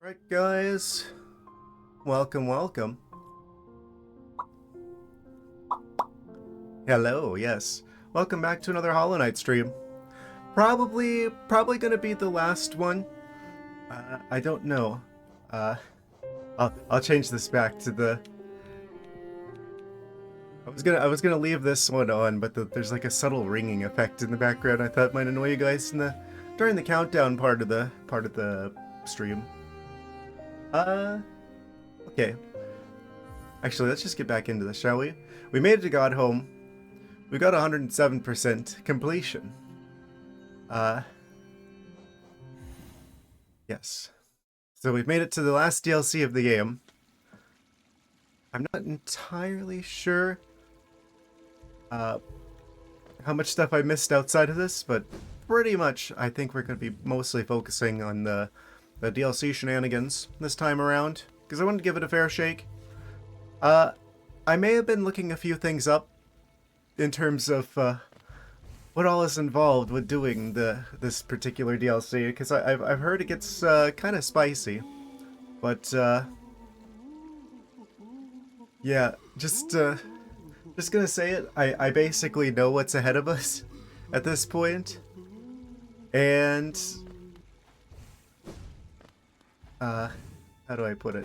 Alright guys, welcome. Hello, yes. Welcome back to another Hollow Knight stream. Probably gonna be the last one. I don't know. I'll change this back to the... I was gonna leave this one on, but there's like a subtle ringing effect in the background. I thought might annoy you guys during the countdown part of the stream. Okay. Actually, let's just get back into this, shall we? We made it to God Home. We got 107% completion. Yes. So we've made it to the last DLC of the game. I'm not entirely sure how much stuff I missed outside of this, but pretty much I think we're going to be mostly focusing on the DLC shenanigans this time around, because I wanted to give it a fair shake. I may have been looking a few things up in terms of what all is involved with doing this particular DLC, because I've heard it gets kind of spicy, but yeah, just gonna say it. I basically know what's ahead of us at this point, and how do I put it?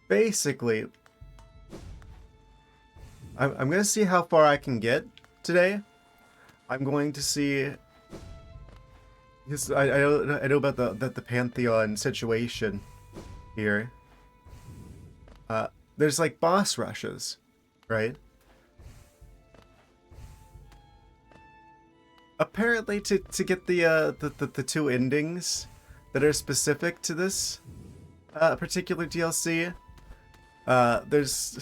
Basically, I'm gonna see how far I can get today. I'm going to see, because I know about the Pantheon situation here. There's like boss rushes, right? Apparently, to get the two endings that are specific to this particular DLC, there's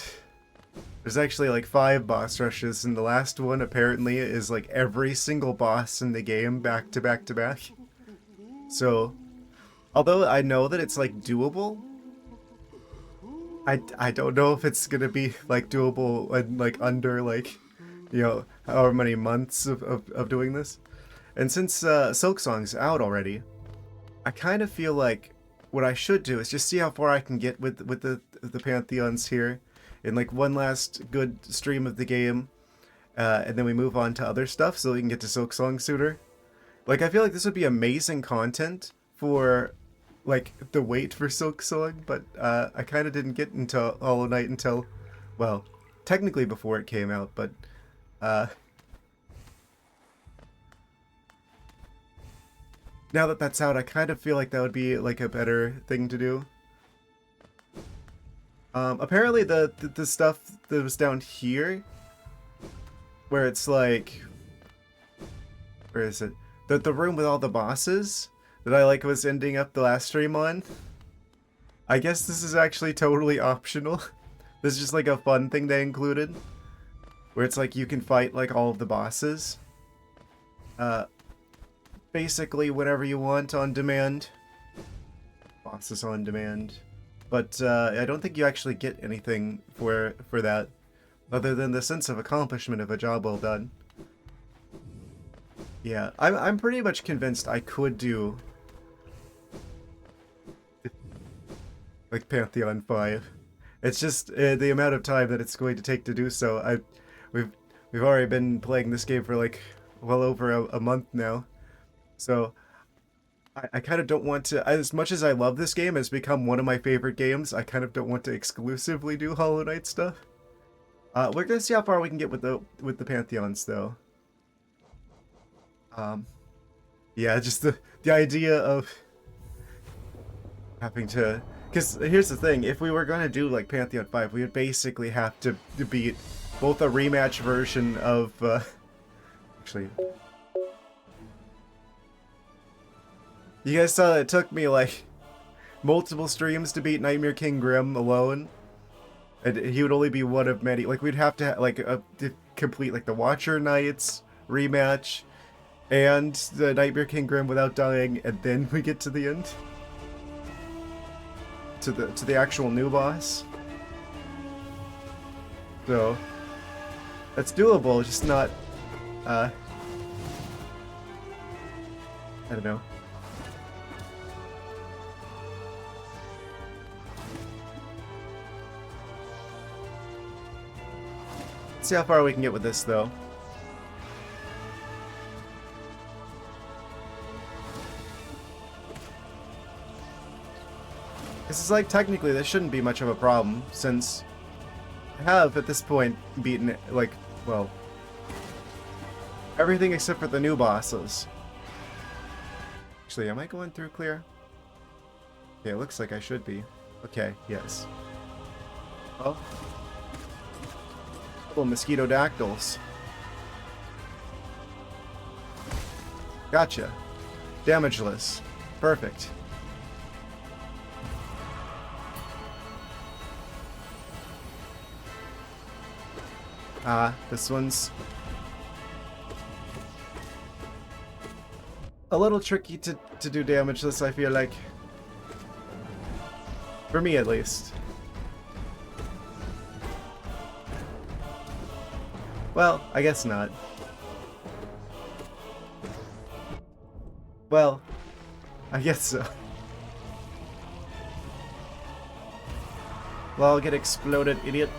actually like 5 boss rushes, and the last one apparently is like every single boss in the game back to back to back. So, although I know that it's like doable, I don't know if it's gonna be like doable in like under like, you know, however many months of doing this. And since Silksong's out already, I kind of feel like what I should do is just see how far I can get with the Pantheons here in like one last good stream of the game, and then we move on to other stuff so we can get to Silksong sooner. Like, I feel like this would be amazing content for like the wait for Silksong, but I kind of didn't get into Hollow Knight until, well, technically before it came out, but now that that's out, I kind of feel like that would be like a better thing to do. Apparently the stuff that was down here, where it's like, where is it? The room with all the bosses that I like was ending up the last stream on. I guess this is actually totally optional. This is just like a fun thing they included, where it's like you can fight like all of the bosses. Basically whenever you want on demand. Bosses on demand. But I don't think you actually get anything for that, other than the sense of accomplishment of a job well done. Yeah, I'm pretty much convinced I could do like Pantheon 5. It's just the amount of time that it's going to take to do so. We've already been playing this game for like well over a month now. So I kind of don't want to, as much as I love this game, it's become one of my favorite games, I kind of don't want to exclusively do Hollow Knight stuff. We're gonna see how far we can get with the Pantheons, though. Yeah, just the idea of having to, because here's the thing, if we were gonna do like Pantheon 5, we would basically have to beat both a rematch version of, actually, you guys saw that it took me like multiple streams to beat Nightmare King Grim alone, and he would only be one of many. Like, we'd have to like to complete like the Watcher Knights rematch and the Nightmare King Grim without dying, and then we get to the end, to the actual new boss. So that's doable, just not I don't know. Let's see how far we can get with this, though. This is like, technically, this shouldn't be much of a problem, since I have, at this point, beaten, like, well, everything except for the new bosses. Actually, am I going through clear? Okay, it looks like I should be. Okay, yes. Oh. Little mosquito dactyls. Gotcha. Damageless. Perfect. This one's a little tricky to do damageless, I feel like. For me, at least. Well, I guess not. Well, I guess so. Well, I'll get exploded, idiot.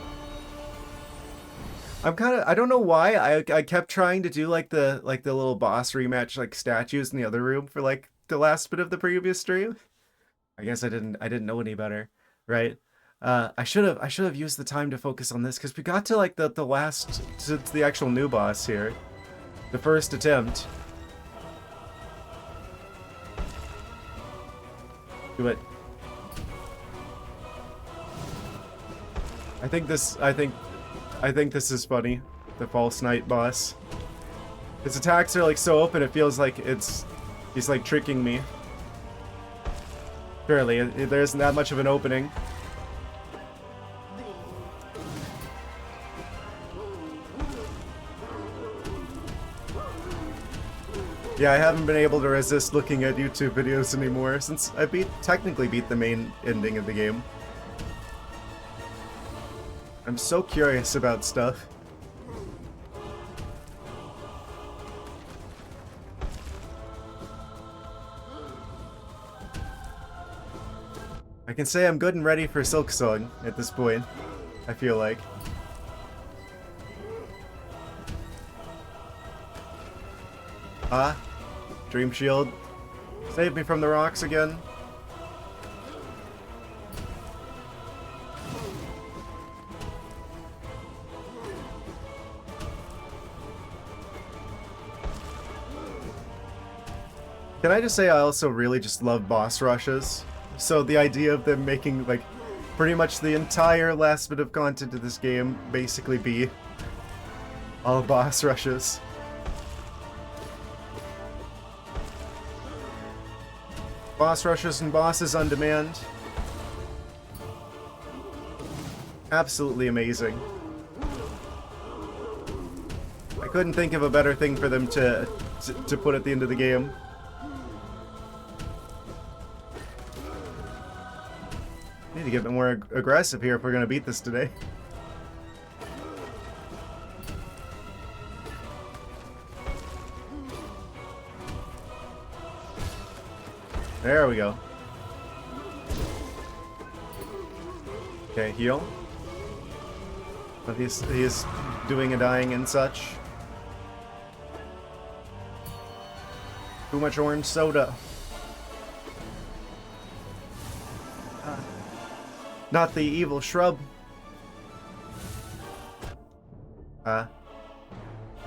I don't know why I kept trying to do like the little boss rematch like statues in the other room for like the last bit of the previous stream. I guess I didn't know any better, right? I should have used the time to focus on this because we got to like the last to the actual new boss here, the first attempt. Do it. I think this is funny. The false knight boss. His attacks are like so open. It feels like he's like tricking me. Surely there isn't that much of an opening. Yeah, I haven't been able to resist looking at YouTube videos anymore since I technically beat the main ending of the game. I'm so curious about stuff. I can say I'm good and ready for Silksong at this point, I feel like. Dream Shield. Save me from the rocks again. Can I just say I also really just love boss rushes? So the idea of them making, like, pretty much the entire last bit of content of this game basically be all boss rushes. Boss rushes and bosses on demand. Absolutely amazing. I couldn't think of a better thing for them to put at the end of the game. Need to get a bit more aggressive here if we're gonna beat this today. There we go. Okay, heal. But he's doing a dying and such. Too much orange soda. Not the evil shrub. I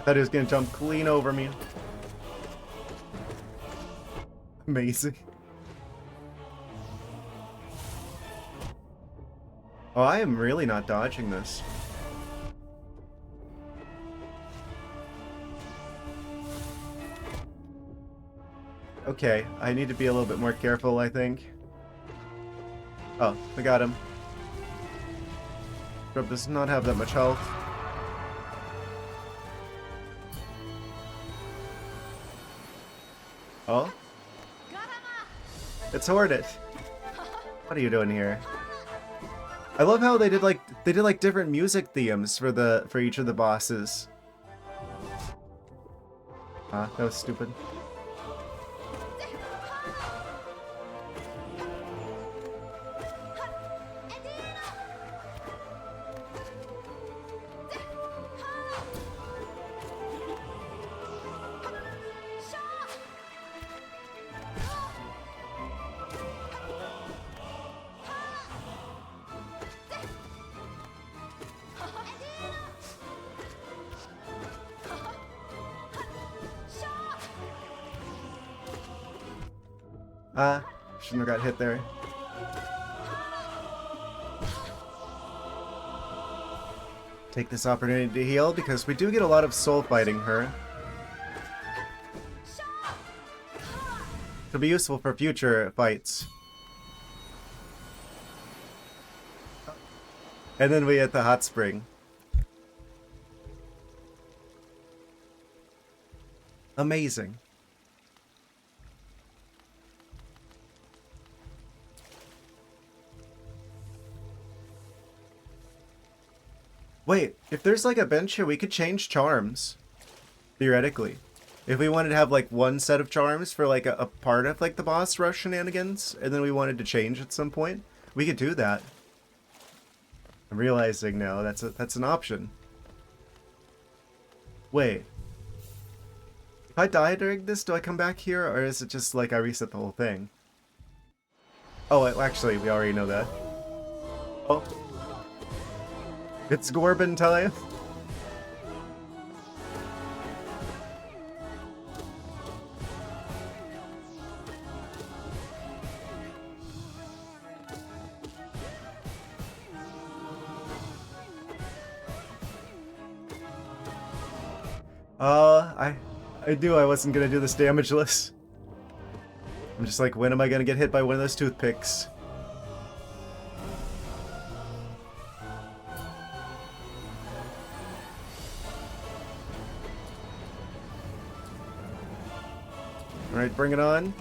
thought he was gonna jump clean over me. Amazing. Oh, I am really not dodging this. Okay, I need to be a little bit more careful, I think. Oh, I got him. Shrub does not have that much health. Oh? It's Hornet. What are you doing here? I love how they did like different music themes for each of the bosses. That was stupid. Ah, shouldn't have got hit there. Take this opportunity to heal because we do get a lot of soul fighting her. It'll be useful for future fights. And then we hit the hot spring. Amazing. Wait, if there's like a bench here, we could change charms. Theoretically. If we wanted to have like one set of charms for like a part of like the boss rush shenanigans, and then we wanted to change at some point, we could do that. I'm realizing now that's an option. Wait. If I die during this, do I come back here, or is it just like I reset the whole thing? Oh, actually, we already know that. Oh. It's Gorbin time. I knew I wasn't gonna do this damageless. I'm just like, when am I gonna get hit by one of those toothpicks? Alright, bring it on.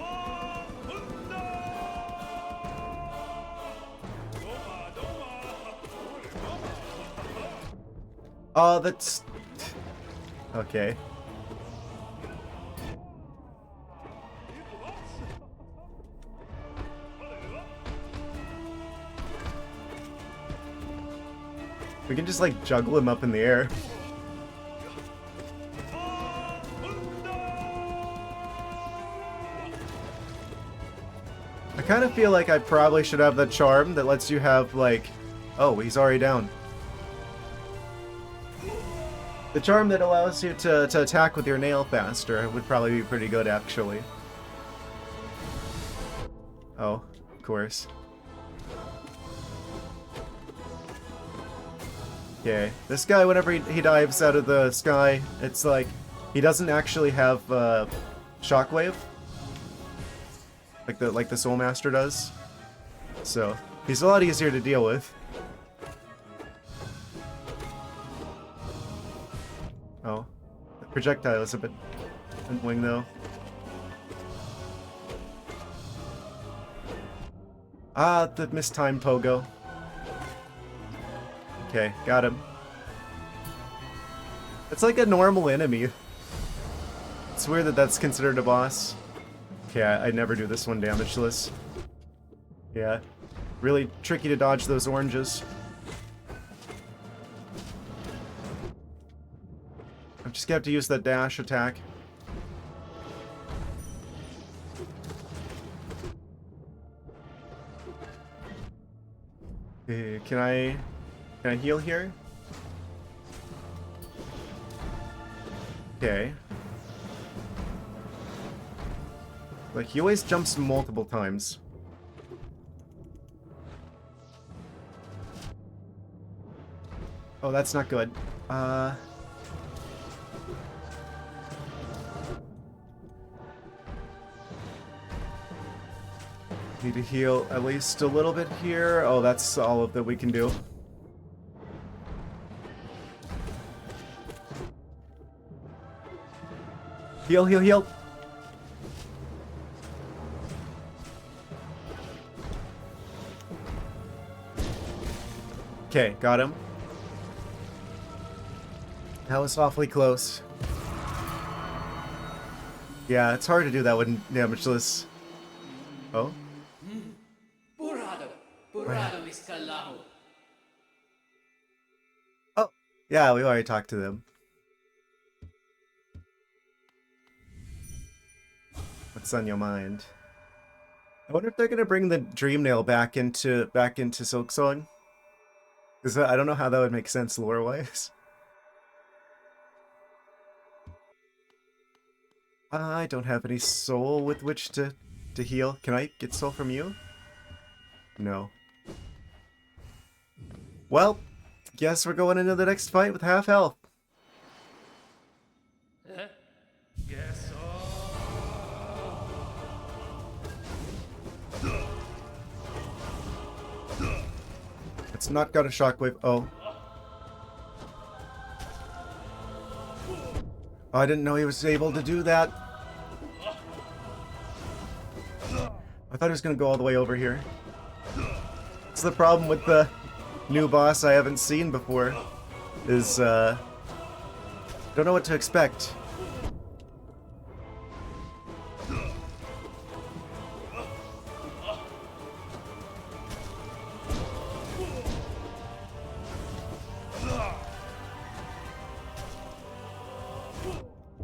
Oh, that's... Okay. We can just like juggle him up in the air. I kind of feel like I probably should have the charm that lets you have like... Oh, he's already down. The charm that allows you to attack with your nail faster would probably be pretty good, actually. Oh, of course. Okay, this guy, whenever he dives out of the sky, it's like, he doesn't actually have shockwave, like the Soul Master does. So he's a lot easier to deal with. Oh, the projectile is a bit annoying though. Ah, the mistimed pogo. Okay, got him. It's like a normal enemy. It's weird that that's considered a boss. Okay, I never do this one damageless. Yeah, really tricky to dodge those oranges. I'm just gonna have to use that dash attack. Okay, can I heal here? Okay. Like, he always jumps multiple times. Oh, that's not good. Need to heal at least a little bit here. Oh, that's all of that we can do. Heal, heal, heal. Okay, got him. That was awfully close. Yeah, it's hard to do that with damageless. Oh? Oh, yeah, we already talked to them. What's on your mind? I wonder if they're gonna bring the Dream Nail back into Silksong. Because I don't know how that would make sense lore-wise. I don't have any soul with which to to heal. Can I get soul from you? No. Well, guess we're going into the next fight with half health. Guess so. It's not got a shockwave. Oh. Oh, I didn't know he was able to do that. I thought he was going to go all the way over here. It's the problem with the new boss I haven't seen before. Is, don't know what to expect.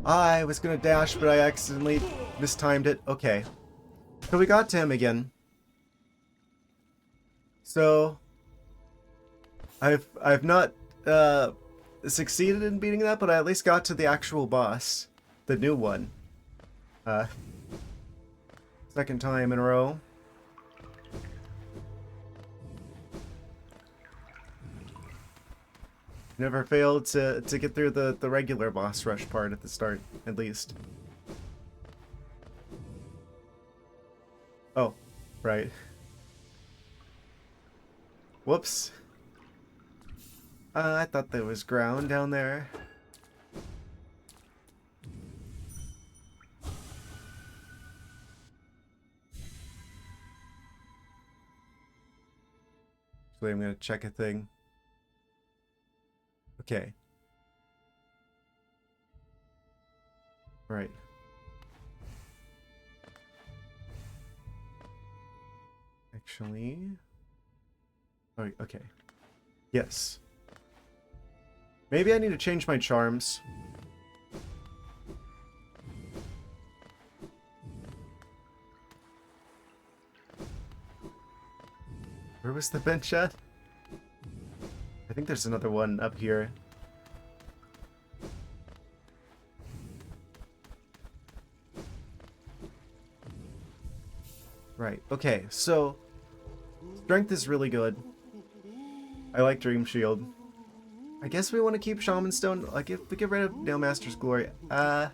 I was gonna dash, but I accidentally mistimed it. Okay. So we got to him again. So I've not succeeded in beating that, but I at least got to the actual boss. The new one. Second time in a row. Never failed to get through the regular boss rush part at the start, at least. Oh, right. Whoops. I thought there was ground down there. So I'm gonna check a thing. Okay. Right. Actually... Oh, okay. Yes. Maybe I need to change my charms. Where was the bench at? I think there's another one up here. Right, okay, so strength is really good. I like Dream Shield. I guess we want to keep Shaman Stone. Like, if we get rid of Nailmaster's Glory, I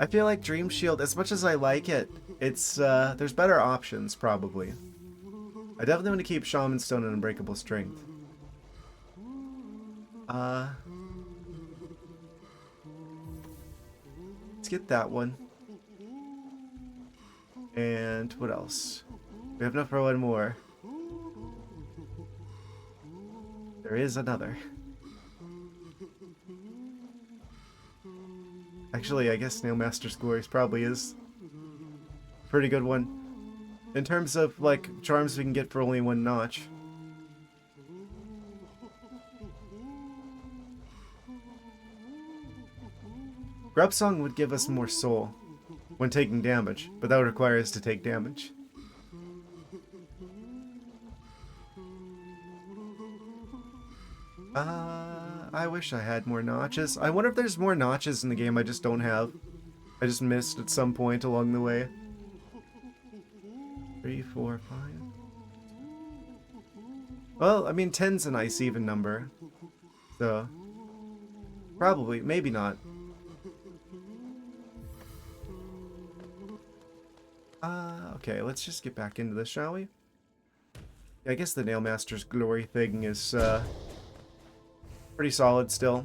feel like Dream Shield, as much as I like it, it's, there's better options, probably. I definitely want to keep Shaman Stone and Unbreakable Strength. Let's get that one. And what else? We have enough for one more. There is another. Actually, I guess Nailmaster's Glory probably is a pretty good one. In terms of, like, charms we can get for only one notch. Grub Song would give us more soul when taking damage, but that would require us to take damage. I wish I had more notches. I wonder if there's more notches in the game I just don't have. I just missed at some point along the way. 3, 4, 5. Well, I mean, 10's a nice even number. So, probably, maybe not. Okay, let's just get back into this, shall we? Yeah, I guess the Nailmaster's Glory thing is, pretty solid still.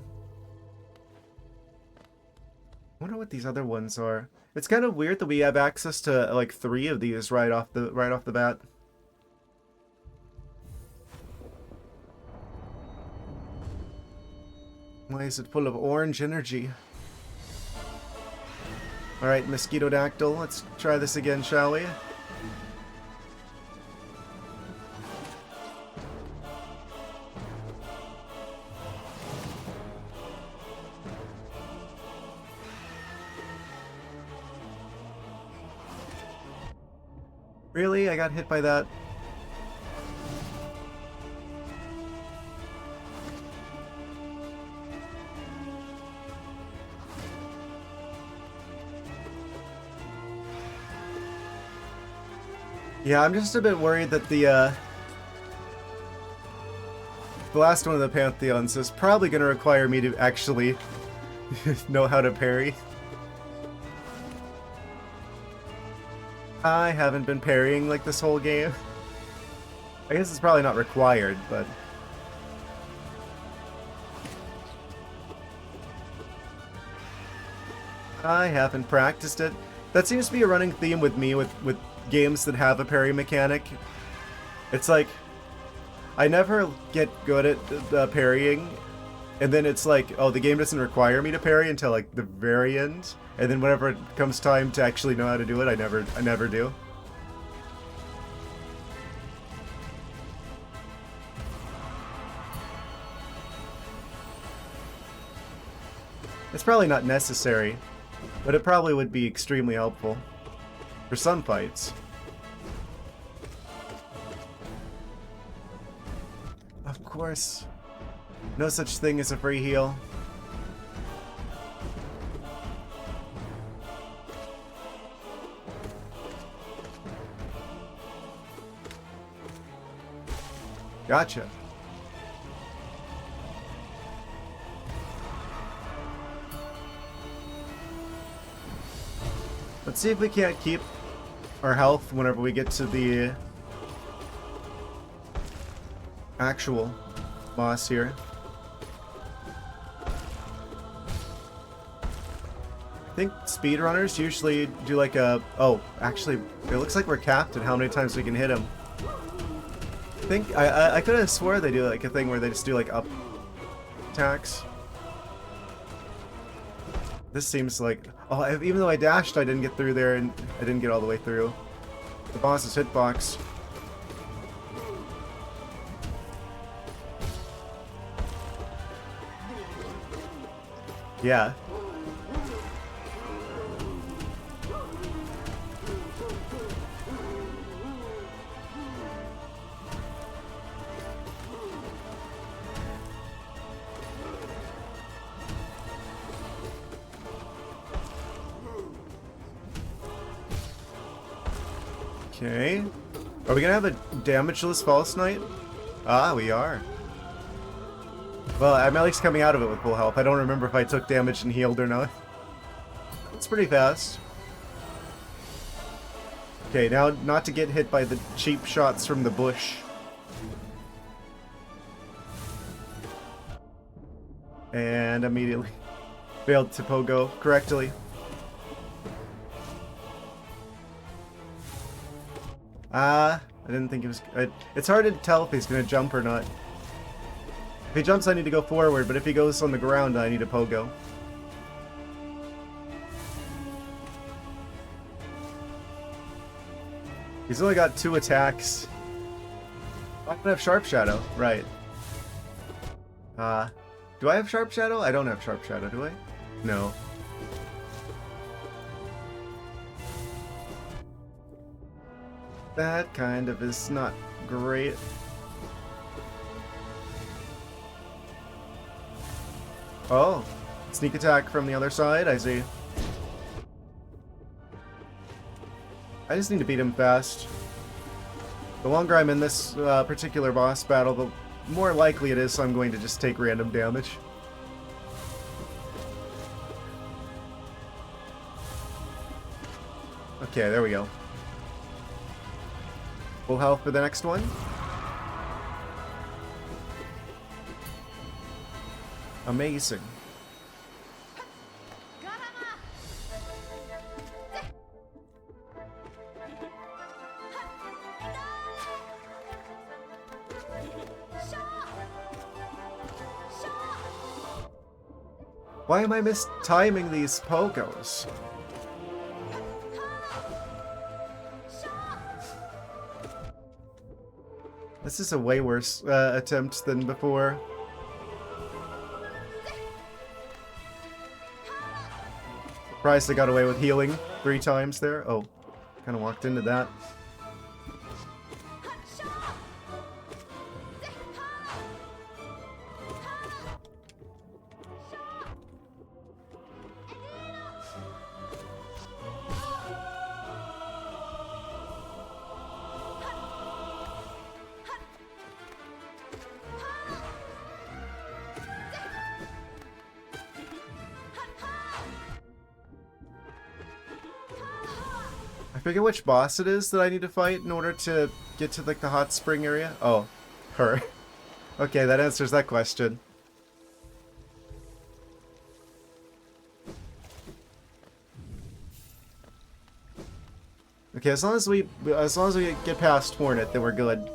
I wonder what these other ones are. It's kind of weird that we have access to like 3 of these right off the bat. Why is it full of orange energy? Alright, Mosquito Dactyl, let's try this again, shall we? Really? I got hit by that? Yeah, I'm just a bit worried that the last one of the Pantheons is probably going to require me to actually know how to parry. I haven't been parrying like this whole game. I guess it's probably not required, but... I haven't practiced it. That seems to be a running theme with me with games that have a parry mechanic. It's like, I never get good at parrying, and then it's like, oh, the game doesn't require me to parry until like the very end, and then whenever it comes time to actually know how to do it, I never do. It's probably not necessary, but it probably would be extremely helpful for some fights. Of course, no such thing as a free heal. Gotcha. Let's see if we can't keep our health whenever we get to the actual boss here. I think speedrunners usually do like a... Oh, actually, it looks like we're capped at how many times we can hit him. I think... I could have swore they do like a thing where they just do like up attacks. This seems like... Oh, even though I dashed, I didn't get through there, and I didn't get all the way through. The boss's hitbox. Yeah. Okay. Are we gonna have a damageless False Knight? Ah, we are. Well, I'm at least coming out of it with full health. I don't remember if I took damage and healed or not. It's pretty fast. Okay, now not to get hit by the cheap shots from the bush. And immediately failed to pogo correctly. I didn't think it was... it's hard to tell if he's going to jump or not. If he jumps, I need to go forward, but if he goes on the ground, I need to pogo. He's only got 2 attacks. I don't have Sharp Shadow. Right. Do I have Sharp Shadow? I don't have Sharp Shadow, do I? No. That kind of is not great. Oh, sneak attack from the other side, I see. I just need to beat him fast. The longer I'm in this particular boss battle, the more likely it is I'm going to just take random damage. Okay, there we go. Full health for the next one. Amazing. Why am I mistiming these pogos? This is a way worse attempt than before. Surprised I got away with healing 3 times there. Oh, kind of walked into that. forget which boss it is that I need to fight in order to get to like the hot spring area. Oh, her. Okay, that answers that question. Okay, as long as we get past Hornet, then we're good.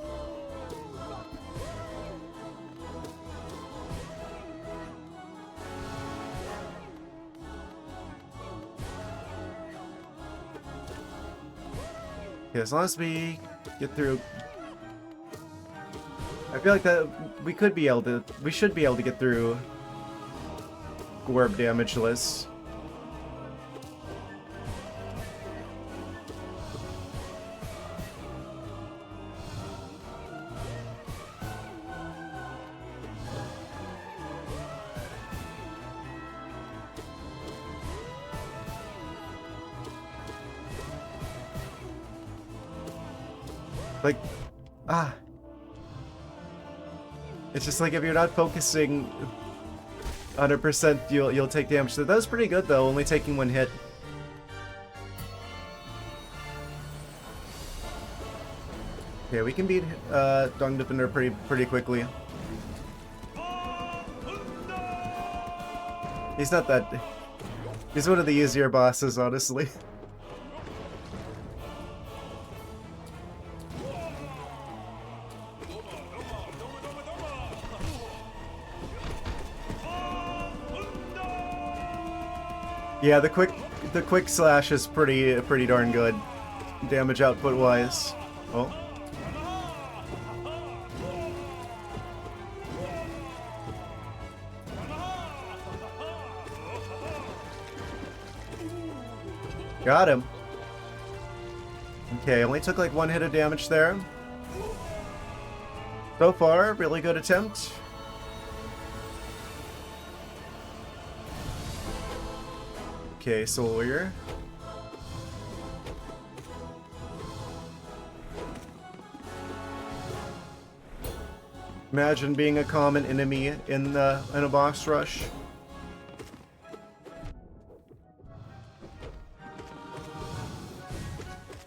Okay, as long as we get through. I feel like that we should be able to get through Gorb damageless. Like, it's just like if you're not focusing 100%, you'll take damage. So that was pretty good though, only taking one hit. Okay, we can beat Dung Defender pretty quickly. He's not that. He's one of the easier bosses, honestly. Yeah, the quick slash is pretty darn good, damage output wise. Oh. Got him. Okay, only took like one hit of damage there. So far, really good attempt. Okay, Sawyer. Imagine being a common enemy in a boss rush.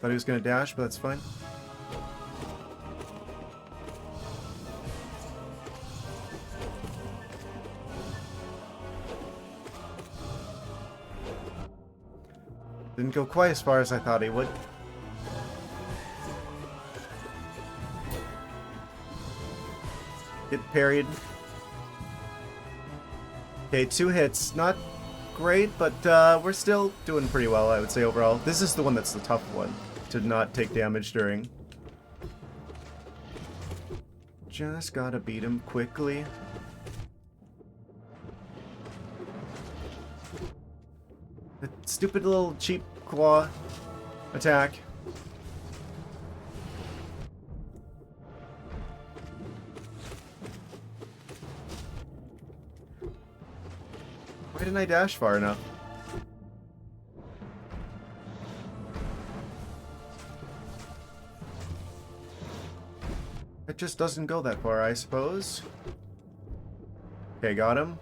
Thought he was gonna dash, but that's fine. Didn't go quite as far as I thought he would. Get parried. Okay, 2 hits. Not great, but we're still doing pretty well, I would say, overall. This is the one that's the tough one, to not take damage during. Just gotta beat him quickly. The stupid little cheap claw attack. Why didn't I dash far enough? It just doesn't go that far, I suppose. Okay, got him.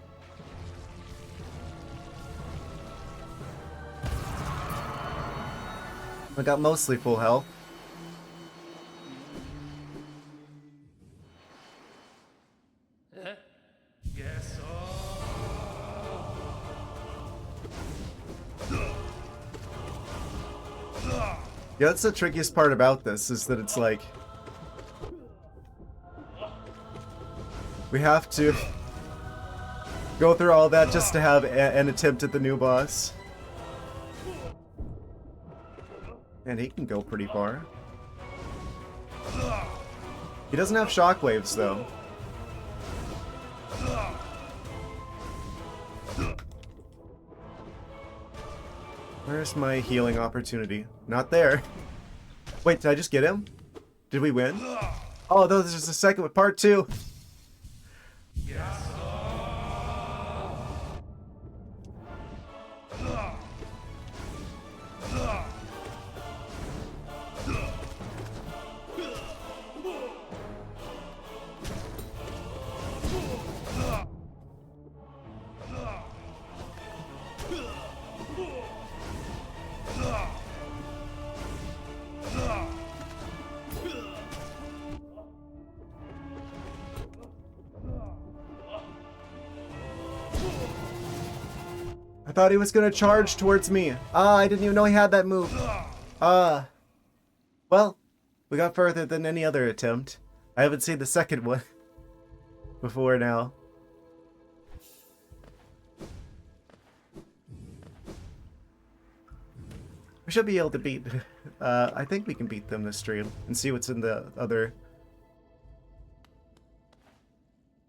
I got mostly full health. Guess so. Yeah, that's the trickiest part about this, is that it's like we have to go through all that just to have an attempt at the new boss. And he can go pretty far. He doesn't have shockwaves, though. Where's my healing opportunity? Not there. Wait, did I just get him? Did we win? Oh, no, this is the second one, part 2. I thought he was gonna charge towards me. Ah, I didn't even know he had that move. Well, we got further than any other attempt. I haven't seen the second one before now. We should be able to beat... I think we can beat them this stream and see what's in the other...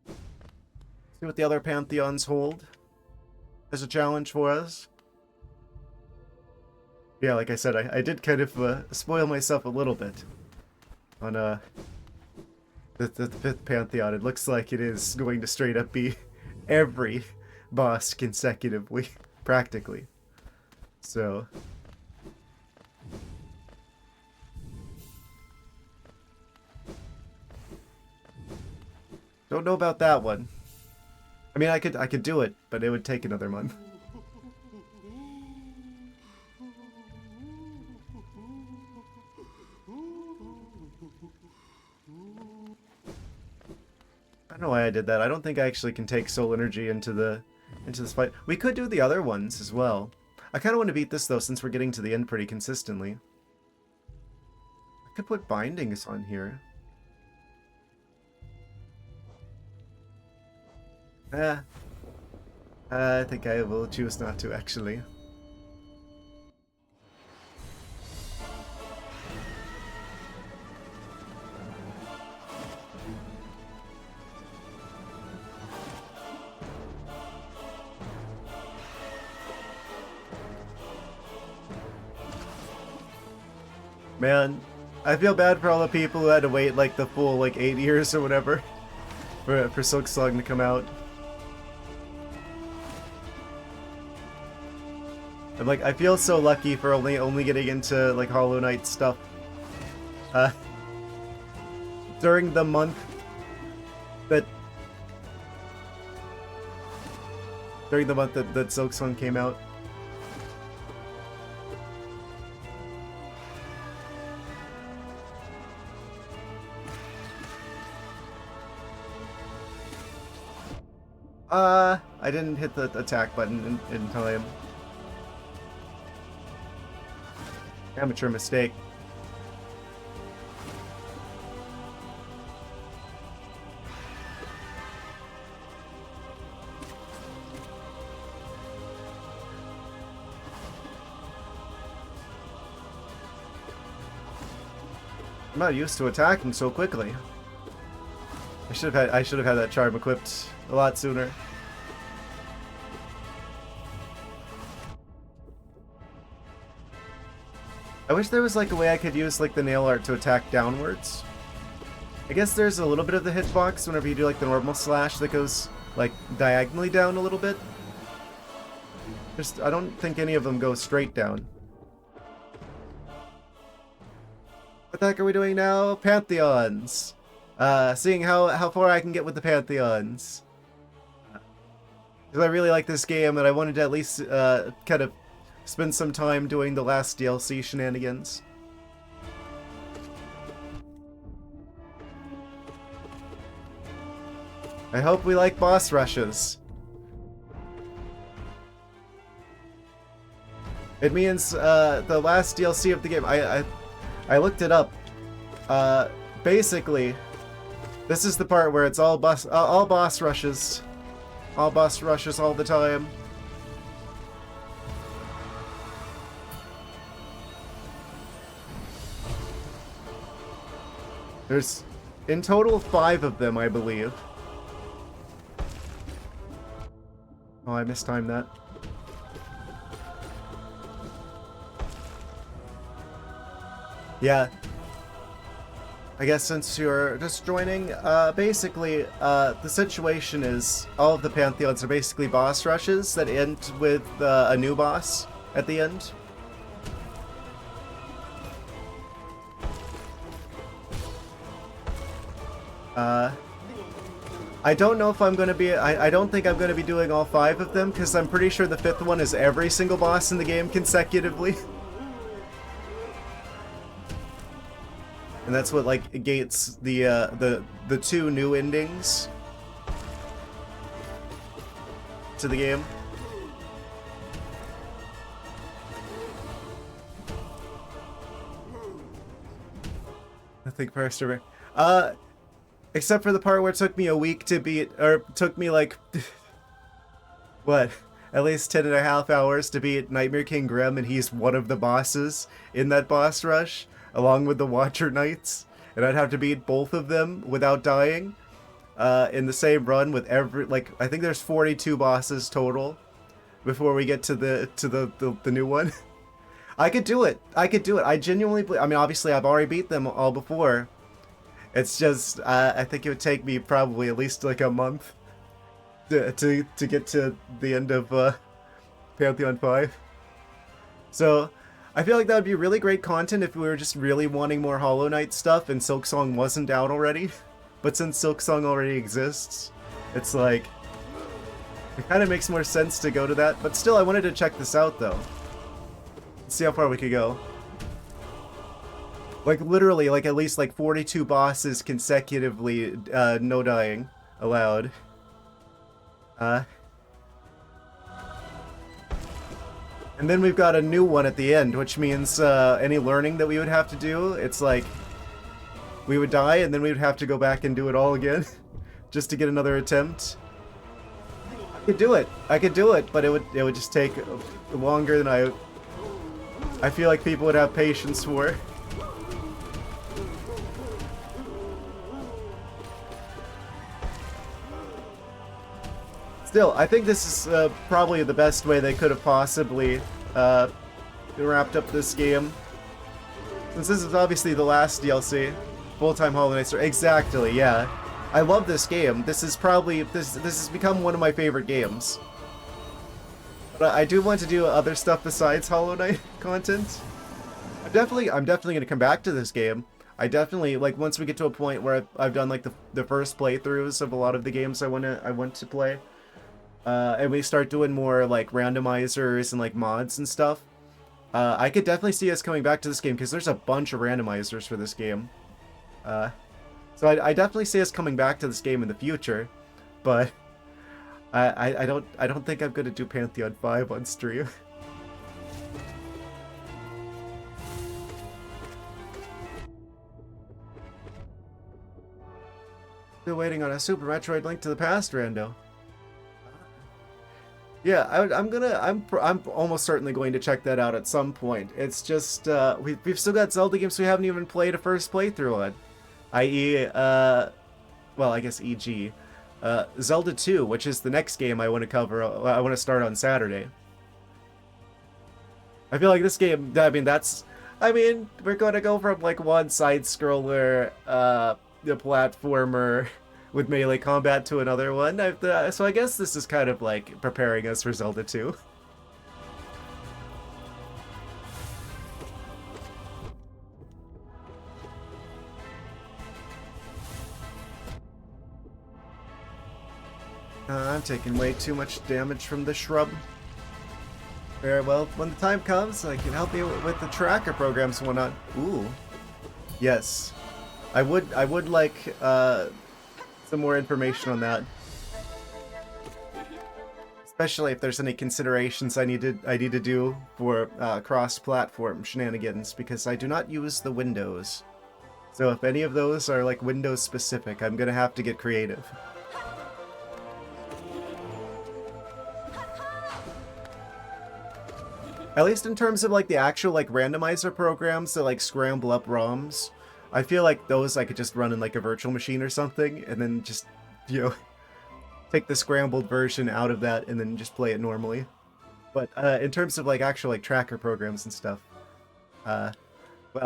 See what the other Pantheons hold as a challenge for us. Yeah, like I said, I did kind of spoil myself a little bit on the fifth Pantheon. It looks like it is going to straight up be every boss consecutively, practically. So... Don't know about that one. I mean, I could do it, but it would take another month. I don't know why I did that. I don't think I actually can take soul energy into this fight. We could do the other ones as well. I kind of want to beat this though, since we're getting to the end pretty consistently. I could put bindings on here. I think I will choose not to, actually. Man, I feel bad for all the people who had to wait like the full like 8 years or whatever for Silksong to come out. And, like, I feel so lucky for only getting into like Hollow Knight stuff during the month that Silksong came out. I didn't hit the attack button in time. Amateur mistake. I'm not used to attacking so quickly. I should have had that charm equipped a lot sooner. I wish there was like a way I could use like the nail art to attack downwards. I guess there's a little bit of the hitbox whenever you do like the normal slash that goes like diagonally down a little bit. I don't think any of them go straight down. What the heck are we doing now? Pantheons. Seeing how far I can get with the Pantheons. Because I really like this game and I wanted to at least kind of spend some time doing the last DLC shenanigans. I hope we like boss rushes. It means the last DLC of the game. I looked it up. Basically, this is the part where it's all boss rushes. All boss rushes all the time. There's, in total, 5 of them, I believe. Oh, I mistimed that. Yeah. I guess since you're just joining, basically, the situation is all of the Pantheons are basically boss rushes that end with a new boss at the end. I don't know if I'm going to be... I don't think I'm going to be doing all 5 of them, because I'm pretty sure the 5th one is every single boss in the game consecutively. And that's what, like, gates the 2 new endings to the game. think First except for the part where it took me a week to beat, or it took me like, what, at least 10.5 hours to beat Nightmare King Grim, and he's one of the bosses in that boss rush, along with the Watcher Knights, and I'd have to beat both of them without dying, in the same run with every, like, I think there's 42 bosses total before we get to the new one. I could do it. I could do it. I genuinely believe, I mean, obviously I've already beat them all before. It's just, I think it would take me probably at least like a month to get to the end of Pantheon 5. So, I feel like that would be really great content if we were just really wanting more Hollow Knight stuff and Silksong wasn't out already. But since Silksong already exists, it's like, it kind of makes more sense to go to that. But still, I wanted to check this out though. Let's see how far we could go. Like literally, like at least like 42 bosses consecutively, no dying allowed. And then we've got a new one at the end, which means any learning that we would have to do, it's like we would die and then we would have to go back and do it all again just to get another attempt. I could do it, but it would just take longer than I feel like people would have patience for. Still, I think this is probably the best way they could have possibly wrapped up this game. Since this is obviously the last DLC, full-time Hollow Knight story. Exactly, yeah. I love this game. This is probably this has become one of my favorite games. But I do want to do other stuff besides Hollow Knight content. I'm definitely gonna come back to this game. I definitely, like, once we get to a point where I've done like the first playthroughs of a lot of the games I want to play. And we start doing more like randomizers and like mods and stuff. I could definitely see us coming back to this game because there's a bunch of randomizers for this game. So I definitely see us coming back to this game in the future, but I don't think I'm gonna do Pantheon 5 on stream. Still waiting on a Super Metroid Link to the Past rando. Yeah, I'm almost certainly going to check that out at some point. It's just we've still got Zelda games we haven't even played a first playthrough on, i.e. Well, I guess e.g. Zelda 2, which is the next game I want to cover. I want to start on Saturday. I feel like this game. I mean, we're going to go from like one side scroller, the platformer with melee combat to another one. So I guess this is kind of like preparing us for Zelda 2. I'm taking way too much damage from the shrub. Very well, when the time comes, I can help you with the tracker programs and whatnot. Ooh. Yes. I would like, some more information on that. Especially if there's any considerations I need to do for cross-platform shenanigans, because I do not use the Windows. So if any of those are like Windows specific, I'm gonna have to get creative. At least in terms of like the actual like randomizer programs that like scramble up ROMs, I feel like those I could just run in like a virtual machine or something, and then just, you know, take the scrambled version out of that and then just play it normally. But in terms of like actual like tracker programs and stuff, well,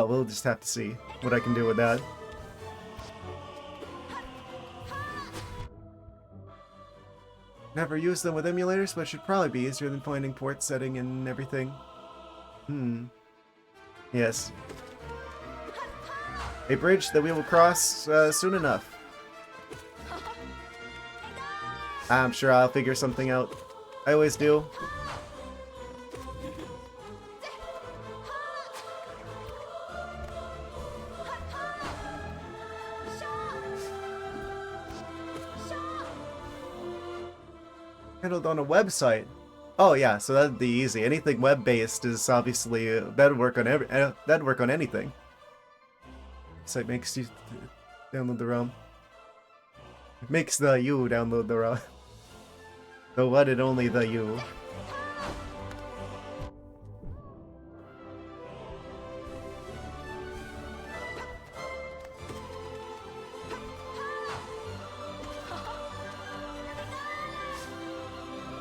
we'll just have to see what I can do with that. Never used them with emulators, but it should probably be easier than finding port setting and everything. Yes. A bridge that we will cross soon enough. I'm sure I'll figure something out. I always do. Handled on a website. Oh yeah, so that'd be easy. Anything web-based is obviously that'd work on anything. Site makes you download the ROM. It makes the you download the ROM. The one and only the you.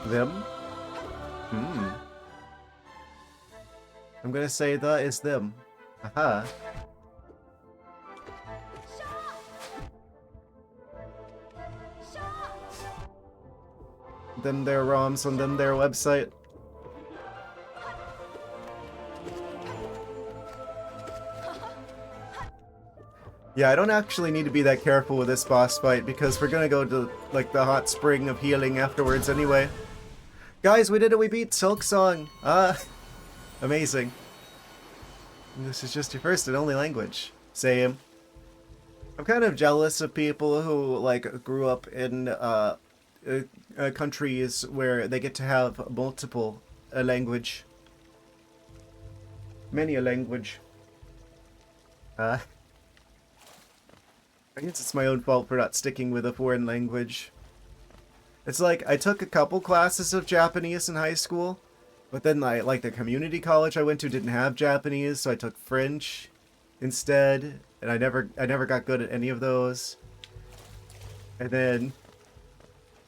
Them? Hmm. I'm gonna say the is them. Aha. Them their ROMs on them their website. Yeah, I don't actually need to be that careful with this boss fight because we're gonna go to like the hot spring of healing afterwards anyway. Guys, we did it, we beat Silksong! Ah, amazing. This is just your first and only language. Same. I'm kind of jealous of people who like grew up in countries where they get to have multiple language. Many a language. I guess it's my own fault for not sticking with a foreign language. It's like, I took a couple classes of Japanese in high school, but then like the community college I went to didn't have Japanese, so I took French instead, and I never got good at any of those. And then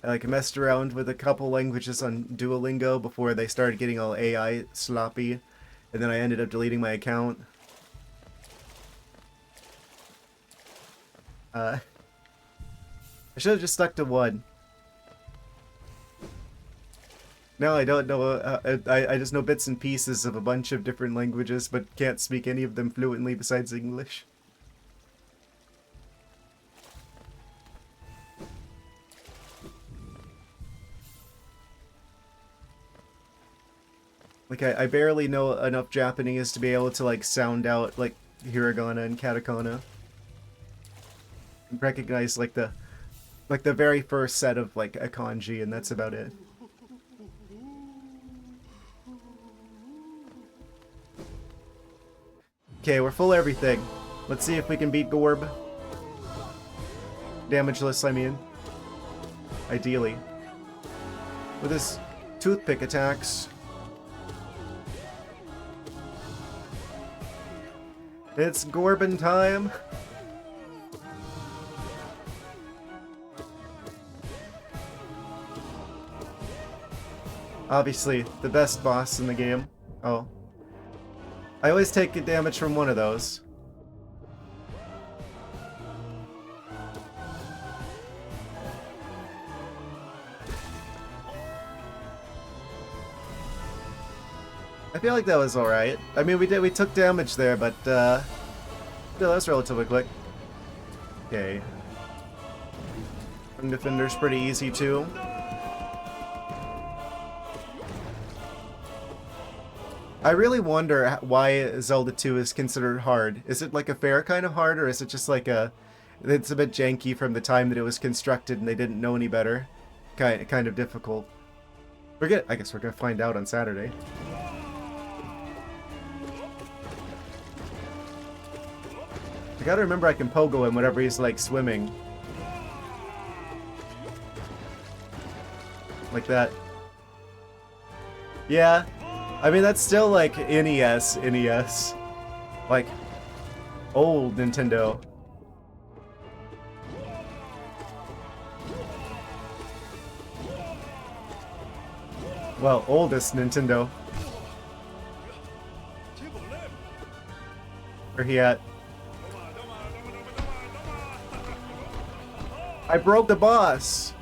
I like messed around with a couple languages on Duolingo before they started getting all AI sloppy, and then I ended up deleting my account. I should have just stuck to one. No, I don't know. I just know bits and pieces of a bunch of different languages, but can't speak any of them fluently besides English. Like, I barely know enough Japanese to be able to, like, sound out, like, hiragana and katakana. And recognize, like, the very first set of, like, a kanji, and that's about it. Okay, we're full of everything. Let's see if we can beat Gorb. Damageless, I mean. Ideally. With his toothpick attacks. It's Gorbin time! Obviously, the best boss in the game. Oh. I always take damage from one of those. I feel like that was alright. I mean, we took damage there, but, still, that was relatively quick. Okay. Ring Defender's pretty easy, too. I really wonder why Zelda 2 is considered hard. Is it like a fair kind of hard, or is it just like it's a bit janky from the time that it was constructed and they didn't know any better? Kind of difficult. I guess we're gonna find out on Saturday. I gotta remember I can pogo him whenever he's like swimming. Like that. Yeah. I mean, that's still like NES. Like, old Nintendo. Well, oldest Nintendo. Where he at? I broke the boss!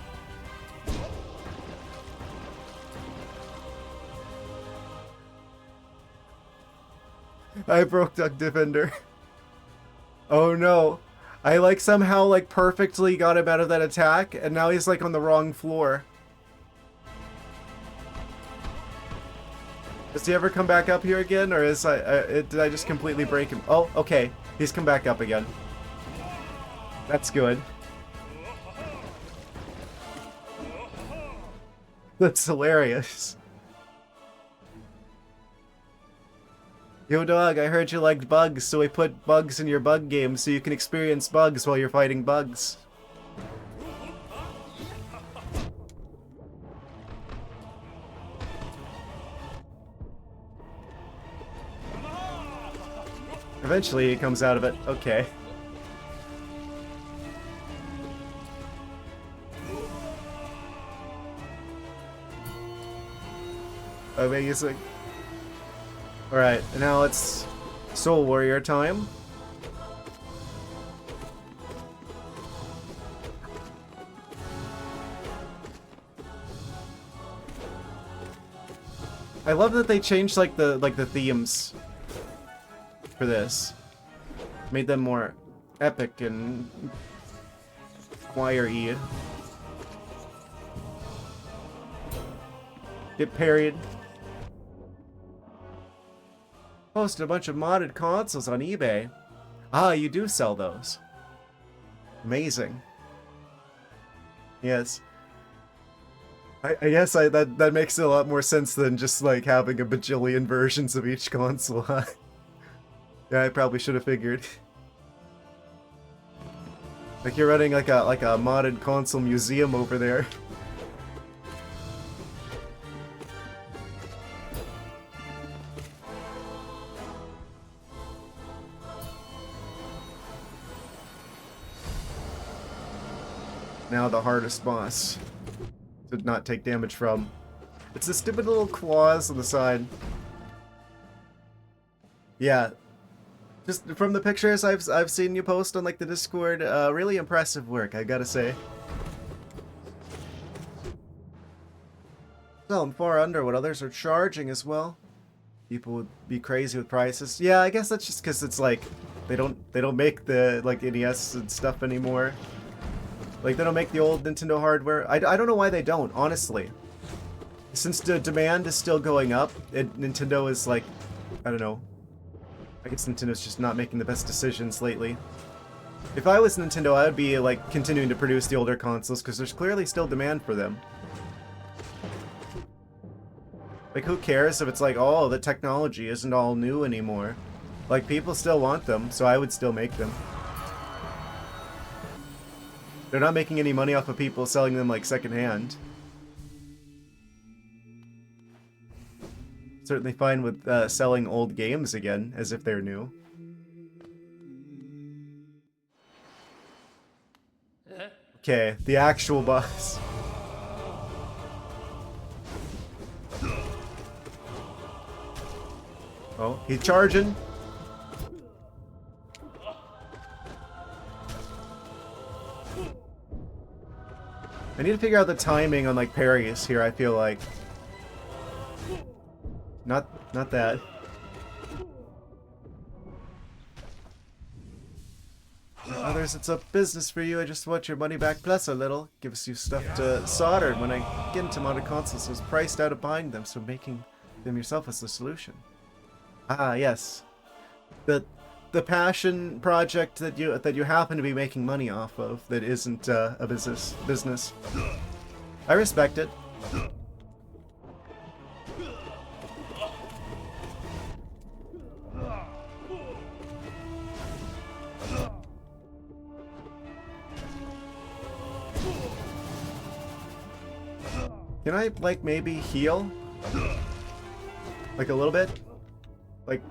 I broke Duck Defender. Oh no. I like somehow like perfectly got him out of that attack, and now he's like on the wrong floor. Does he ever come back up here again, or did I just completely break him? Oh, okay. He's come back up again. That's good. That's hilarious. Yo dog, I heard you liked bugs, so we put bugs in your bug game so you can experience bugs while you're fighting bugs. Eventually he comes out of it. Okay. Amazing. Alright, now it's Soul Warrior time. I love that they changed like the themes for this. Made them more epic and choir-y. Get parried. Posted a bunch of modded consoles on eBay. Ah, you do sell those. Amazing. Yes. I guess that makes a lot more sense than just like having a bajillion versions of each console, huh? Yeah, I probably should have figured. Like you're running like a modded console museum over there. Now the hardest boss to not take damage from. It's the stupid little claws on the side. Yeah. Just from the pictures I've seen you post on like the Discord, really impressive work, I gotta say. Well, I'm far under what others are charging as well. People would be crazy with prices. Yeah, I guess that's just because it's like they don't make the like NES and stuff anymore. Like, they don't make the old Nintendo hardware. I don't know why they don't, honestly. Since the demand is still going up, Nintendo is like, I don't know. I guess Nintendo's just not making the best decisions lately. If I was Nintendo, I would be like continuing to produce the older consoles because there's clearly still demand for them. Like, who cares if it's like, oh, the technology isn't all new anymore. Like, people still want them, so I would still make them. They're not making any money off of people selling them like secondhand. Certainly fine with selling old games again, as if they're new. Okay, the actual boss. Oh, he's charging. I need to figure out the timing on like parries here, I feel like. Not that. Others, it's a business for you. I just want your money back plus a little. Gives you stuff to solder when I get into modded consoles. It's priced out of buying them, so making them yourself is the solution. Ah, yes. The passion project that you happen to be making money off of that isn't a business. I respect it. Can I like maybe heal? Like a little bit? Like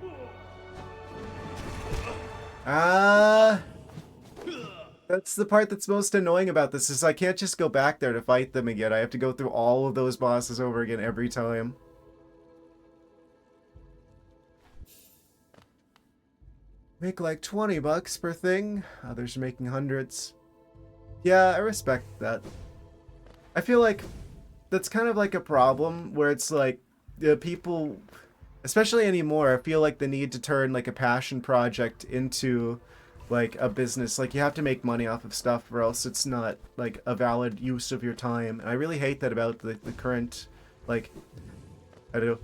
that's the part that's most annoying about this, is I can't just go back there to fight them again. I have to go through all of those bosses over again every time. Make like 20 bucks per thing. Others are making hundreds. Yeah, I respect that. I feel like that's kind of like a problem where it's like people, especially anymore, I feel like the need to turn like a passion project into like a business. Like you have to make money off of stuff or else it's not like a valid use of your time. And I really hate that about the current, like, I don't know,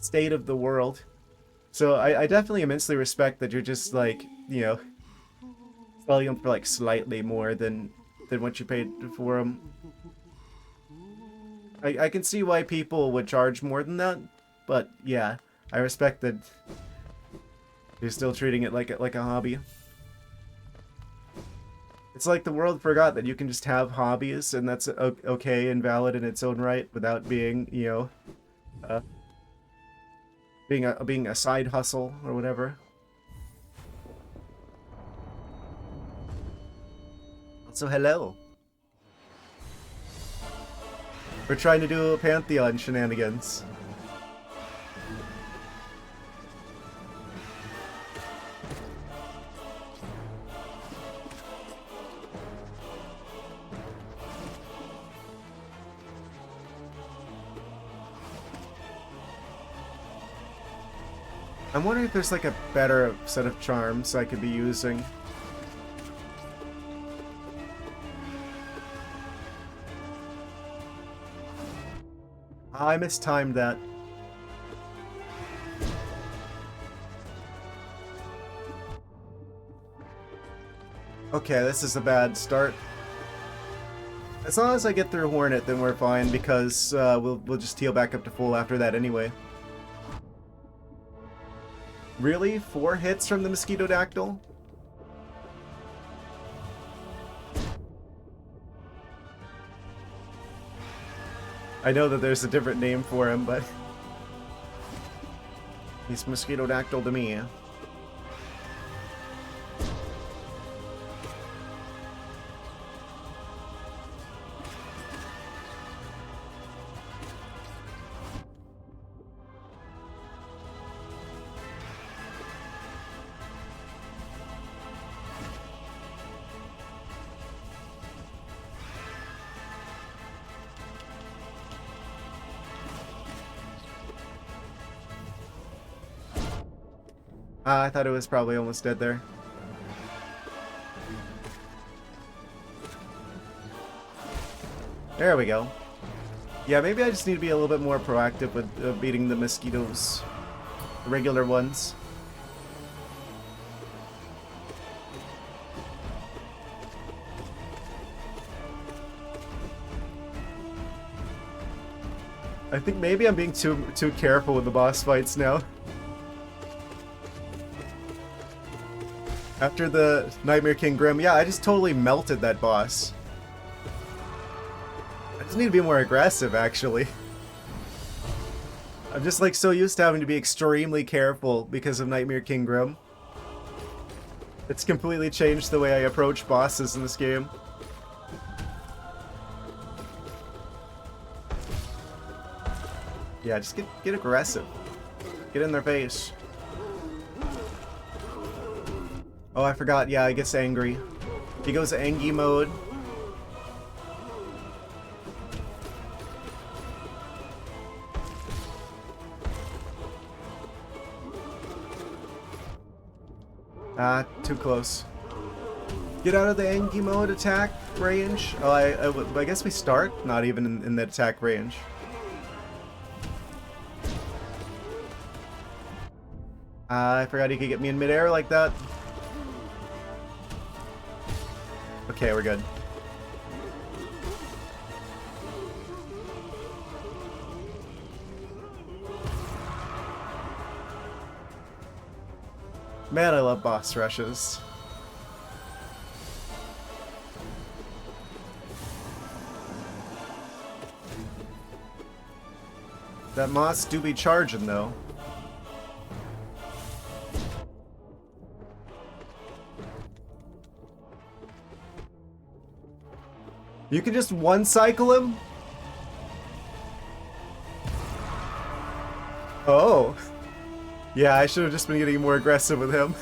state of the world. So I definitely immensely respect that you're just like, you know, selling them for like slightly more than what you paid for them. I can see why people would charge more than that, but yeah, I respect that you're still treating it like a hobby. It's like the world forgot that you can just have hobbies and that's okay and valid in its own right without being, you know, being a side hustle or whatever. Also, hello. We're trying to do Pantheon shenanigans. I'm wondering if there's like a better set of charms I could be using. I mistimed that. Okay, this is a bad start. As long as I get through Hornet, then we're fine, because we'll just heal back up to full after that anyway. Really? 4 hits from the Mosquitodactyl? I know that there's a different name for him, but he's Mosquitodactyl to me. I thought it was probably almost dead there. There we go. Yeah, maybe I just need to be a little bit more proactive with beating the mosquitoes. The regular ones. I think maybe I'm being too careful with the boss fights now. After the Nightmare King Grim, yeah, I just totally melted that boss. I just need to be more aggressive, actually. I'm just like so used to having to be extremely careful because of Nightmare King Grim. It's completely changed the way I approach bosses in this game. Yeah, just get aggressive. Get in their face. Oh, I forgot. Yeah, he gets angry. He goes Angie mode. Ah, too close. Get out of the Angie mode attack range. Oh, I guess we start not even in the attack range. I forgot he could get me in midair like that. Okay, we're good. Man, I love boss rushes. That moss do be charging, though. You can just one-cycle him? Oh. Yeah, I should have just been getting more aggressive with him.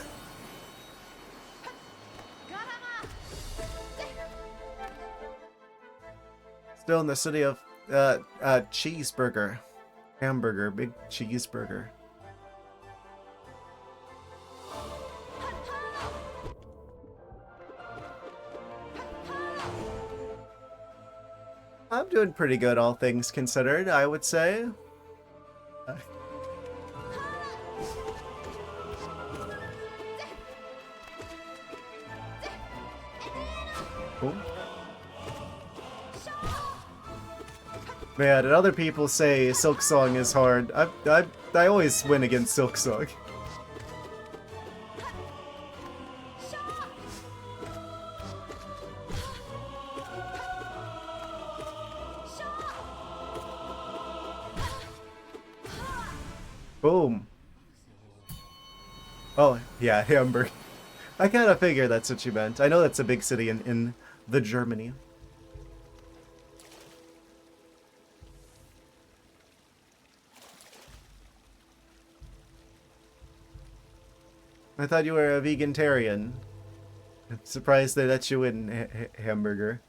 Still in the city of cheeseburger. Hamburger, big cheeseburger. I'm doing pretty good, all things considered, I would say. Cool. Man, and other people say Silk Song is hard. I always win against Silk Song. Boom. Oh, yeah, Hamburg. I kind of figured that's what you meant. I know that's a big city in the Germany. I thought you were a vegetarian. I'm surprised they let you in hamburger.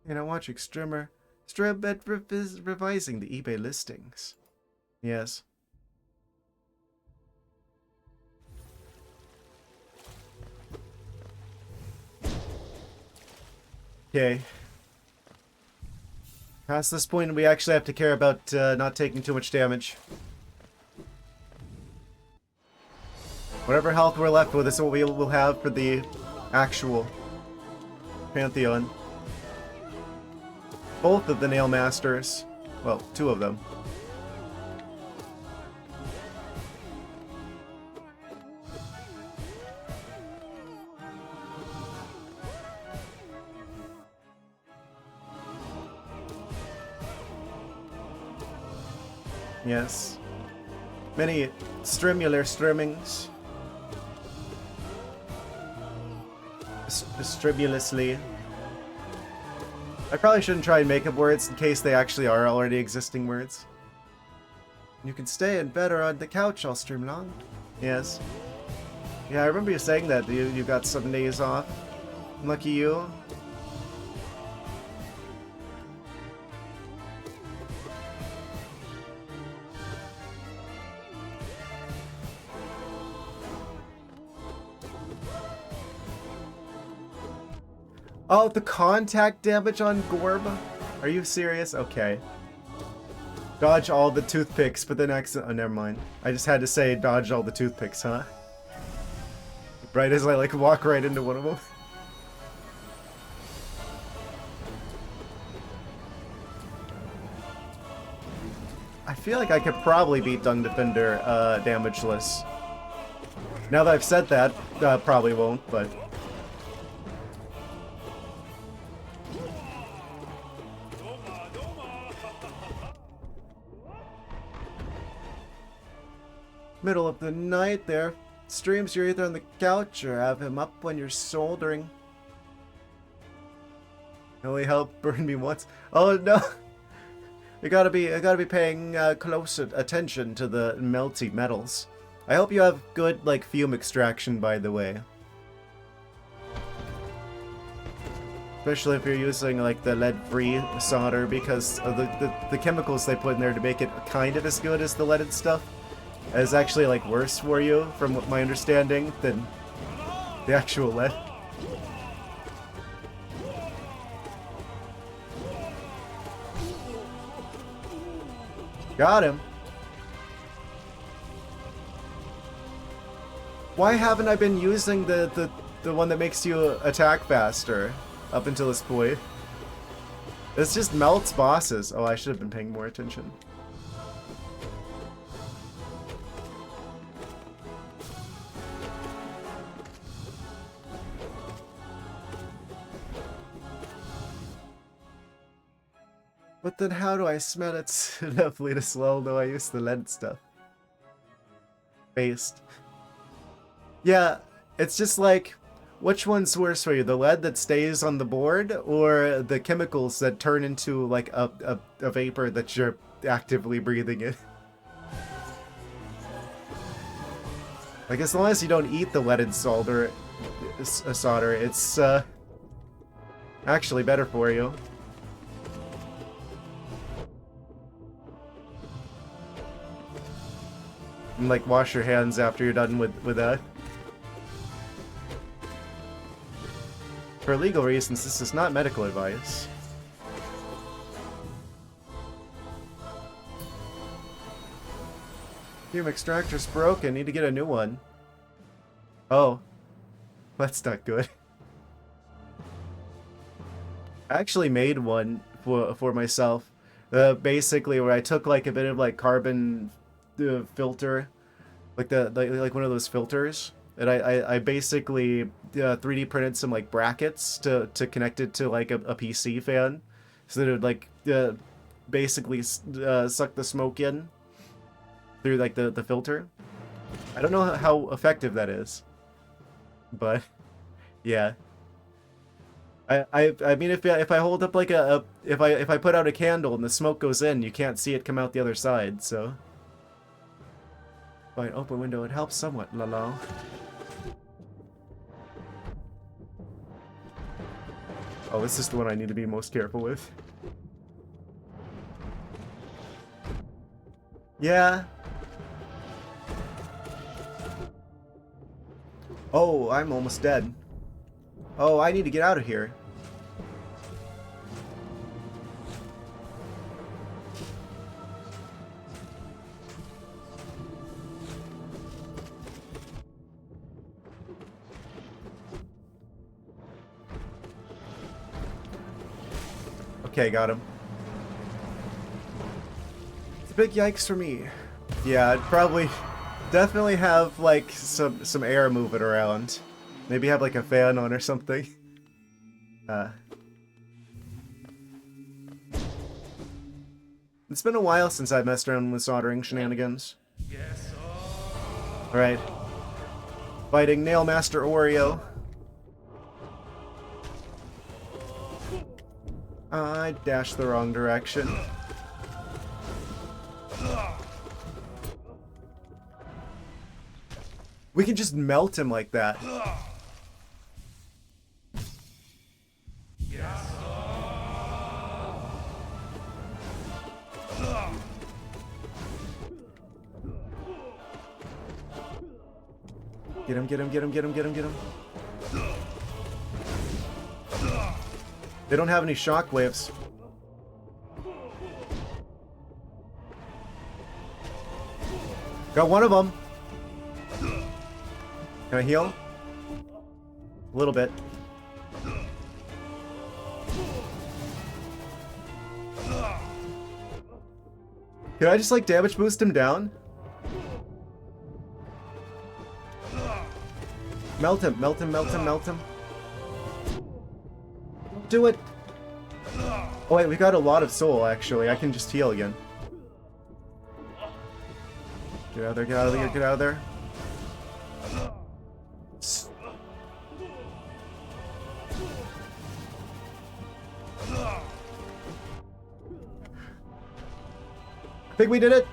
And I watch Extremer. Strabet revising the eBay listings. Yes. Okay. Past this point, we actually have to care about not taking too much damage. Whatever health we're left with is what we will have for the actual Pantheon. Both of the Nail Masters. Well, two of them. Yes. Many streamular streamings. Stremulously. I probably shouldn't try and make up words in case they actually are already existing words. You can stay in bed or on the couch all stream long. Yes. Yeah, I remember you saying that. You got some days off. Lucky you. Oh, the contact damage on Gorb? Are you serious? Okay. Dodge all the toothpicks, but then accident. Oh, never mind. I just had to say dodge all the toothpicks, huh? Right as I like walk right into one of them. I feel like I could probably beat Dung Defender damageless. Now that I've said that, probably won't, but... Middle of the night there. Streams, you're either on the couch or have him up when you're soldering. Only help burn me once. Oh no! I gotta be paying close attention to the melty metals. I hope you have good like fume extraction, by the way. Especially if you're using like the lead-free solder, because of the chemicals they put in there to make it kind of as good as the leaded stuff. Is actually like worse for you, from what my understanding, than the actual lead. Got him. Why haven't I been using the one that makes you attack faster up until this point? This just melts bosses. Oh, I should have been paying more attention. But then how do I smell it enoughly to slow though I use the lead stuff? Based. Yeah, it's just like, which one's worse for you? The lead that stays on the board, or the chemicals that turn into like a vapor that you're actively breathing in? Like, as long as you don't eat the leaded solder, it's actually better for you. And like wash your hands after you're done with that. For legal reasons, this is not medical advice. Fume extractor's broken, need to get a new one. Oh. That's not good. I actually made one for myself. Basically, where I took like a bit of like carbon filter, like like one of those filters, and I basically 3D printed some like brackets to connect it to like a PC fan, so that it would like basically suck the smoke in through like the filter. I don't know how effective that is, but yeah. I mean if I hold up like if I put out a candle and the smoke goes in, you can't see it come out the other side, so by an open window it helps somewhat, lol. Oh, this is the one I need to be most careful with. Yeah. Oh, I'm almost dead. Oh, I need to get out of here. Okay, got him. It's a big yikes for me. Yeah, I'd probably definitely have like some air moving around. Maybe have like a fan on or something. It's been a while since I messed around with soldering shenanigans. Yes, oh. Alright. Fighting Nailmaster Oreo. I dashed the wrong direction. We can just melt him like that. Get him, get him, get him, get him, get him, get him. They don't have any shockwaves. Got one of them. Can I heal? A little bit. Can I just like damage boost him down? Melt him, melt him, melt him, melt him. Do it! Oh wait, we got a lot of soul actually. I can just heal again. Get out of there, get out of there, get out of there. I think we did it!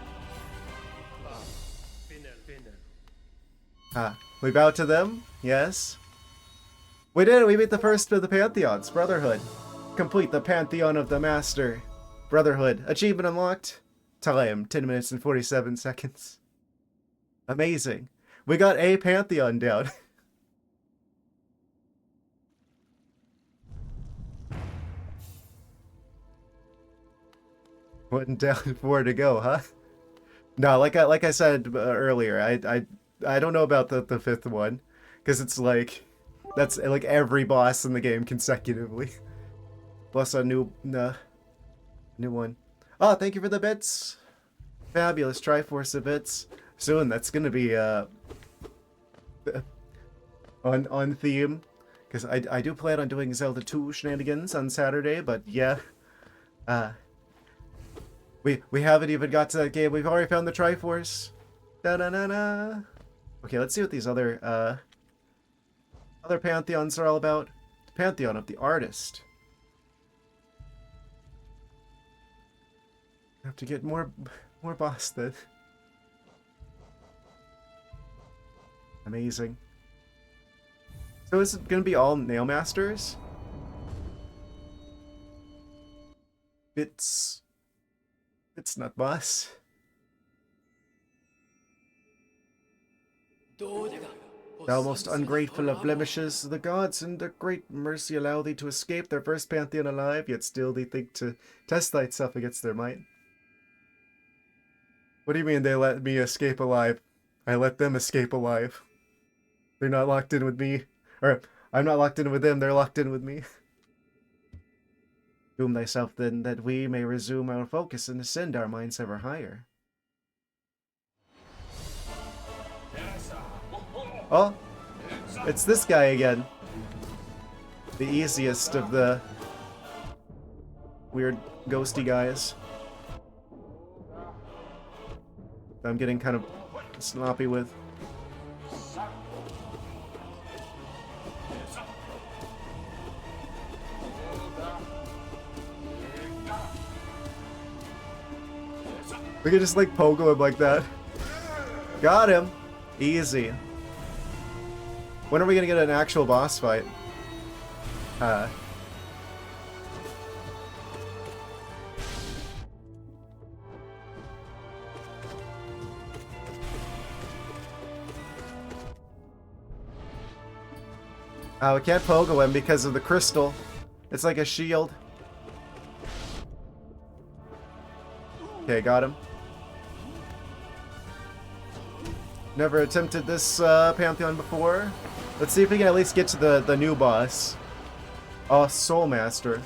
Ah, we bow to them? Yes. We did it! We beat the first of the Pantheons, Brotherhood. Complete the Pantheon of the Master. Brotherhood. Achievement unlocked. Time, 10 minutes and 47 seconds. Amazing. We got a Pantheon down. One down, 4 to go, huh? No, like I said earlier, I don't know about the fifth one, because it's like that's like every boss in the game consecutively. Plus a new one. Oh, thank you for the bits. Fabulous Triforce of bits. Soon that's gonna be on theme, because I do plan on doing Zelda 2 shenanigans on Saturday, but yeah. We haven't even got to that game. We've already found the Triforce. Da-da-da-da. Okay, let's see what these other Pantheons are all about. The Pantheon of the Artist. I have to get more boss then. Amazing. So is it gonna be all Nailmasters? It's not boss. Thou most ungrateful of blemishes, the gods in their great mercy allow thee to escape their first pantheon alive, yet still thee think to test thyself against their might. What do you mean they let me escape alive? I let them escape alive. They're not locked in with me. Or, I'm not locked in with them, they're locked in with me. Doom thyself then, that we may resume our focus and ascend our minds ever higher. Oh, it's this guy again. The easiest of the weird ghosty guys. I'm getting kind of sloppy with. We could just like pogo him like that. Got him. Easy. When are we gonna get an actual boss fight? We can't pogo him because of the crystal. It's like a shield. Okay, got him. Never attempted this Pantheon before. Let's see if we can at least get to the new boss. Oh, Soul Master.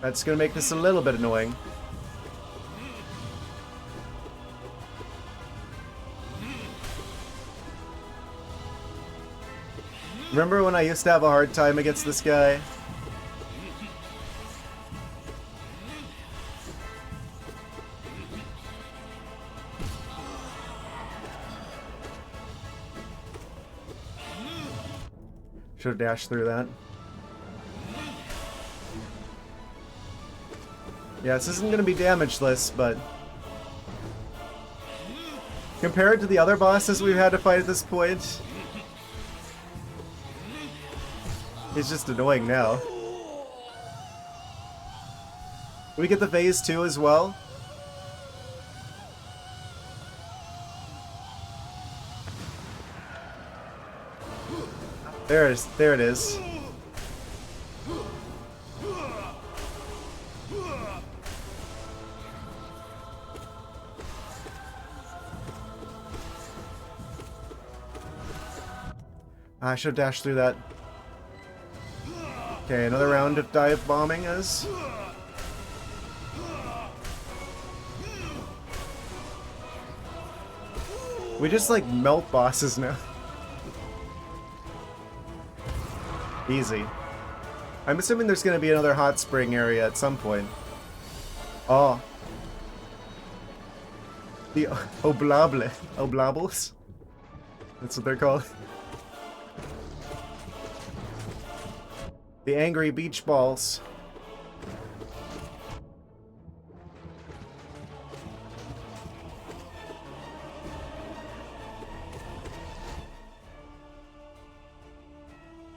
That's gonna make this a little bit annoying. Remember when I used to have a hard time against this guy? Should have dashed through that. Yeah, this isn't going to be damageless, but compared to the other bosses we've had to fight at this point, he's just annoying now. Can we get the phase 2 as well? There it is. There it is. I should dash through that. Okay, another round of dive bombing us. We just like melt bosses now. Easy. I'm assuming there's going to be another hot spring area at some point. Oh. The Oblables? That's what they're called. The angry beach balls.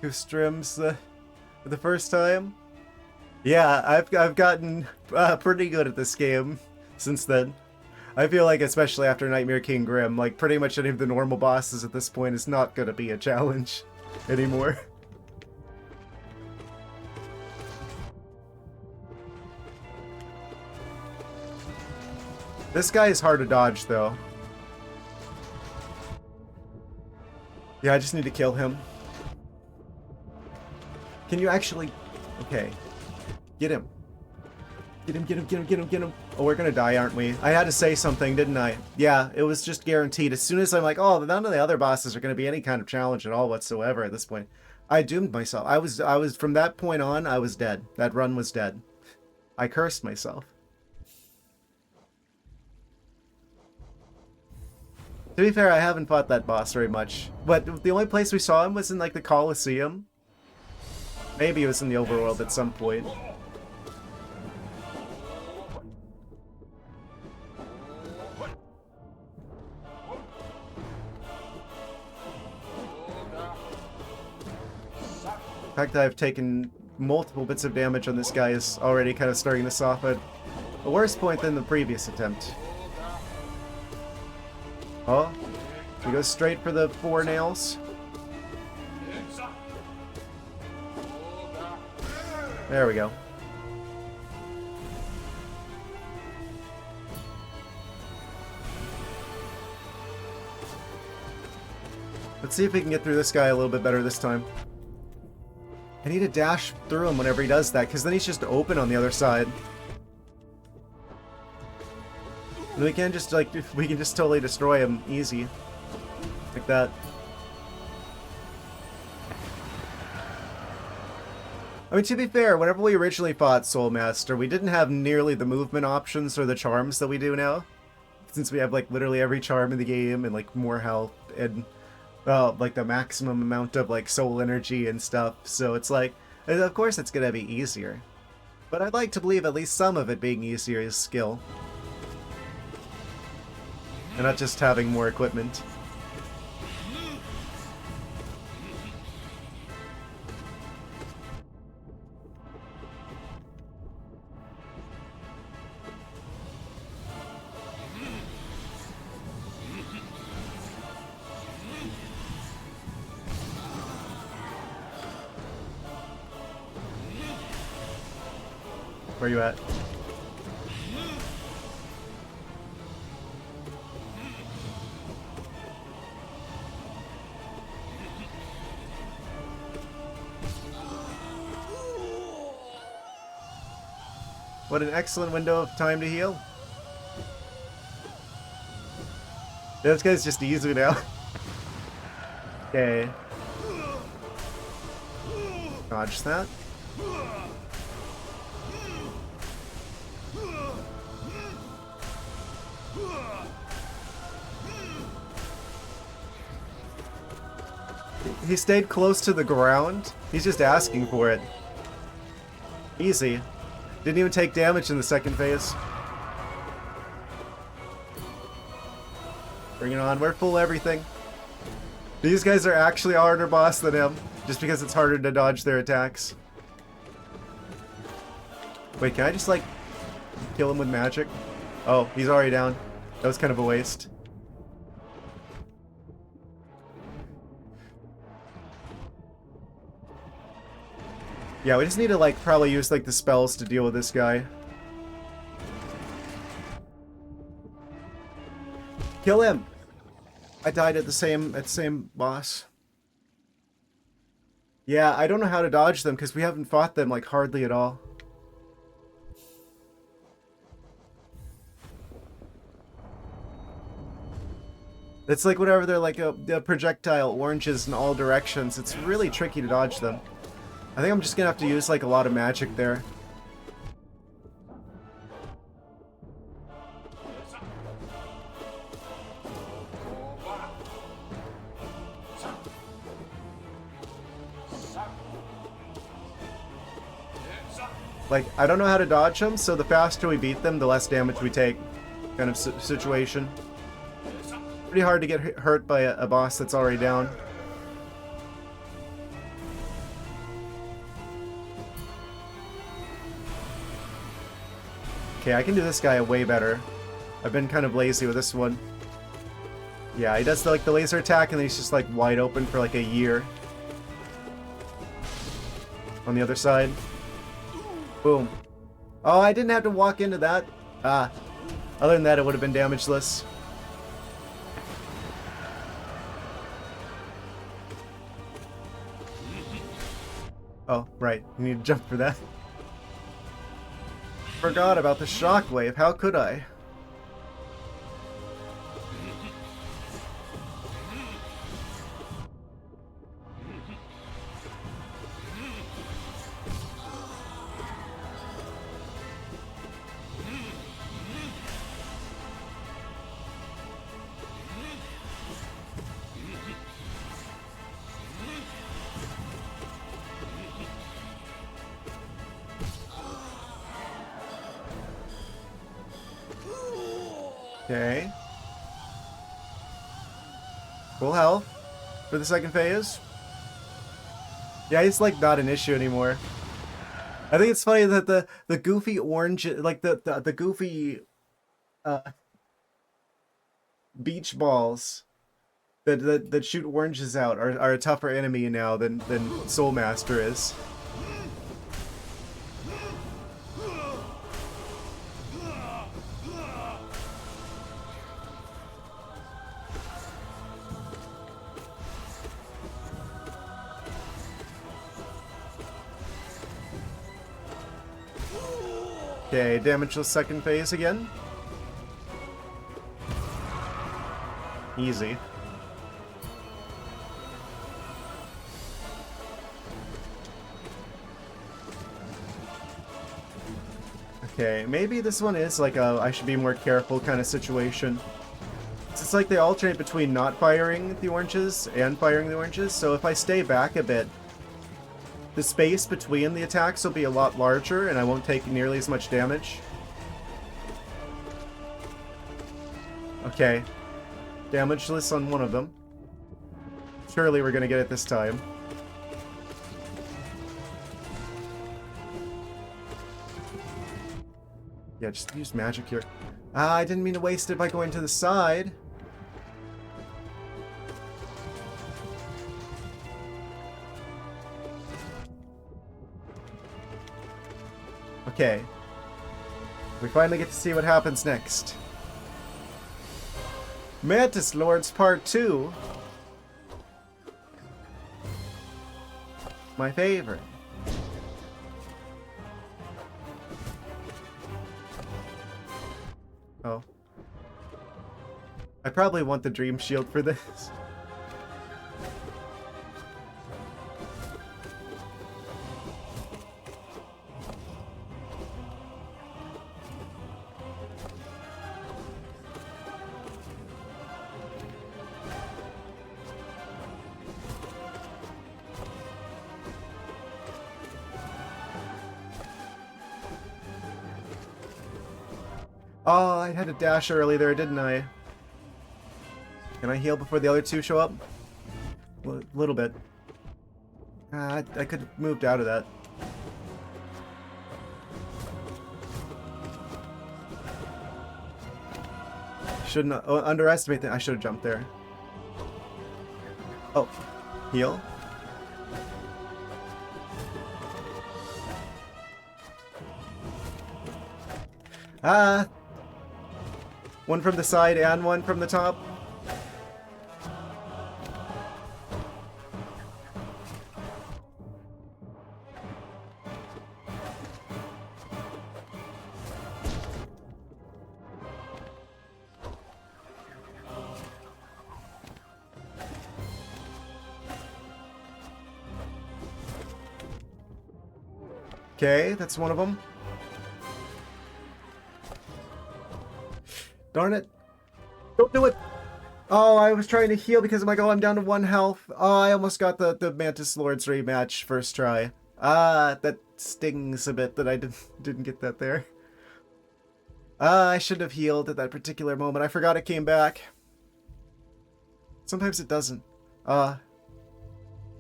Who streams the first time? Yeah, I've gotten pretty good at this game since then. I feel like, especially after Nightmare King Grim, like pretty much any of the normal bosses at this point is not gonna be a challenge anymore. This guy is hard to dodge, though. Yeah, I just need to kill him. Can you actually... Okay. Get him. Get him, get him, get him, get him, get him. Oh, we're gonna die, aren't we? I had to say something, didn't I? Yeah, it was just guaranteed. As soon as I'm like, oh, none of the other bosses are gonna be any kind of challenge at all whatsoever at this point. I doomed myself. I was from that point on, I was dead. That run was dead. I cursed myself. To be fair, I haven't fought that boss very much. But the only place we saw him was in, like, the Colosseum. Maybe it was in the overworld at some point. The fact that I've taken multiple bits of damage on this guy is already kind of starting this off at a worse point than the previous attempt. Oh, he goes straight for the 4 nails. There we go. Let's see if we can get through this guy a little bit better this time. I need to dash through him whenever he does that, because then he's just open on the other side. And we can just, like, we can just totally destroy him easy. Like that. I mean, to be fair, whenever we originally fought Soulmaster, we didn't have nearly the movement options or the charms that we do now. Since we have, like, literally every charm in the game and, like, more health and, like, the maximum amount of, like, soul energy and stuff. So it's like, of course it's gonna be easier. But I'd like to believe at least some of it being easier is skill. And not just having more equipment. Where you at? What an excellent window of time to heal. Yeah, this guy's just easy now. Okay. Dodge that. He stayed close to the ground. He's just asking for it. Easy. Didn't even take damage in the second phase. Bring it on. We're full everything. These guys are actually a harder boss than him, just because it's harder to dodge their attacks. Wait, can I just, like, kill him with magic? Oh, he's already down. That was kind of a waste. Yeah, we just need to, like, probably use, like, the spells to deal with this guy. Kill him! I died at the same boss. Yeah, I don't know how to dodge them, because we haven't fought them, like, hardly at all. It's like whenever they're, like, a projectile oranges in all directions, it's really tricky to dodge them. I think I'm just gonna have to use, like, a lot of magic there. Like, I don't know how to dodge them, so the faster we beat them, the less damage we take. Kind of situation. Pretty hard to get hurt by a boss that's already down. Okay, I can do this guy way better. I've been kind of lazy with this one. Yeah, he does like the laser attack and then he's just like wide open for like a year. On the other side. Boom. Oh, I didn't have to walk into that. Ah. Other than that, it would have been damageless. Oh, right. You need to jump for that. Forgot about the shockwave. How could I? Okay. Full health for the second phase. Yeah, it's like not an issue anymore. I think it's funny that the goofy orange, like the goofy beach balls that shoot oranges out are a tougher enemy now than Soulmaster is. Okay, damage the second phase again. Easy. Okay, maybe this one is like a I should be more careful kind of situation. It's like they alternate between not firing the oranges and firing the oranges, so if I stay back a bit, the space between the attacks will be a lot larger and I won't take nearly as much damage. Okay. Damageless on one of them. Surely we're gonna get it this time. Yeah, just use magic here. Ah, I didn't mean to waste it by going to the side. Okay. We finally get to see what happens next. Mantis Lords Part 2. My favorite. Oh. I probably want the Dream Shield for this. Oh, I had to dash early there, didn't I? Can I heal before the other two show up? A little bit. I could have moved out of that. Shouldn't underestimate that. I should have jumped there. Oh, heal? Ah! One from the side and one from the top. Okay, that's one of them. Darn it. Don't do it! Oh, I was trying to heal because I'm like, oh, I'm down to 1 health. Oh, I almost got the Mantis Lords rematch first try. Ah, that stings a bit that I didn't get that there. I should have healed at that particular moment. I forgot it came back. Sometimes it doesn't. I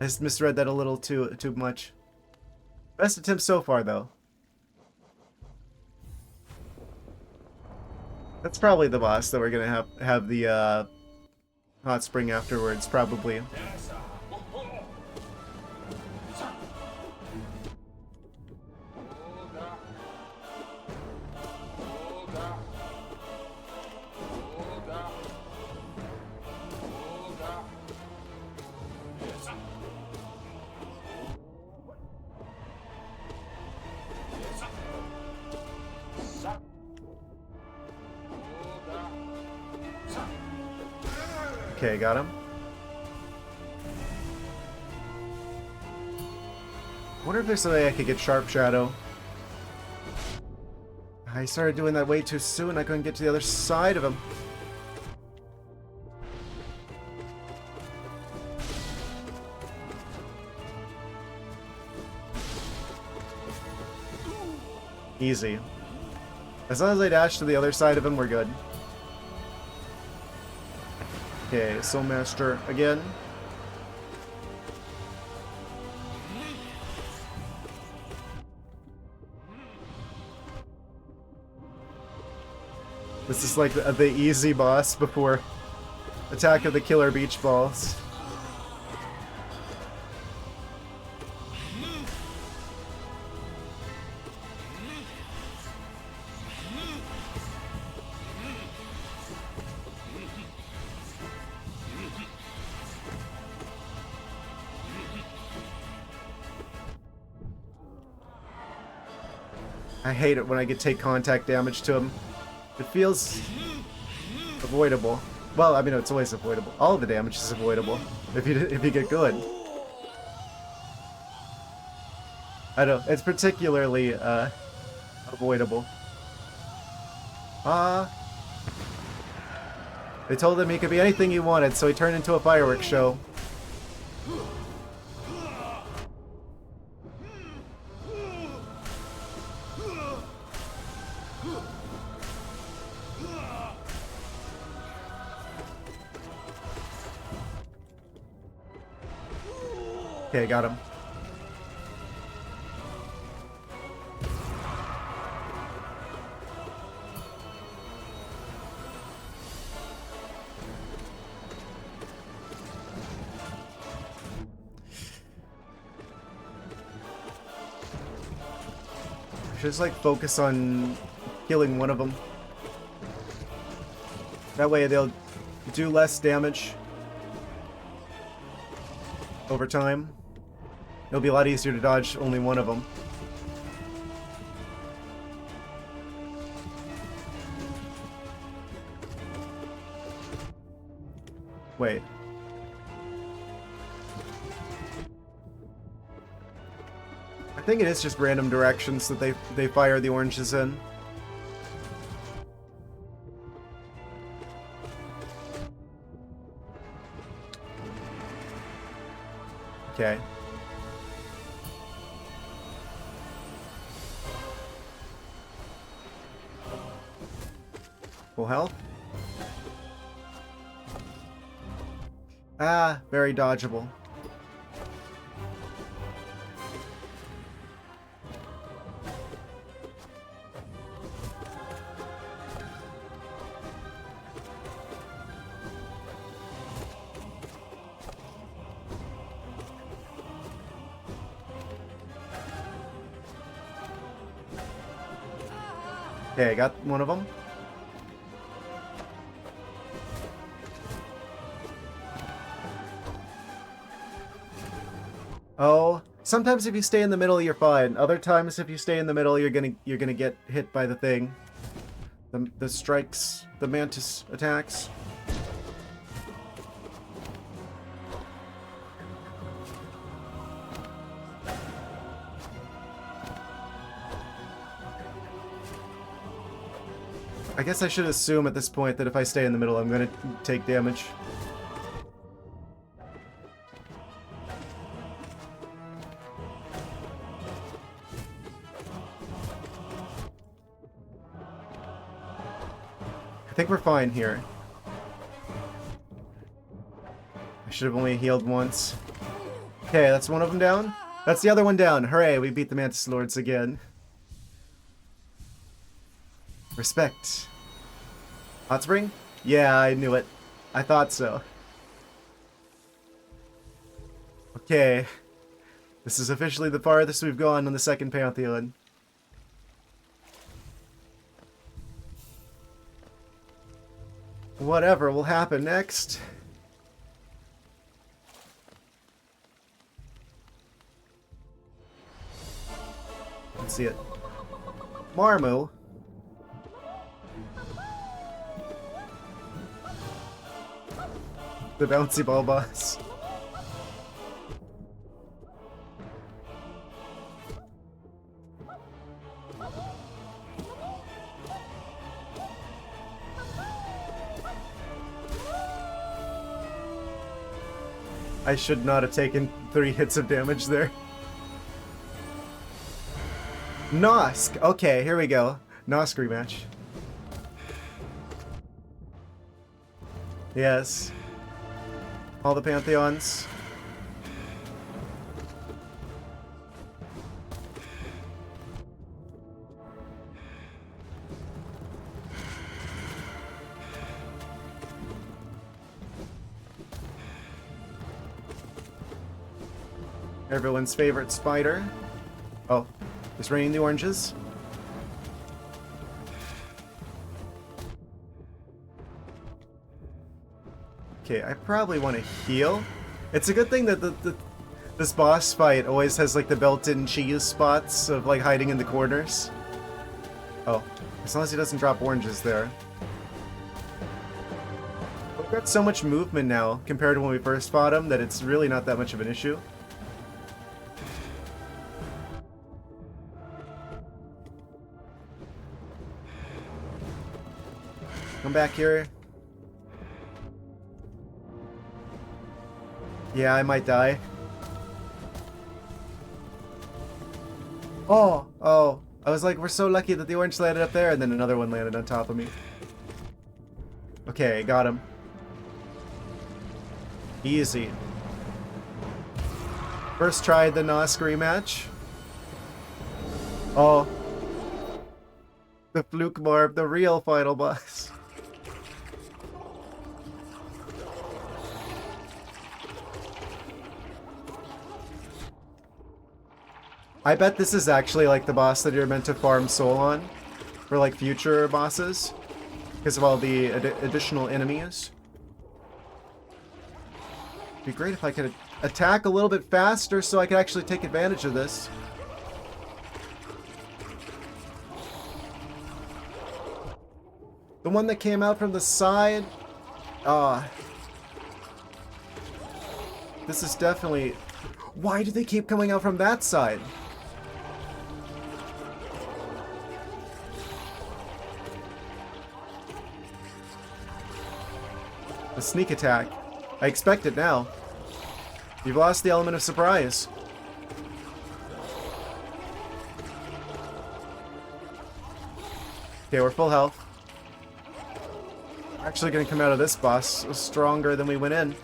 just misread that a little too much. Best attempt so far, though. That's probably the boss that we're gonna have the hot spring afterwards, probably. Okay, got him. Wonder if there's a way I could get Sharp Shadow. I started doing that way too soon. I couldn't get to the other side of him. Easy. As long as I dash to the other side of him, we're good. Okay, Soul Master again. This is like the easy boss before Attack of the Killer Beach Balls. I hate it when I take contact damage to him. It feels avoidable. Well, I mean, it's always avoidable. All of the damage is avoidable if you get good. I don't. It's particularly avoidable. They told him he could be anything he wanted, so he turned into a fireworks show. Okay, got him. Just like focus on killing one of them. That way they'll do less damage over time. It'll be a lot easier to dodge only one of them. Wait. I think it is just random directions that they fire the oranges in. Okay. Full health. Ah, very dodgeable. Okay, I got one of them. Oh, sometimes if you stay in the middle, you're fine. Other times, if you stay in the middle, you're gonna get hit by the thing. The strikes, the mantis attacks. I guess I should assume at this point that if I stay in the middle, I'm gonna take damage. I think we're fine here. I should have only healed once. Okay, that's one of them down. That's the other one down. Hooray, we beat the Mantis Lords again. Respect. Hot Spring? Yeah, I knew it. I thought so. Okay. This is officially the farthest we've gone on the second Pantheon. Whatever will happen next. Let's see it. Marmu. The bouncy ball boss. I should not have taken 3 hits of damage there. Nosk! Okay, here we go. Nosk rematch. Yes. All the Pantheons. Everyone's favorite spider. Oh, it's raining the oranges. Okay, I probably want to heal. It's a good thing that this boss fight always has like the built-in cheese spots of like hiding in the corners. Oh, as long as he doesn't drop oranges there. We've got so much movement now compared to when we first fought him that it's really not that much of an issue. Come back here. Yeah, I might die. Oh. I was like, we're so lucky that the orange landed up there, and then another one landed on top of me. Okay, got him. Easy. First try the Nosk rematch. Oh. The Fluke Morb, the real final boss. I bet this is actually like the boss that you're meant to farm soul on for like future bosses because of all the additional enemies. It'd be great if I could attack a little bit faster so I could actually take advantage of this. The one that came out from the side. This is definitely... Why do they keep coming out from that side? The sneak attack. I expect it now. You've lost the element of surprise. Okay, we're full health. We're actually gonna come out of this boss stronger than we went in.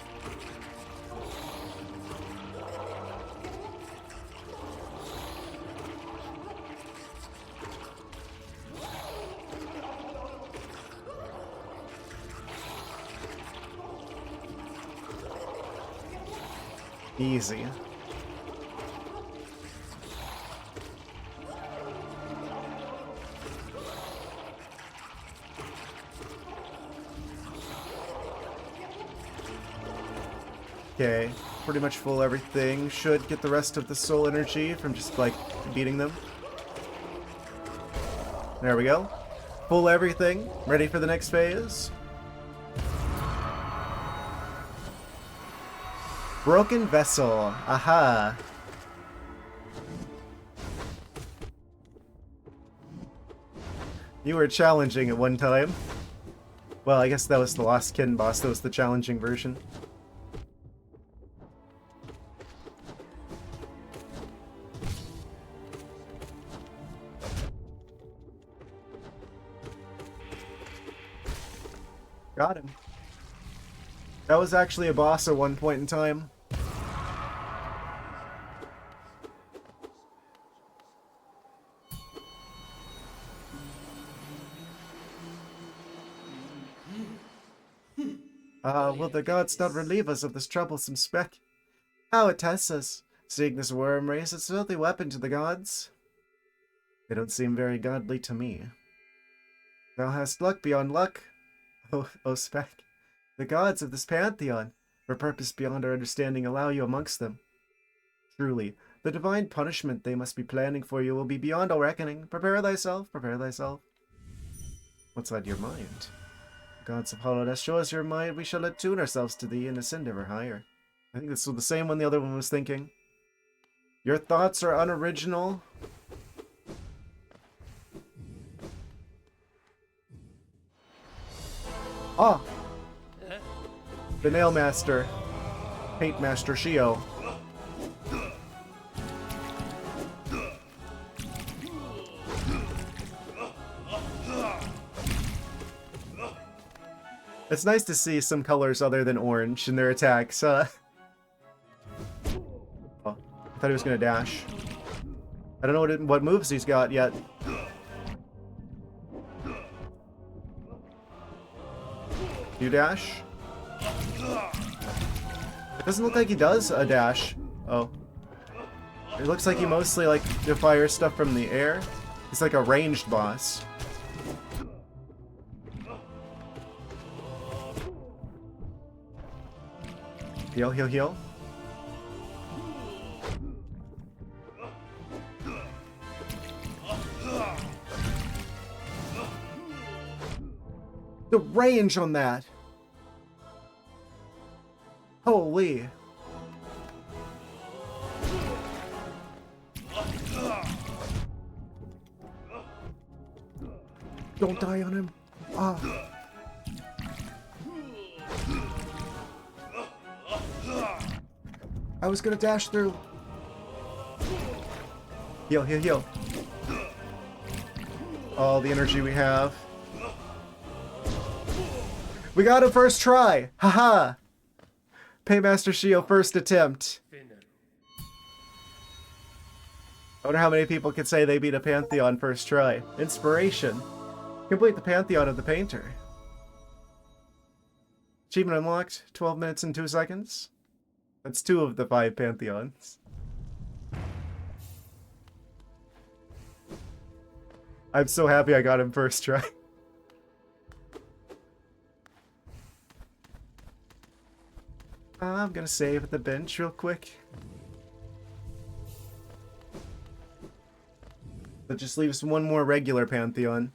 Easy. Okay, pretty much full everything. Should get the rest of the soul energy from just like beating them. There we go. Full everything. Ready for the next phase. Broken vessel. Aha. You were challenging at one time. Well, I guess that was the Lost Kin boss. That was the challenging version. Got him. That was actually a boss at one point in time. Will the gods not relieve us of this troublesome speck? How it tests us, seeing this worm raise its filthy weapon to the gods. They don't seem very godly to me. Thou hast luck beyond luck, O speck. The gods of this pantheon, for purpose beyond our understanding, allow you amongst them. Truly, the divine punishment they must be planning for you will be beyond all reckoning. Prepare thyself, prepare thyself. What's on your mind? Gods of hollowness, show us your mind, we shall attune ourselves to thee and ascend ever higher. I think this was the same one the other one was thinking. Your thoughts are unoriginal. Ah! The Nail Master. Paint Master Shio. It's nice to see some colors other than orange in their attacks. Oh, I thought he was gonna dash. I don't know what moves he's got yet. You dash? It doesn't look like he does a dash. Oh. It looks like he mostly like fires stuff from the air. He's like a ranged boss. Heal, heal, heal. The range on that! Holy! Don't die on him! Ah! I was gonna dash through! Heal, heal, heal! All the energy we have. We got him first try! Haha! Paymaster Shio first attempt. I wonder how many people could say they beat a Pantheon first try. Inspiration. Complete the Pantheon of the Painter. Achievement unlocked. 12 minutes and 2 seconds. That's 2 of the 5 Pantheons. I'm so happy I got him first try. I'm gonna save at the bench real quick. That just leaves one more regular Pantheon.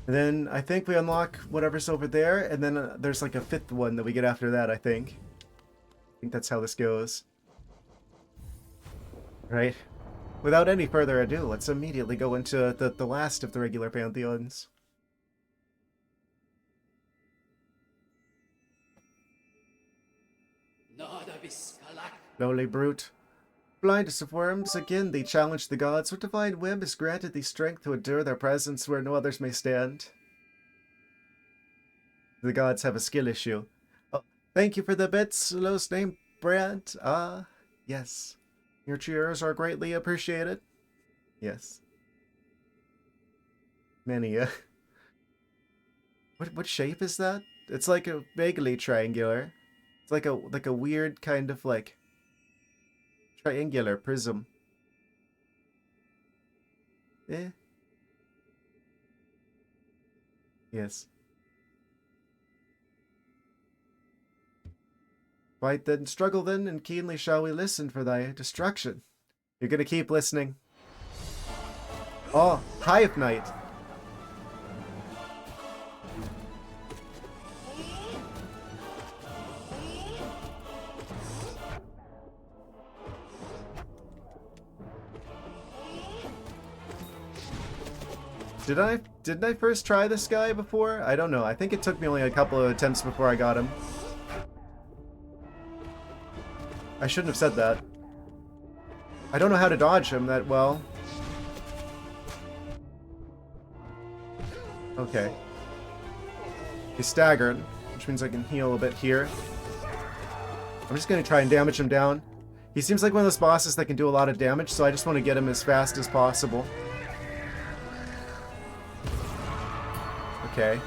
And then I think we unlock whatever's over there, and then there's like a 5th one that we get after that, I think. I think that's how this goes. Right? Without any further ado, let's immediately go into the last of the regular Pantheons. Lowly brute. Blindest of worms, again they challenge the gods. What divine whim has granted thee strength to endure their presence where no others may stand? The gods have a skill issue. Oh, thank you for the bits, lowest name Brand. Yes. Your cheers are greatly appreciated. Yes. Many, What shape is that? It's like a vaguely triangular. It's like a weird kind of like triangular prism. Eh. Yes. Fight then, struggle then, and keenly shall we listen for thy destruction. You're gonna keep listening. Oh, Hive Knight. Didn't I first try this guy before? I don't know. I think it took me only a couple of attempts before I got him. I shouldn't have said that. I don't know how to dodge him that well. Okay. He's staggered, which means I can heal a bit here. I'm just going to try and damage him down. He seems like one of those bosses that can do a lot of damage, so I just want to get him as fast as possible. Okay.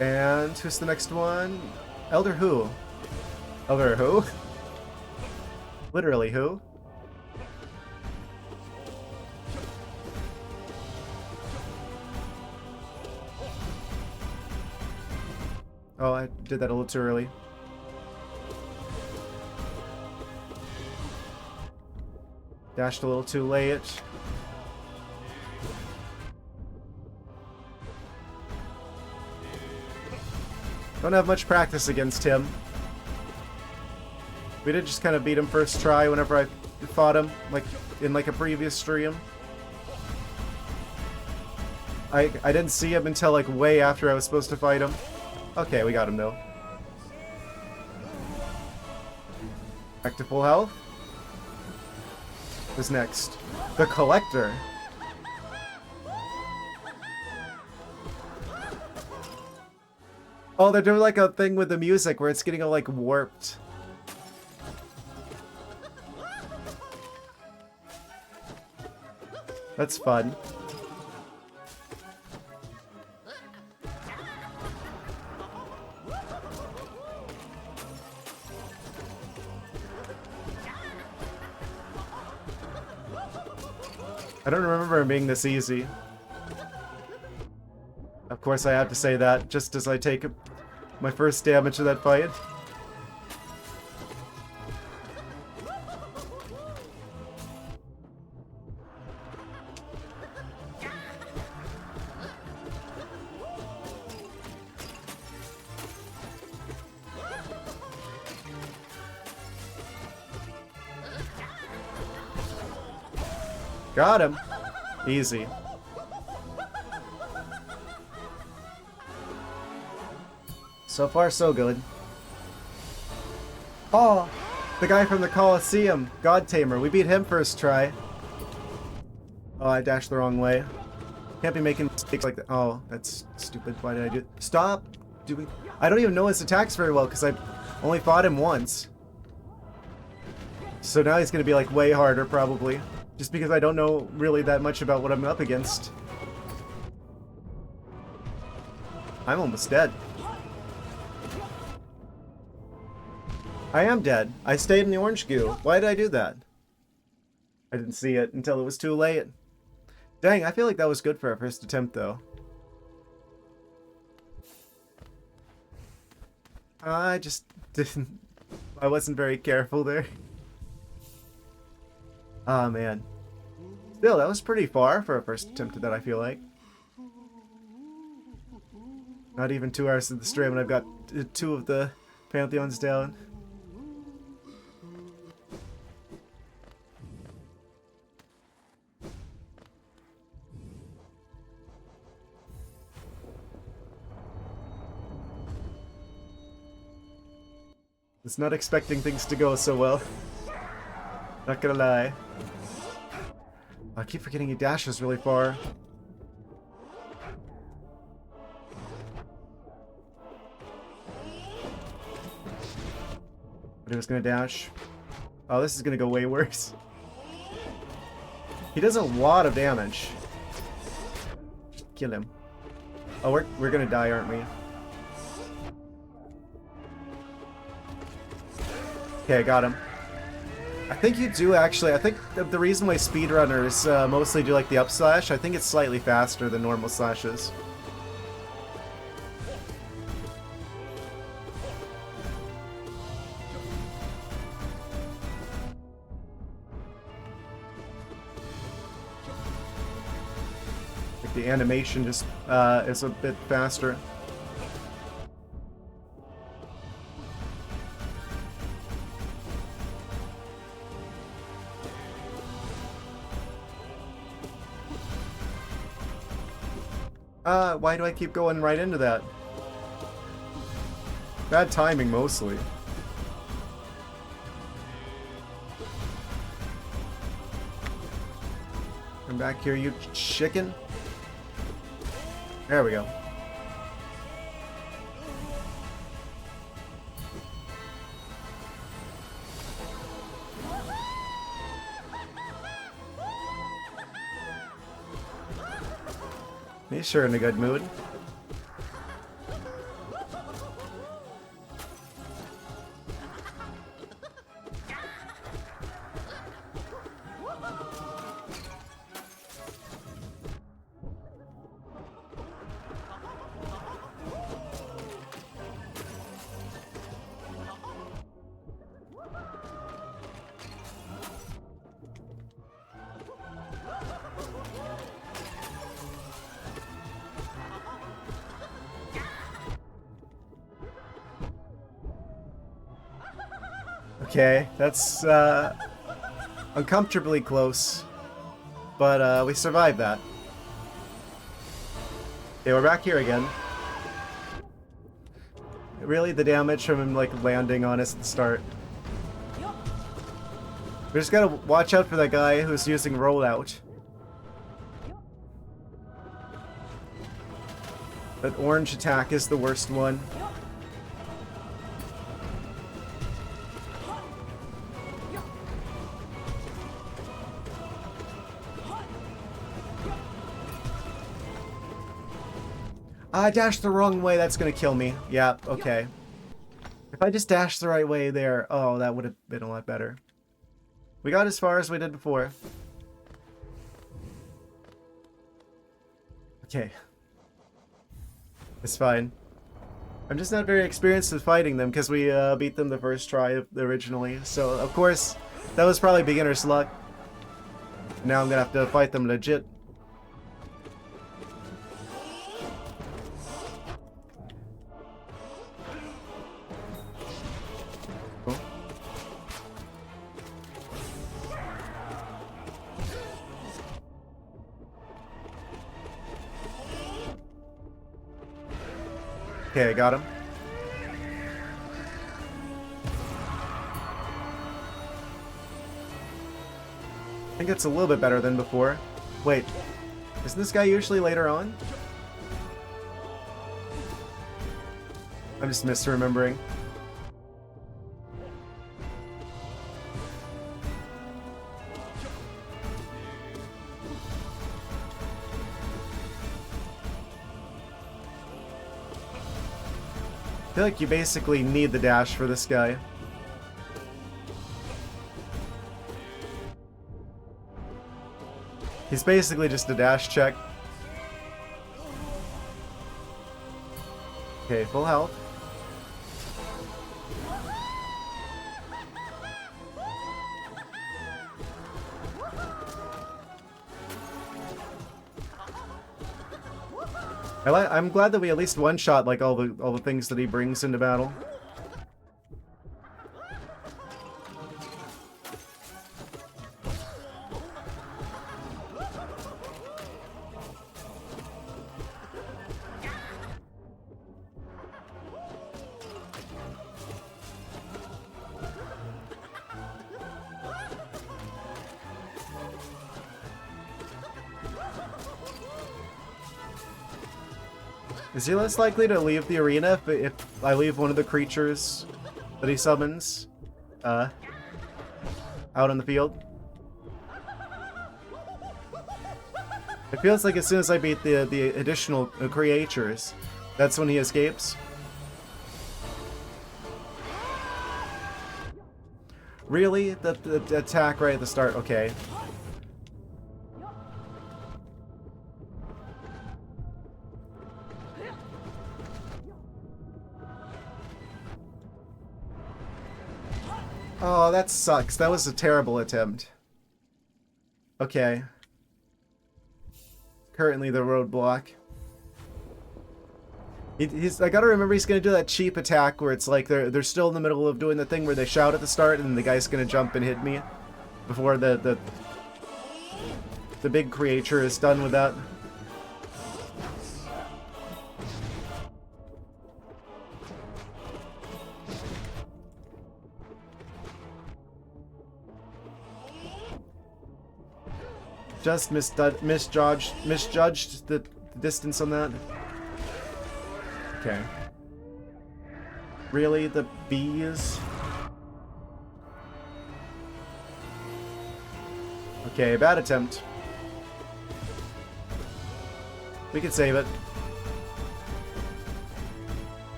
And who's the next one? Elder who? Elder who? Literally who? Oh, I did that a little too early. Dashed a little too late. Don't have much practice against him. We did just kind of beat him first try whenever I fought him, like in like a previous stream. I didn't see him until like way after I was supposed to fight him. Okay, we got him though. Back to full health. Who's next? The Collector. Oh, they're doing like a thing with the music where it's getting all like warped. That's fun. I don't remember it being this easy. Of course I have to say that just as I take my first damage of that fight. Got him. Easy. So far, so good. Oh, the guy from the Colosseum, God Tamer. We beat him first try. Oh, I dashed the wrong way. Can't be making mistakes like that. Oh, that's stupid. Why did I do? Stop doing. I don't even know his attacks very well because I only fought him once. So now he's gonna be like way harder probably, just because I don't know really that much about what I'm up against. I'm almost dead. I am dead. I stayed in the orange goo. Why did I do that? I didn't see it until it was too late. Dang, I feel like that was good for our first attempt, though. I just didn't... I wasn't very careful there. Ah, man. Still, that was pretty far for a first attempt at that, I feel like. Not even 2 hours of the stream and I've got 2 of the Pantheons down. Was not expecting things to go so well. Not gonna lie. I keep forgetting he dashes really far. But he was gonna dash. Oh, this is gonna go way worse. He does a lot of damage. Kill him. Oh, we're gonna die, aren't we? Okay, I got him. I think you do actually. I think the reason why speedrunners mostly do like the up slash, I think it's slightly faster than normal slashes. Like the animation just is a bit faster. Why do I keep going right into that? Bad timing, mostly. Come back here, you chicken. There we go. He's sure in a good mood. Okay, that's uncomfortably close, but we survived that. Okay, we're back here again. Really, the damage from him like landing on us at the start. We just gotta watch out for that guy who's using rollout. That orange attack is the worst one. I dashed the wrong way, that's gonna kill me. Yeah, okay. If I just dashed the right way there, oh, that would have been a lot better. We got as far as we did before. Okay. It's fine. I'm just not very experienced with fighting them because we beat them the first try originally. So, of course, that was probably beginner's luck. Now I'm gonna have to fight them legit. Okay, I got him. I think it's a little bit better than before. Wait, isn't this guy usually later on? I'm just misremembering. I feel like you basically need the dash for this guy. He's basically just a dash check. Okay, full health. I'm glad that we at least one-shot like all the things that he brings into battle. Is he less likely to leave the arena if I leave one of the creatures that he summons out on the field? It feels like as soon as I beat the additional creatures, that's when he escapes. Really? The attack right at the start? Okay. Oh, that sucks. That was a terrible attempt. Okay. Currently the roadblock. I gotta remember he's gonna do that cheap attack where it's like they're still in the middle of doing the thing where they shout at the start and the guy's gonna jump and hit me before the big creature is done with that. Just misjudged the distance on that. Okay. Really? The bees? Okay, bad attempt. We can save it.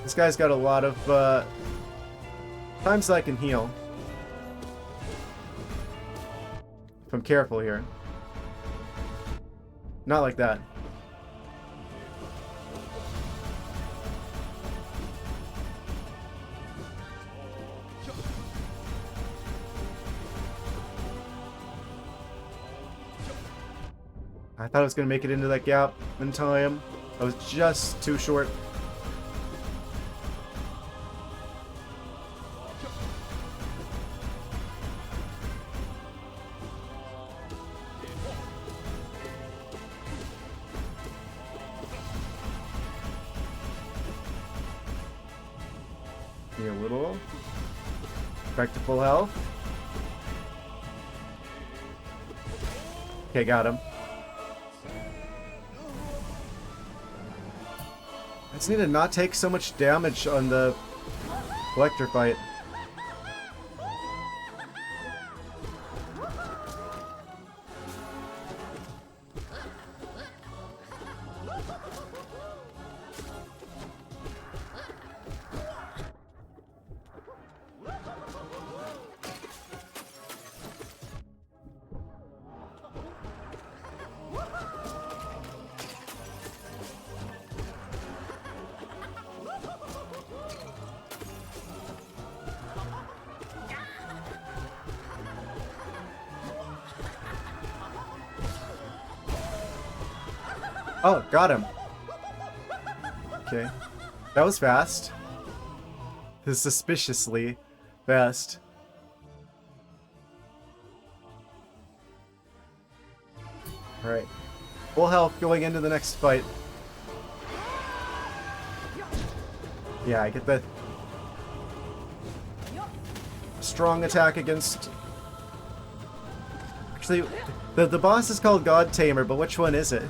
This guy's got a lot of times that I can heal. If I'm careful here. Not like that. I thought I was going to make it into that gap in time. I was just too short. A little. Back to full health. Okay, got him. I just need to not take so much damage on the collector fight. Oh, got him. Okay. That was fast. This is suspiciously fast. Alright. Full health going into the next fight. Yeah, I get the strong attack against... Actually, the boss is called God Tamer, but which one is it?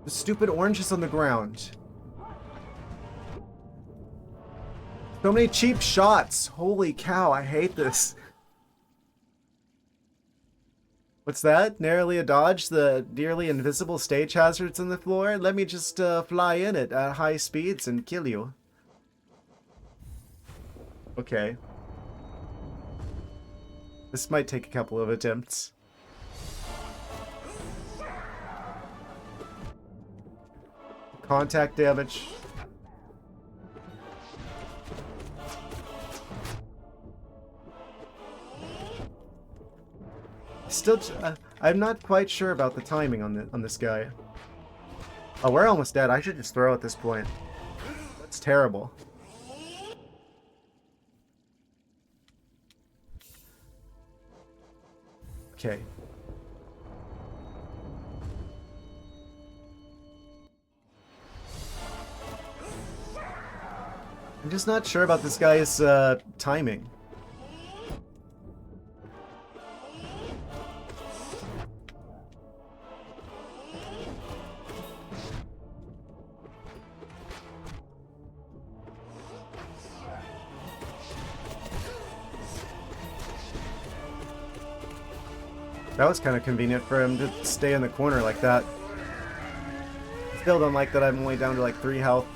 The stupid oranges on the ground. So many cheap shots. Holy cow, I hate this. What's that? Narrowly a dodge the nearly invisible stage hazards on the floor? Let me just fly in it at high speeds and kill you. Okay. This might take a couple of attempts. Contact damage. Still, I'm not quite sure about the timing on this guy. Oh, we're almost dead. I should just throw at this point. That's terrible. Okay. I'm just not sure about this guy's timing. That was kind of convenient for him to stay in the corner like that. Still don't like that I'm only down to like 3 health.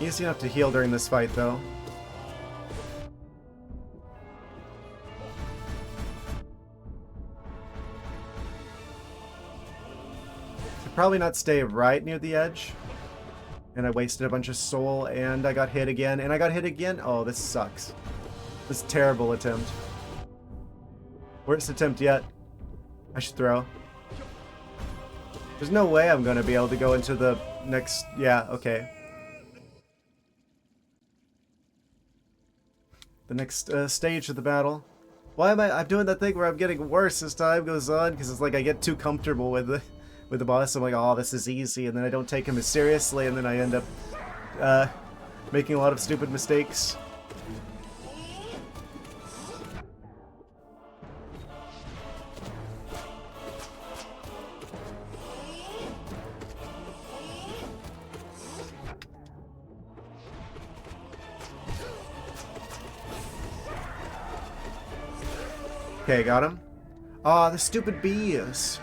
Easy enough to heal during this fight, though. Should probably not stay right near the edge. And I wasted a bunch of soul, and I got hit again, and I got hit again. Oh, this sucks. This is a terrible attempt. Worst attempt yet. I should throw. There's no way I'm gonna be able to go into the next... Yeah, okay. The next stage of the battle. Why am I'm doing that thing where I'm getting worse as time goes on? Because it's like I get too comfortable with the boss. I'm like, oh, this is easy, and then I don't take him as seriously, and then I end up making a lot of stupid mistakes. Okay, got him. Ah, the stupid bees.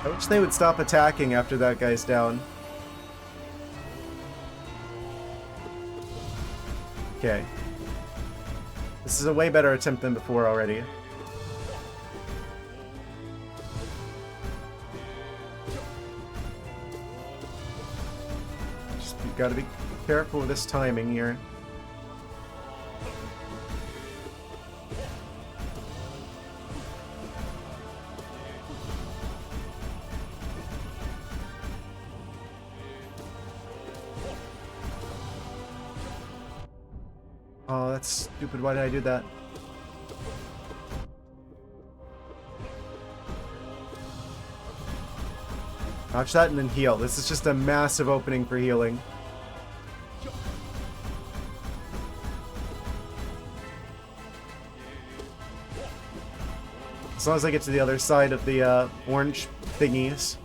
I wish they would stop attacking after that guy's down. Okay. This is a way better attempt than before already. Just gotta be careful with this timing here. Oh, that's stupid. Why did I do that? Dodge that and then heal. This is just a massive opening for healing. As long as I get to the other side of the orange thingies.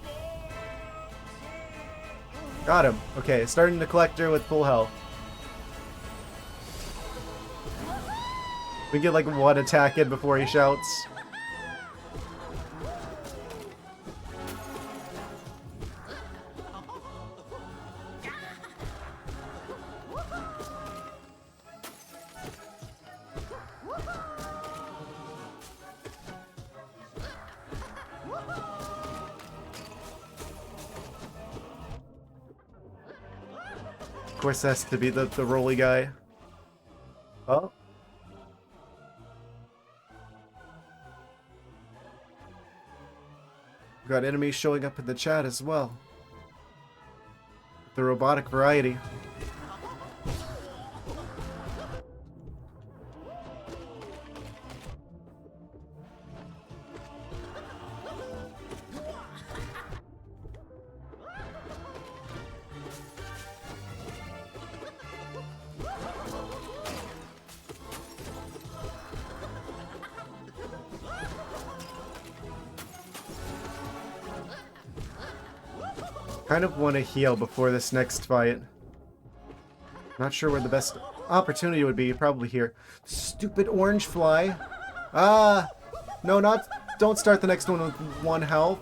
Got him. Okay, starting the collector with full health. We get like one attack in before he shouts. Of course, that has to be the rolly guy. Oh. Got enemies showing up in the chat as well. The robotic variety. Kind of want to heal before this next fight. Not sure where the best opportunity would be. Probably here. Stupid orange fly. Ah! No, not... Don't start the next one with 1 health.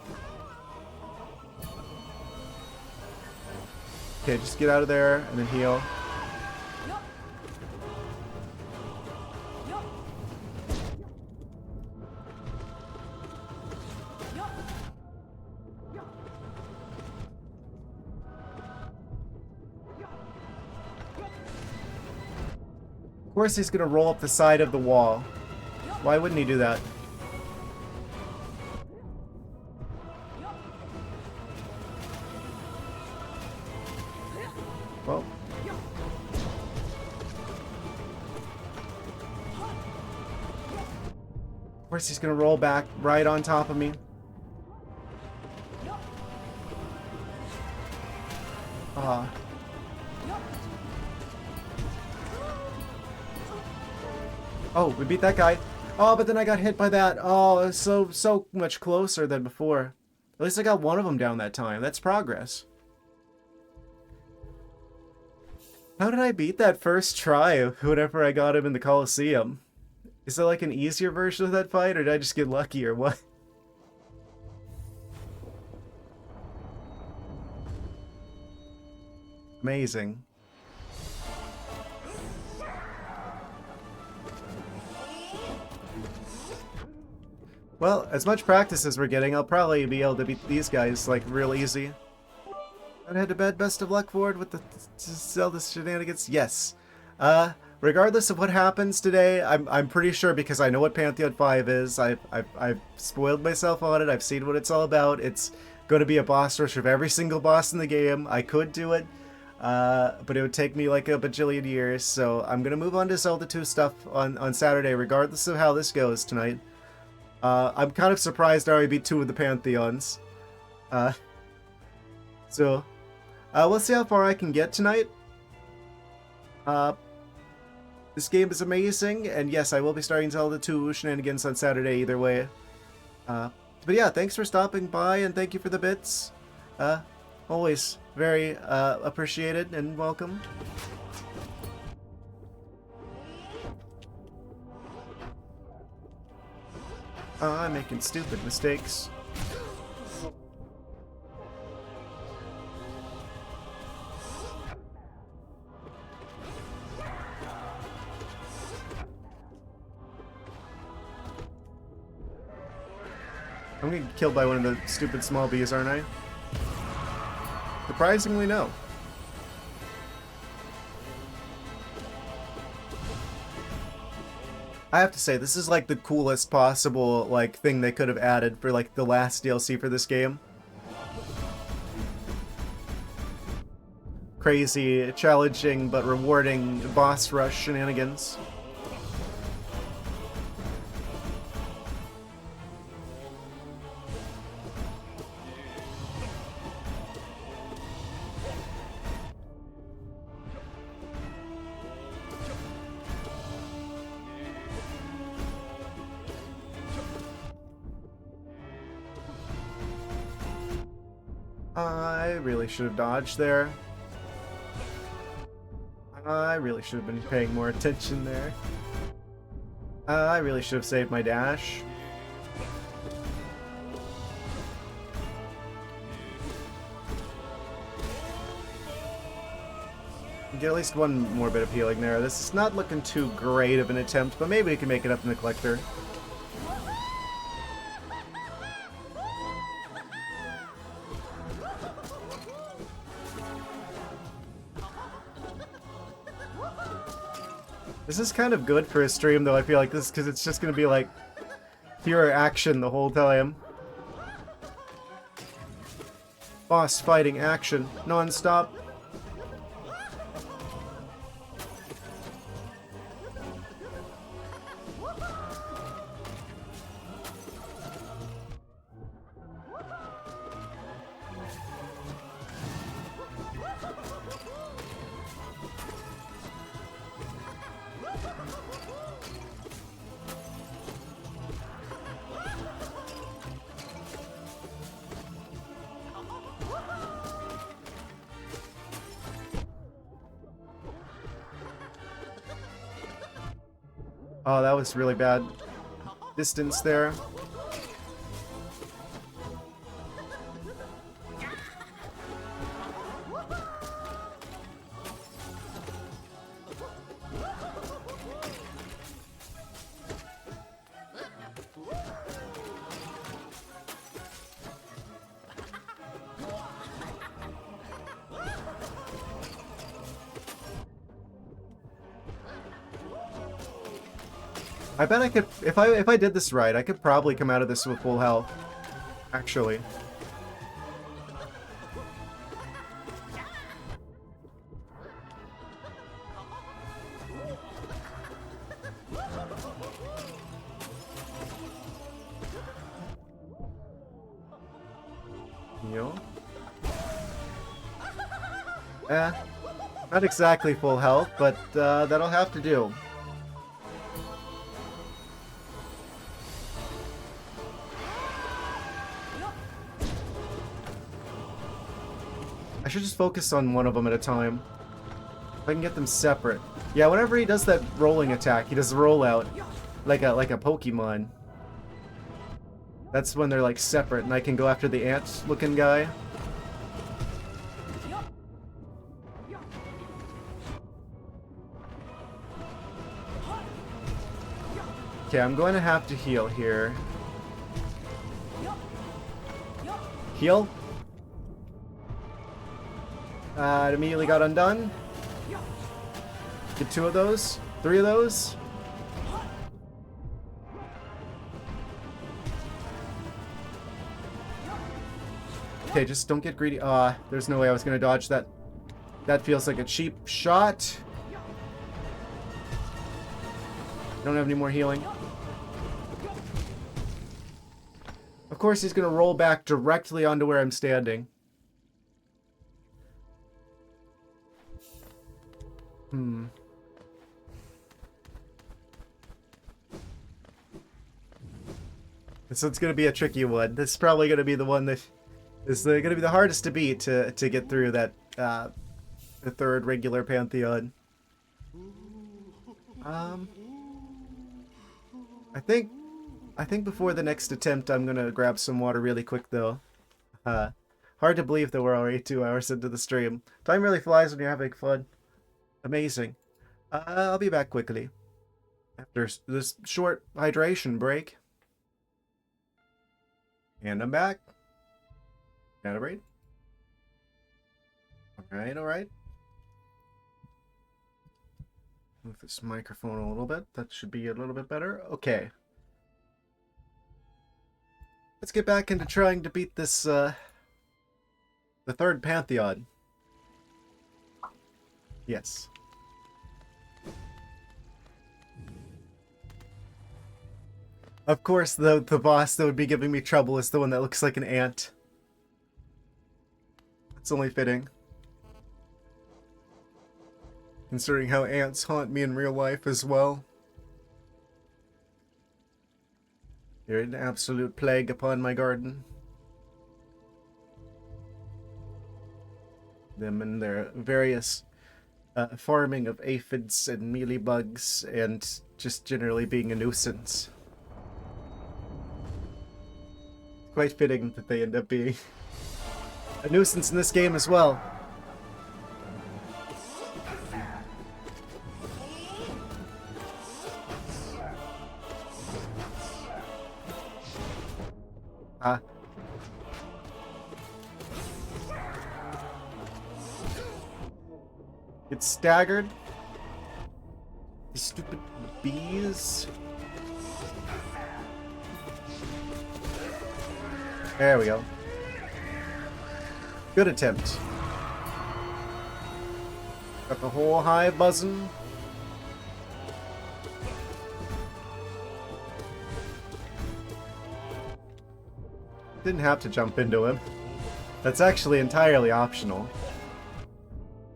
Okay, just get out of there and then heal. Of course he's gonna roll up the side of the wall. Why wouldn't he do that? Well. Of course he's gonna roll back right on top of me. Oh, we beat that guy. Oh, but then I got hit by that. Oh, it was so much closer than before. At least I got one of them down that time. That's progress. How did I beat that first try whenever I got him in the Coliseum? Is it like an easier version of that fight, or did I just get lucky, or what? Amazing. Well, as much practice as we're getting, I'll probably be able to beat these guys, like, real easy. I'd head to bed. Best of luck forward with the Zelda shenanigans. Yes. Regardless of what happens today, I'm pretty sure, because I know what Pantheon 5 is. I've spoiled myself on it. I've seen what it's all about. It's going to be a boss rush of every single boss in the game. I could do it, but it would take me like a bajillion years. So I'm going to move on to Zelda 2 stuff on Saturday, regardless of how this goes tonight. I'm kind of surprised I already beat 2 of the Pantheons. So we'll see how far I can get tonight. This game is amazing, and yes, I will be starting Zelda 2 shenanigans on Saturday either way. But yeah, thanks for stopping by, and thank you for the bits. Always very appreciated and welcome. I'm making stupid mistakes. I'm gonna get killed by one of the stupid small bees, aren't I? Surprisingly, no. I have to say, this is like the coolest possible like thing they could have added for like the last DLC for this game. Crazy, challenging, but rewarding boss rush shenanigans. I really should have dodged there. I really should have been paying more attention there. I really should have saved my dash. Get at least one more bit of healing there. This is not looking too great of an attempt, but maybe we can make it up in the collector. This is kind of good for a stream, though, I feel like this, because it's just going to be, like, pure action the whole time. Boss fighting action, non-stop. Oh, that was really bad distance there. I bet I could, if I did this right, I could probably come out of this with full health. Actually. Heal. Not exactly full health, but that'll have to do. I should just focus on one of them at a time. If I can get them separate. Yeah, whenever he does that rolling attack, he does a rollout like a Pokemon. That's when they're like separate, and I can go after the ant-looking guy. Okay, I'm going to have to heal here. Heal. It immediately got undone. Get 2 of those. 3 of those. Okay, just don't get greedy. There's no way I was gonna dodge that. That feels like a cheap shot. Don't have any more healing. Of course, he's gonna roll back directly onto where I'm standing. So it's gonna be a tricky one. This is probably gonna be the one that is gonna be the hardest to beat to get through that the 3rd regular Pantheon. I think before the next attempt, I'm gonna grab some water really quick though. Hard to believe that we're already 2 hours into the stream. Time really flies when you're having fun. Amazing. I'll be back quickly after this short hydration break. And I'm back. Calibrate. Alright, alright. Move this microphone a little bit. That should be a little bit better. Okay. Let's get back into trying to beat this, the 3rd Pantheon. Yes. Of course, the boss that would be giving me trouble is the one that looks like an ant. It's only fitting. Considering how ants haunt me in real life as well. They're an absolute plague upon my garden. Them and their various farming of aphids and mealybugs and just generally being a nuisance. Quite fitting that they end up being a nuisance in this game as well. Get staggered. These stupid bees. There we go. Good attempt. Got the whole hive buzzing. Didn't have to jump into him. That's actually entirely optional.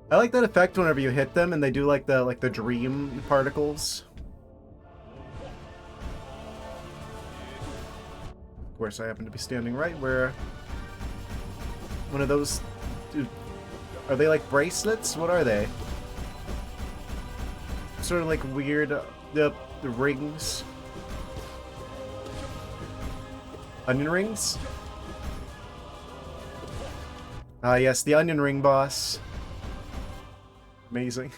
I like that effect whenever you hit them and they do like the dream particles. Of course, I happen to be standing right where one of those. Dude, are they like bracelets? What are they? Sort of like weird the rings. Onion rings? Ah, yes, the onion ring boss. Amazing.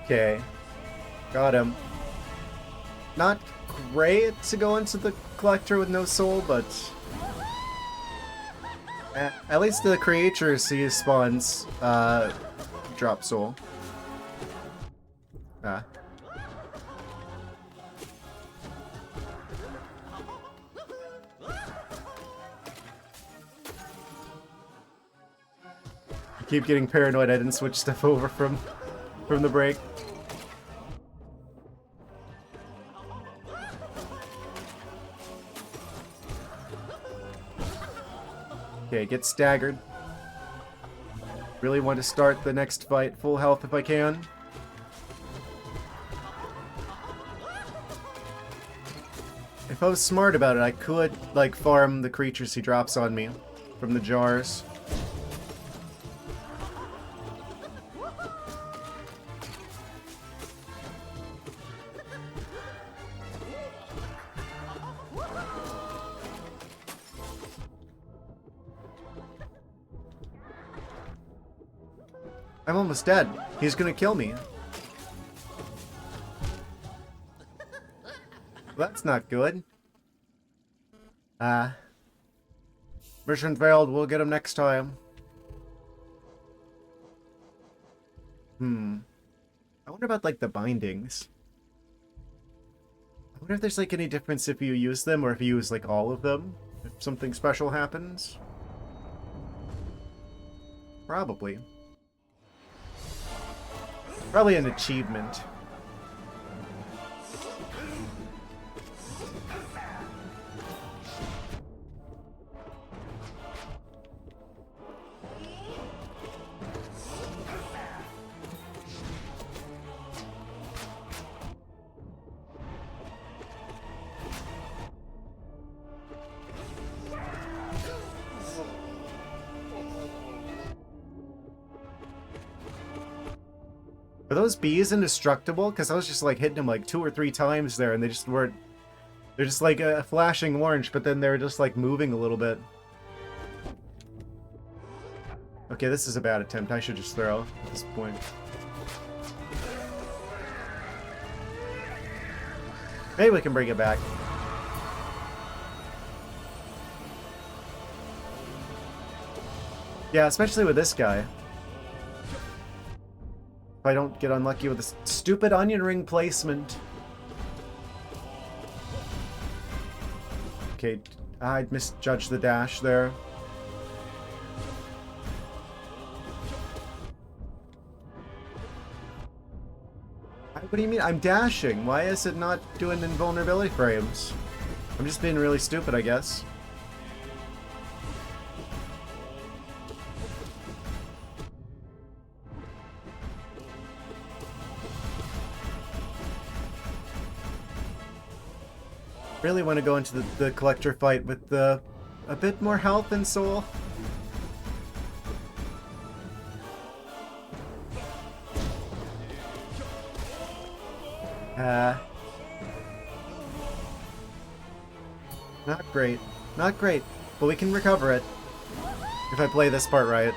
Okay. Got him. Not great to go into the collector with no soul, but at least the creatures he spawns drop soul. Ah. I keep getting paranoid I didn't switch stuff over from the break. Okay, get staggered. Really want to start the next fight full health if I can. If I was smart about it, I could, like, farm the creatures he drops on me from the jars. I'm almost dead. He's gonna kill me. Well, that's not good. Mission failed. We'll get him next time. I wonder about, like, the bindings. I wonder if there's, like, any difference if you use them or if you use, like, all of them. If something special happens. Probably. Probably an achievement. Are those bees indestructible? Because I was just like hitting them like 2 or 3 times there and they just weren't... They're just like a flashing orange, but then they're just like moving a little bit. Okay, this is a bad attempt. I should just throw at this point. Maybe we can bring it back. Yeah, especially with this guy. If I don't get unlucky with this stupid onion ring placement. Okay, I misjudged the dash there. What do you mean? I'm dashing. Why is it not doing invulnerability frames? I'm just being really stupid, I guess. Really want to go into the collector fight with a bit more health and soul. Not great. Not great, but we can recover it if I play this part right.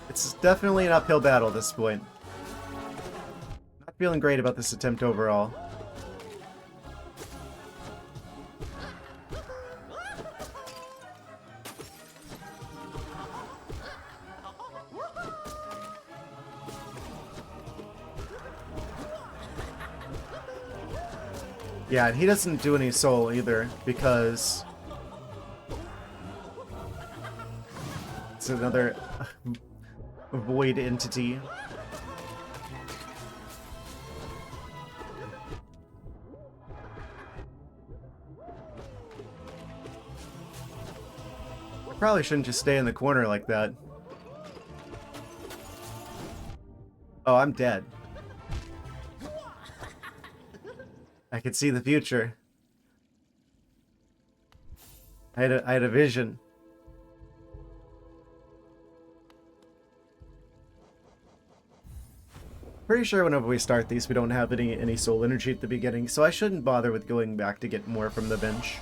It's definitely an uphill battle at this point. Not feeling great about this attempt overall. Yeah, and he doesn't do any soul either, because it's another void entity. I probably shouldn't just stay in the corner like that. Oh, I'm dead. I could see the future. I had a vision. Pretty sure whenever we start these, we don't have any soul energy at the beginning, so I shouldn't bother with going back to get more from the bench.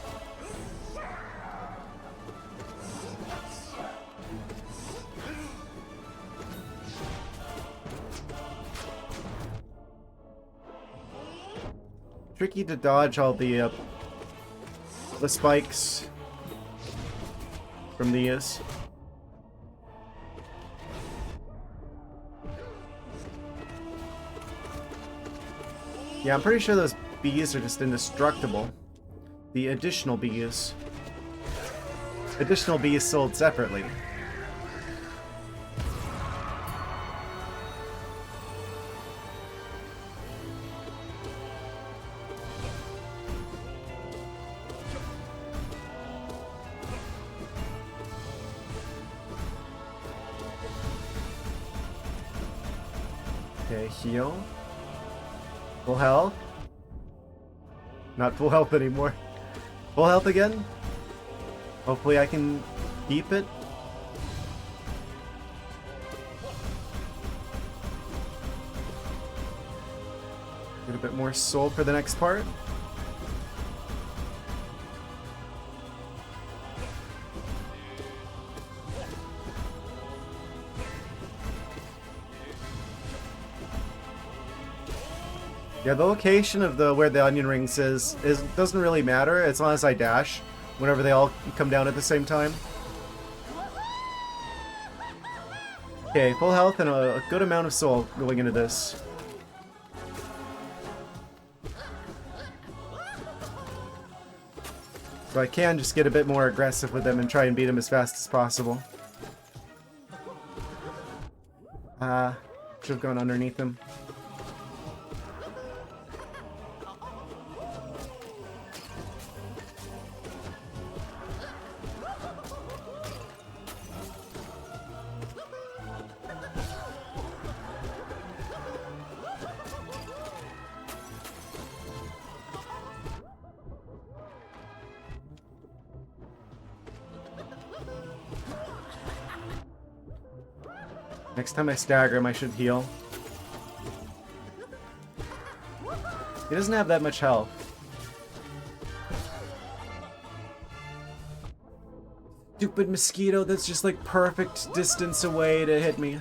Tricky to dodge all the spikes from these. Yeah, I'm pretty sure those bees are just indestructible. The additional bees. Additional bees sold separately. Okay, heal. Full health. Not full health anymore. Full health again. Hopefully I can keep it. Get a bit more soul for the next part. Yeah, the location of where the onion rings is doesn't really matter as long as I dash whenever they all come down at the same time. Okay, full health and a good amount of soul going into this. So I can just get a bit more aggressive with them and try and beat them as fast as possible. Should have gone underneath them. Next time I stagger him, I should heal. He doesn't have that much health. Stupid mosquito that's just like perfect distance away to hit me.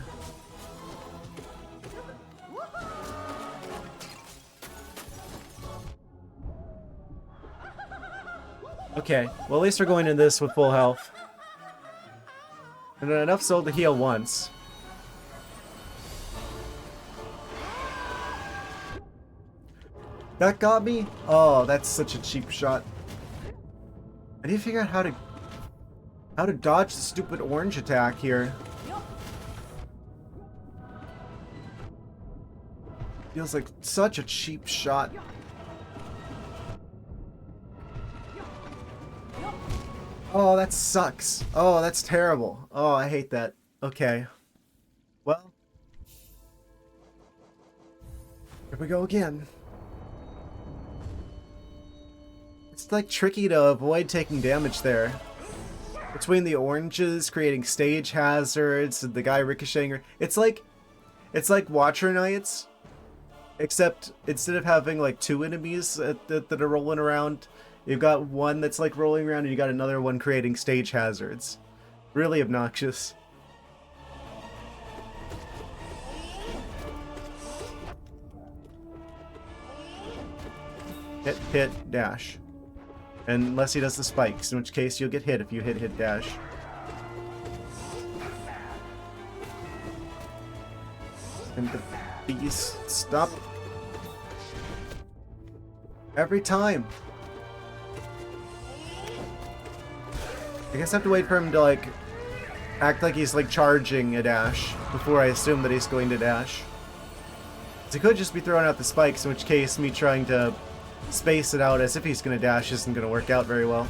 Okay, well at least we're going into this with full health. And enough soul to heal once. That got me? Oh, that's such a cheap shot. I need to figure out how to dodge the stupid orange attack here. Feels like such a cheap shot. Oh, that sucks. Oh, that's terrible. Oh, I hate that. Okay. Well. Here we go again. It's like tricky to avoid taking damage there. Between the oranges creating stage hazards and the guy ricocheting. It's like Watcher Knights, except instead of having like two enemies that are rolling around, you've got one that's like rolling around and you got another one creating stage hazards. Really obnoxious. Hit, hit, dash. Unless he does the spikes, in which case you'll get hit if you hit, hit, dash. And the bees stop. Every time. I guess I have to wait for him to, like, act like he's, like, charging a dash before I assume that he's going to dash. So he could just be throwing out the spikes, in which case me trying to space it out as if he's going to dash isn't going to work out very well.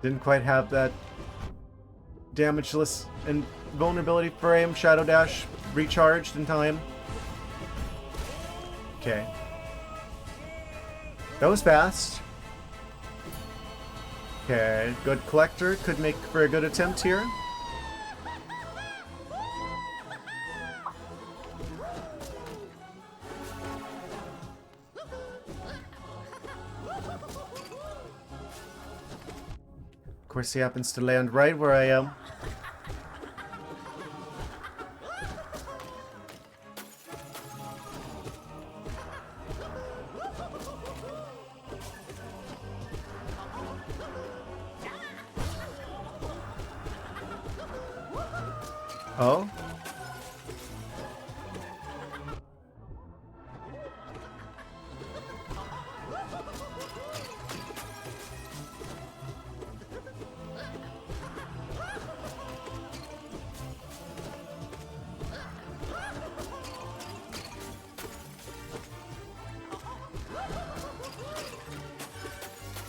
Didn't quite have that damageless and vulnerability frame Shadow Dash recharged in time. Okay. That was fast. Okay, good collector. Could make for a good attempt here. Of course, he happens to land right where I am. Oh?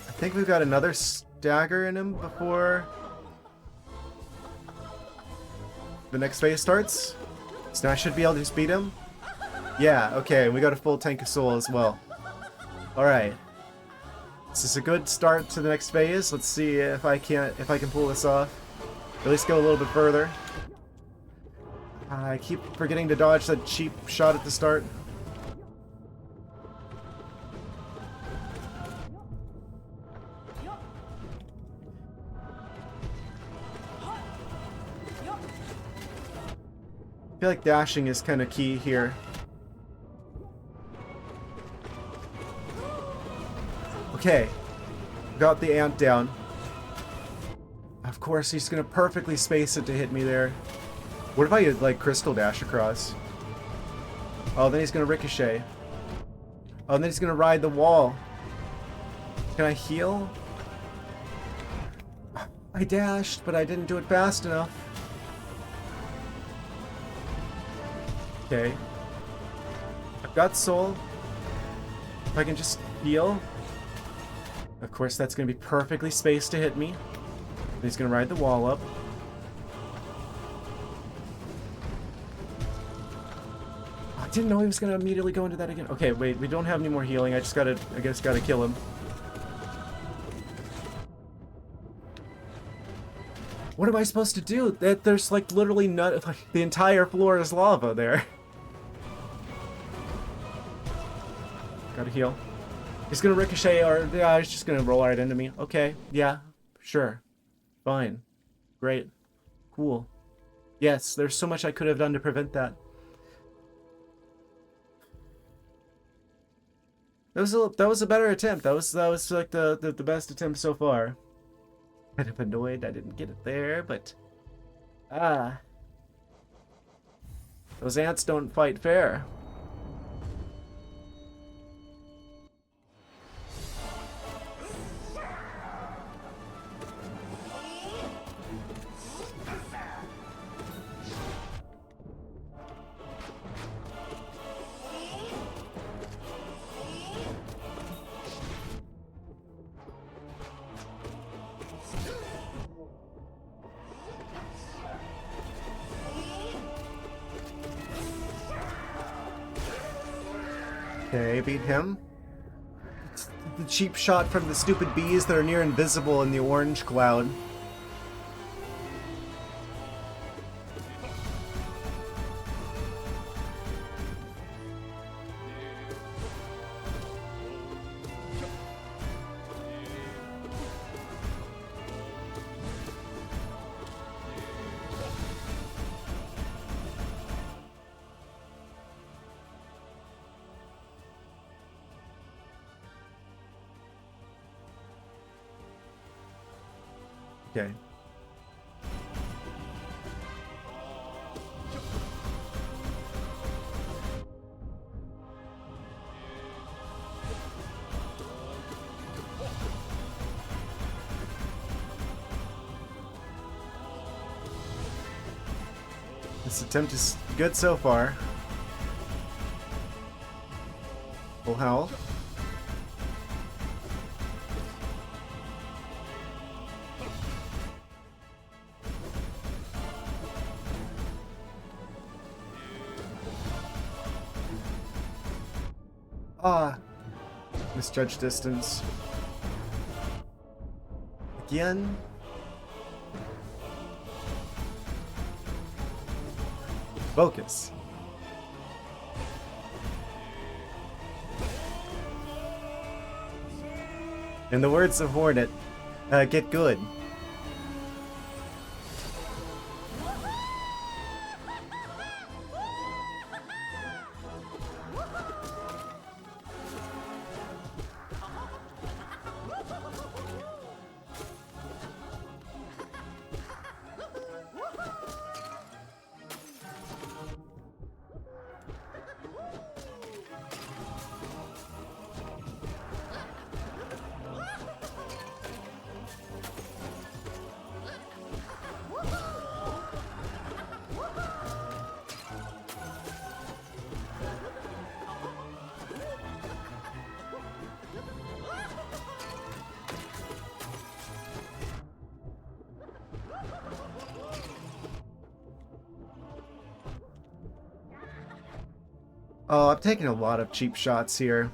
I think we've got another stagger in him before the next phase starts. So now I should be able to just beat him. Yeah, okay, we got a full tank of soul as well. Alright. This is a good start to the next phase. Let's see if I can pull this off. At least go a little bit further. I keep forgetting to dodge that cheap shot at the start. I feel like dashing is kind of key here. Okay, got the ant down. Of course, he's gonna perfectly space it to hit me there. What if I like crystal dash across? Oh, then he's gonna ricochet. Oh, and then he's gonna ride the wall. Can I heal? I dashed, but I didn't do it fast enough. Okay. I've got soul. If I can just heal. Of course, that's going to be perfectly spaced to hit me. He's going to ride the wall up. Oh, I didn't know he was going to immediately go into that again. Okay, wait, we don't have any more healing. I guess gotta kill him. What am I supposed to do? There's like literally not, like the entire floor is lava there. Gotta heal. He's gonna ricochet, or yeah, he's just gonna roll right into me. Okay, yeah, sure, fine, great, cool. Yes, there's so much I could have done to prevent that. That was a better attempt. That was like the best attempt so far. Kind of annoyed I didn't get it there, but those ants don't fight fair. Okay, beat him. It's the cheap shot from the stupid bees that are near invisible in the orange cloud. Okay. This attempt is good so far. Full health. Ah, misjudged distance. Again. Focus. In the words of Hornet, get good. Oh, I'm taking a lot of cheap shots here.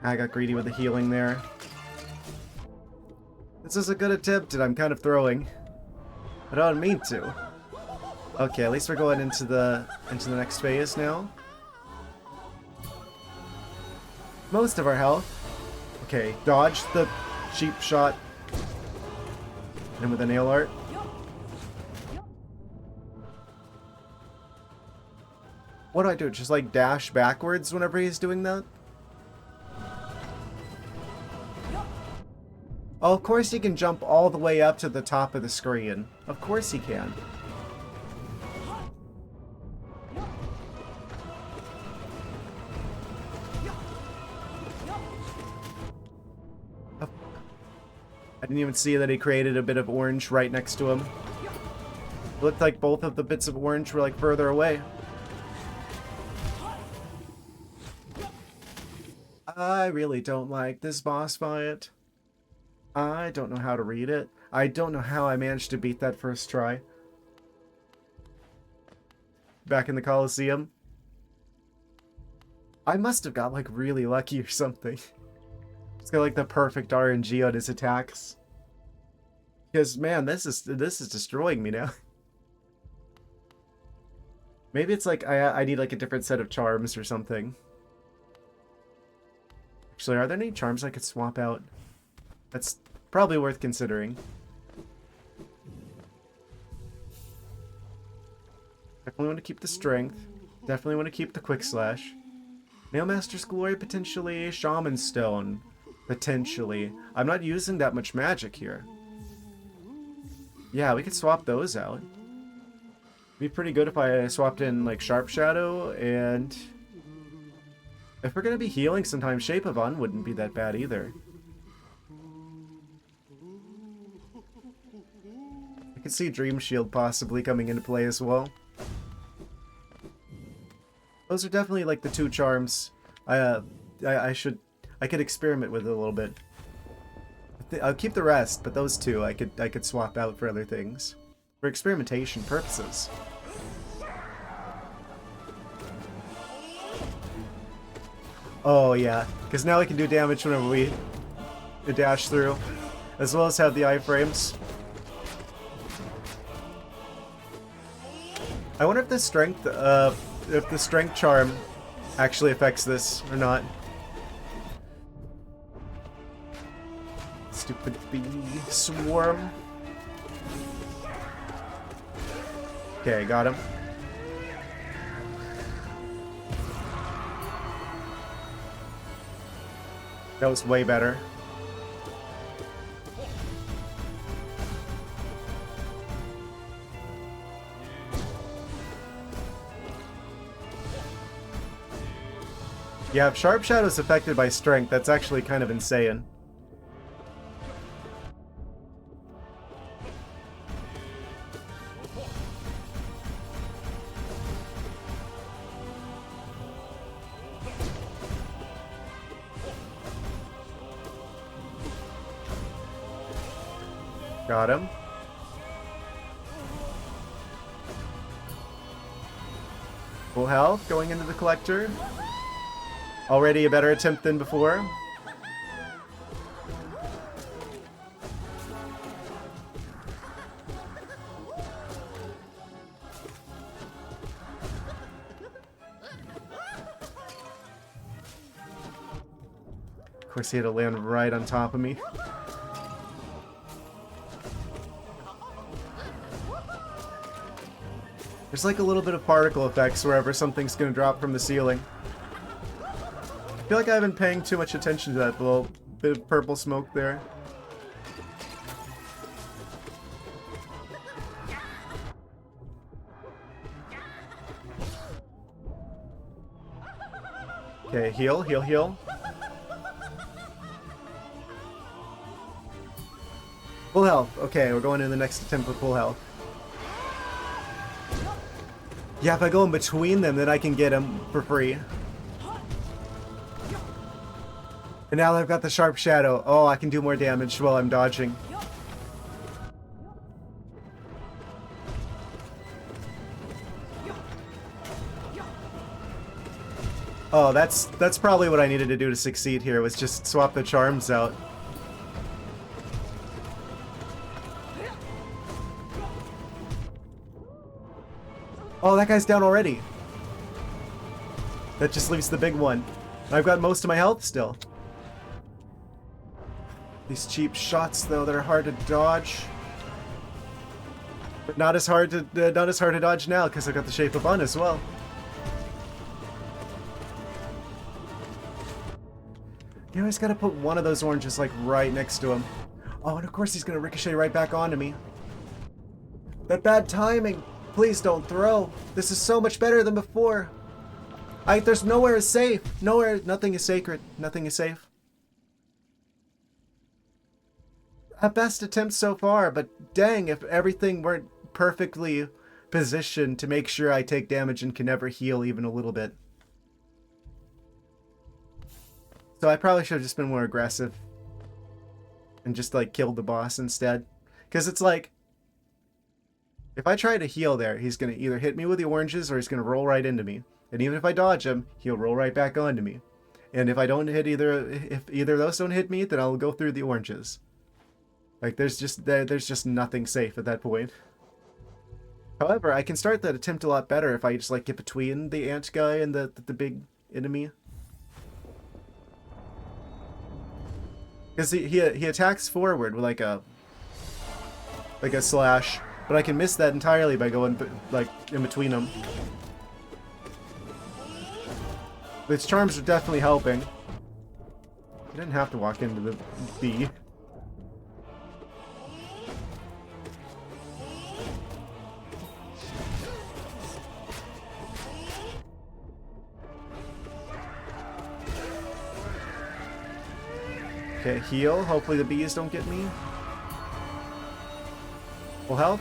I got greedy with the healing there. This is a good attempt and I'm kind of throwing. I don't mean to. Okay, at least we're going into the next phase now. Most of our health. Okay, dodge the cheap shot. And with a nail art. What do I do? Just like dash backwards whenever he's doing that? Oh, of course he can jump all the way up to the top of the screen. Of course he can. I didn't even see that he created a bit of orange right next to him. It looked like both of the bits of orange were like further away. I really don't like this boss fight. I don't know how to read it. I don't know how I managed to beat that first try. Back in the Coliseum. I must have got like really lucky or something. He's got like the perfect RNG on his attacks. Because man, this is destroying me now. Maybe it's like I need like a different set of charms or something. Actually, are there any charms I could swap out? That's probably worth considering. Definitely want to keep the strength. Definitely want to keep the quick slash. Nailmaster's Glory potentially. Shaman Stone potentially. I'm not using that much magic here. Yeah, we could swap those out. It'd be pretty good if I swapped in like Sharp Shadow and... If we're gonna be healing sometimes, Shape of Un wouldn't be that bad either. I can see Dream Shield possibly coming into play as well. Those are definitely like the two charms I could experiment with a little bit. I'll keep the rest, but those two I could swap out for other things. For experimentation purposes. Oh yeah, because now we can do damage whenever we dash through, as well as have the iframes. I wonder if the strength charm actually affects this or not. Stupid bee swarm. Okay, got him. That was way better. Yeah, if Sharp Shadow's affected by strength, that's actually kind of insane. Got him. Full health going into the collector. Already a better attempt than before. Of course, he had to land right on top of me. There's like a little bit of particle effects wherever something's gonna drop from the ceiling. I feel like I haven't been paying too much attention to that little bit of purple smoke there. Okay, heal, heal, heal. Full health. Okay, we're going to the next attempt with full health. Yeah, if I go in between them, then I can get him for free. And now that I've got the Sharp Shadow, oh, I can do more damage while I'm dodging. Oh, that's probably what I needed to do to succeed here, was just swap the charms out. Oh, that guy's down already. That just leaves the big one. I've got most of my health still. These cheap shots, though, that are hard to dodge. But not as hard to dodge now, because I got the Shape of Un as well. You always gotta put one of those oranges, like, right next to him. Oh, and of course he's gonna ricochet right back onto me. That bad timing! Please don't throw! This is so much better than before! There's nowhere is safe! Nowhere, nothing is sacred. Nothing is safe. At best attempt so far, but dang, if everything weren't perfectly positioned to make sure I take damage and can never heal even a little bit. So I probably should have just been more aggressive. And just, like, killed the boss instead. Because it's like, if I try to heal there, he's going to either hit me with the oranges or he's going to roll right into me. And even if I dodge him, he'll roll right back onto me. And if I don't hit if either of those don't hit me, then I'll go through the oranges. Like, there's just nothing safe at that point. However, I can start that attempt a lot better if I just, like, get between the ant guy and the big enemy. Because he attacks forward with like a slash, but I can miss that entirely by going like in between them. Its charms are definitely helping. You didn't have to walk into the bee. Okay, heal. Hopefully the bees don't get me. Full health.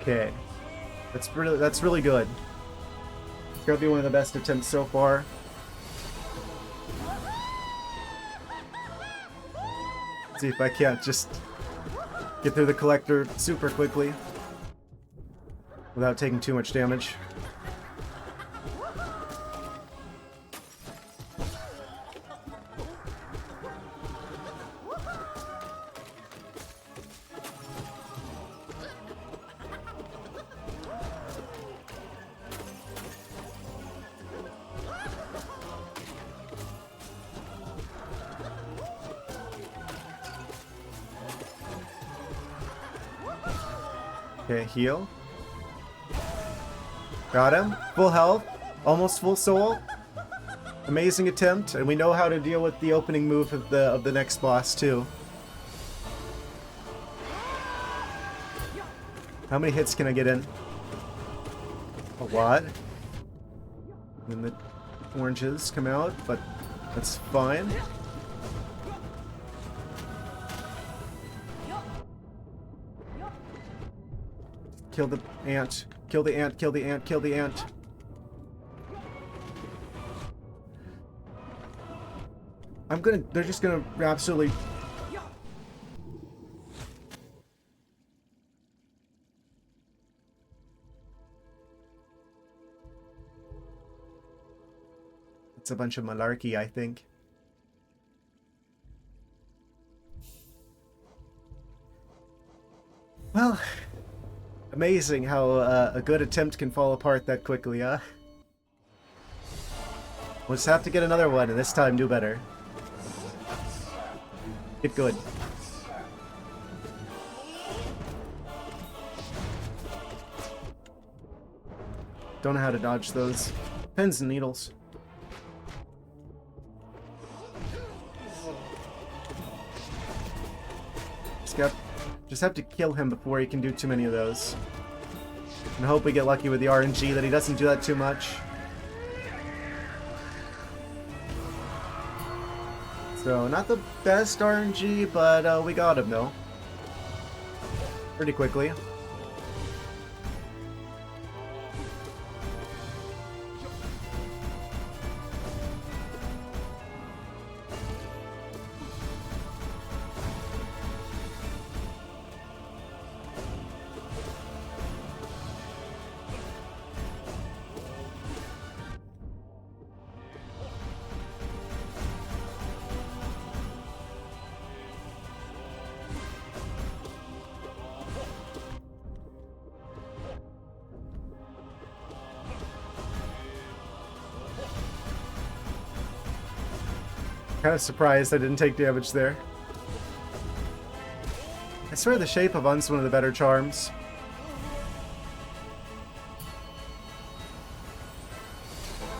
Okay, that's really good. It's gotta be one of the best attempts so far. Let's see if I can't just get through the collector super quickly without taking too much damage. Okay, heal. Got him. Full health. Almost full soul. Amazing attempt, and we know how to deal with the opening move of the next boss too. How many hits can I get in? A lot. Then the oranges come out, but that's fine. Kill the ant. Kill the ant, kill the ant, kill the ant. They're just gonna absolutely... It's a bunch of malarkey, I think. Well, amazing how a good attempt can fall apart that quickly, huh? We'll just have to get another one, and this time do better. Get good. Don't know how to dodge those pins and needles. Just have to kill him before he can do too many of those. And hope we get lucky with the RNG that he doesn't do that too much. So, not the best RNG, but we got him though. Pretty quickly. Kind of surprised I didn't take damage there. I swear the shape of Un's one of the better charms.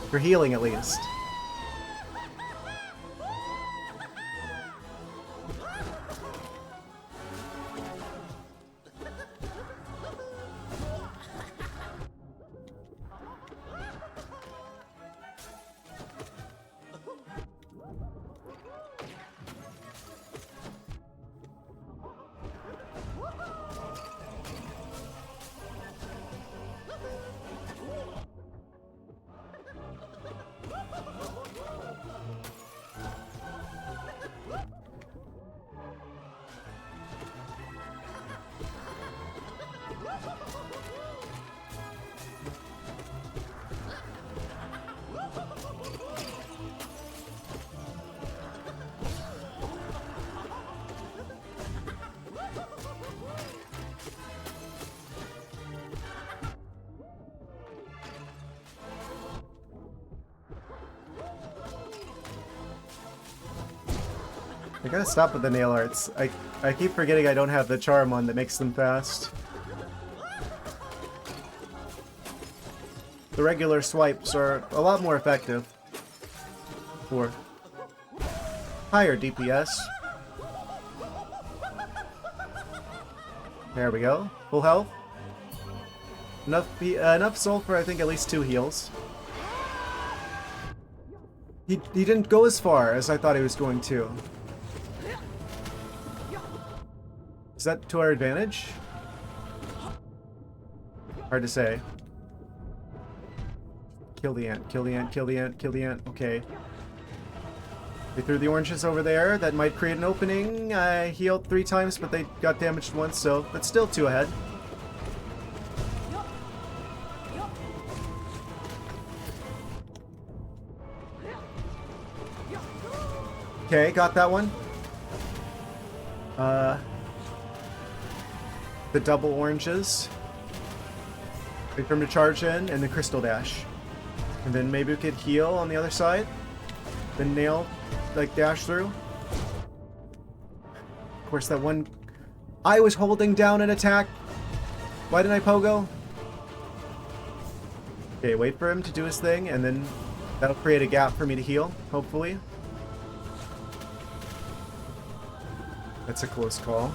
For healing, at least. I gotta stop with the nail arts. I keep forgetting I don't have the charm on that makes them fast. The regular swipes are a lot more effective for higher DPS. There we go. Full health. Enough soul for I think at least 2 heals. He didn't go as far as I thought he was going to. Is that to our advantage? Hard to say. Kill the ant, kill the ant, kill the ant, kill the ant. Okay. They threw the oranges over there. That might create an opening. I healed 3 times, but they got damaged once, so that's still 2 ahead. Okay, got that one. The double oranges. Wait for him to charge in, and then crystal dash. And then maybe we could heal on the other side. Then nail, like, dash through. Of course, that one... I was holding down an attack. Why didn't I pogo? Okay, wait for him to do his thing, and then that'll create a gap for me to heal, hopefully. That's a close call.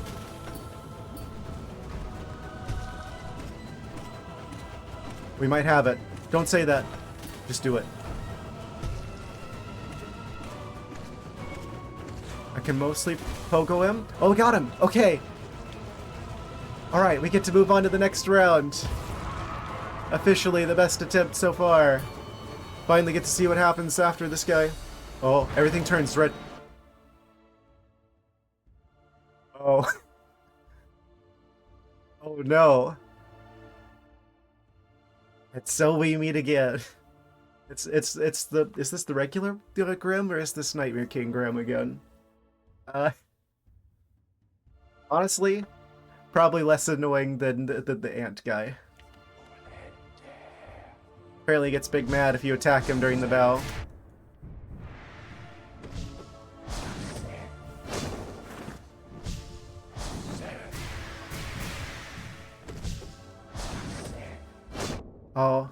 We might have it. Don't say that. Just do it. I can mostly pogo him. Oh, we got him! Okay! Alright, we get to move on to the next round. Officially the best attempt so far. Finally get to see what happens after this guy. Oh, everything turns red. Oh. Oh no. It's so we meet again. Is this the regular Grim or is this Nightmare King Grim again? Honestly, probably less annoying than the ant guy. Apparently gets big mad if you attack him during the battle. Oh.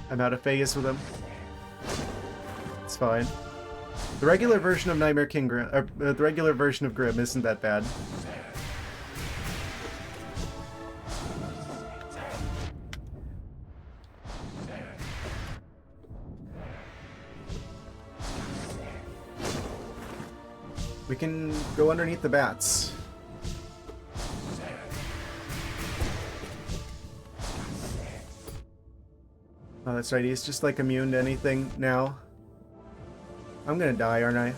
I'm out of phase with him. It's fine. The regular version of Nightmare King Grim, the regular version of Grim isn't that bad. We can go underneath the bats. Oh, that's right. He's just like immune to anything now. I'm gonna die, aren't I?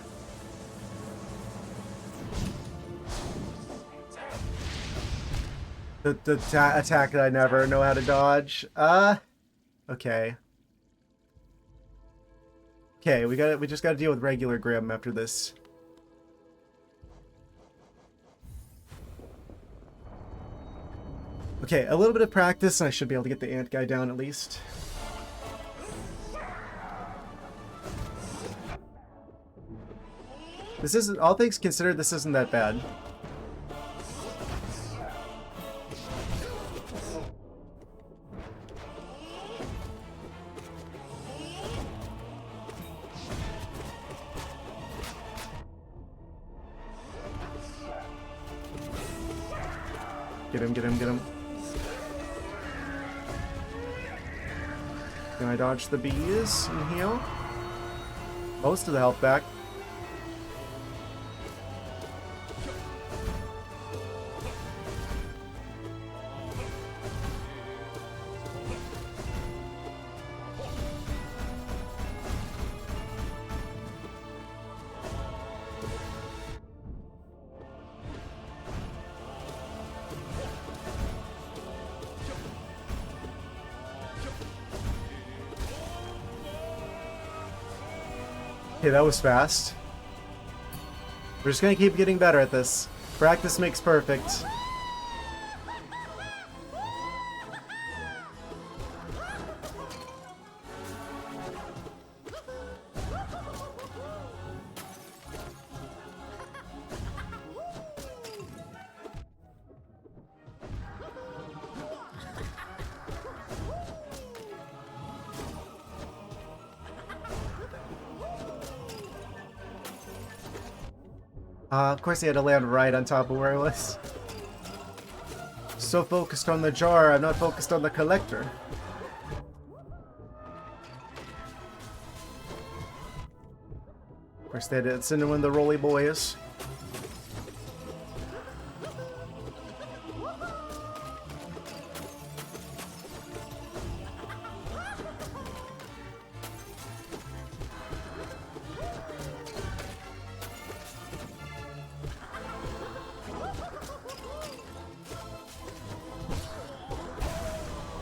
The attack that I never know how to dodge. Okay. Okay, we just gotta deal with regular Grim after this. Okay, a little bit of practice and I should be able to get the ant guy down at least. This isn't, all things considered, this isn't that bad. Get him, get him, get him. Can I dodge the bees and heal? Most of the health back. Okay, that was fast. We're just gonna keep getting better at this. Practice makes perfect. Of course he had to land right on top of where I was. So focused on the jar, I'm not focused on the collector. Of course they did send in one of the roly boys.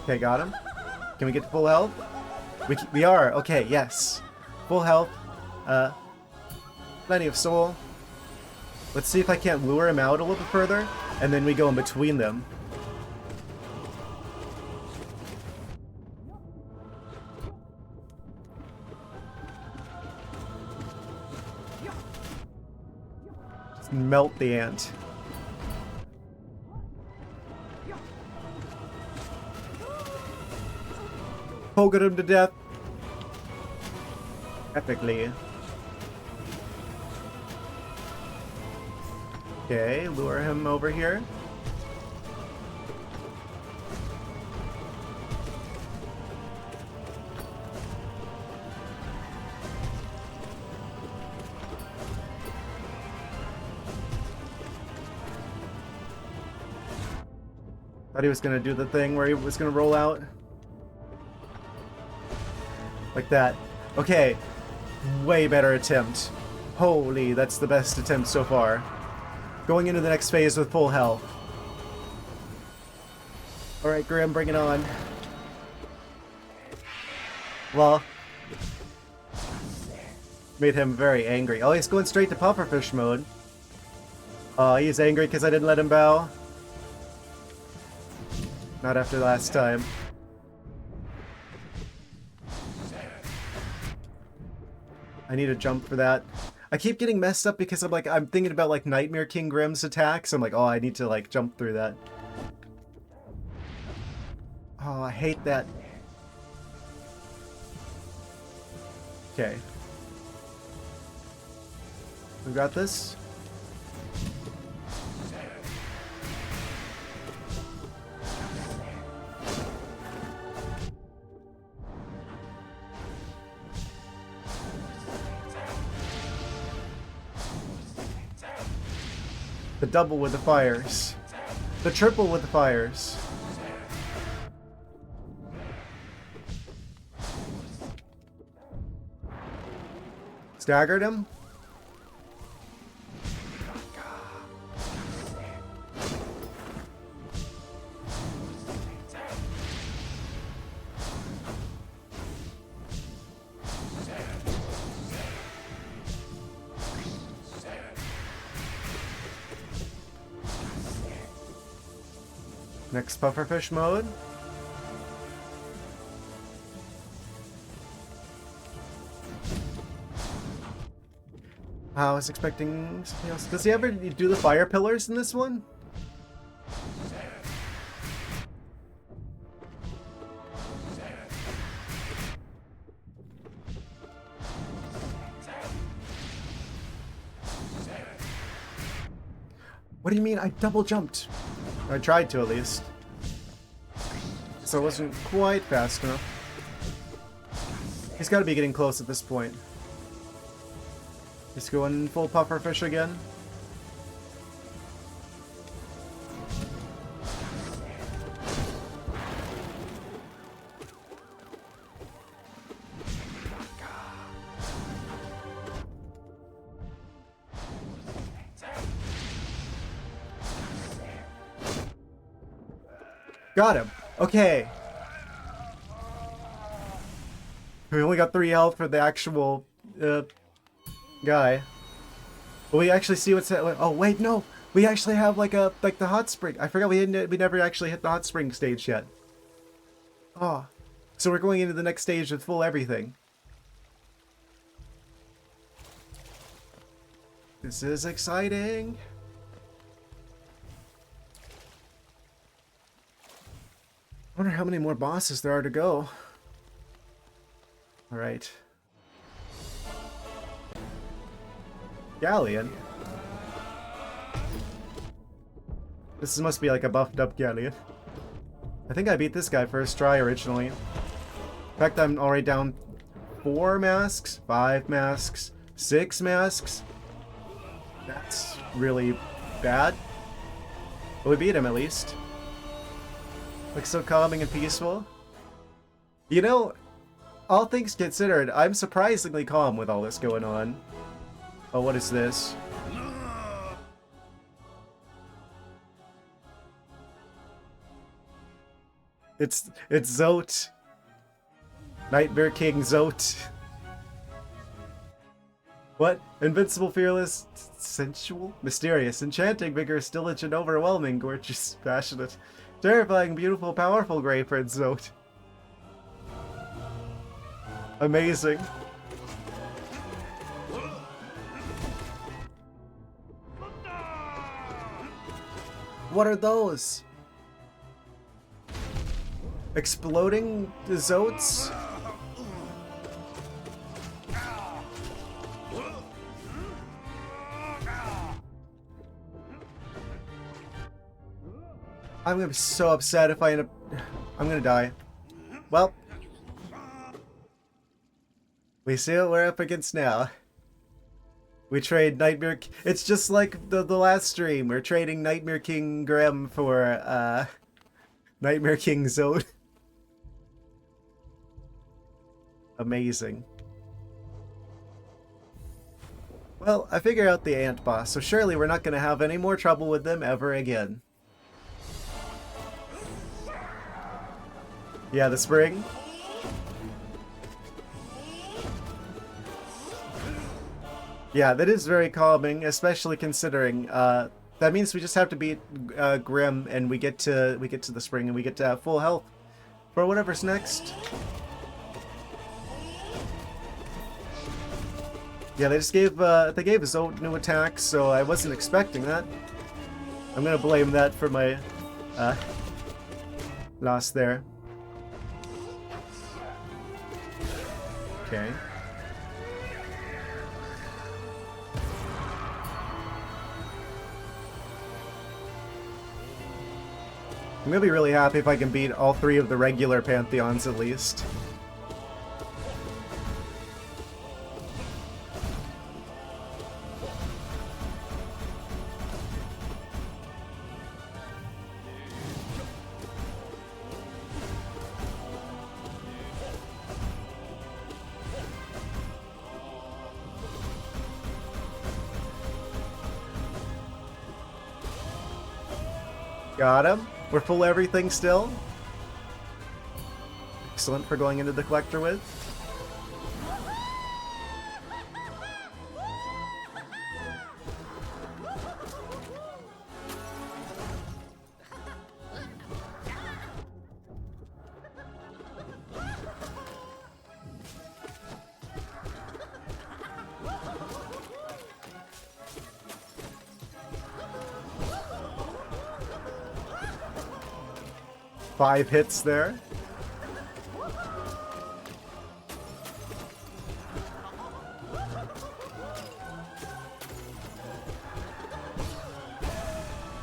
Okay, got him. Can we get to full health? We are. Okay, yes. Full health. Plenty of soul. Let's see if I can't lure him out a little bit further, and then we go in between them. just melt the ant. Poking him to death. Epically. Okay, lure him over here. Thought he was gonna do the thing where he was gonna roll out. Like that. Okay. Way better attempt. Holy, that's the best attempt so far. Going into the next phase with full health. Alright, Grim, bring it on. Well. Made him very angry. Oh, he's going straight to pufferfish mode. Oh, he's angry because I didn't let him bow. Not after last time. I need a jump for that. I keep getting messed up because I'm thinking about like Nightmare King Grimm's attacks. I'm like, oh, I need to like jump through that. Oh, I hate that. Okay. We got this. The double with the fires. The triple with the fires. Staggered him. Next pufferfish mode. I was expecting something else. Does he ever do the fire pillars in this one? What do you mean? I double jumped. I tried to, at least. So I wasn't quite fast enough. He's got to be getting close at this point. He's going full pufferfish again. Got him. Okay. We only got 3 health for the actual guy. Will we actually see what's that? Oh wait, no. We actually have like the hot spring. I forgot we never actually hit the hot spring stage yet. Oh. So we're going into the next stage with full everything. This is exciting. I wonder how many more bosses there are to go. Alright. Galleon? This must be like a buffed up Galleon. I think I beat this guy first try originally. In fact, I'm already down 4 masks, 5 masks, 6 masks. That's really bad. But we beat him at least. Looks so calming and peaceful. You know, all things considered, I'm surprisingly calm with all this going on. Oh, what is this? It's Zote. Nightmare King Zote. What? Invincible, fearless, sensual, mysterious, enchanting, vigorous, diligent, overwhelming, gorgeous, passionate, terrifying, beautiful, powerful, Grey Prince Zote. Amazing. What are those? Exploding zotes? I'm gonna be so upset if I end up... I'm gonna die. Well. We see what we're up against now. We trade Nightmare... It's just like the last stream. We're trading Nightmare King Grim for, Nightmare King Zode. Amazing. Well, I figured out the ant boss, so surely we're not gonna have any more trouble with them ever again. Yeah, the spring. Yeah, that is very calming, especially considering that means we just have to beat Grim, and we get to the spring, and we get to have full health for whatever's next. Yeah, they just gave Zote new attacks, so I wasn't expecting that. I'm gonna blame that for my loss there. Okay. I'm gonna be really happy if I can beat all 3 of the regular Pantheons at least. Got him. We're full everything still. Excellent for going into the collector with. Five hits there.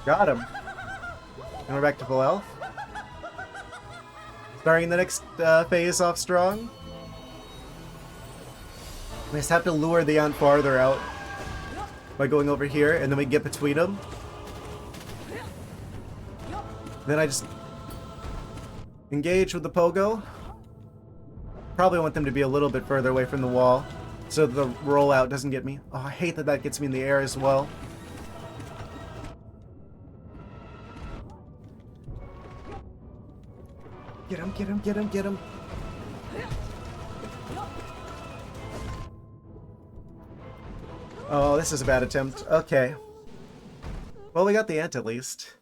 Got him. And we're back to full health. Starting the next phase off strong. We just have to lure the ant farther out by going over here, and then we get between them. Then I just engage with the pogo. Probably want them to be a little bit further away from the wall so the rollout doesn't get me. Oh, I hate that that gets me in the air as well. Get him, get him, get him, get him. Oh, this is a bad attempt. Okay. Well, we got the ant at least.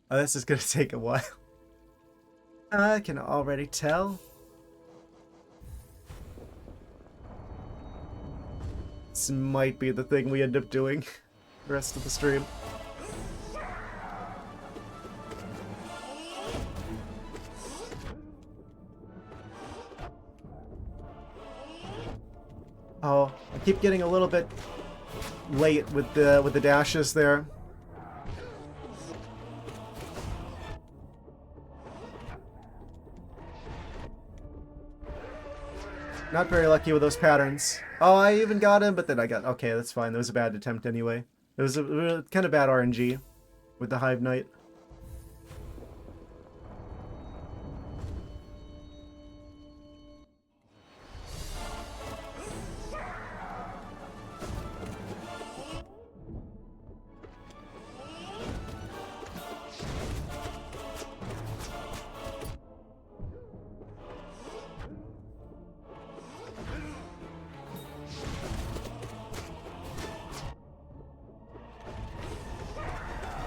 Oh, this is gonna take a while. I can already tell. This might be the thing we end up doing the rest of the stream. Oh, I keep getting a little bit late with the dashes there. Not very lucky with those patterns. Oh, I even got him, but then I got... Okay, that's fine. That was a bad attempt anyway. It was a kind of bad RNG with the Hive Knight.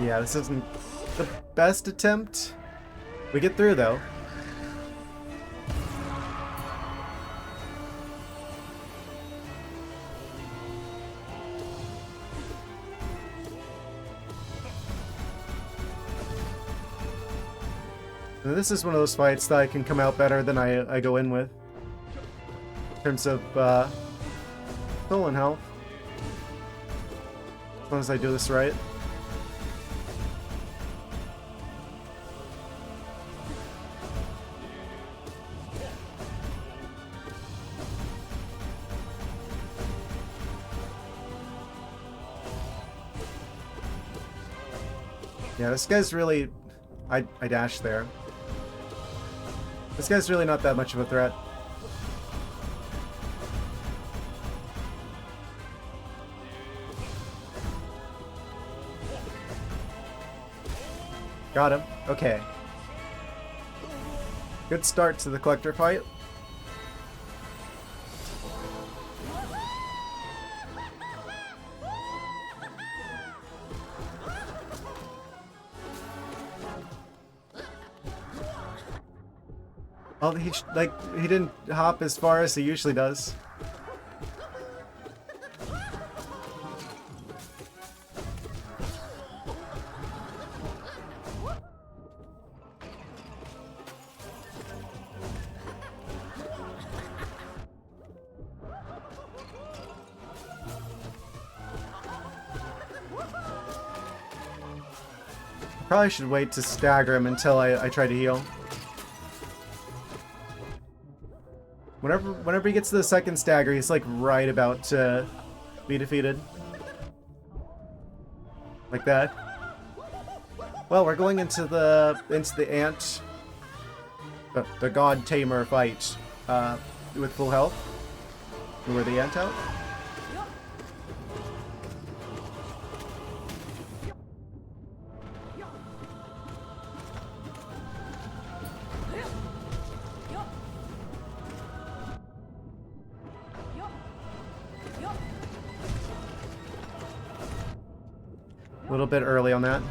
Yeah, this isn't the best attempt. We get through, though. And this is one of those fights that I can come out better than I go in with. In terms of stolen health. As long as I do this right. Yeah, this guy's really... I dashed there. This guy's really not that much of a threat. Got him. Okay. Good start to the collector fight. Oh, he didn't hop as far as he usually does. Probably should wait to stagger him until I try to heal. Whenever he gets to the second stagger, he's like right about to be defeated. Like that. Well, we're going into the ant, the god tamer fight with full health. Lure the ant out. A little bit early on that.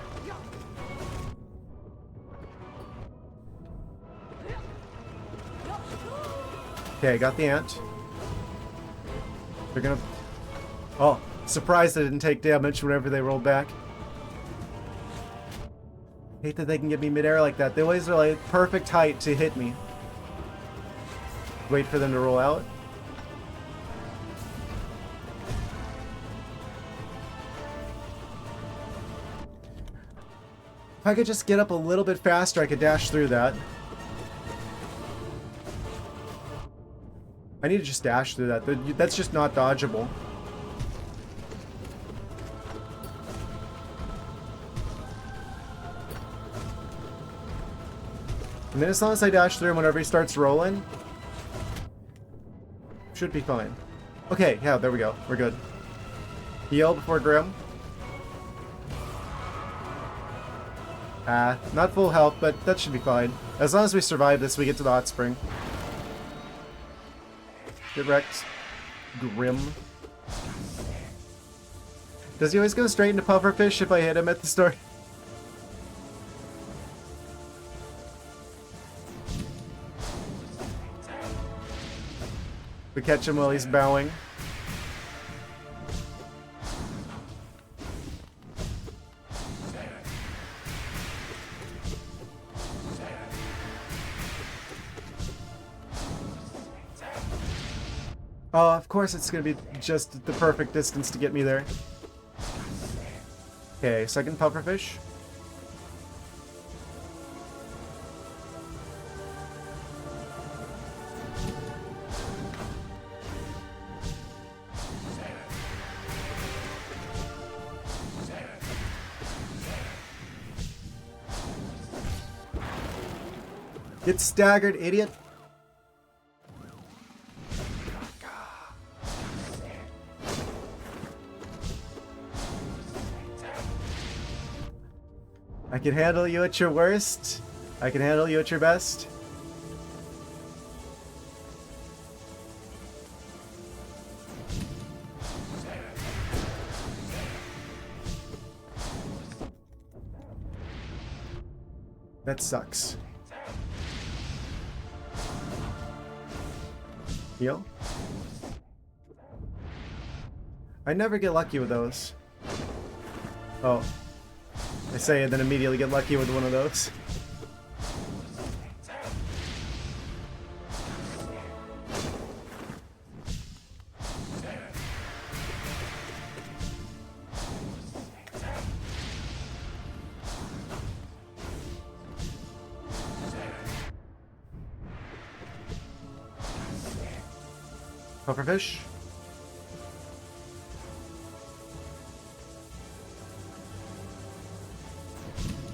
Okay, got the ant. They're gonna... Oh, surprised I didn't take damage whenever they rolled back. Hate that they can get me midair like that. They always are like perfect height to hit me. Wait for them to roll out. If I could just get up a little bit faster, I could dash through that. I need to just dash through that. That's just not dodgeable. And then as long as I dash through him whenever he starts rolling, should be fine. Okay, yeah, there we go. We're good. Heal before Grim. Not full health, but that should be fine. As long as we survive this, we get to the hot spring. Get wrecked. Grim. Does he always go straight into pufferfish if I hit him at the start? We catch him while he's bowing. Oh, of course it's gonna be just the perfect distance to get me there. Okay, second pufferfish. Get staggered, idiot. I can handle you at your worst. I can handle you at your best. That sucks. Heal? I never get lucky with those. Oh. I say and then immediately get lucky with one of those. Pufferfish.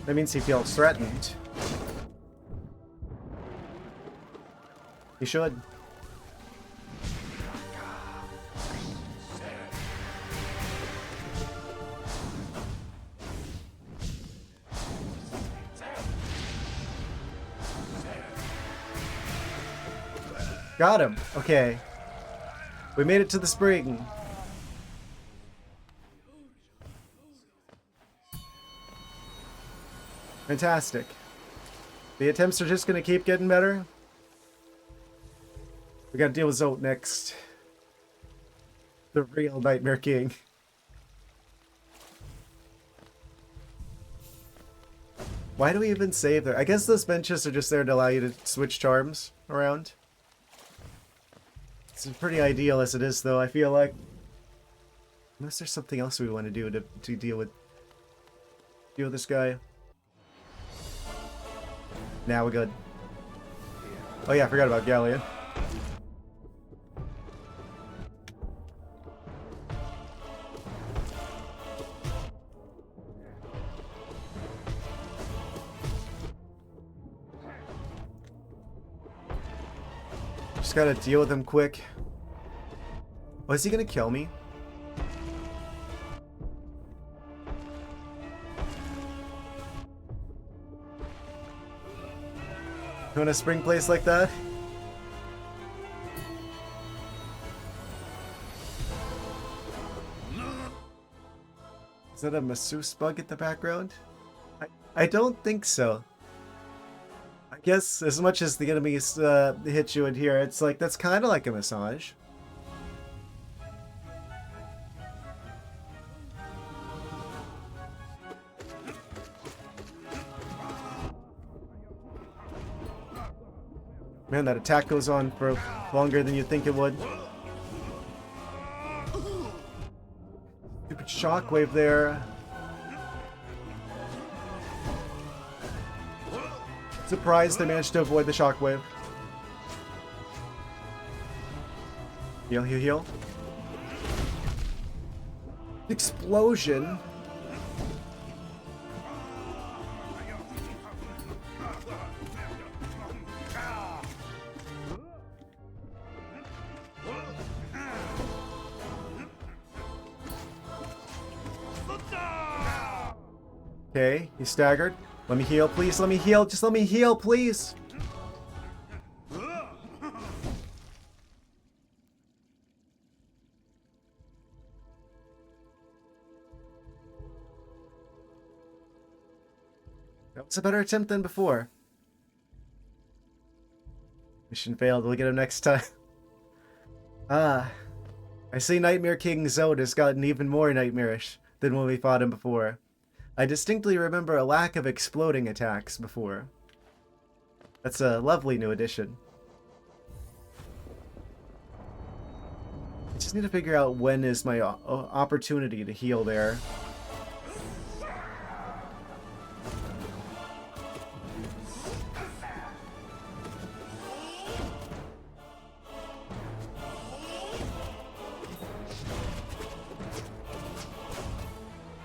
That means he feels threatened. He should. Got him. Okay. We made it to the spring. Fantastic. The attempts are just gonna keep getting better. We gotta deal with Zote next. The real Nightmare King. Why do we even save there? I guess those benches are just there to allow you to switch charms around. It's pretty ideal as it is, though, I feel like. Unless there's something else we want to do to deal with this guy. Now we're good. Oh yeah, I forgot about Galleon. Just gotta deal with him quick. Oh, is he gonna kill me? You want a spring place like that? Is that a masseuse bug at the background? I don't think so. I guess as much as the enemies hit you in here, it's like, that's kind of like a massage. Man, that attack goes on for longer than you think it would. Stupid shockwave there. Surprised I managed to avoid the shockwave. Heal, heal, heal. Explosion. Okay, he's staggered. Let me heal, please. Let me heal. Just let me heal, please. That was a better attempt than before. Mission failed. We'll get him next time. Ah. I see Nightmare King Zote has gotten even more nightmarish than when we fought him before. I distinctly remember a lack of exploding attacks before. That's a lovely new addition. I just need to figure out when is my opportunity to heal there.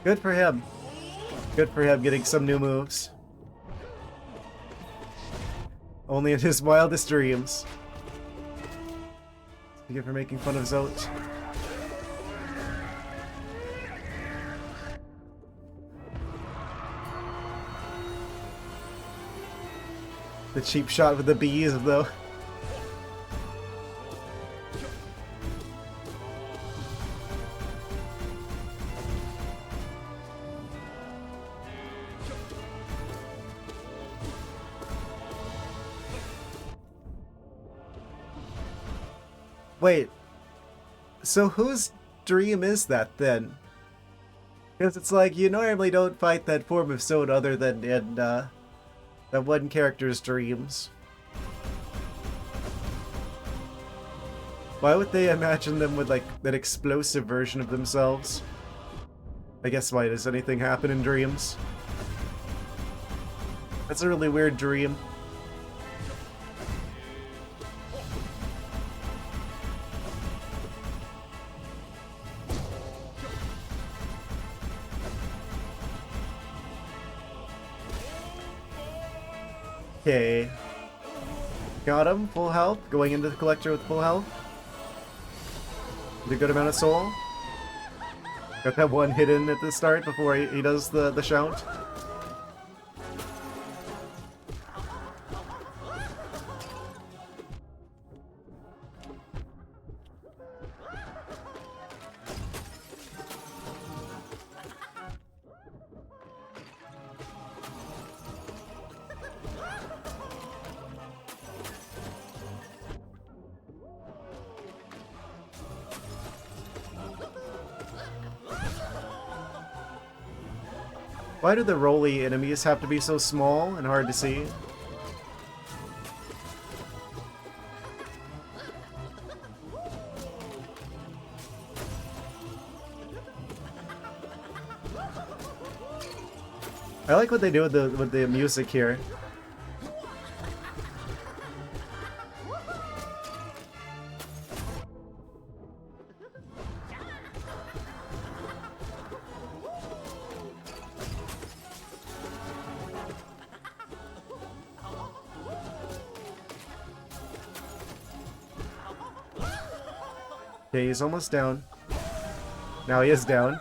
Good for him. Good for him getting some new moves. Only in his wildest dreams. Thank you for making fun of Zote. The cheap shot with the bees, though. Wait, so whose dream is that then? Because it's like, you normally don't fight that form of Zote other than in that one character's dreams. Why would they imagine them with like that explosive version of themselves? I guess why does anything happen in dreams? That's a really weird dream. Okay. Got him. Full health. Going into the collector with full health. With a good amount of soul. Got that one hidden at the start before he does the shout. Why do the roly enemies have to be so small and hard to see? I like what they do with the music here. Okay, he's almost down. Now he is down.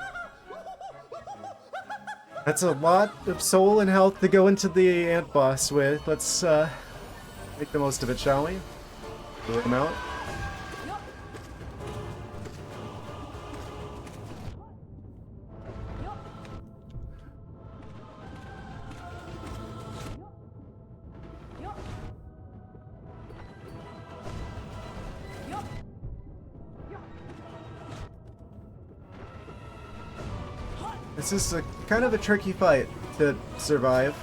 That's a lot of soul and health to go into the ant boss with. Let's make the most of it, shall we? Blow him out. This is kind of a tricky fight to survive.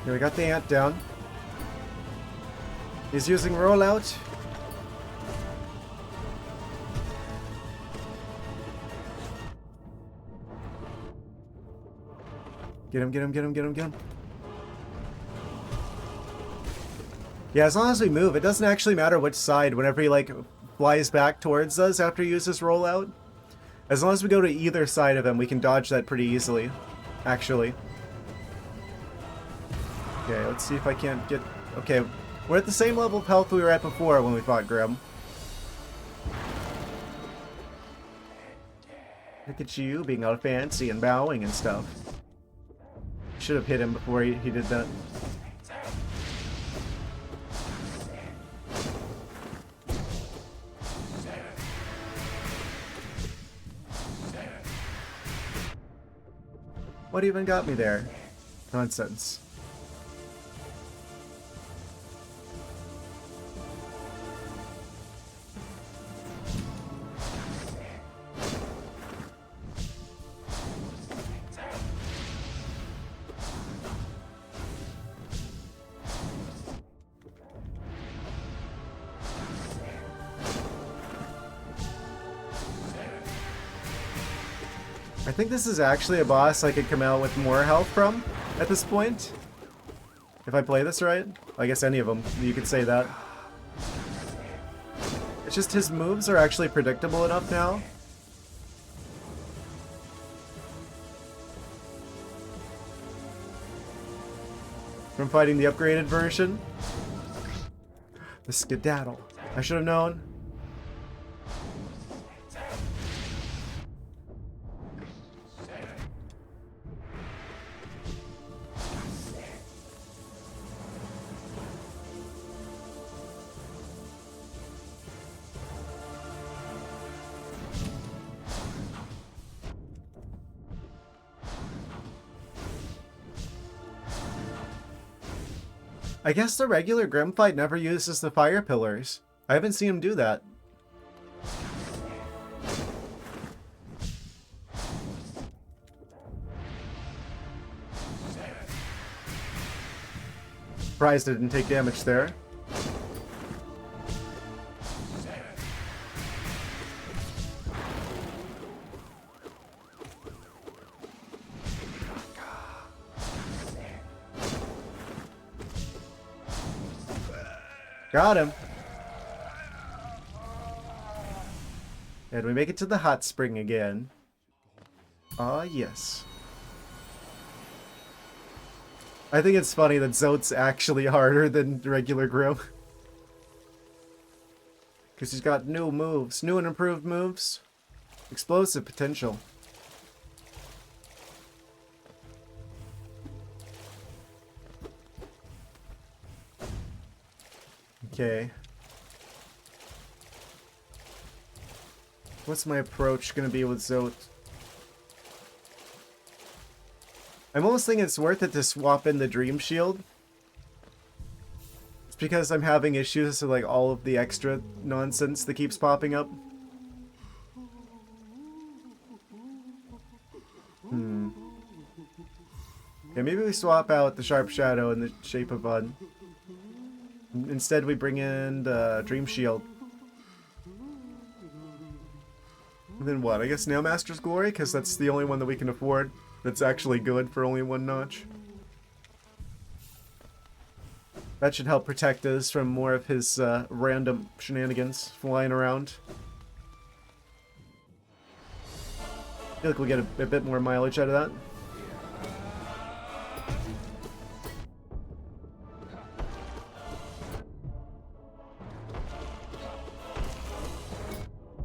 Here, we got the ant down. He's using rollout. Get him, get him, get him, get him, get him. Yeah, as long as we move, it doesn't actually matter which side whenever he, like, flies back towards us after he uses rollout. As long as we go to either side of him, we can dodge that pretty easily, actually. Okay, let's see if I can't get... Okay, we're at the same level of health we were at before when we fought Grim. Look at you, being all fancy and bowing and stuff. Should have hit him before he did that. What even got me there? Nonsense. I think this is actually a boss I could come out with more health from at this point. If I play this right. I guess any of them, you could say that. It's just his moves are actually predictable enough now. From fighting the upgraded version. The skedaddle. I should have known. I guess the regular Grim fight never uses the fire pillars. I haven't seen him do that. Surprised I didn't take damage there. Got him. And we make it to the hot spring again. Ah, yes. I think it's funny that Zote's actually harder than regular Grim. Because he's got new moves. New and improved moves. Explosive potential. Okay. What's my approach gonna be with Zote? I'm almost thinking it's worth it to swap in the Dream Shield. It's because I'm having issues with like all of the extra nonsense that keeps popping up. Okay, maybe we swap out the Sharp Shadow in the shape of Bud. Instead we bring in the Dream Shield. And then what? I guess Nailmaster's Glory, because that's the only one that we can afford that's actually good for only one notch. That should help protect us from more of his random shenanigans flying around. I feel like we'll get a bit more mileage out of that.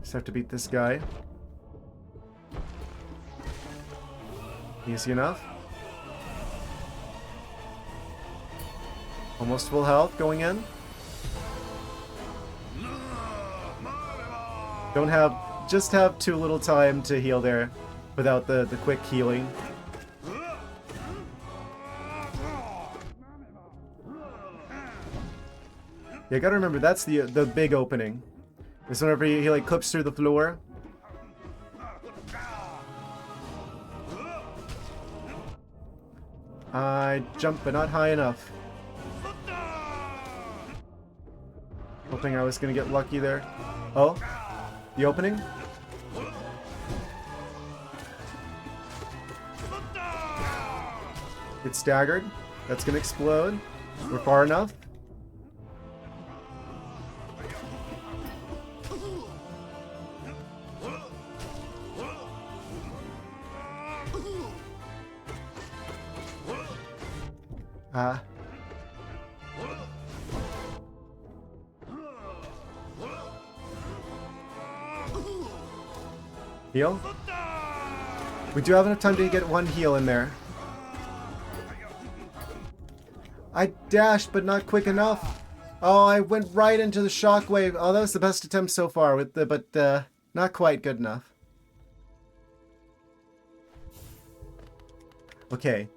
Just have to beat this guy. Easy enough. Almost full health going in. Just have too little time to heal there without the quick healing. Yeah, gotta remember that's the big opening. Is whenever he like clips through the floor. I jumped, but not high enough. Hoping I was gonna get lucky there. Oh, the opening. It's staggered. That's gonna explode. We're far enough. Heal? We do have enough time to get one heal in there. I dashed, but not quick enough. Oh, I went right into the shockwave. Oh, that was the best attempt so far, with but not quite good enough. Okay.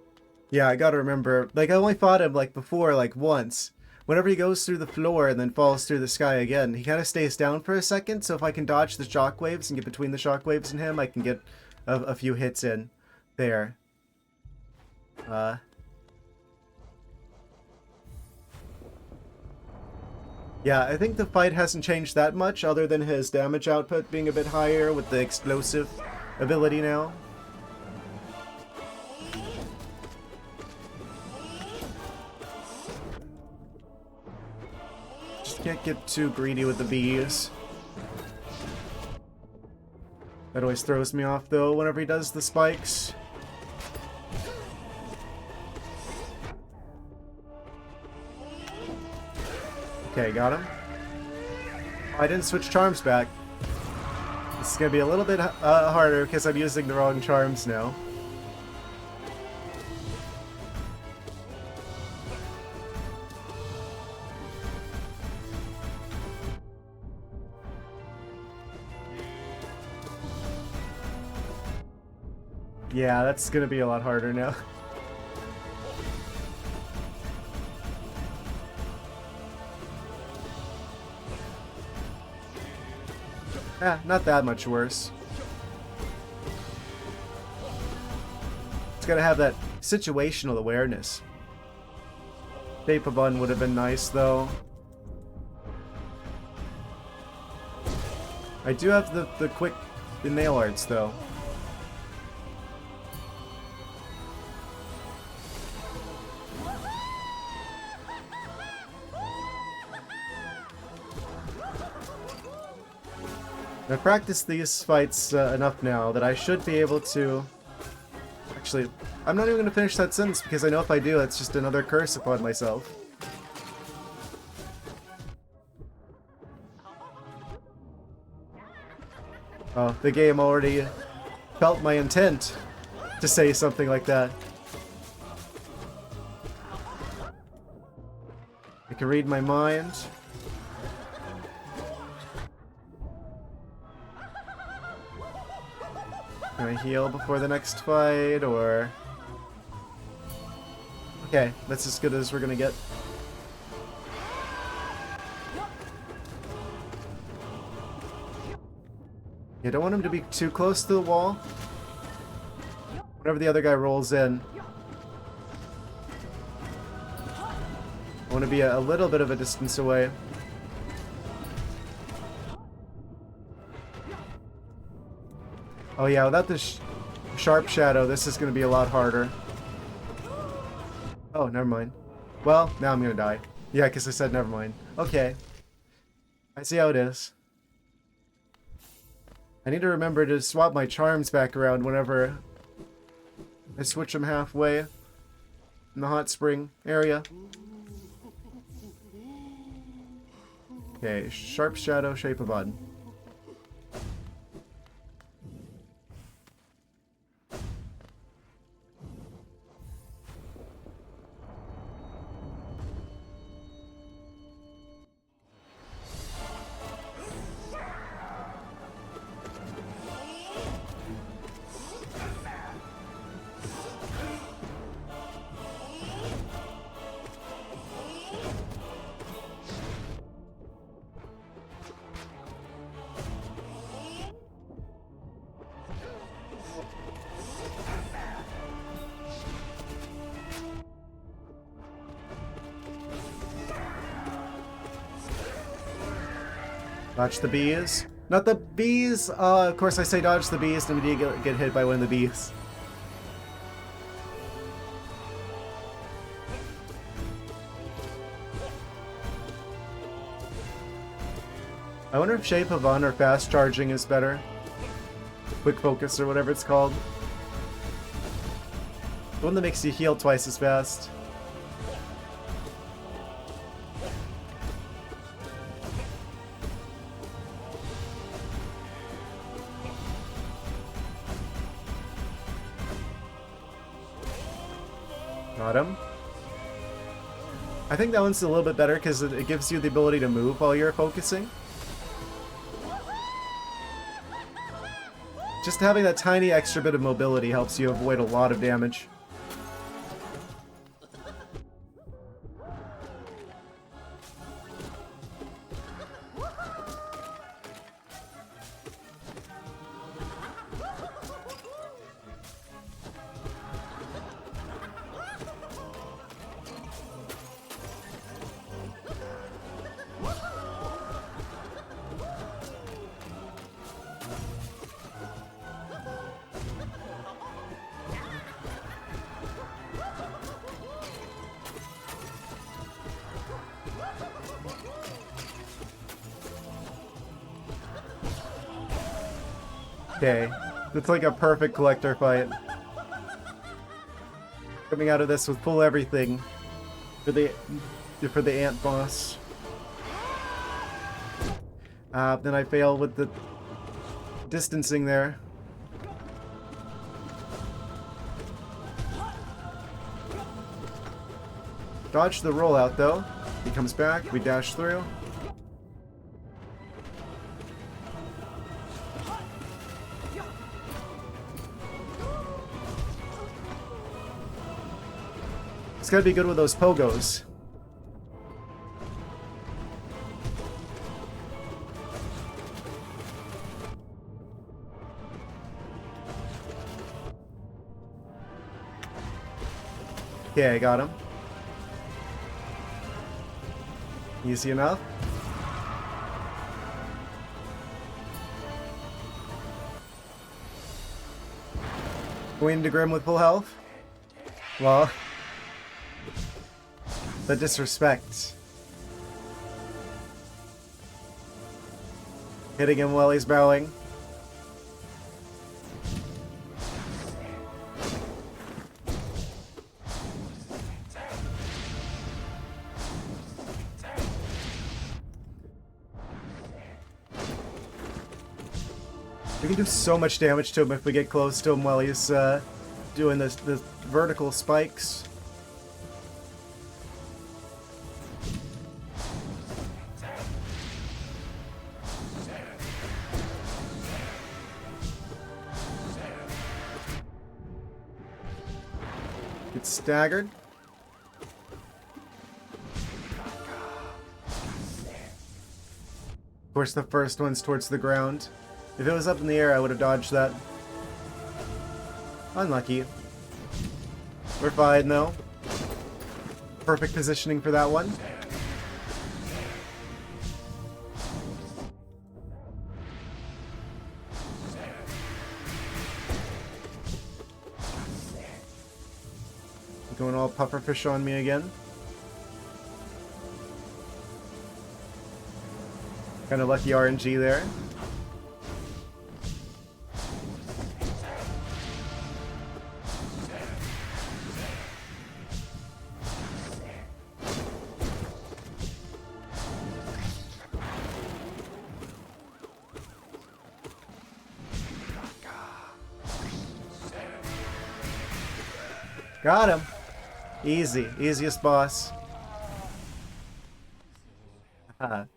Yeah, I gotta remember. Like, I only fought him, like, before, like, once. Whenever he goes through the floor and then falls through the sky again, he kind of stays down for a second, so if I can dodge the shockwaves and get between the shockwaves and him, I can get a few hits in there. Yeah, I think the fight hasn't changed that much, other than his damage output being a bit higher with the explosive ability now. Can't get too greedy with the bees. That always throws me off though whenever he does the spikes. Okay, got him. I didn't switch charms back. This is gonna be a little bit harder because I'm using the wrong charms now. Yeah, that's gonna be a lot harder now. Not that much worse. It's gotta have that situational awareness. Vaporbun would have been nice, though. I do have the nail arts, though. I've practiced these fights enough now that I should be able to... Actually, I'm not even going to finish that sentence because I know if I do, it's just another curse upon myself. Oh, the game already felt my intent to say something like that. I can read my mind. Can I heal before the next fight, or... Okay, that's as good as we're gonna get. You don't want him to be too close to the wall. Whenever the other guy rolls in, I want to be a little bit of a distance away. Oh yeah, without this sharp shadow, this is going to be a lot harder. Oh, never mind. Well, now I'm going to die. Yeah, because I said never mind. Okay. I see how it is. I need to remember to swap my charms back around whenever I switch them halfway in the hot spring area. Okay, sharp shadow, shape of bud. Dodge the bees. Not the bees! Of course I say dodge the bees, and we get hit by one of the bees. I wonder if Shape of Un or fast charging is better. Quick focus or whatever it's called. The one that makes you heal twice as fast. Got him. I think that one's a little bit better because it gives you the ability to move while you're focusing. Just having that tiny extra bit of mobility helps you avoid a lot of damage. Okay, it's like a perfect collector fight. Coming out of this with full everything for the ant boss. Then I fail with the distancing there. Dodge the rollout though. He comes back, we dash through. It's gotta be good with those pogos. Okay, I got him. Easy enough. Going into Grim with full health. Well, the disrespect. Hitting him while he's bowing. We can do so much damage to him if we get close to him while he's doing this vertical spikes. Get staggered. Of course, the first one's towards the ground. If it was up in the air, I would have dodged that. Unlucky. We're fine, though. Perfect positioning for that one. Going all pufferfish on me again. Kind of lucky RNG there. Got him. Easy. Easiest boss. Now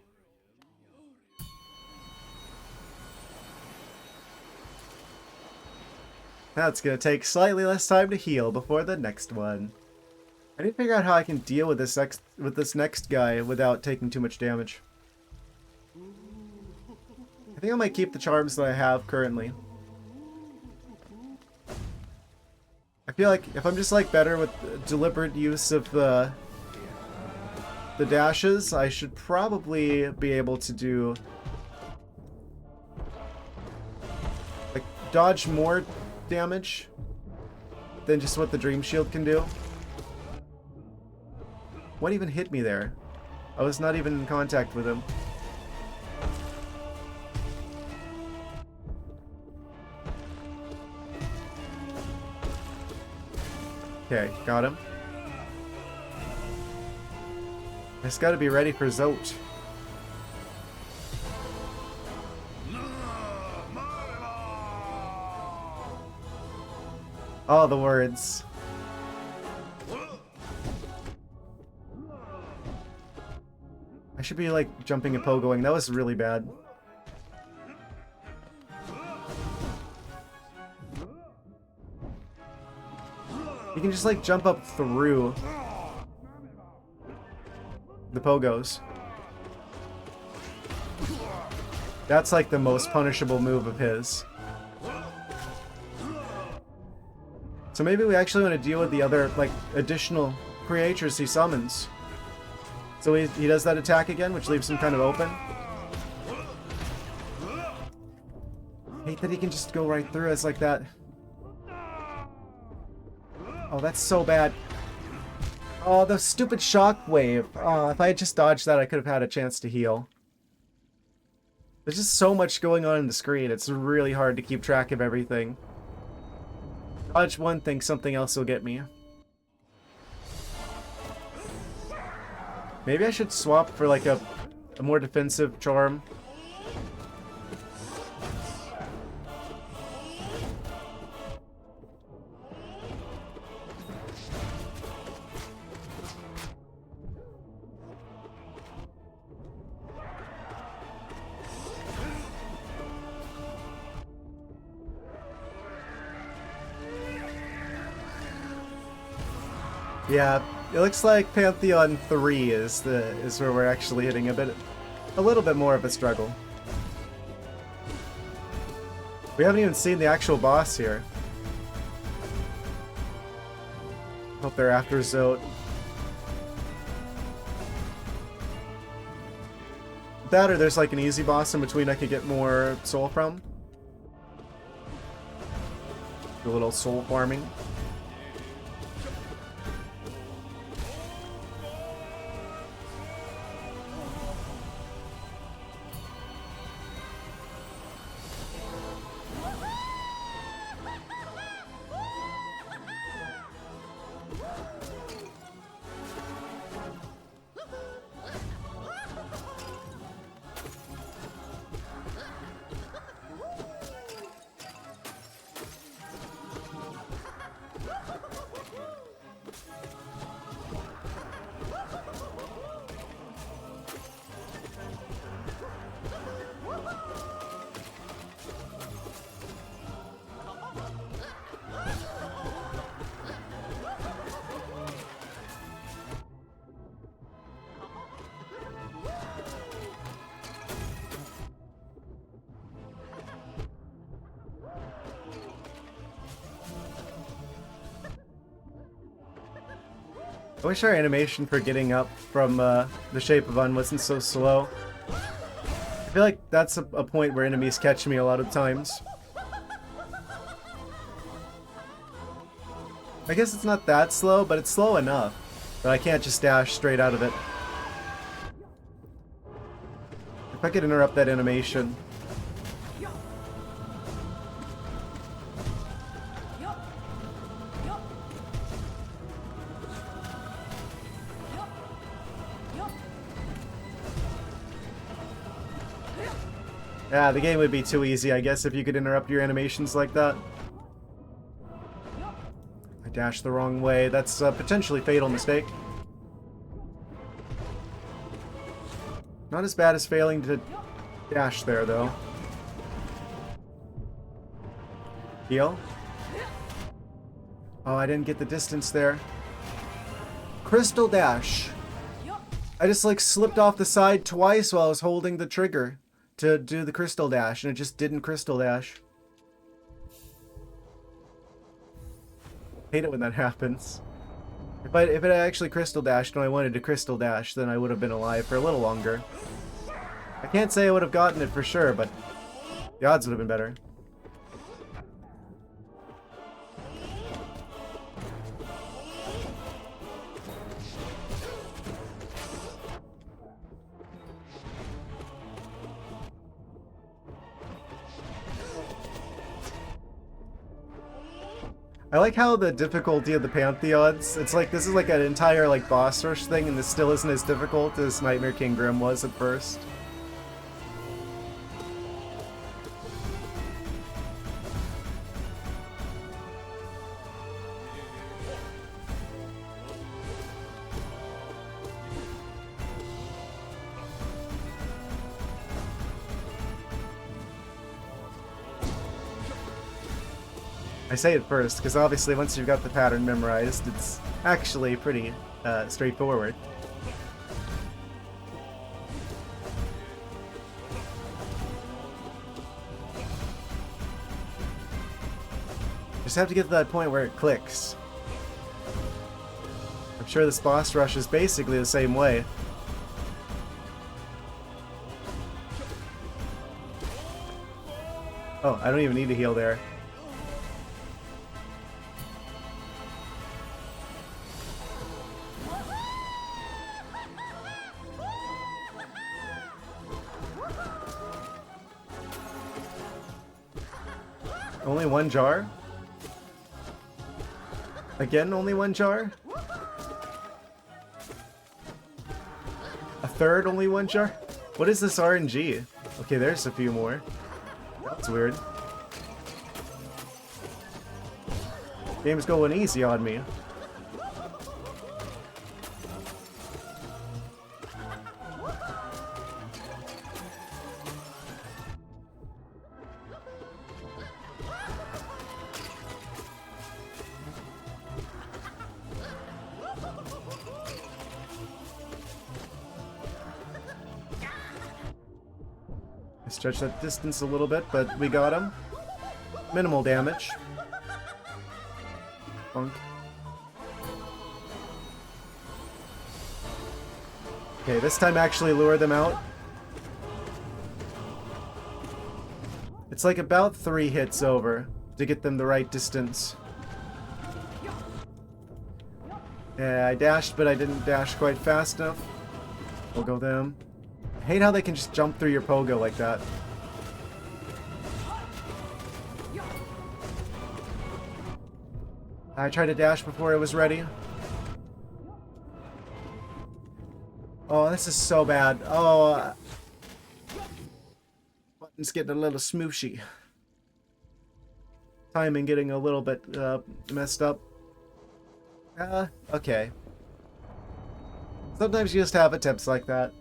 it's gonna take slightly less time to heal before the next one. I need to figure out how I can deal with this next guy without taking too much damage. I think I might keep the charms that I have currently. I feel like if I'm just like better with deliberate use of the dashes, I should probably be able to do like dodge more damage than just what the Dream Shield can do. What even hit me there? I was not even in contact with him. Okay, got him. I just gotta be ready for Zote. Oh, the words. I should be like jumping and pogoing. That was really bad. You can just like jump up through the pogos. That's like the most punishable move of his. So maybe we actually want to deal with the other like additional creatures he summons. So he does that attack again, which leaves him kind of open. I hate that he can just go right through us like that. Oh, that's so bad. Oh, the stupid shockwave. Oh, if I had just dodged that, I could have had a chance to heal. There's just so much going on in the screen. It's really hard to keep track of everything. Dodge one thing, something else will get me. Maybe I should swap for like a more defensive charm. Yeah, it looks like Pantheon 3 is where we're actually hitting a little bit more of a struggle. We haven't even seen the actual boss here. Hope they're after Zote. That or there's like an easy boss in between I could get more soul from. A little soul farming. I wish our animation for getting up from the Shape of Un wasn't so slow. I feel like that's a point where enemies catch me a lot of times. I guess it's not that slow, but it's slow enough that I can't just dash straight out of it. If I could interrupt that animation. Yeah, the game would be too easy, I guess, if you could interrupt your animations like that. I dashed the wrong way. That's a potentially fatal mistake. Not as bad as failing to dash there, though. Heal. Oh, I didn't get the distance there. Crystal dash. I just, like, slipped off the side twice while I was holding the trigger to do the crystal dash, and it just didn't crystal dash. Hate it when that happens. If it had actually crystal dashed when I wanted to crystal dash, then I would have been alive for a little longer. I can't say I would have gotten it for sure, but the odds would have been better. I like how the difficulty of the Pantheons, it's like this is like an entire like boss rush thing, and this still isn't as difficult as Nightmare King Grim was at first. I say it first, because obviously once you've got the pattern memorized, it's actually pretty straightforward. Just have to get to that point where it clicks. I'm sure this boss rush is basically the same way. Oh, I don't even need to heal there. Only one jar? Again, only one jar? A third, only one jar? What is this RNG? Okay, there's a few more. That's weird. Game's going easy on me. Stretch that distance a little bit, but we got him. Minimal damage. Bonk. Okay, this time actually lure them out. It's like about 3 hits over to get them the right distance. Yeah, I dashed, but I didn't dash quite fast enough. We'll go them. I hate how they can just jump through your pogo like that. I tried to dash before I was ready. Oh, this is so bad. Oh, button's getting a little smooshy. Timing getting a little bit messed up. Okay. Sometimes you just have attempts like that.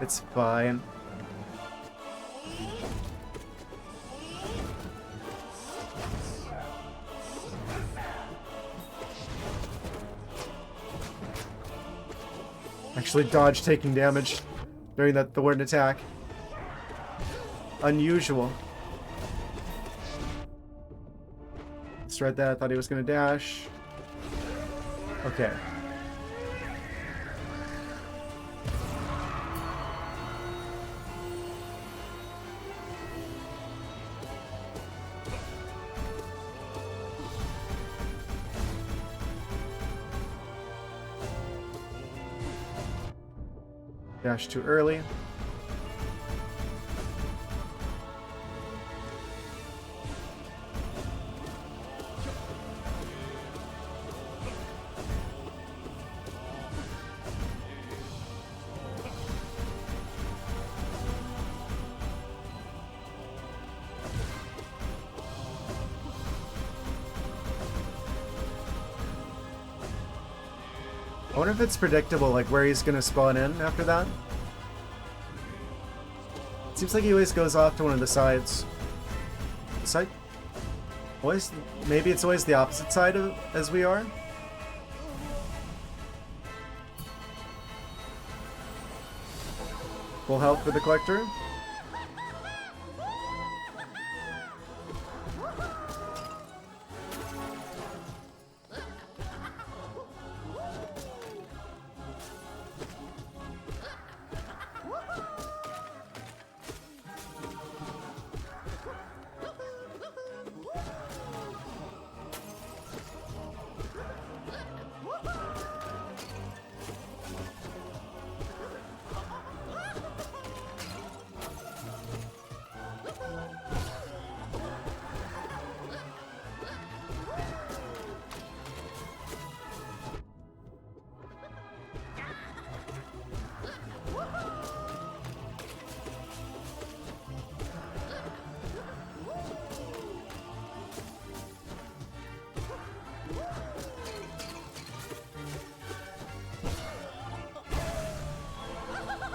It's fine. Actually dodge taking damage during that thorn attack. Unusual. misread that. I thought he was gonna dash. Okay. Dash too early. I wonder if it's predictable, like where he's gonna spawn in after that. Seems like he always goes off to one of the sides. Side? Always? Maybe it's always the opposite side of, as we are? Full health for the collector.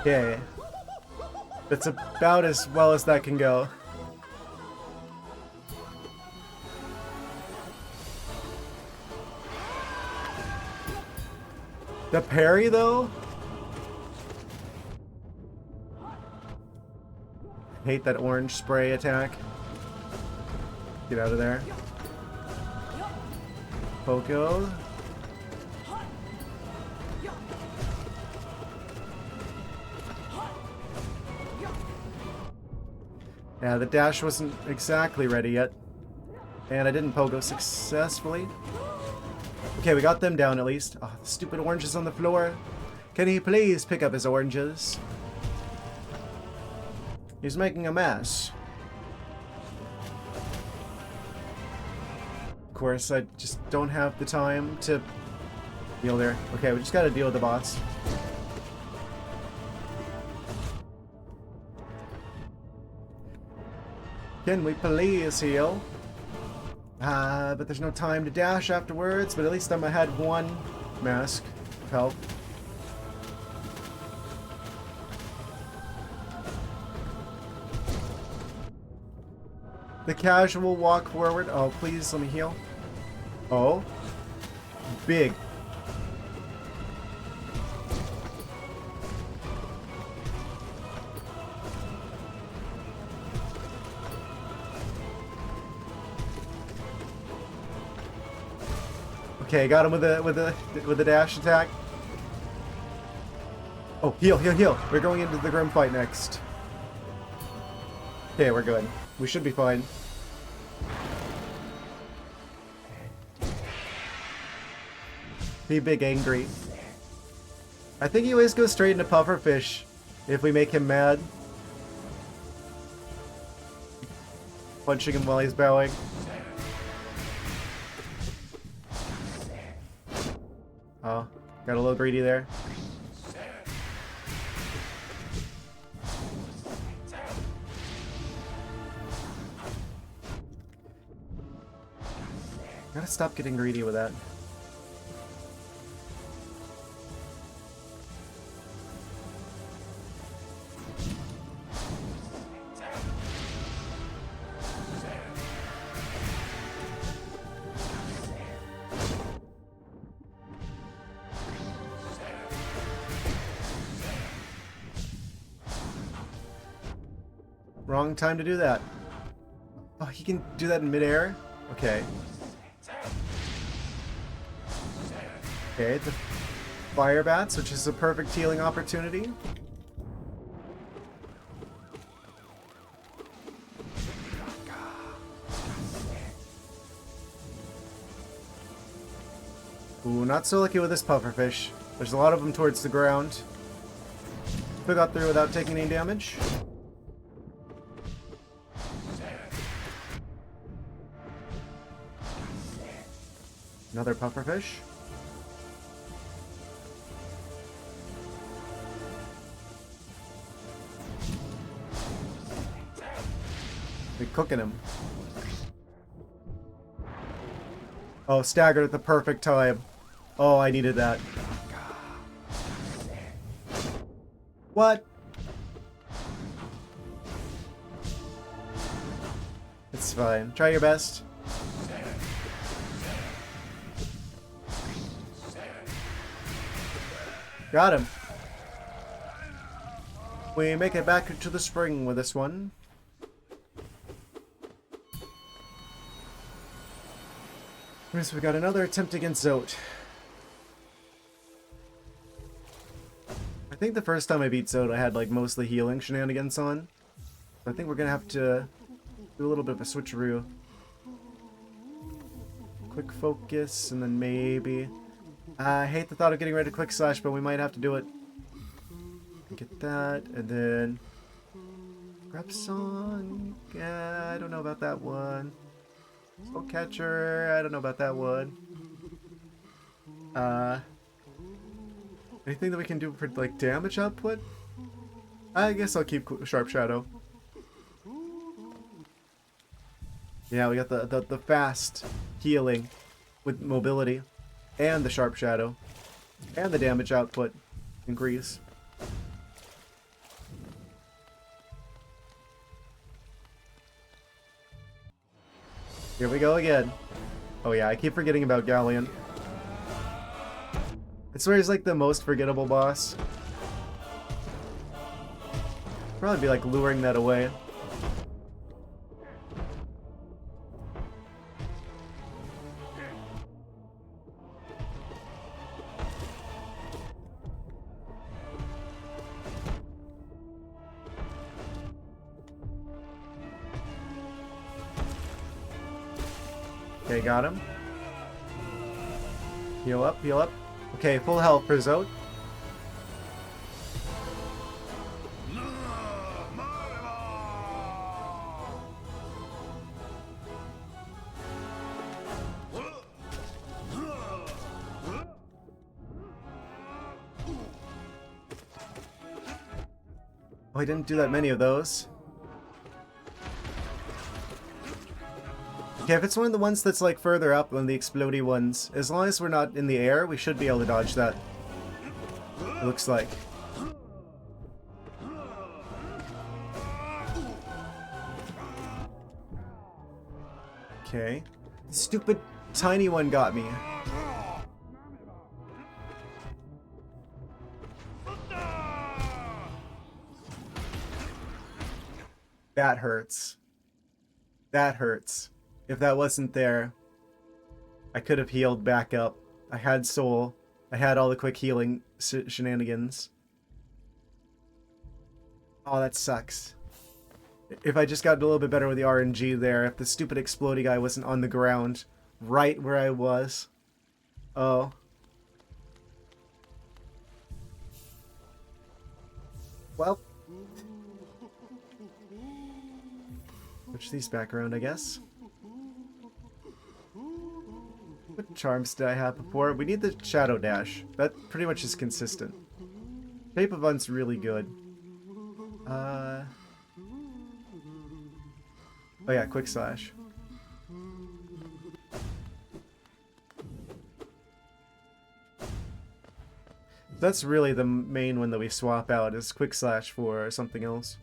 Okay. That's about as well as that can go. The parry, though? Hate that orange spray attack. Get out of there. Poco. Yeah, the dash wasn't exactly ready yet. And I didn't pogo successfully. Okay, we got them down at least. Oh, the stupid oranges on the floor. Can he please pick up his oranges? He's making a mess. Of course, I just don't have the time to deal there. Okay, we just gotta deal with the boss. Can we please heal? But there's no time to dash afterwards, but at least I had one mask of health. The casual walk forward. Oh, please let me heal. Oh. Big. Okay, got him with a dash attack. Oh, heal, heal, heal. We're going into the Grim fight next. Okay, we're good. We should be fine. Be big angry. I think he always goes straight into pufferfish if we make him mad. Punching him while he's bowing. Oh, got a little greedy there. Gotta stop getting greedy with that. Wrong time to do that. Oh, he can do that in midair? Okay. Okay, the fire bats, which is a perfect healing opportunity. Ooh, not so lucky with this pufferfish. There's a lot of them towards the ground. We got through without taking any damage. Another pufferfish. We're cooking him. Oh, staggered at the perfect time. Oh, I needed that. What? It's fine. Try your best. Got him. We make it back to the spring with this one. Yes, we got another attempt against Zote. I think the first time I beat Zote, I had like mostly healing shenanigans on. I think we're gonna have to do a little bit of a switcheroo. Quick focus, and then maybe. I hate the thought of getting rid of quick slash, but we might have to do it. Get that, and then grab song. I don't know about that one. Soul catcher. I don't know about that one. Anything that we can do for like damage output? I guess I'll keep Sharp Shadow. Yeah, we got the fast healing with mobility, and the Sharp Shadow, and the damage output increase. Here we go again. Oh yeah, I keep forgetting about Galleon. I swear he's like the most forgettable boss. Probably be like luring that away. Okay, got him. Heal up, heal up. Okay, full health for Zote. Oh, I didn't do that many of those. Okay, if it's one of the ones that's like further up than the explodey ones, as long as we're not in the air, we should be able to dodge that. It looks like. Okay. Stupid tiny one got me. That hurts. That hurts. If that wasn't there, I could have healed back up. I had soul. I had all the quick healing shenanigans. Oh, that sucks. If I just got a little bit better with the RNG there, if the stupid explodey guy wasn't on the ground right where I was. Oh. Well. Switch these back around, I guess. What charms did I have before? We need the Shadow Dash. That pretty much is consistent. Shape of Un's really good. Oh yeah, Quick Slash. That's really the main one that we swap out, is Quick Slash for something else.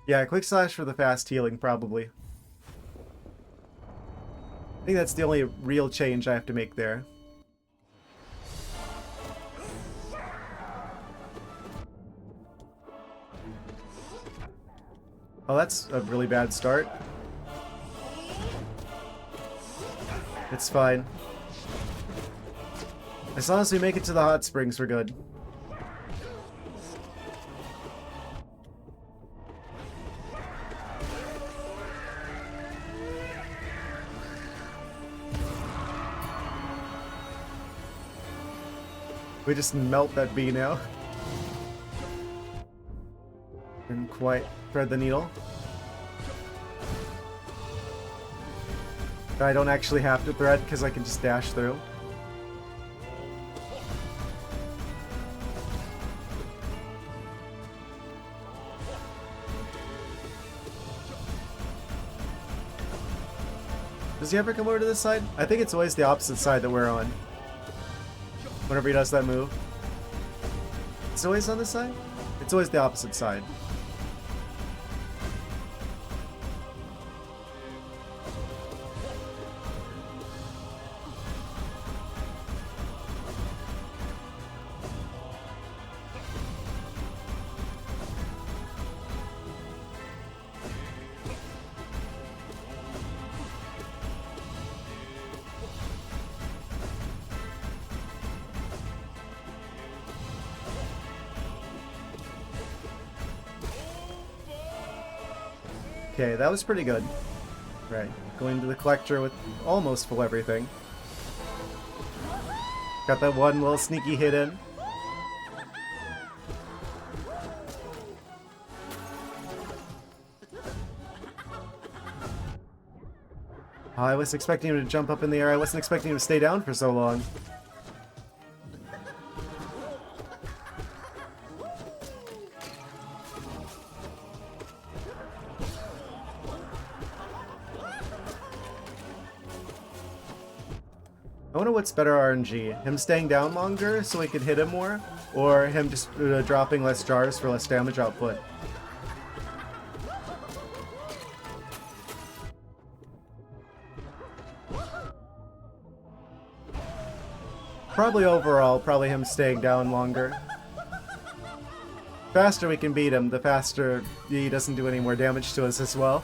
Yeah, Quick Slash for the fast healing, probably. I think that's the only real change I have to make there. Oh, that's a really bad start. It's fine. As long as we make it to the hot springs, we're good. We just melt that bee now. Didn't quite thread the needle. I don't actually have to thread because I can just dash through. Does he ever come over to this side? I think it's always the opposite side that we're on. Whenever he does that move. It's always on this side? It's always the opposite side. Okay, that was pretty good. Right, going to the collector with almost full everything. Got that one little sneaky hit in. Oh, I was expecting him to jump up in the air. I wasn't expecting him to stay down for so long. I wonder what's better RNG. Him staying down longer so we can hit him more, or him just dropping less jars for less damage output. Probably overall, probably him staying down longer. The faster we can beat him, the faster he doesn't do any more damage to us as well.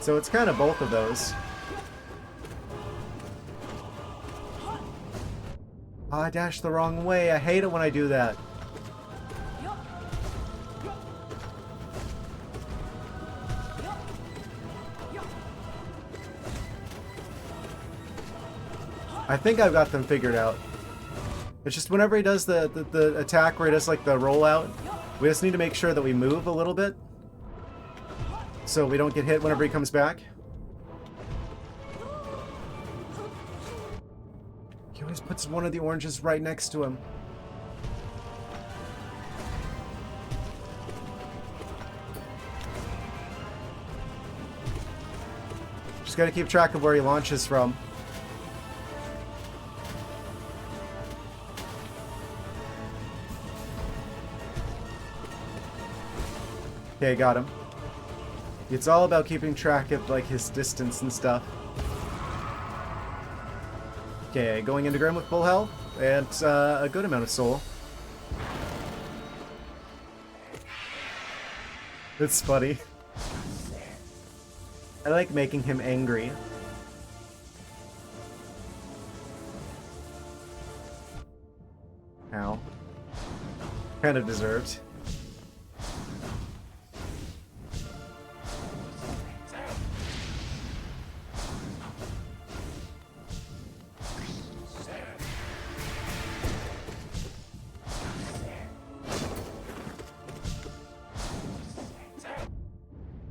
So it's kind of both of those. Oh, I dashed the wrong way. I hate it when I do that. I think I've got them figured out. It's just whenever he does the attack where he does like the rollout, we just need to make sure that we move a little bit so we don't get hit whenever he comes back. He always puts one of the oranges right next to him. Just gotta keep track of where he launches from. Okay, got him. It's all about keeping track of like his distance and stuff. Okay, going into Grim with full health and a good amount of soul. It's funny. I like making him angry. Ow. Kind of deserved.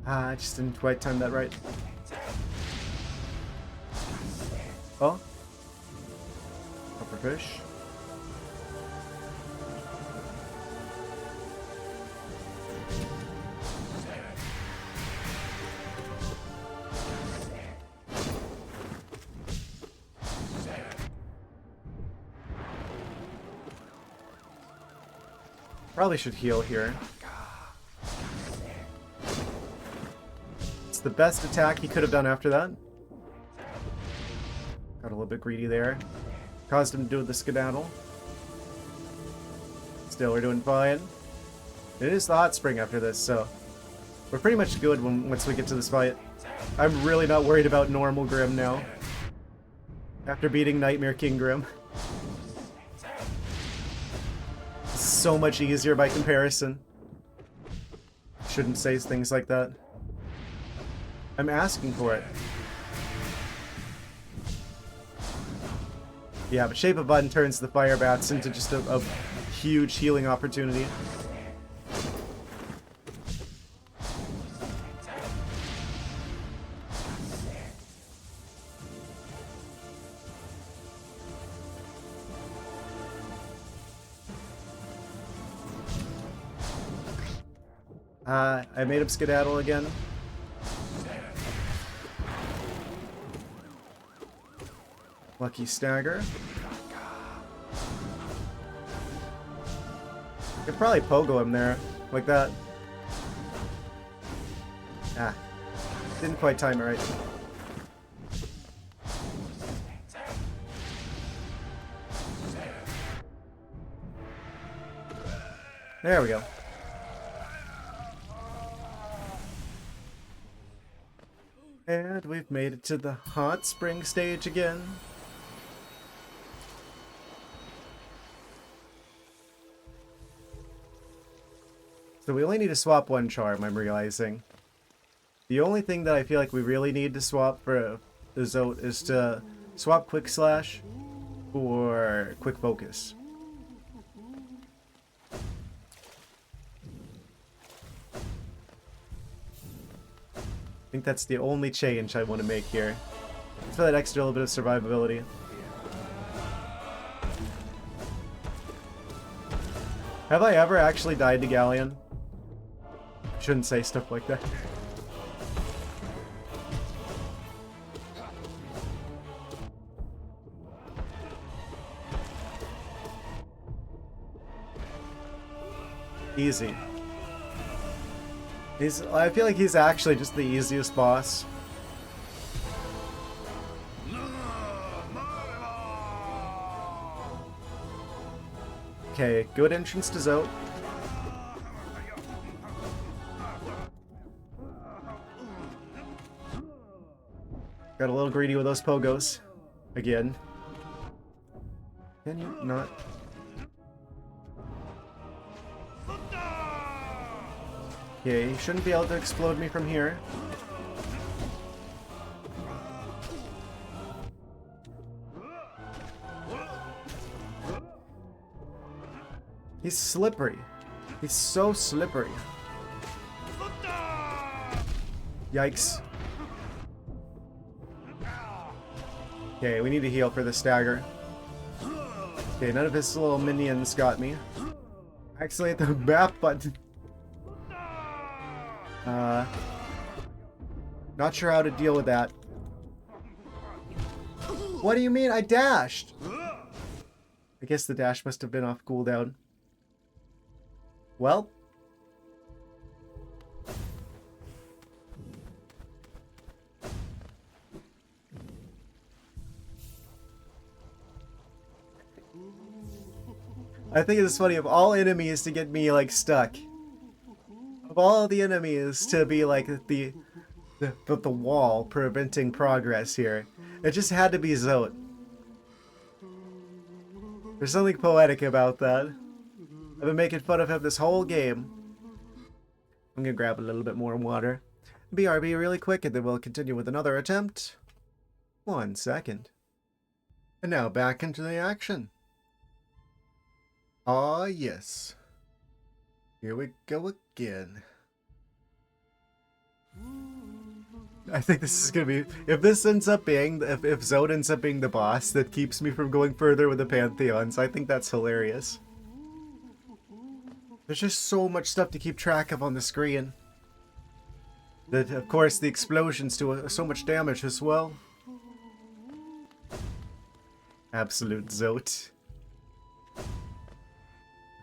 I just didn't quite time that right. Oh? Upper fish. Probably should heal here. The best attack he could have done after that. Got a little bit greedy there. Caused him to do the skedaddle. Still, we're doing fine. It is the hot spring after this, so we're pretty much good once we get to this fight. I'm really not worried about normal Grim now. After beating Nightmare King Grim. so much easier by comparison. Shouldn't say things like that. I'm asking for it. Yeah, but Shape of Button turns the fire bats into just a huge healing opportunity. I made him skedaddle again. Lucky stagger. Could probably pogo him there, like that. Ah. Didn't quite time it right. There we go. And we've made it to the hot spring stage again. So we only need to swap one charm, I'm realizing. The only thing that I feel like we really need to swap for the Zote is to swap Quick Slash for Quick Focus. I think that's the only change I want to make here. For that extra little bit of survivability. Have I ever actually died to Galleon? Shouldn't say stuff like that. Easy. I feel like he's actually just the easiest boss. Okay, good entrance to Zote. Got a little greedy with those pogos. Again. Can you not? Yeah, he shouldn't be able to explode me from here. He's slippery. He's so slippery. Yikes. Okay, we need to heal for the stagger. Okay, none of his little minions got me. Actually, hit the map button. Not sure how to deal with that. What do you mean? I dashed! I guess the dash must have been off cooldown. Well. I think it's funny, of all enemies to get me, like, stuck. Of all the enemies to be, like, the wall preventing progress here. It just had to be Zote. There's something poetic about that. I've been making fun of him this whole game. I'm gonna grab a little bit more water. BRB really quick, and then we'll continue with another attempt. 1 second. And now back into the action. Ah, yes. Here we go again. I think this is gonna be... If this ends up being... If Zote ends up being the boss that keeps me from going further with the Pantheons, I think that's hilarious. There's just so much stuff to keep track of on the screen. That, of course, the explosions do so much damage as well. Absolute Zote.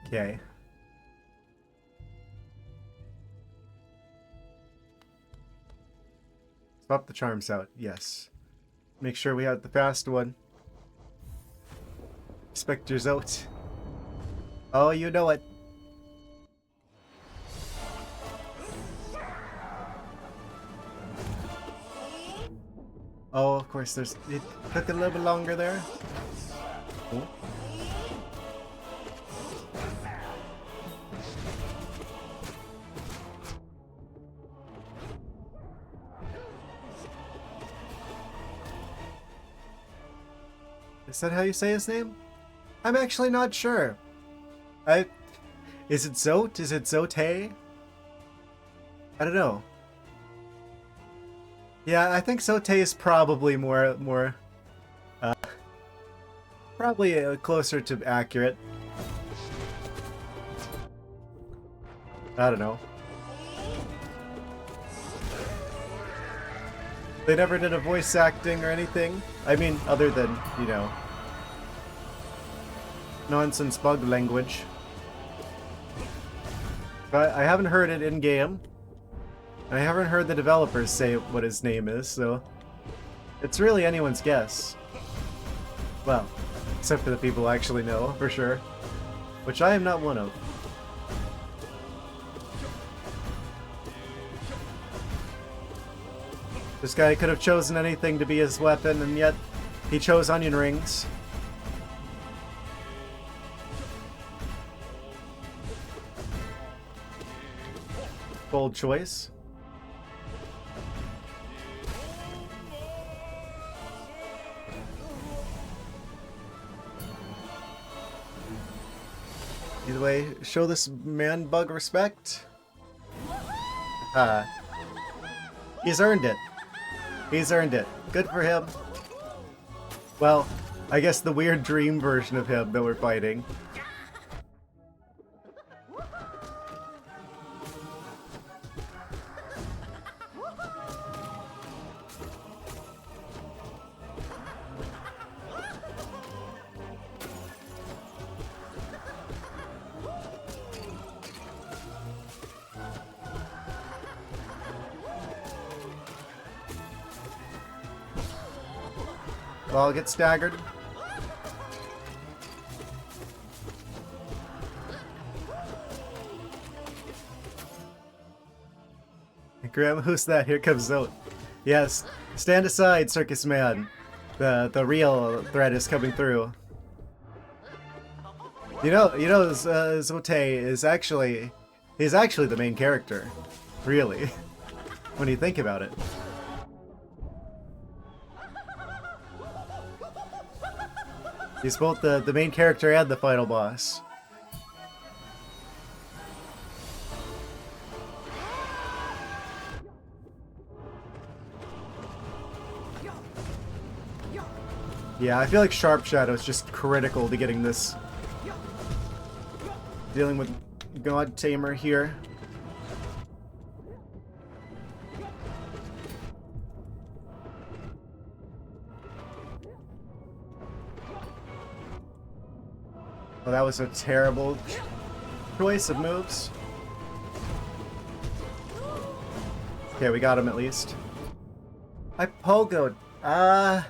Okay. Swap the charms out, yes. Make sure we have the fast one. Respect your Zote. Oh, you know it. Oh, of course, it took a little bit longer there. Oh. Is that how you say his name? I'm actually not sure. Is it Zote? Is it Zote? I don't know. Yeah, I think Zote is probably probably closer to accurate. I don't know. They never did a voice acting or anything. I mean, other than, you know, nonsense bug language. But I haven't heard it in game. And I haven't heard the developers say what his name is, so it's really anyone's guess. Well, except for the people who actually know, for sure. Which I am not one of. This guy could have chosen anything to be his weapon, and yet he chose onion rings. Bold choice. Either way, show this man bug respect. He's earned it. He's earned it. Good for him. Well, I guess the weird dream version of him that we're fighting. Well, I'll get staggered. Graham, who's that? Here comes Zote. Yes, stand aside, circus man. The real threat is coming through. You know, Zote is he's actually the main character, really, when you think about it. He's both the main character and the final boss. Yeah, I feel like Sharp Shadow is just critical to getting this. Dealing with God Tamer here. Well, that was a terrible choice of moves. Okay, we got him at least. I pogoed. Not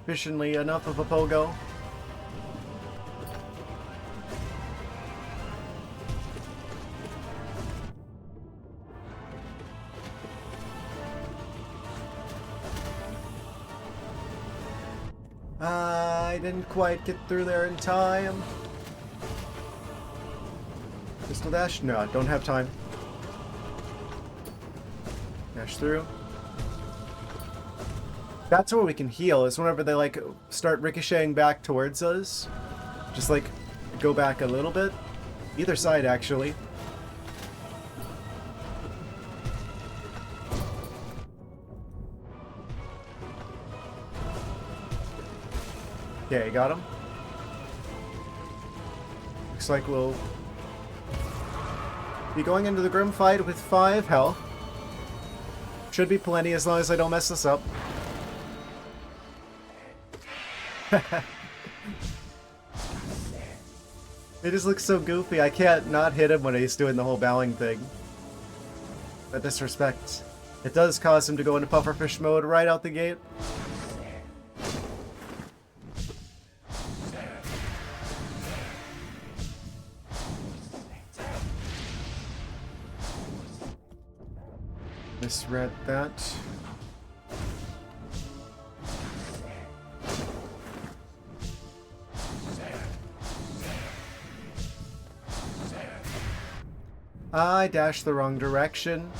efficiently enough of a pogo. I didn't quite get through there in time. Pistol dash? No, don't have time. Dash through. That's where we can heal, is whenever they like start ricocheting back towards us. Just like go back a little bit. Either side actually. Okay, got him. Looks like we'll be going into the Grim fight with 5 health. Should be plenty as long as I don't mess this up. It just looks so goofy. I can't not hit him when he's doing the whole bowing thing. But disrespect. It does cause him to go into pufferfish mode right out the gate. Misread that. I dashed the wrong direction.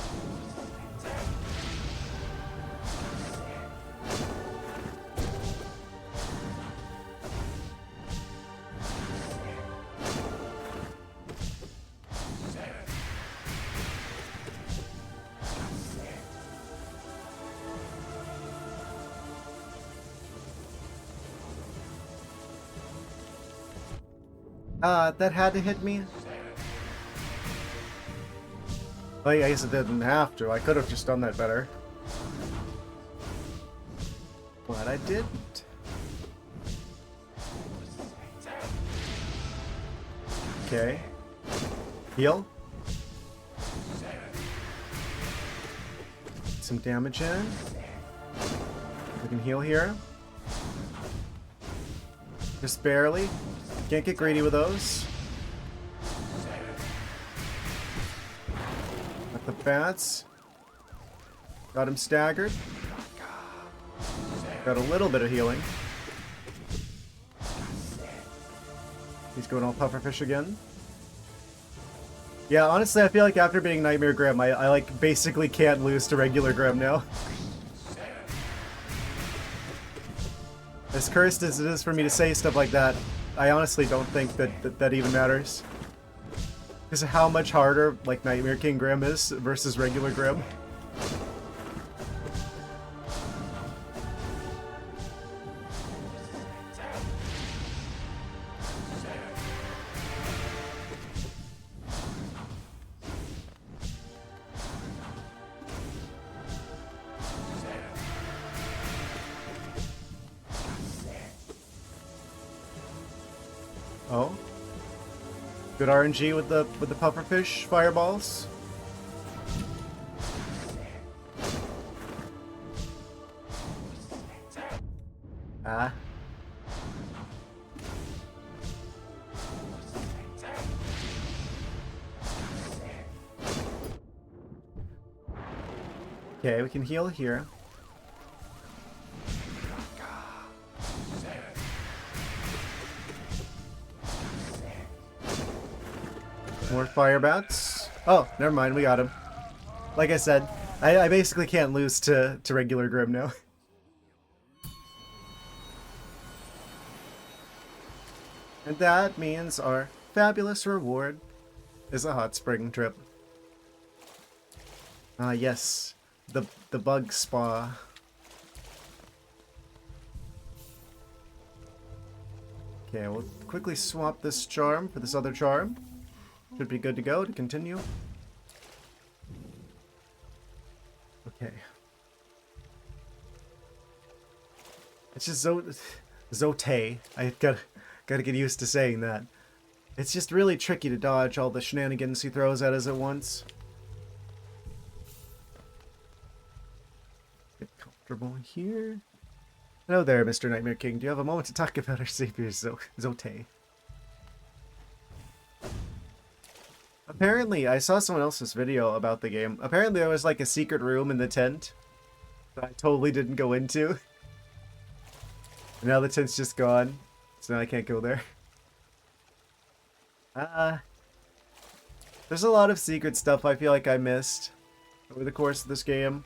That had to hit me. Oh, yeah, I guess it didn't have to. I could have just done that better. But I didn't. Okay. Heal. Some damage in. We can heal here. Just barely. Can't get greedy with those. Got the bats. Got him staggered. Got a little bit of healing. He's going all pufferfish again. Yeah, honestly, I feel like after beating Nightmare Grim, I like basically can't lose to regular Grim now. As cursed as it is for me to say stuff like that, I honestly don't think that even matters. Because of how much harder like Nightmare King Grim is versus regular Grim. Oh. Good RNG with the pufferfish fireballs. Ah. Okay, we can heal here. More fire bats. Oh, never mind, we got him. Like I said, I basically can't lose to regular Grim now. And that means our fabulous reward is a hot spring trip. Ah, yes. The bug spa. Okay, we'll quickly swap this charm for this other charm. Should be good to go to continue. Okay. It's just Zote. I gotta get used to saying that. It's just really tricky to dodge all the shenanigans he throws at us at once. Get comfortable here. Hello there, Mr. Nightmare King. Do you have a moment to talk about our savior Zote? Apparently, I saw someone else's video about the game. Apparently there was like a secret room in the tent that I totally didn't go into. And now the tent's just gone, so now I can't go there. There's a lot of secret stuff I feel like I missed over the course of this game.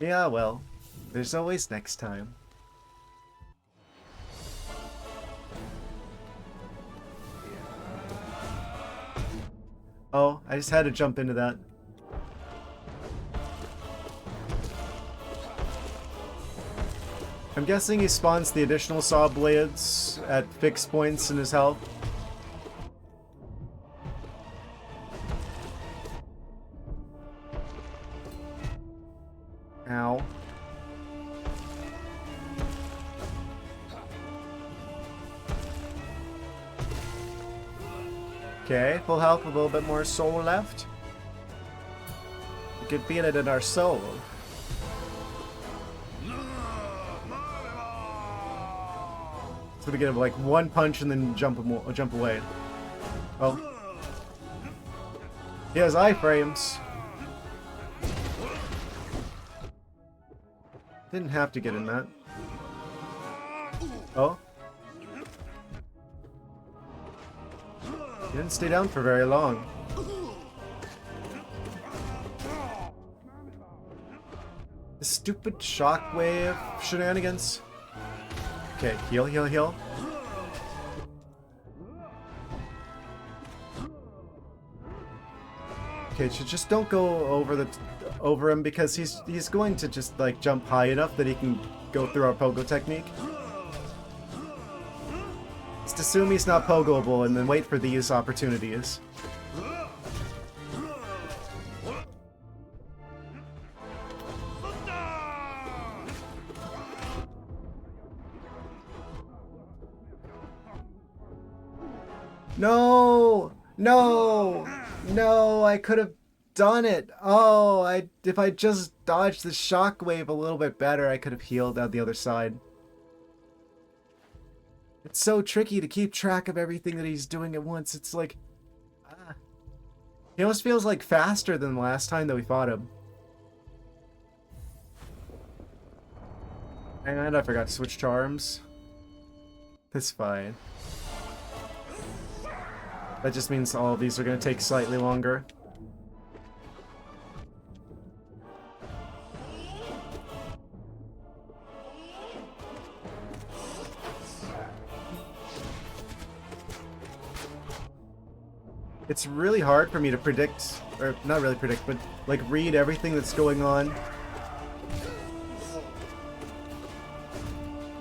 Yeah, well, there's always next time. Oh, I just had to jump into that. I'm guessing he spawns the additional saw blades at fixed points in his health. Ow. Okay, full health with a little bit more soul left. We could feel it in our soul. So we get like one punch and then jump away. Oh. He has iframes. Didn't have to get in that. Oh. He didn't stay down for very long. The stupid shockwave shenanigans. Okay, heal, heal, heal. Okay, so just don't go over him because he's going to just like jump high enough that he can go through our pogo technique. Just assume he's not pogoable and then wait for these opportunities. No! No! No, I could have done it. Oh, if I just dodged the shockwave a little bit better, I could have healed out the other side. It's so tricky to keep track of everything that he's doing at once. It's like... He almost feels like faster than the last time that we fought him. And I forgot to switch charms. That's fine. That just means all of these are going to take slightly longer. It's really hard for me to predict, or not really predict, but like read everything that's going on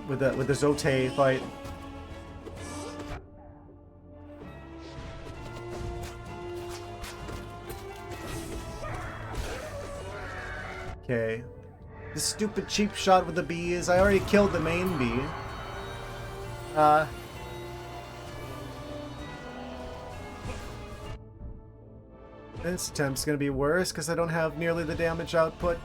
with the Zote fight. Okay. This stupid cheap shot with the bees. I already killed the main bee. This attempt's gonna be worse because I don't have nearly the damage output.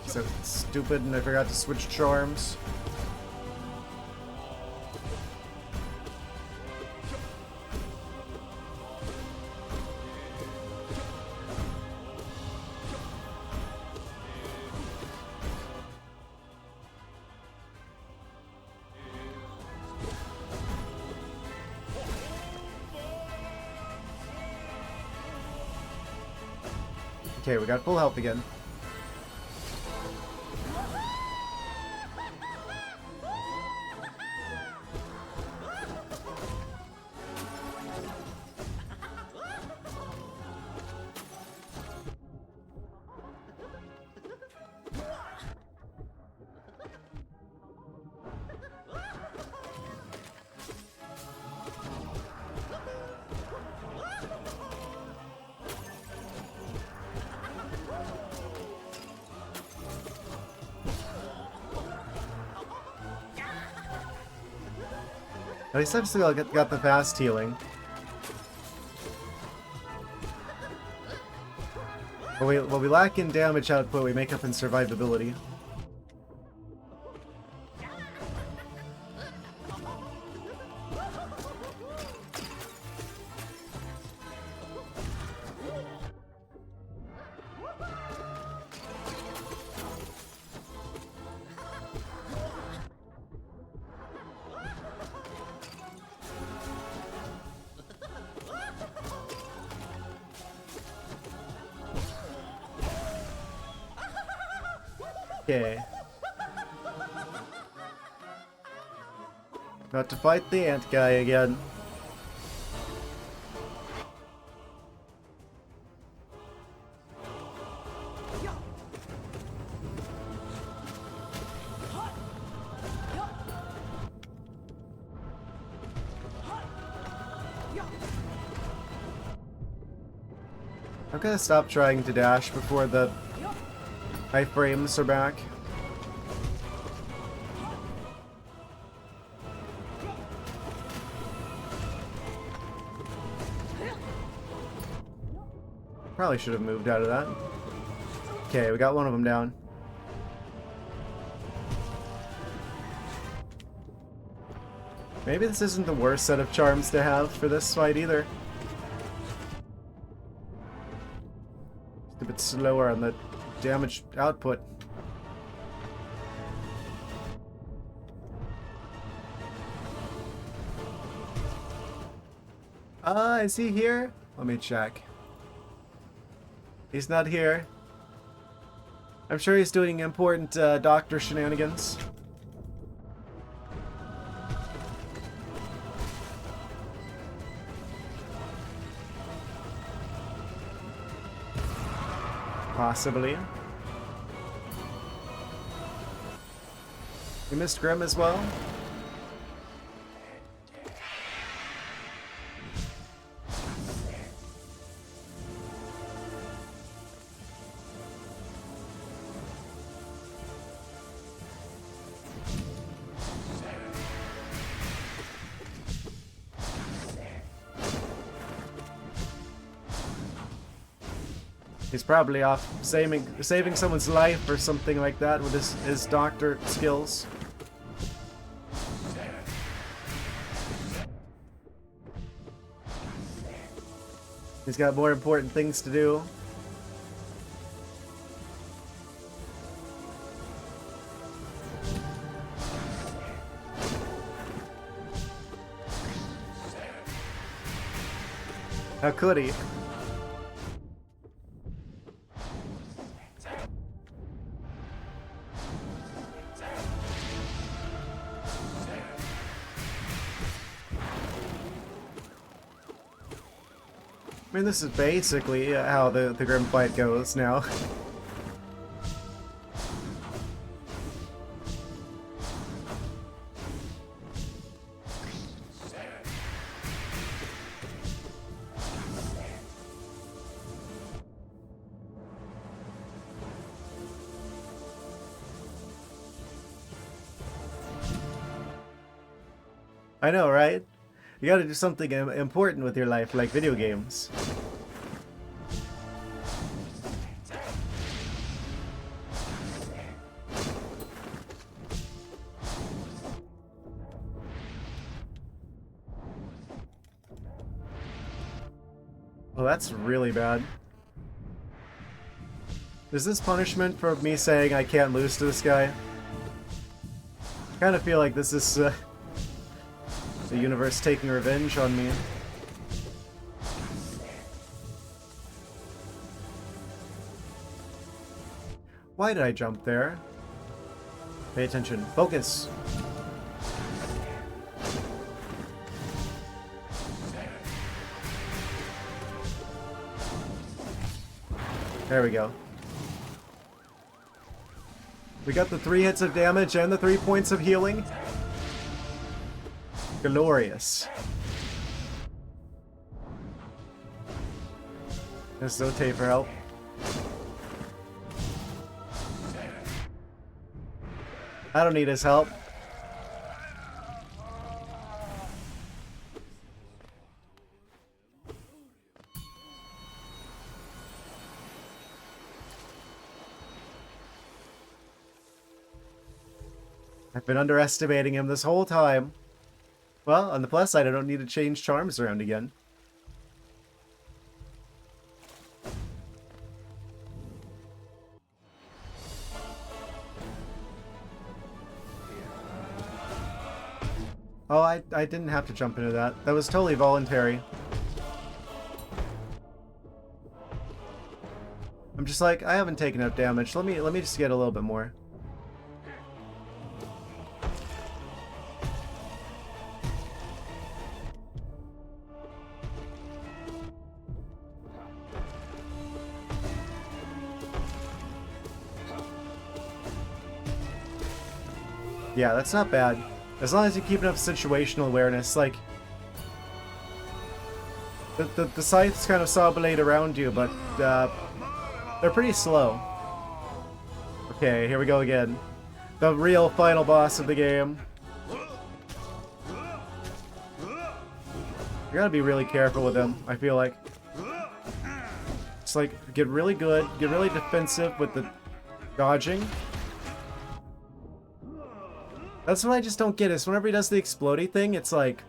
So stupid, and I forgot to switch charms. Okay, we got full health again. At least I've still got the fast healing. What we lack in damage output, we make up in survivability. Okay. About to fight the ant guy again. I'm gonna stop trying to dash before the iframes are back. Probably should have moved out of that. Okay, we got one of them down. Maybe this isn't the worst set of charms to have for this fight either. Just a bit slower on the damage output. Is he here? Let me check. He's not here. I'm sure he's doing important doctor shenanigans. Possibly. You missed Grim as well? He's probably off saving someone's life or something like that with his doctor skills. He's got more important things to do. How could he? I mean, this is basically how the Grim fight goes now. I know, right? You gotta do something important with your life, like video games. Oh, that's really bad. Is this punishment for me saying I can't lose to this guy? I kind of feel like this is the universe taking revenge on me. Why did I jump there? Pay attention. Focus! There we go. We got the 3 hits of damage and the 3 points of healing. Glorious. There's Zote for help. I don't need his help. I've been underestimating him this whole time. Well, on the plus side, I don't need to change charms around again. Oh, I didn't have to jump into that. That was totally voluntary. I'm just like, I haven't taken enough damage. Let me just get a little bit more. Yeah, that's not bad. As long as you keep enough situational awareness, like... The scythes kind of saw blade around you, but they're pretty slow. Okay, here we go again. The real final boss of the game. You gotta be really careful with him, I feel like. It's like, get really good, get really defensive with the dodging. That's what I just don't get, is whenever he does the explodey thing, it's like,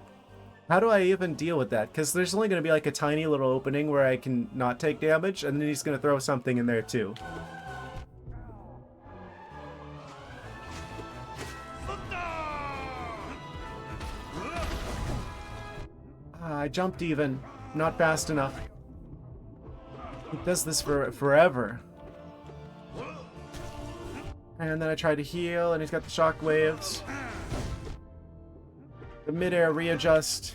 how do I even deal with that? Because there's only going to be like a tiny little opening where I can not take damage, and then he's going to throw something in there too. I jumped even. Not fast enough. He does this for forever. And then I try to heal, and he's got the shock waves. The mid-air readjust.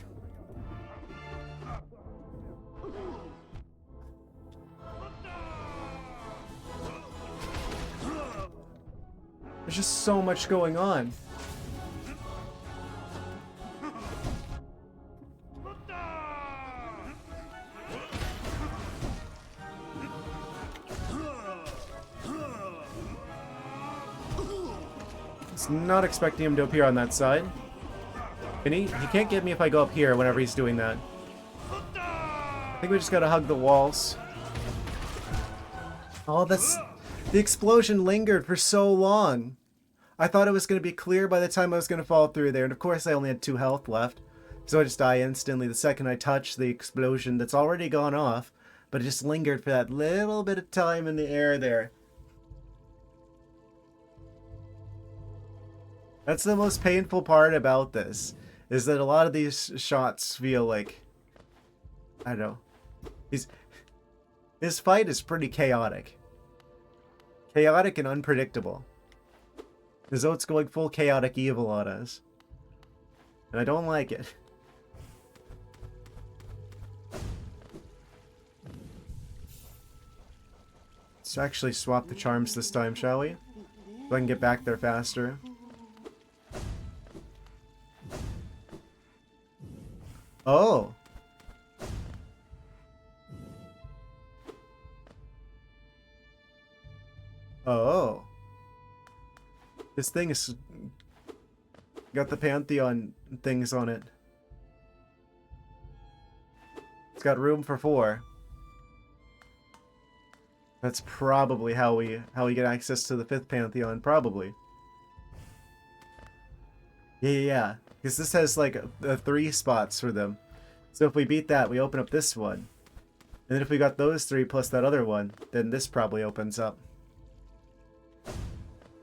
There's just so much going on. Was not expecting him to appear on that side. Can he? He can't get me if I go up here whenever he's doing that. I think we just gotta hug the walls. Oh, that's... The explosion lingered for so long. I thought it was going to be clear by the time I was going to fall through there, and of course I only had 2 health left. So I just die instantly the second I touch the explosion that's already gone off, but it just lingered for that little bit of time in the air there. That's the most painful part about this, is that a lot of these shots feel like... I don't know. His fight is pretty chaotic. Chaotic and unpredictable. As though it's going full chaotic evil on us. And I don't like it. Let's actually swap the charms this time, shall we? So I can get back there faster. Oh! Oh. This thing is got the Pantheon things on it. It's got room for 4. That's probably how we get access to the 5th Pantheon, probably. Yeah. Because this has like 3 spots for them. So if we beat that, we open up this one. And then if we got those 3 plus that other one, then this probably opens up.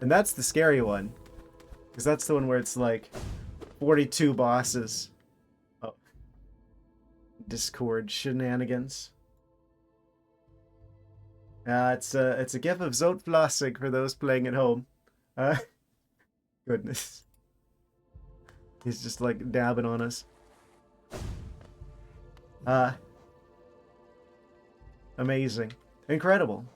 And that's the scary one. Because that's the one where it's like 42 bosses. Oh. Discord shenanigans. It's a gif of Zotflossig for those playing at home. Goodness. He's just like dabbing on us. Amazing. Incredible.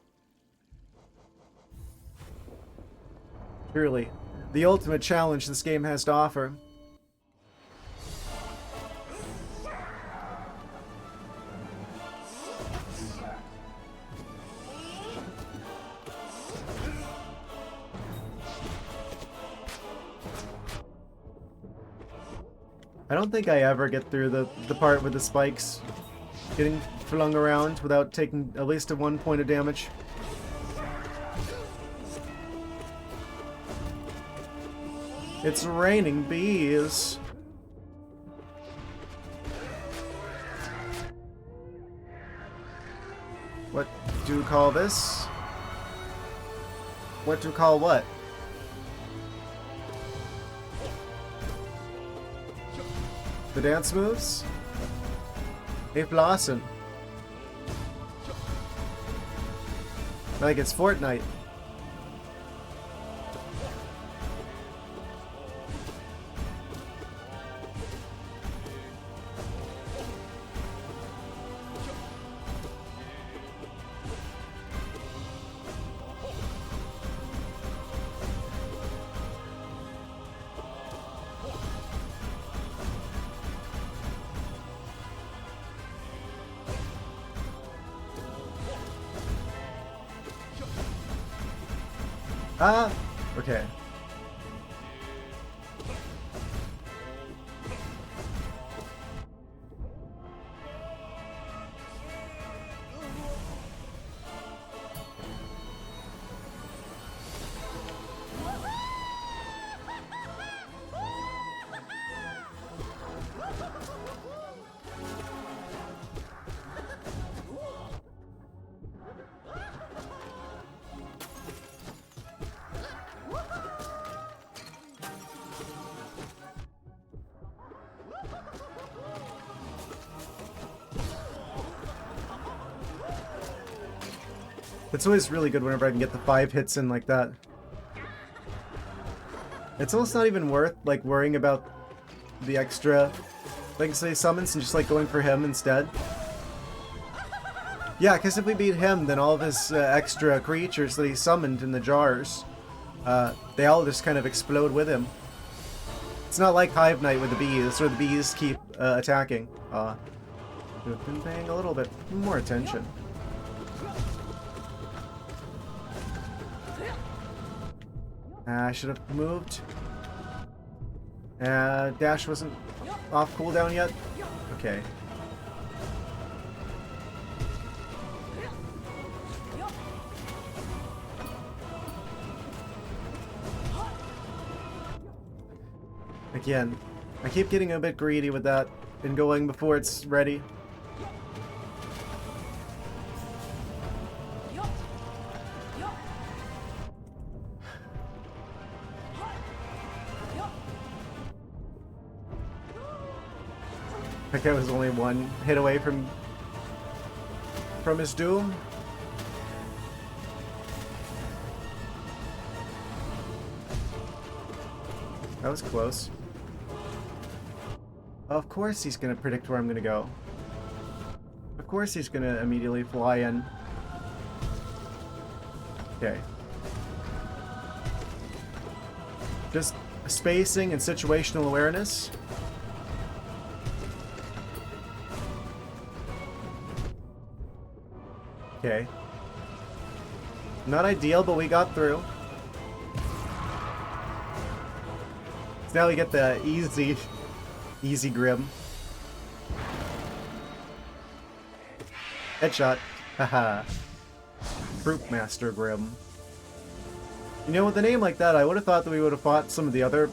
Truly, the ultimate challenge this game has to offer. I don't think I ever get through the part with the spikes getting flung around without taking at least 1 point of damage. It's raining bees. What do you call this? What do you call what? The dance moves? Hey, Blossom. Like it's Fortnite. Ah! Okay. It's always really good whenever I can get the 5 hits in like that. It's almost not even worth like worrying about the extra things that he summons and just like going for him instead. Yeah, because if we beat him, then all of his extra creatures that he summoned in the jars, they all just kind of explode with him. It's not like Hive Knight with the bees, where the bees keep attacking. Should have been paying a little bit more attention. I should have moved. Dash wasn't off cooldown yet? Okay. Again, I keep getting a bit greedy with that and going before it's ready. That guy was only one hit away from his doom. That was close. Of course he's gonna predict where I'm gonna go. Of course he's gonna immediately fly in. Okay. Just spacing and situational awareness. Okay. Not ideal, but we got through. So now we get the easy Grim. Headshot. Haha. Godmaster Grim. You know, with a name like that, I would have thought that we would have fought some of the other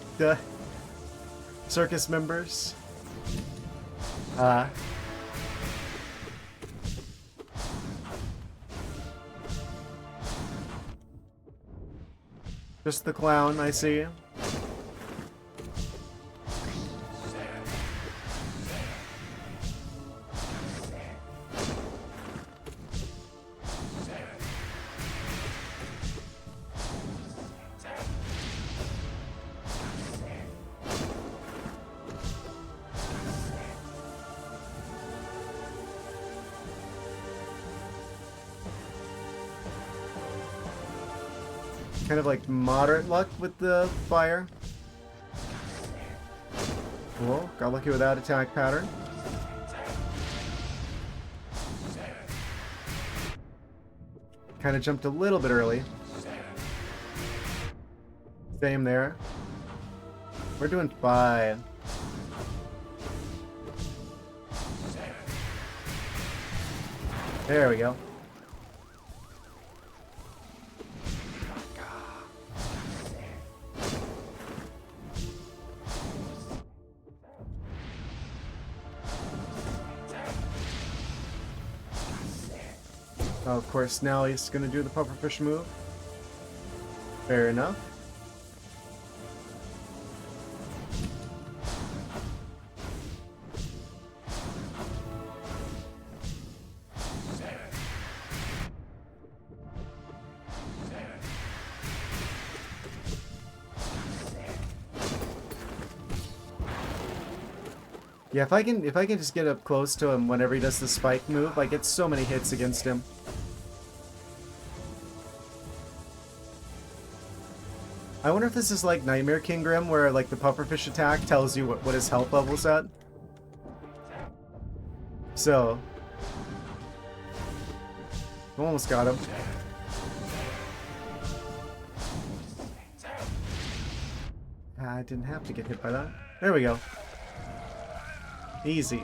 circus members. Just the clown, I see. Kind of like moderate luck with the fire. Cool. Got lucky with that attack pattern. Kind of jumped a little bit early. Same there. We're doing fine. There we go. Oh, of course, now he's gonna do the pufferfish move. Fair enough. Yeah, if I can just get up close to him whenever he does the spike move, I get so many hits against him. I wonder if this is like Nightmare King Grim, where like the pufferfish attack tells you what his health level's at. So, almost got him. I didn't have to get hit by that. There we go. Easy.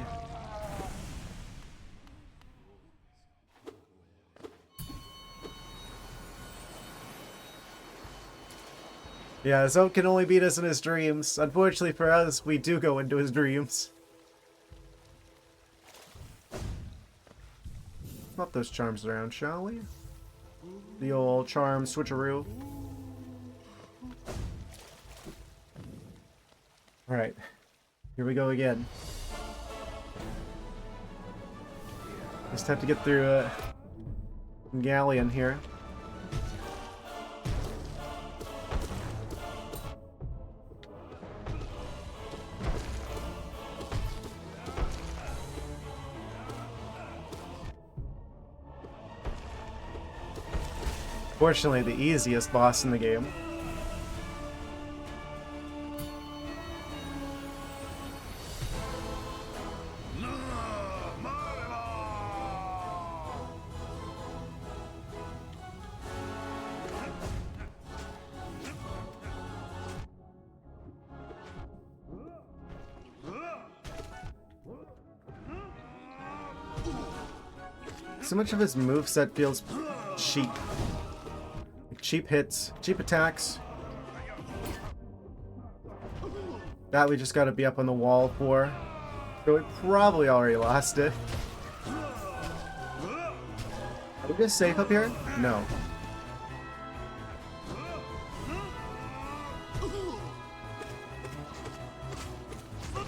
Yeah, Zoe can only beat us in his dreams. Unfortunately for us, we do go into his dreams. Swap those charms around, shall we? The old charm switcheroo. Alright. Here we go again. Just have to get through Galleon here. Fortunately, the easiest boss in the game. So much of his moveset feels cheap. Like cheap hits, cheap attacks. That we just gotta be up on the wall for. So we probably already lost it. Are we just safe up here? No.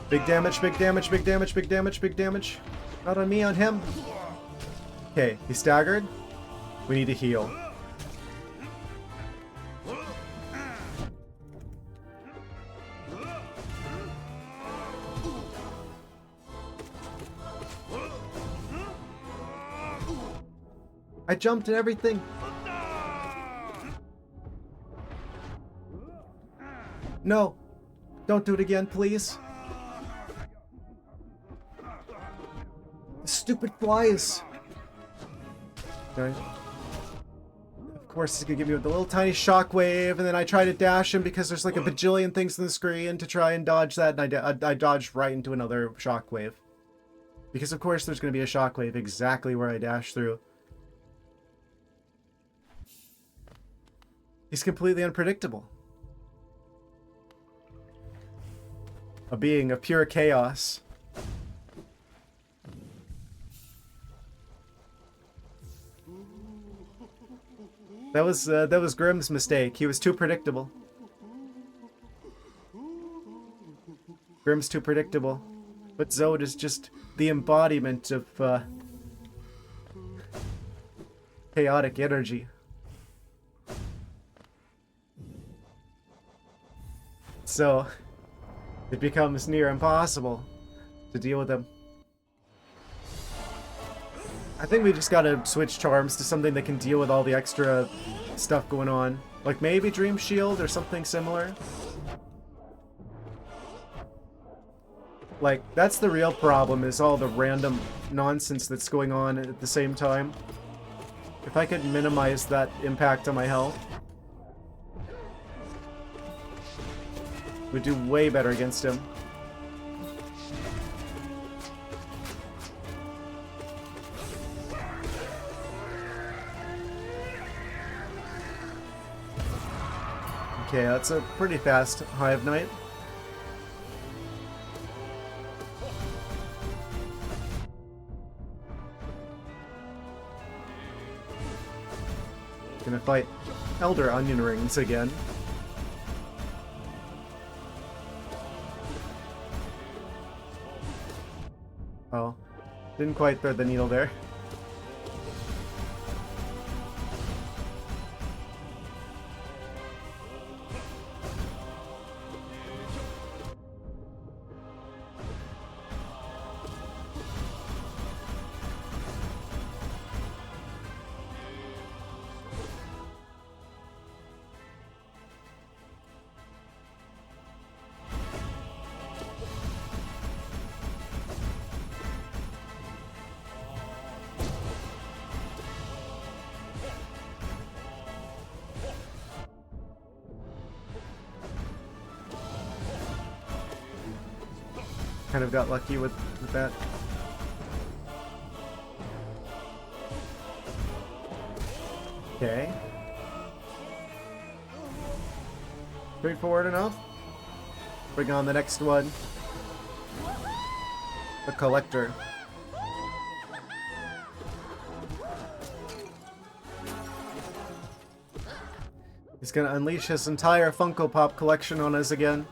Big damage, big damage, big damage, big damage, big damage. Not on me, on him. Okay, he's staggered. We need to heal. I jumped and everything. No. Don't do it again, please. The stupid flies. Okay. Of course, he's gonna give me the little tiny shockwave, and then I try to dash him because there's like a bajillion things on the screen to try and dodge that, and I dodged right into another shockwave. Because of course there's gonna be a shockwave exactly where I dash through. He's completely unpredictable. A being of pure chaos. That was Grimm's mistake. He was too predictable. Grimm's too predictable. But Zode is just the embodiment of chaotic energy. So it becomes near impossible to deal with him. I think we just gotta switch charms to something that can deal with all the extra stuff going on. Like maybe Dream Shield or something similar. Like, that's the real problem, is all the random nonsense that's going on at the same time. If I could minimize that impact on my health, we'd do way better against him. Okay, that's a pretty fast Hive Knight. Gonna fight Elder Onion Rings again. Oh, didn't quite thread the needle there. Kind of got lucky with that. Okay. Straightforward enough. Bring on the next one. The Collector. He's gonna unleash his entire Funko Pop collection on us again.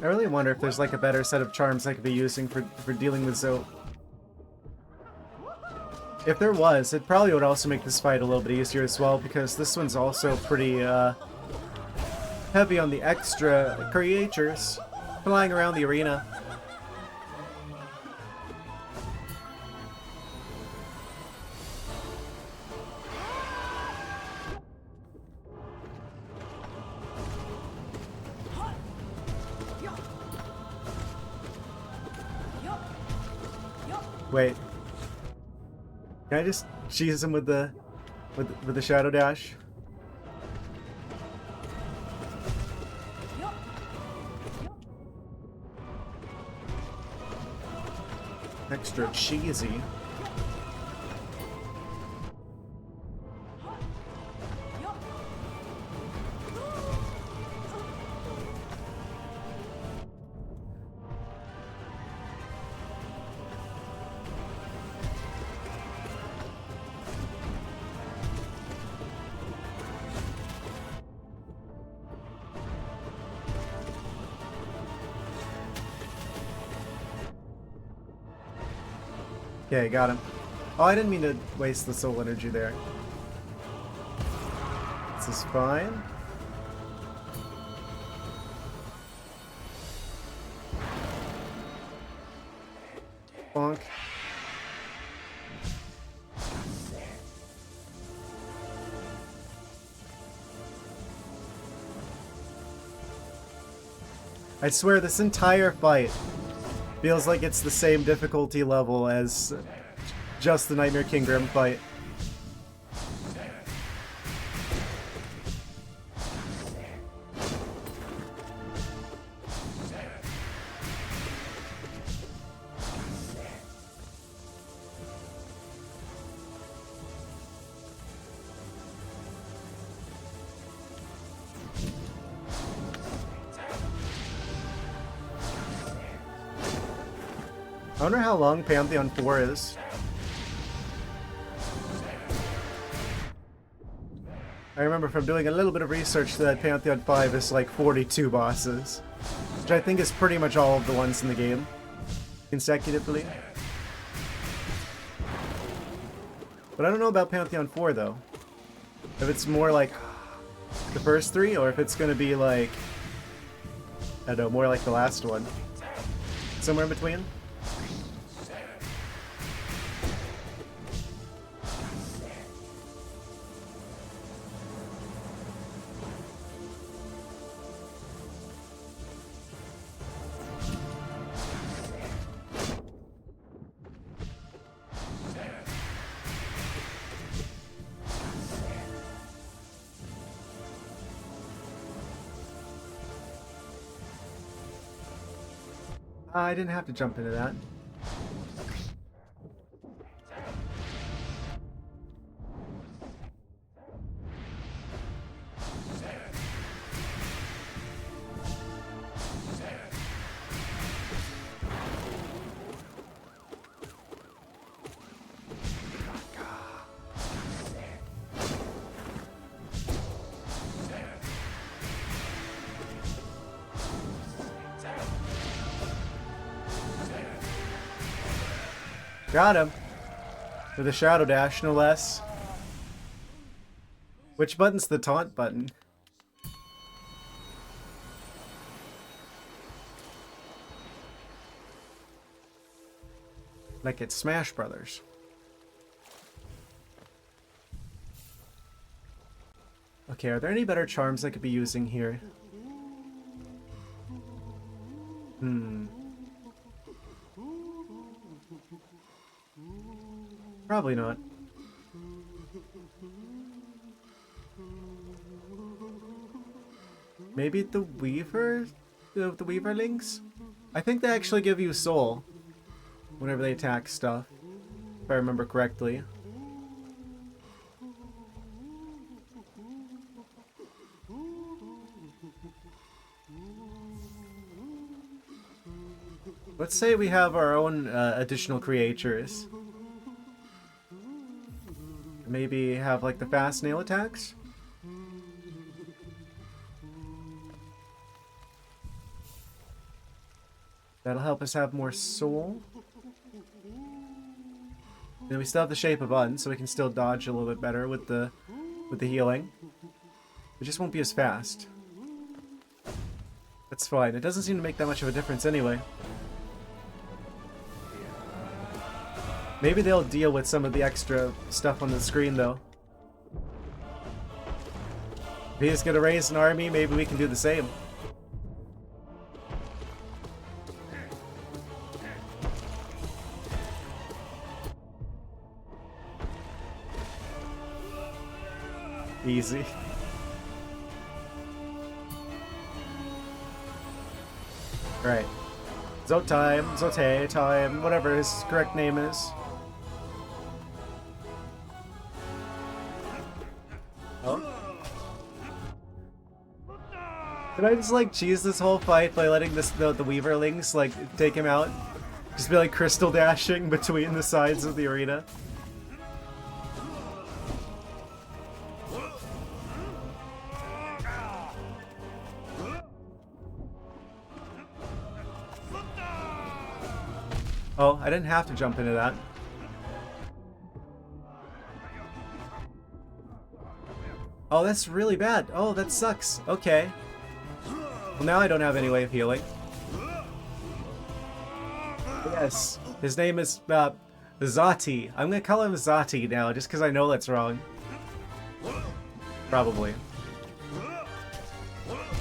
I really wonder if there's like a better set of charms I could be using for dealing with Zoe. If there was, it probably would also make this fight a little bit easier as well, because this one's also pretty heavy on the extra creatures flying around the arena. Wait. Can I just cheese him with the shadow dash? Extra cheesy. Okay, got him. Oh, I didn't mean to waste the soul energy there. This is fine. Bonk. I swear this entire fight feels like it's the same difficulty level as just the Nightmare Kingdom fight. I wonder how long Pantheon 4 is. I remember from doing a little bit of research that Pantheon 5 is like 42 bosses, which I think is pretty much all of the ones in the game, consecutively. But I don't know about Pantheon 4 though. If it's more like the first three, or if it's gonna be like, I don't know, more like the last one. Somewhere in between. I didn't have to jump into that. Got him. With a shadow dash, no less. Which button's the taunt button? Like it's Smash Brothers. Okay, are there any better charms I could be using here? Probably not. Maybe the Weaver? The Weaverlings? I think they actually give you soul whenever they attack stuff, if I remember correctly. Let's say we have our own additional creatures. Maybe have like the fast nail attacks? That'll help us have more soul. And we still have the shape of Un, so we can still dodge a little bit better with the healing. It just won't be as fast. That's fine. It doesn't seem to make that much of a difference anyway. Maybe they'll deal with some of the extra stuff on the screen, though. If he's gonna raise an army, maybe we can do the same. Easy. Right. Zote time, whatever his correct name is. Oh. Did I just like cheese this whole fight by letting the Weaverlings like take him out? Just be like crystal dashing between the sides of the arena. Oh, I didn't have to jump into that. Oh, that's really bad. Oh, that sucks. Okay. Well, now I don't have any way of healing. Yes. His name is, Zati. I'm gonna call him Zati now, just because I know that's wrong. Probably.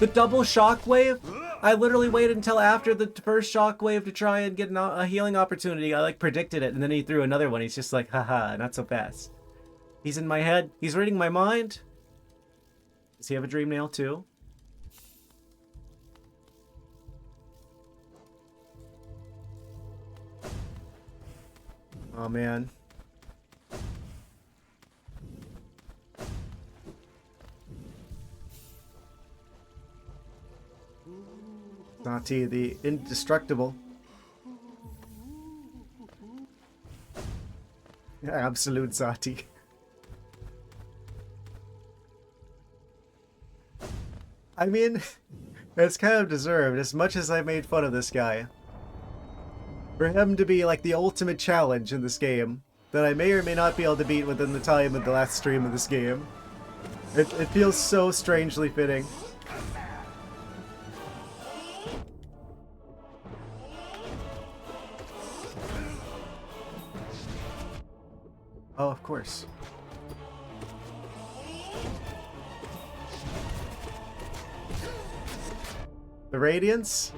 The double shockwave? I literally waited until after the first shockwave to try and get a healing opportunity. I like predicted it, and then he threw another one. He's just like, haha, not so fast. He's in my head. He's reading my mind. Does he have a dream nail too? Oh man. Zati, the indestructible. Absolute Zati. I mean, it's kind of deserved, as much as I made fun of this guy. For him to be like the ultimate challenge in this game, that I may or may not be able to beat within the time of the last stream of this game. It feels so strangely fitting. Oh, of course. The Radiance?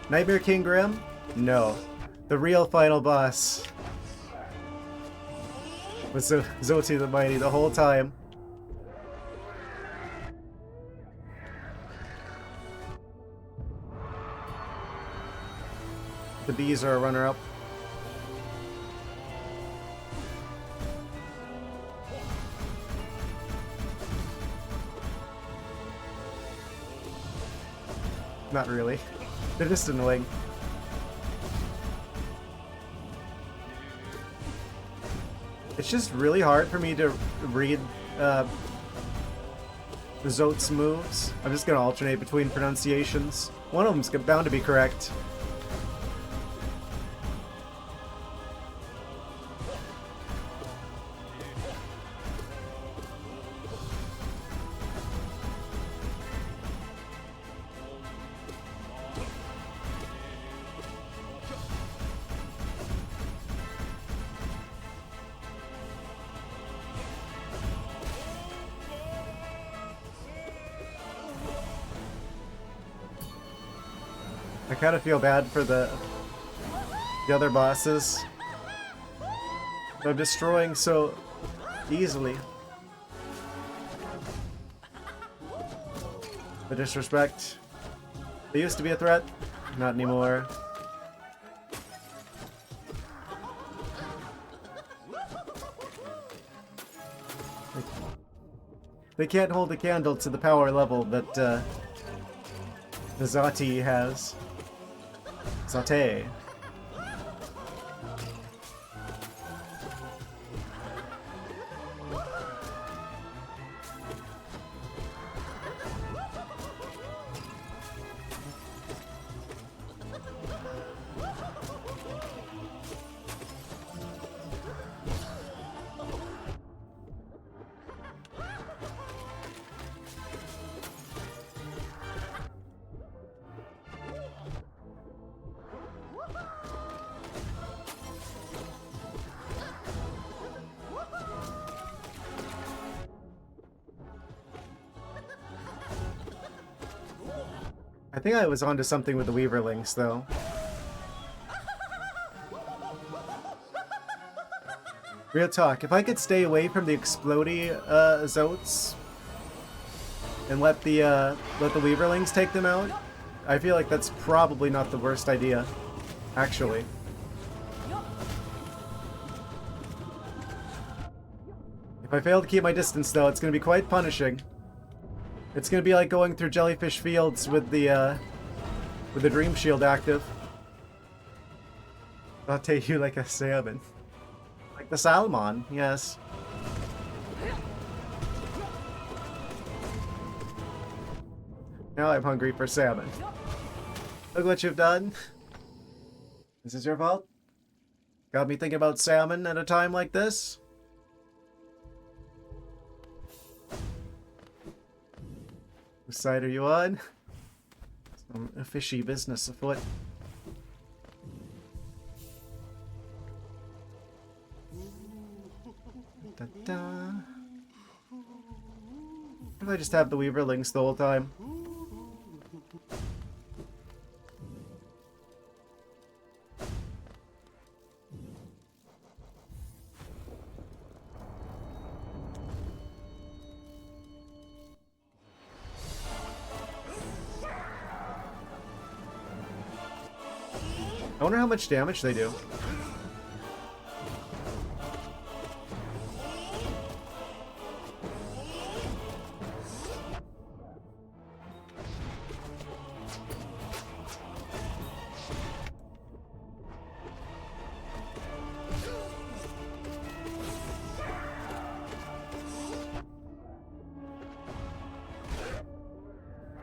Nightmare King Grim? No. The real final boss was Zoti the Mighty the whole time. The bees are a runner-up. Not really. They're just annoying. It's just really hard for me to read Zot's moves. I'm just gonna alternate between pronunciations. One of them's bound to be correct. I kind of feel bad for the other bosses. They're destroying so easily. The disrespect. They used to be a threat, not anymore. They can't hold a candle to the power level that the Zati has. Zate. I think I was onto something with the Weaverlings, though. Real talk, if I could stay away from the explodey Zotes and let the Weaverlings take them out, I feel like that's probably not the worst idea, actually. If I fail to keep my distance, though, it's going to be quite punishing. It's going to be like going through jellyfish fields with the Dream Shield active. Saute you like a salmon. Like the salmon, yes. Now I'm hungry for salmon. Look what you've done. This is your fault. Got me thinking about salmon at a time like this. Whose side are you on? Some fishy business afoot. Da-da. What if I just have the Weaverlings the whole time? I wonder how much damage they do.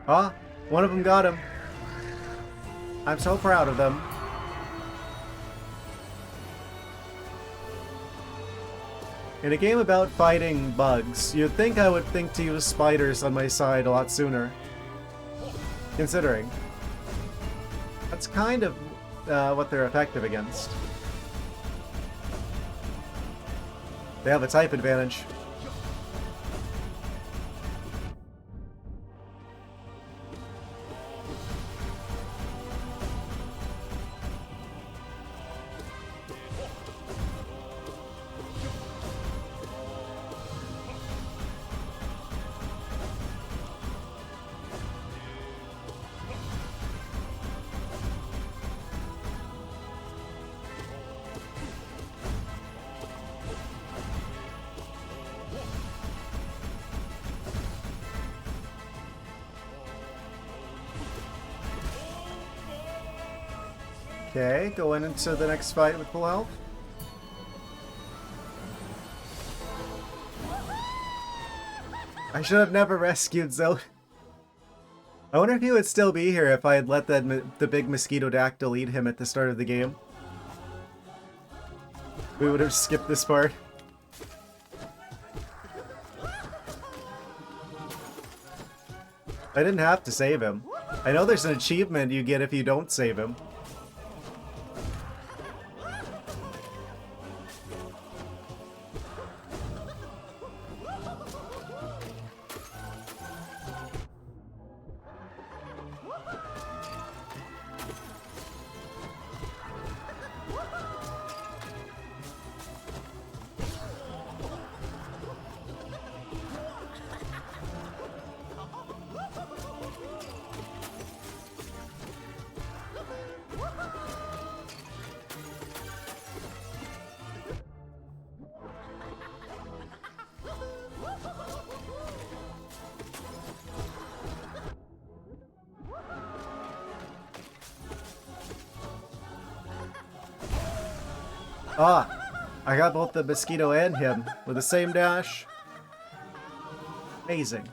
Ah, one of them got him. I'm so proud of them. In a game about fighting bugs, you'd think I would think to use spiders on my side a lot sooner. Considering. That's kind of what they're effective against. They have a type advantage. Okay, going into the next fight with full health. I should have never rescued Zoe. I wonder if he would still be here if I had let the big Mosquitodactyl eat him at the start of the game. We would have skipped this part. I didn't have to save him. I know there's an achievement you get if you don't save him. Ah, I got both the mosquito and him with the same dash. Amazing.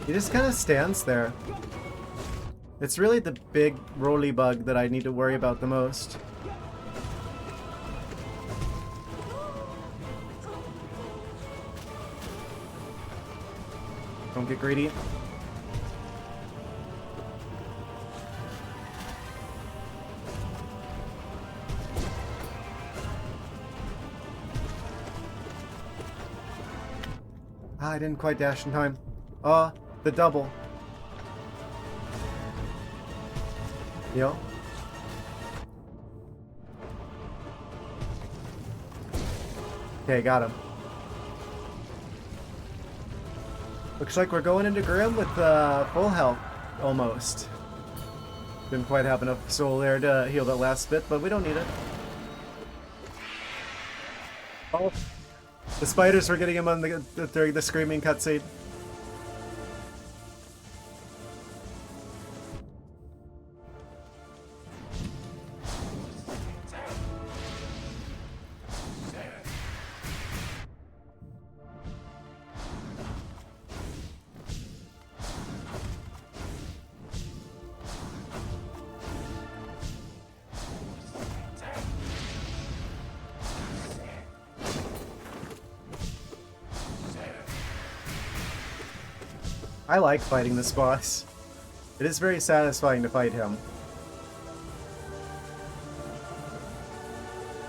He just kind of stands there. It's really the big roly bug that I need to worry about the most. Don't get greedy. Ah, I didn't quite dash in time. The double. Yo. Okay, got him. Looks like we're going into Grim with full health, almost. Didn't quite have enough soul there to heal that last bit, but we don't need it. Oh, the spiders were getting him on during the screaming cutscene. I like fighting this boss. It is very satisfying to fight him.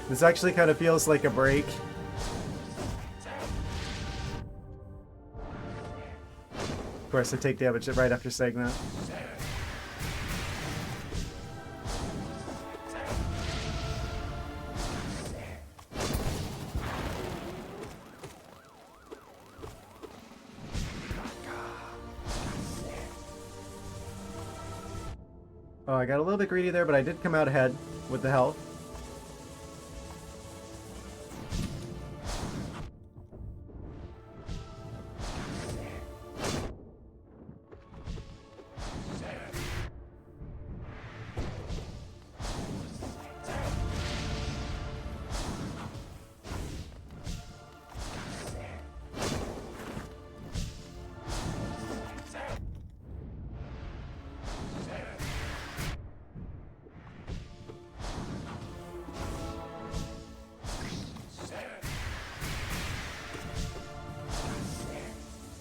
This actually kind of feels like a break. Of course, I take damage right after saying that. Oh, I got a little bit greedy there, but I did come out ahead with the health.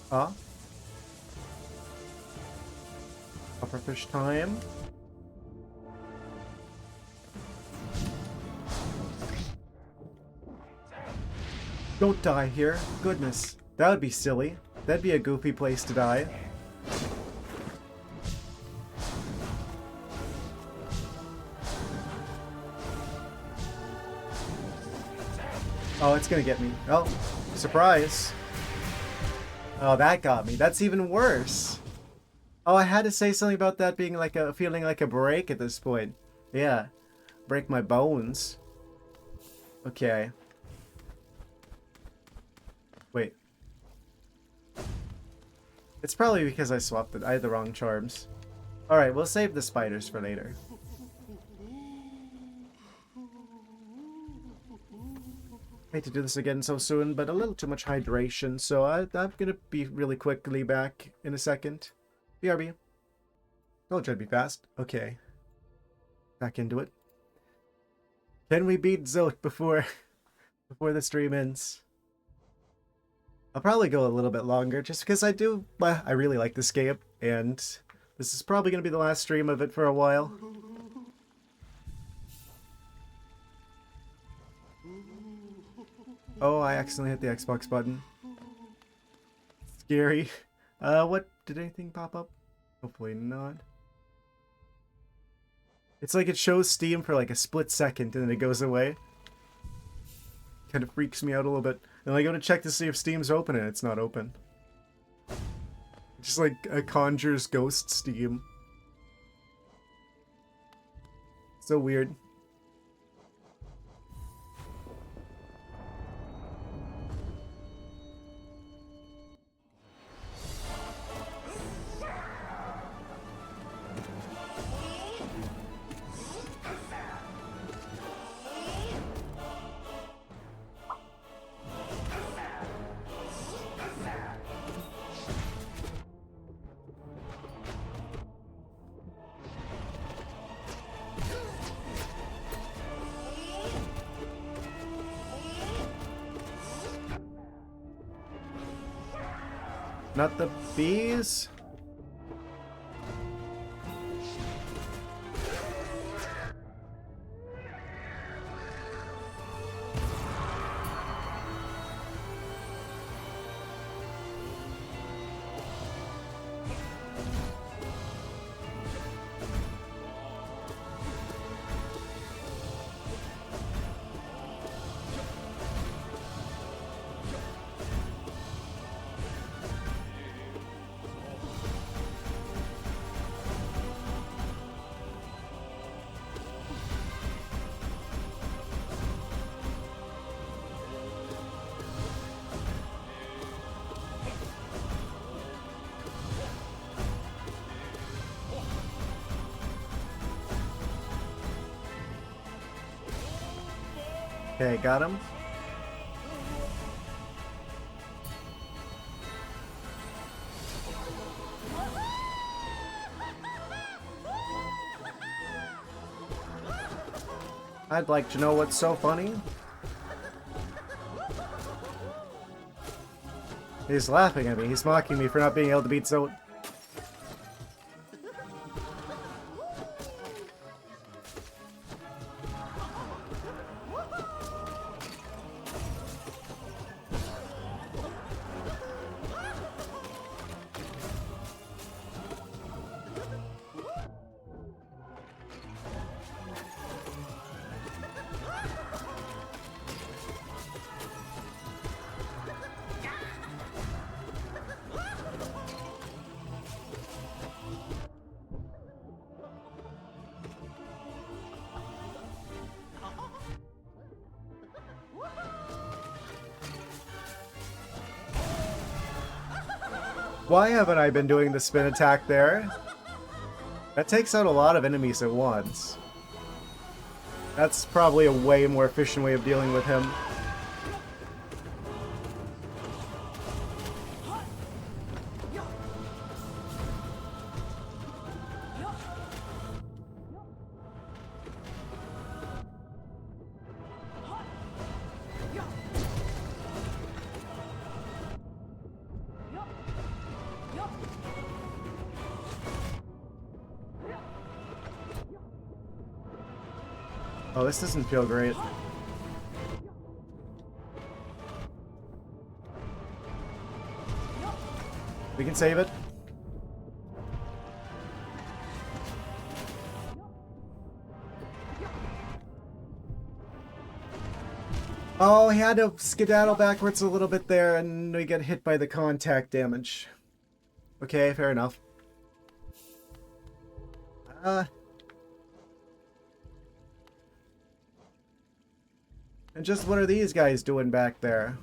Huh? Pufferfish time. Don't die here. Goodness. That would be silly. That'd be a goofy place to die. Oh, it's gonna get me. Oh, surprise. Oh, that got me. That's even worse. Oh, I had to say something about that being like a feeling like a break at this point. Yeah. Break my bones. Okay. Wait. It's probably because I swapped it. I had the wrong charms. Alright, we'll save the spiders for later. Hate to do this again so soon, but a little too much hydration, so I'm gonna be really quickly back in a second. BRB. Don't try to be fast. Okay. Back into it. Can we beat Zote before the stream ends? I'll probably go a little bit longer, just because I really like this game, and this is probably gonna be the last stream of it for a while. Oh, I accidentally hit the Xbox button. Scary. What? Did anything pop up? Hopefully not. It's like it shows Steam for like a split second and then it goes away. Kind of freaks me out a little bit. And I go to check to see if Steam's open and it's not open. Just like a Conjure's Ghost Steam. So weird. Not the bees? Okay, got him. I'd like to know what's so funny. He's laughing at me. He's mocking me for not being able to beat Zote. Why haven't I been doing the spin attack there? That takes out a lot of enemies at once. That's probably a way more efficient way of dealing with him. Oh, this doesn't feel great. We can save it. Oh, he had to skedaddle backwards a little bit there, and we get hit by the contact damage. Okay, fair enough. And just what are these guys doing back there?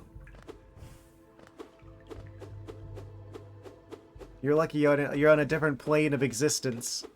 You're lucky you're on a different plane of existence.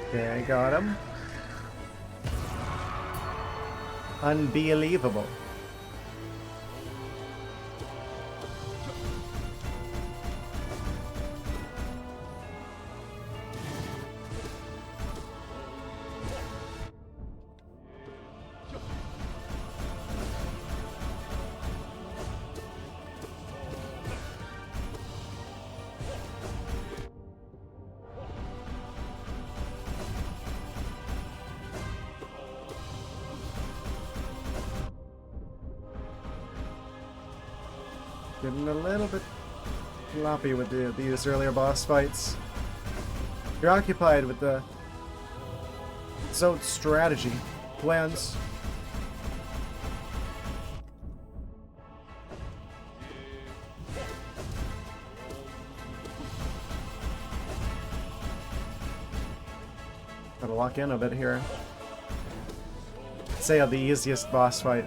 Okay, I got him. Unbelievable. Getting a little bit floppy with these earlier boss fights. You're occupied with the Zote strategy plans. Gotta lock in a bit here. Say the easiest boss fight.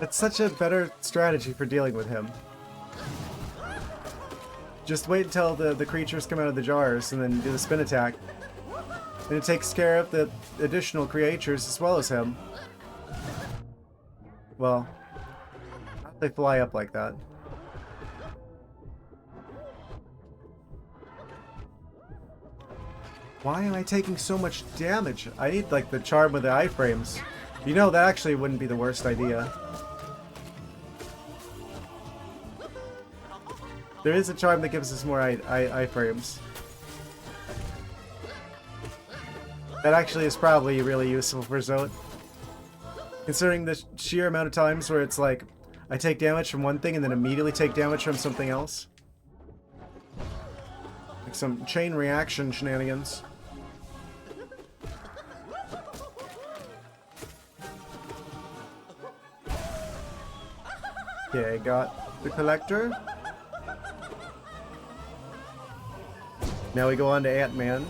It's such a better strategy for dealing with him. Just wait until the creatures come out of the jars and then do the spin attack. And it takes care of the additional creatures as well as him. Well, how'd they fly up like that? Why am I taking so much damage? I need like the charm with the iframes. You know, that actually wouldn't be the worst idea. There is a charm that gives us more iframes. That actually is probably really useful for Zote. Considering the sheer amount of times where it's like, I take damage from one thing and then immediately take damage from something else. Like some chain reaction shenanigans. Okay, got the collector. Now we go on to Ant-Man.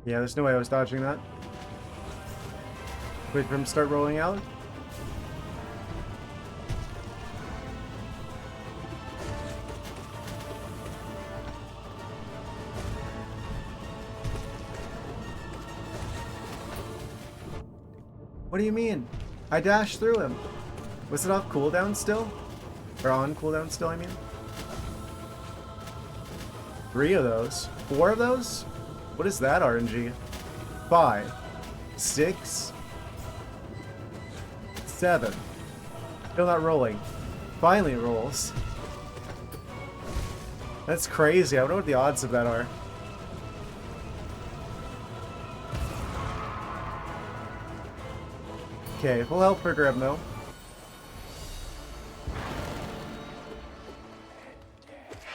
Yeah, there's no way I was dodging that. Wait for him to start rolling out. What do you mean? I dashed through him. Was it off cooldown still? Or on cooldown still, I mean? 3 of those. 4 of those? What is that RNG? 5. 6. 7. Still not rolling. Finally it rolls. That's crazy. I wonder what the odds of that are. Okay, full health for Grebno.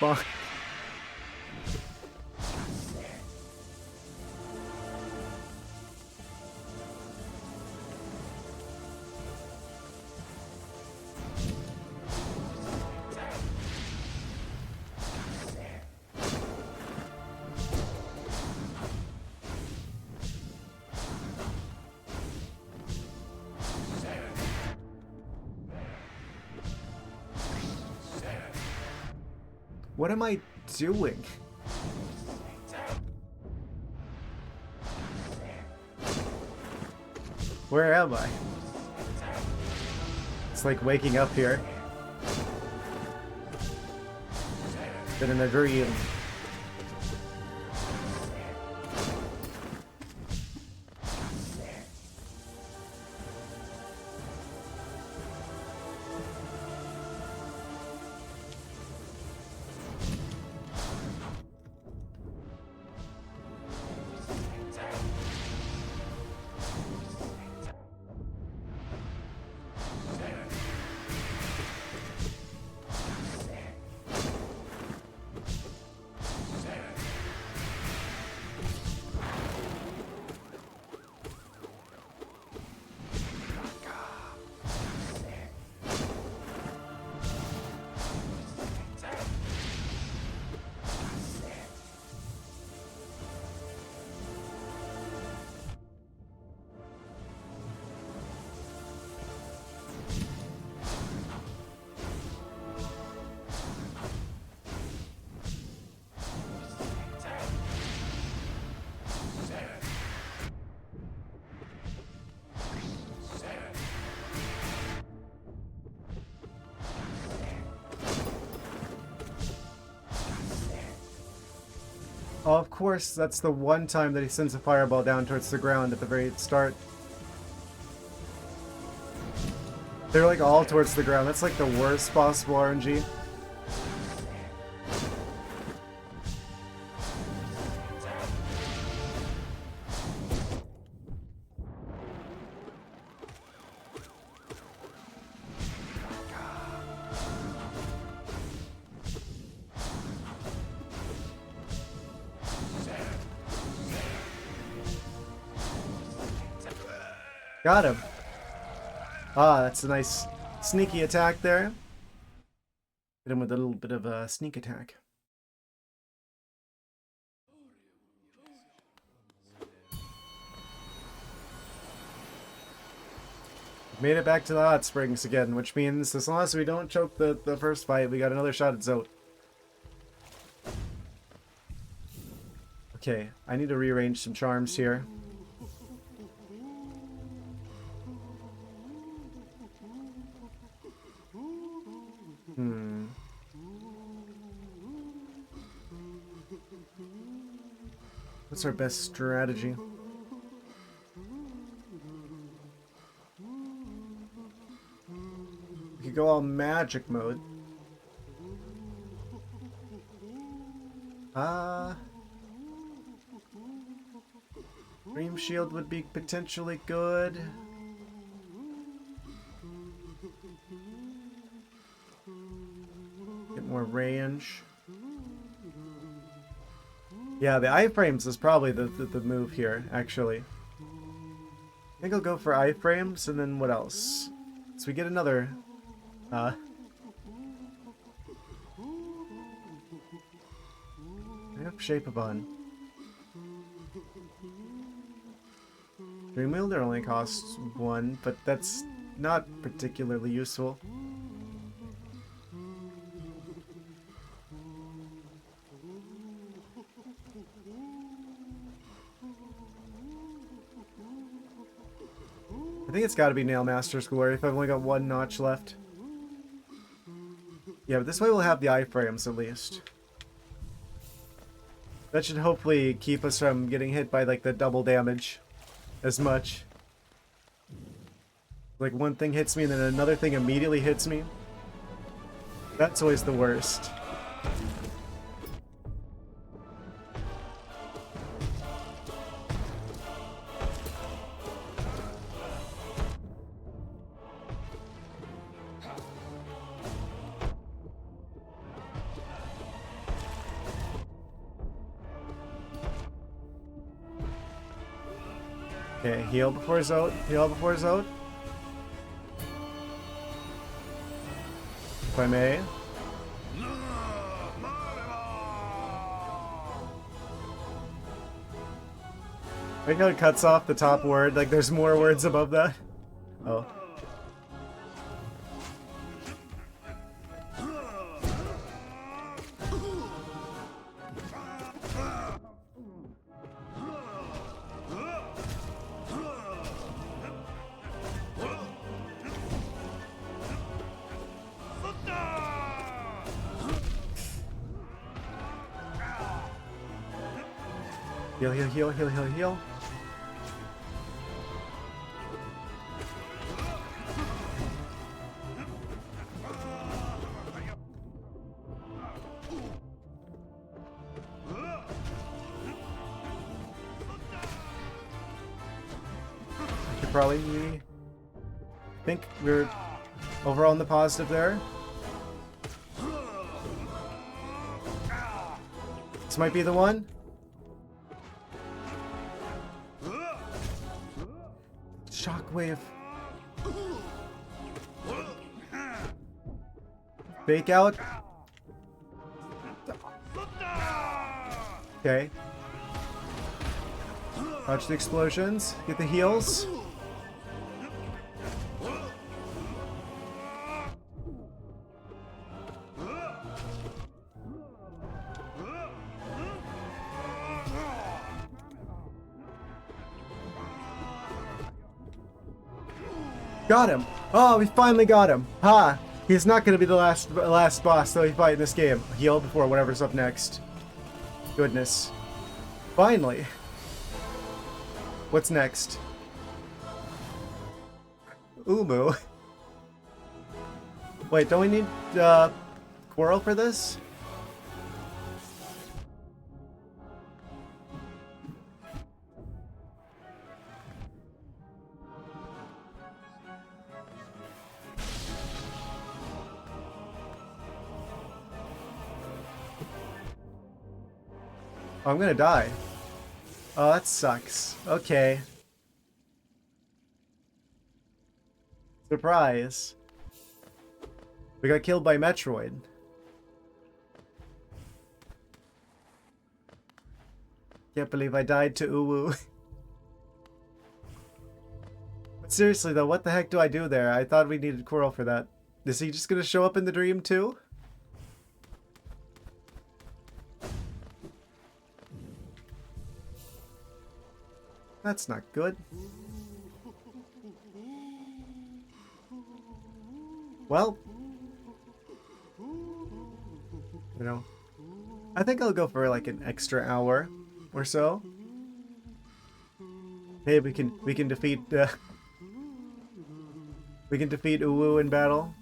Fuck. What am I doing? Where am I? It's like waking up here. Been in a dream. Oh, of course, that's the one time that he sends a fireball down towards the ground at the very start. They're like all towards the ground. That's like the worst possible RNG. Got him. Ah, that's a nice sneaky attack there. Hit him with a little bit of a sneak attack. Made it back to the hot springs again, which means as long as we don't choke the first fight, we got another shot at Zote. Okay, I need to rearrange some charms here. What's our best strategy? We could go all magic mode. Dream Shield would be potentially good. Get more range. Yeah, the iframes is probably the move here, actually. I think I'll go for iframes, and then what else? So we get another... I have Shape of On. Dream Wielder only costs 1, but that's not particularly useful. I think it's got to be Nailmaster's Glory if I've only got 1 notch left. Yeah, but this way we'll have the iframes at least. That should hopefully keep us from getting hit by like the double damage as much. Like one thing hits me and then another thing immediately hits me. That's always the worst. Okay, heal before Zote. Heal before Zote. If I may. I like how it cuts off the top word, like there's more words above that. Oh. Heal, heal, heal, heal, heal, heal. I should probably think we're overall in the positive there. This might be the one. Shockwave. Fake out. Okay. Watch the explosions. Get the heals. Got him! Oh, we finally got him! Ha! He's not going to be the last boss that we fight in this game. Heal before whatever's up next. Goodness. Finally. What's next? Umu. Wait, don't we need Coral for this? Oh, I'm gonna die. Oh, that sucks. Okay. Surprise. We got killed by Metroid. Can't believe I died to Uwu. But seriously though, what the heck do I do there? I thought we needed Coral for that. Is he just gonna show up in the dream too? That's not good. Well, you know, I think I'll go for like an extra hour or so. Hey, we can defeat we can defeat Uwu in battle.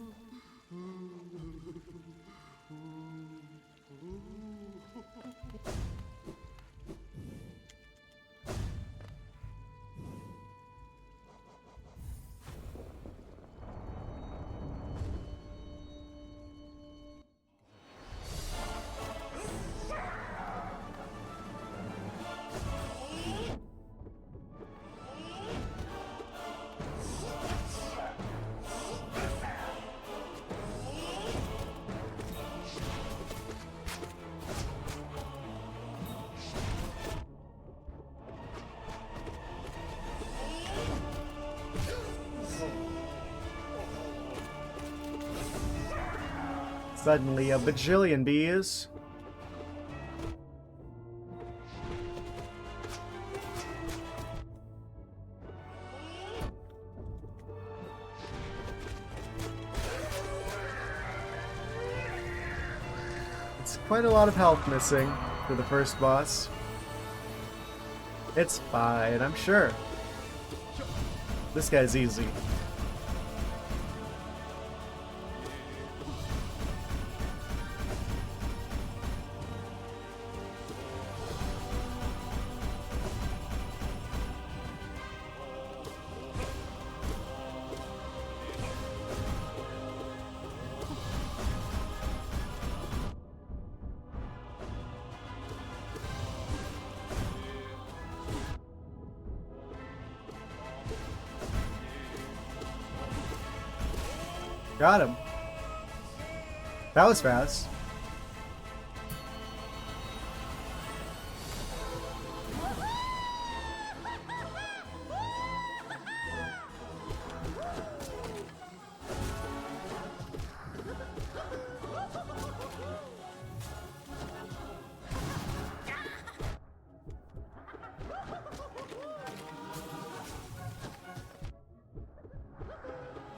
Suddenly a bajillion bees. It's quite a lot of health missing for the first boss. It's fine, I'm sure. This guy's easy. Got him. That was fast.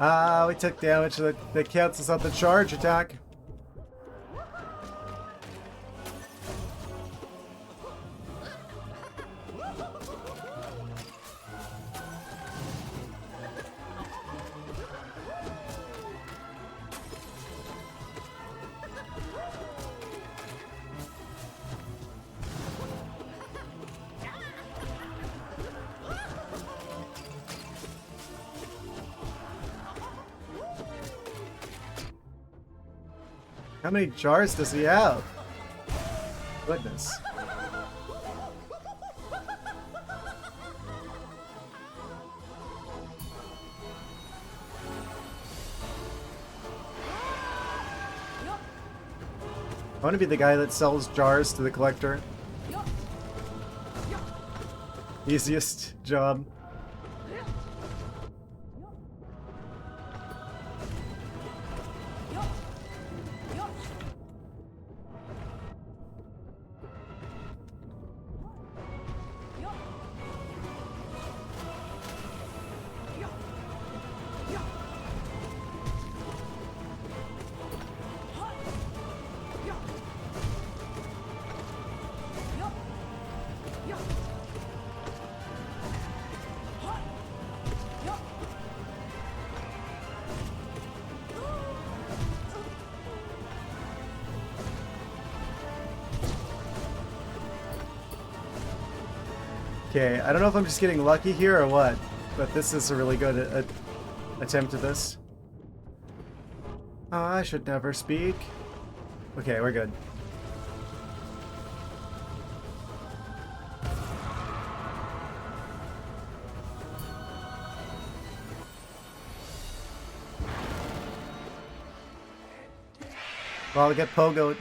Ah, we took damage that cancels out the charge attack. How many jars does he have? Goodness. I want to be the guy that sells jars to the collector. Easiest job. Okay, I don't know if I'm just getting lucky here or what, but this is a really good attempt at this. I should never speak. Okay, we're good. Well, I'll get pogoed.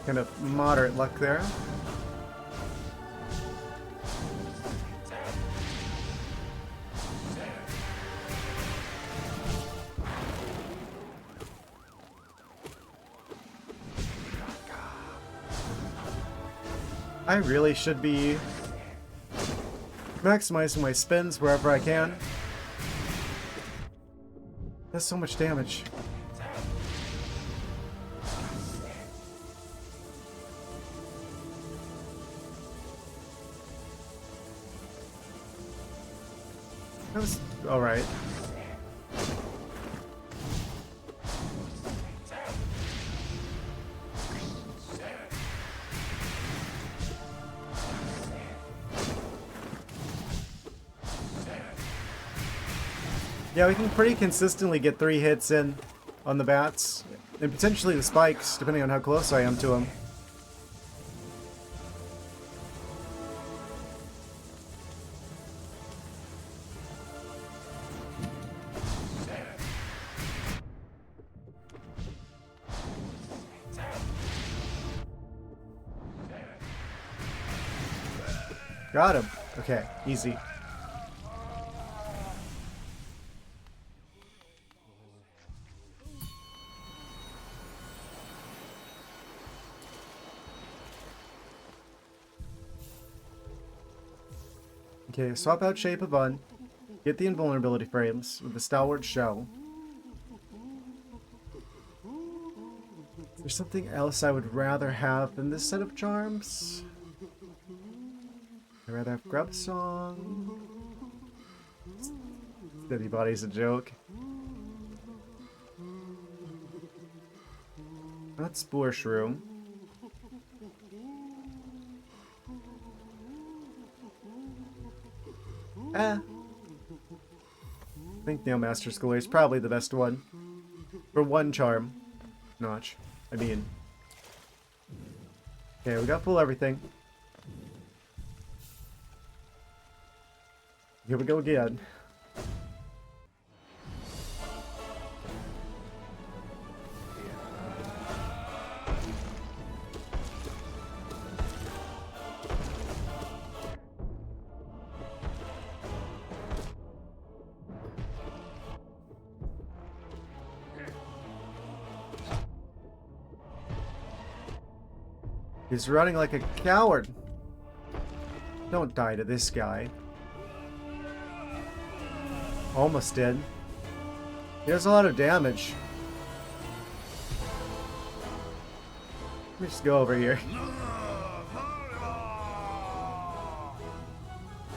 Kind of moderate luck there. I really should be maximizing my spins wherever I can. That's so much damage. That was alright. Yeah, we can pretty consistently get 3 hits in on the bats, and potentially the spikes, depending on how close I am to them. Got him. Okay, easy. Okay, swap out Shape of Un. Get the invulnerability frames with the Stalwart Shell. Is there something else I would rather have than this set of charms? I'd rather have Grub Song. Steady Body's a joke. Not Spore Shroom. I think Godmaster Schooler is probably the best one. For one charm. Notch. I mean. Okay, we got full everything. Here we go again. He's running like a coward. Don't die to this guy. Almost did. He does a lot of damage. Let me just go over here.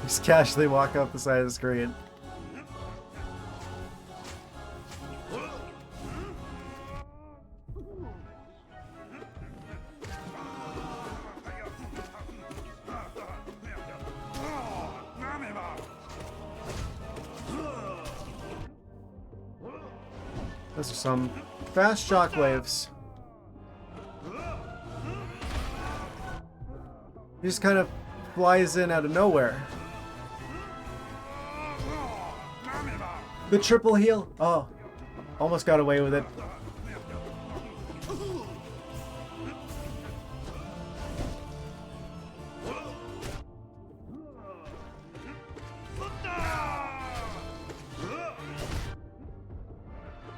Just casually walk up the side of the screen. Those are some fast shockwaves. He just kind of flies in out of nowhere. The triple heal. Oh, almost got away with it.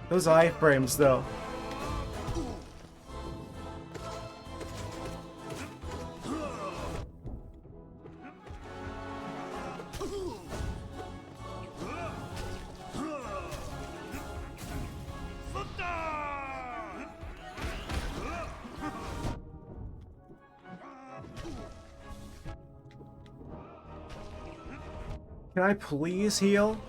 Those iframes, though. Can I please heal?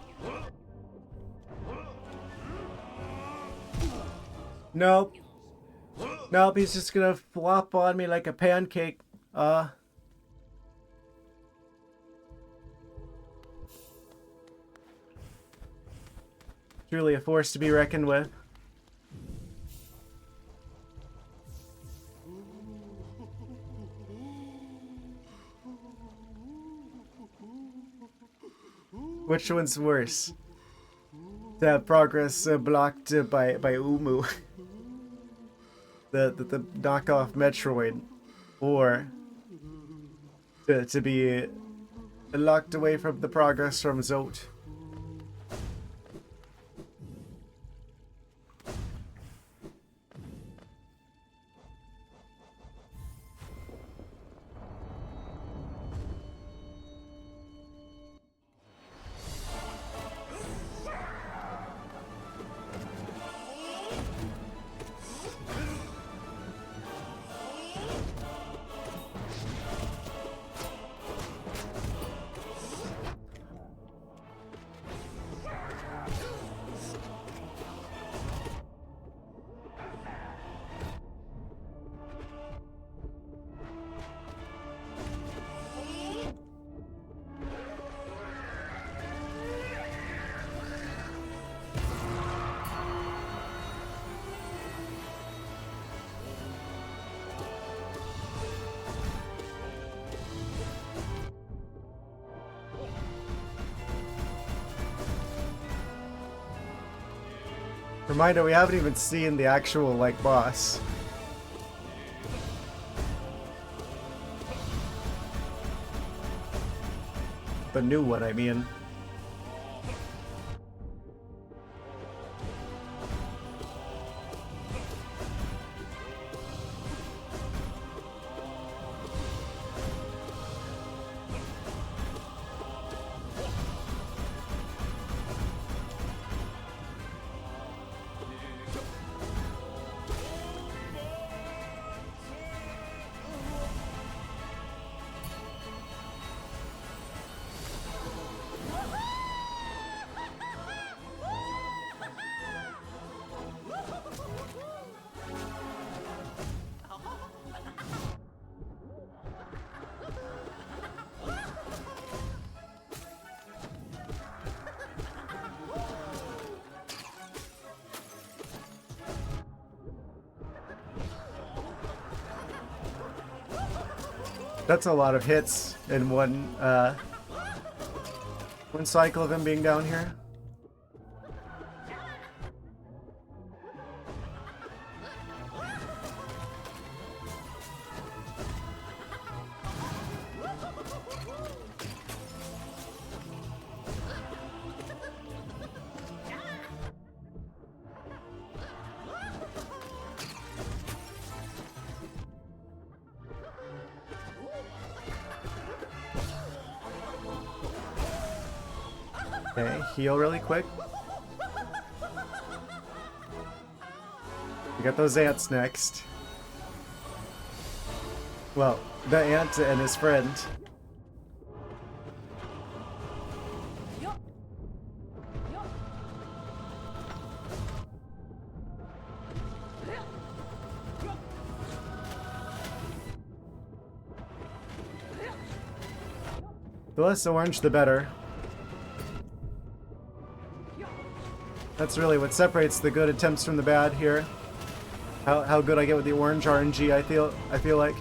Nope. Nope, he's just gonna flop on me like a pancake. Truly a force to be reckoned with. Which one's worse? To have progress blocked by Umu, the knockoff Metroid, or to be locked away from the progress from Zote. Reminder, we haven't even seen the actual, like, boss. The new one, I mean. That's a lot of hits in one cycle of him being down here. Okay, heal really quick. We got those ants next. Well, the ant and his friend. The less orange, the better. That's really what separates the good attempts from the bad here. How good I get with the orange RNG, I feel like.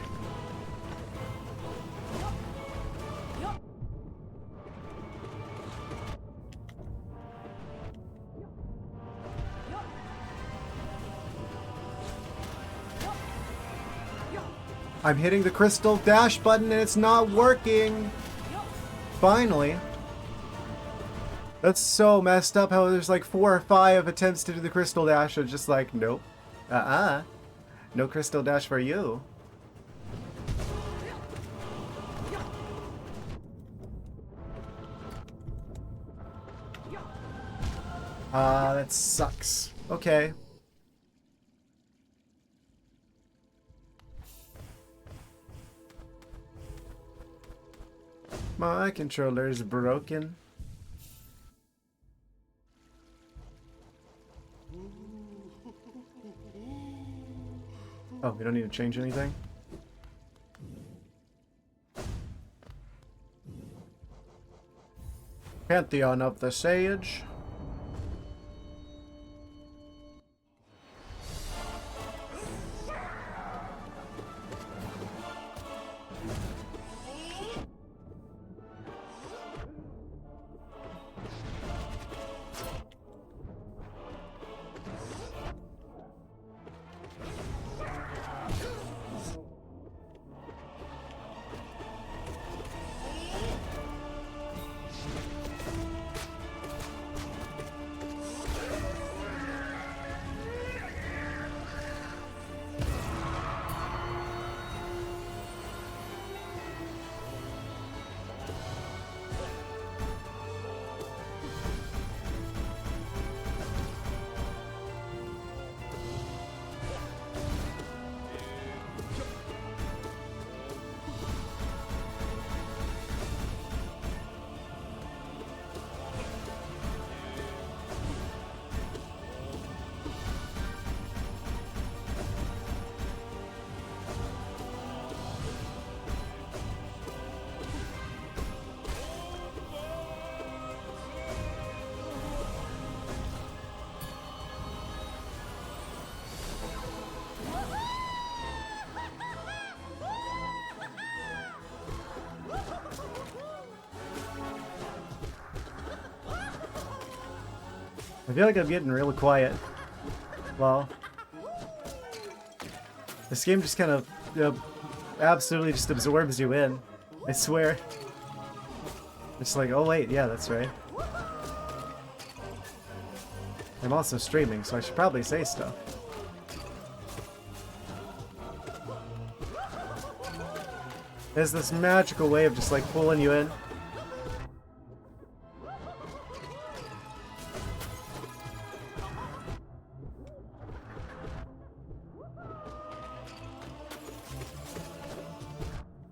I'm hitting the crystal dash button and it's not working. Finally. That's so messed up how there's like 4 or 5 attempts to do the crystal dash and just like, nope. No crystal dash for you. That sucks. Okay. My controller's broken. Oh, we don't need to change anything? Pantheon of the Sage. I feel like I'm getting real quiet. Well, this game just kind of absolutely just absorbs you in. I swear. It's like, oh wait, yeah, that's right. I'm also streaming, so I should probably say stuff. There's this magical way of just like pulling you in.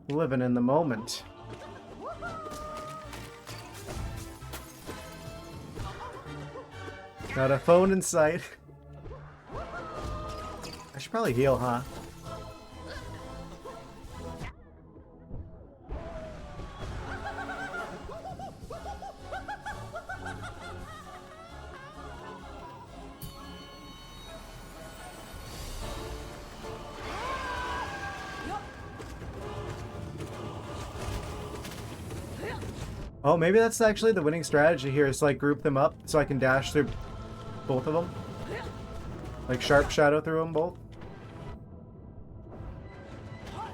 Living in the moment. Got a phone in sight. I should probably heal, huh? Oh, maybe that's actually the winning strategy here, is like group them up so I can dash through both of them. Like sharp shadow through them both.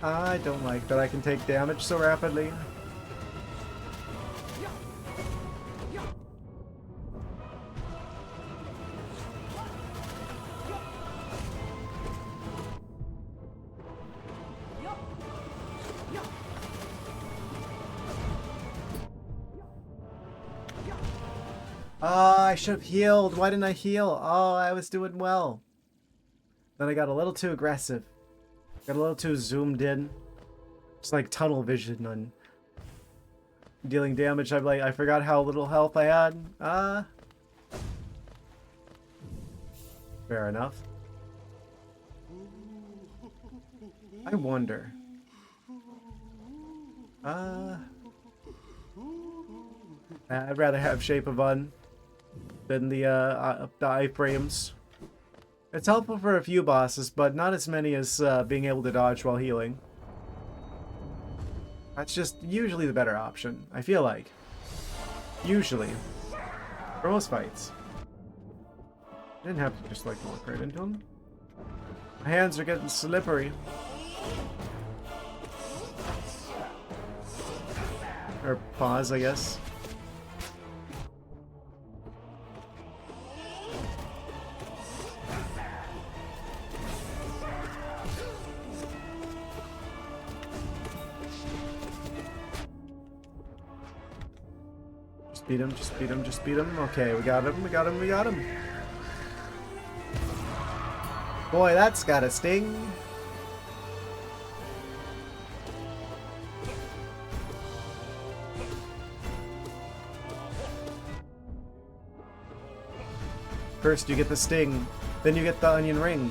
I don't like that I can take damage so rapidly. I should have healed. Why didn't I heal? Oh, I was doing well. Then I got a little too aggressive. Got a little too zoomed in. It's like tunnel vision on dealing damage. I'm like, I forgot how little health I had. Fair enough. I wonder. I'd rather have Shape of Un than the iframes. It's helpful for a few bosses, but not as many as being able to dodge while healing. That's just usually the better option, I feel like. Usually. For most fights. I didn't have to just like walk right into them. My hands are getting slippery. Or paws, I guess. Beat him, just beat him, just beat him. Okay, we got him, we got him, we got him. Boy, that's got a sting. First you get the sting, then you get the onion ring.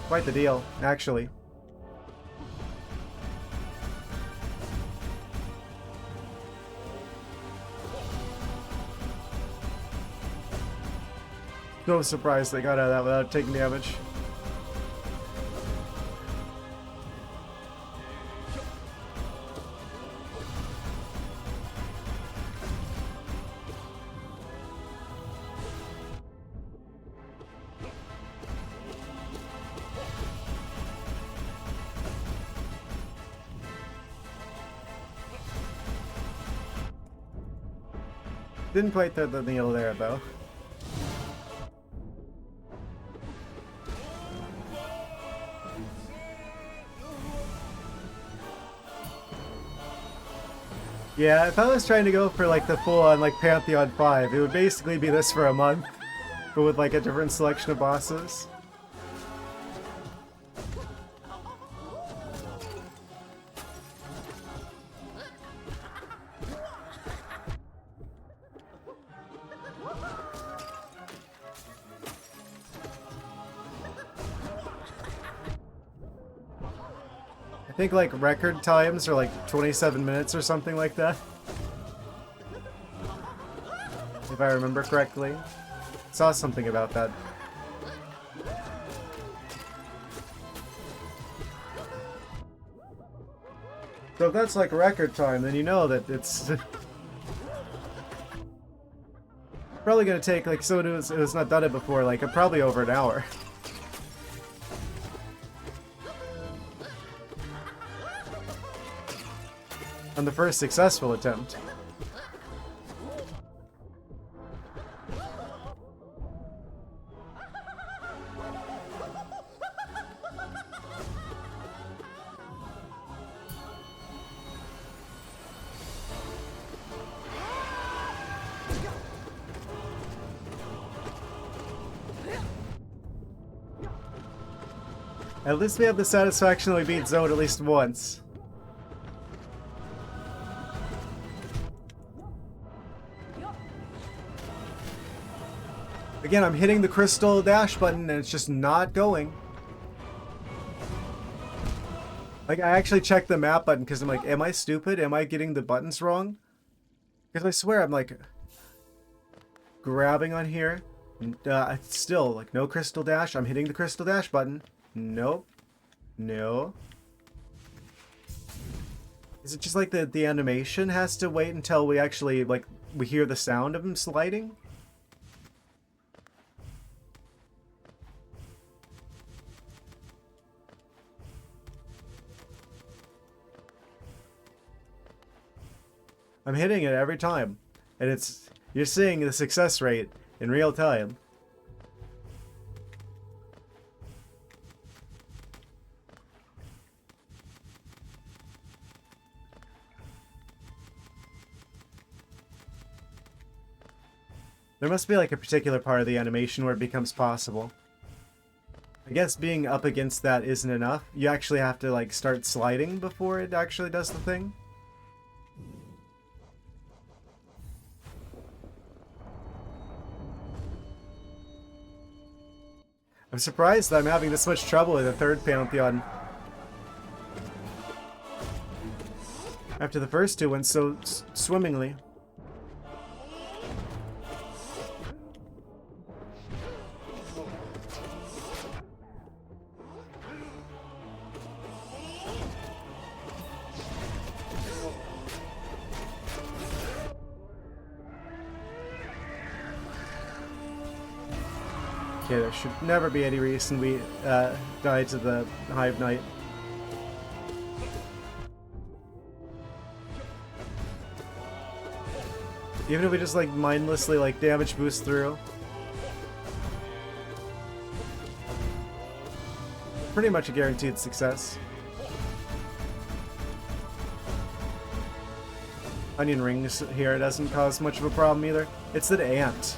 Quite the deal, actually. So surprised they got out of that without taking damage. Didn't quite thread the needle there, though. Yeah, if I was trying to go for like the full-on like Pantheon 5, it would basically be this for a month, but with like a different selection of bosses. I think like record times are like 27 minutes or something like that. If I remember correctly. Saw something about that. So if that's like record time, then you know that it's probably gonna take like someone who's not done it before, like probably over an hour. On the first successful attempt. At least we have the satisfaction that we beat Zone at least once. Again, I'm hitting the crystal dash button and it's just not going. Like, I actually checked the map button because I'm like, am I stupid? Am I getting the buttons wrong? Because I swear I'm like grabbing on here. Still, like, no crystal dash. I'm hitting the crystal dash button. Nope. No. Is it just like the animation has to wait until we actually, like, we hear the sound of him sliding? I'm hitting it every time, and you're seeing the success rate in real time. There must be like a particular part of the animation where it becomes possible. I guess being up against that isn't enough. You actually have to like start sliding before it actually does the thing. I'm surprised that I'm having this much trouble with the third Pantheon. After the first two went so swimmingly. Okay, there should never be any reason we die to the Hive Knight. Even if we just like mindlessly like damage boost through. Pretty much a guaranteed success. Onion rings here doesn't cause much of a problem either. It's that ant.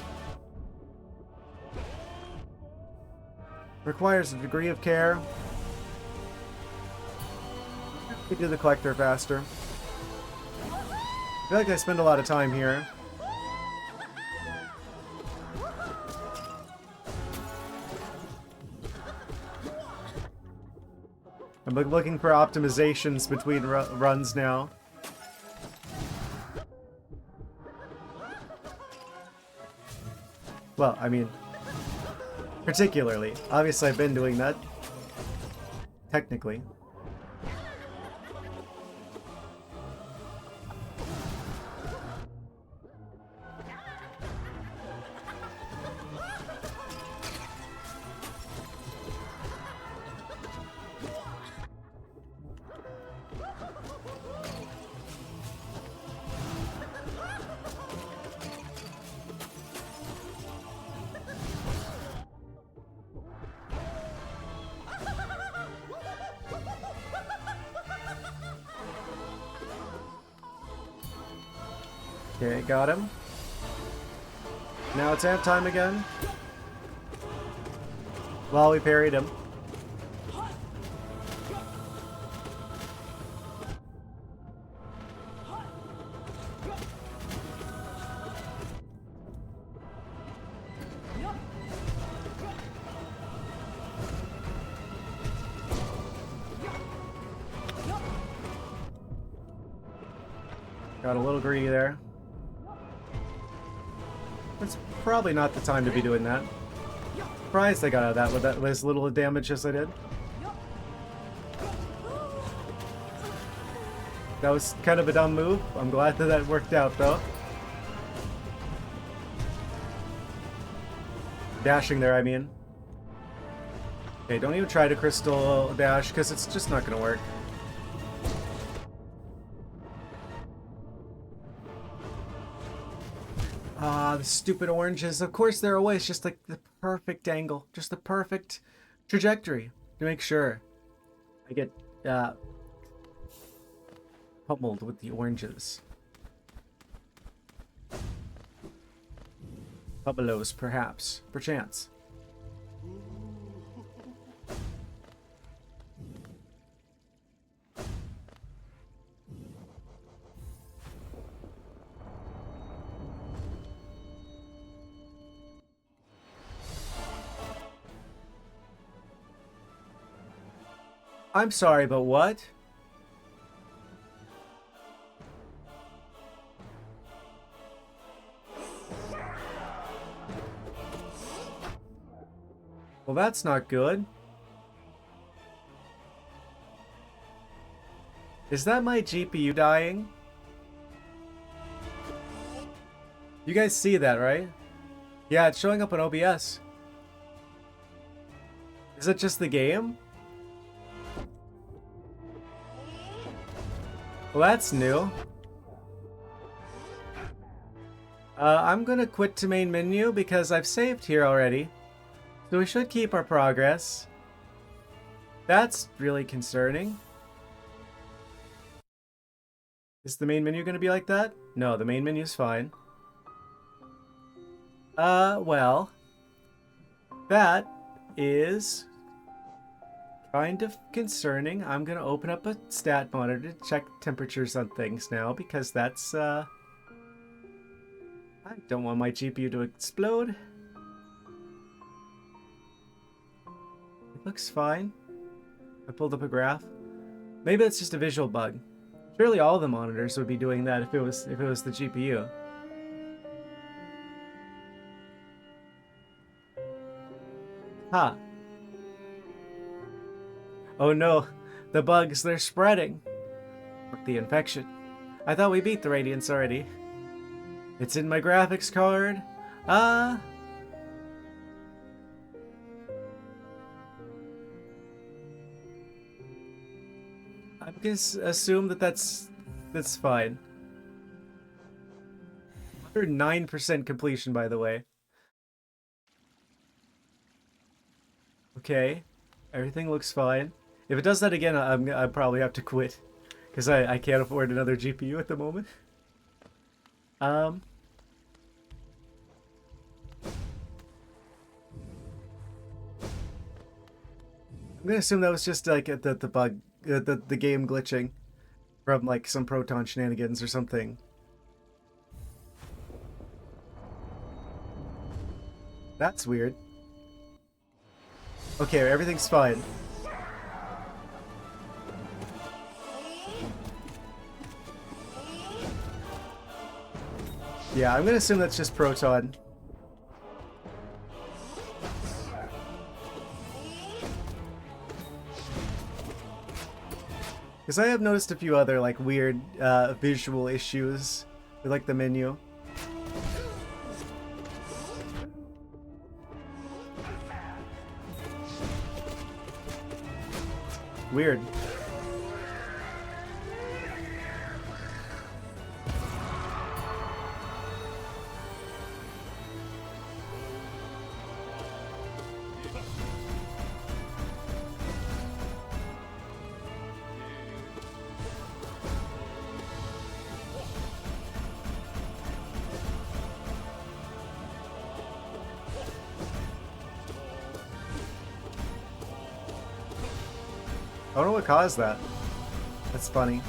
Requires a degree of care. We do the collector faster. I feel like I spend a lot of time here. I'm looking for optimizations between runs now. Well, I mean, particularly. Obviously, I've been doing that. Technically. Okay, got him. Now it's amp time again. Well, we parried him. Got a little greedy there. It's probably not the time to be doing that. Surprised I got out of that with as little damage as I did. That was kind of a dumb move. I'm glad that that worked out though. Dashing there, I mean. Okay, don't even try to crystal dash because it's just not going to work. Ah, the stupid oranges. Of course they're always just like the perfect angle. Just the perfect trajectory to make sure I get pummeled with the oranges. Pummelos, perhaps. Perchance. I'm sorry, but what? Well, that's not good. Is that my GPU dying? You guys see that, right? Yeah, it's showing up on OBS. Is it just the game? Well, that's new. I'm gonna quit to main menu because I've saved here already. So we should keep our progress. That's really concerning. Is the main menu gonna be like that? No, the main menu's fine. Well. That is kind of concerning. I'm gonna open up a stat monitor to check temperatures on things now because that's, I don't want my GPU to explode. It looks fine. I pulled up a graph. Maybe it's just a visual bug. Surely all the monitors would be doing that if it was the GPU. Huh. Oh no, the bugs, they're spreading. The infection. I thought we beat the Radiance already. It's in my graphics card. I'm gonna assume that that's fine. 109% completion, by the way. Okay, everything looks fine. If it does that again, I probably have to quit because I can't afford another GPU at the moment. I'm gonna assume that was just like the bug, the game glitching from like some Proton shenanigans or something. That's weird. Okay, everything's fine. Yeah, I'm gonna assume that's just Proton. Because I have noticed a few other like weird visual issues with like the menu. Weird. I don't know what caused that. That's funny.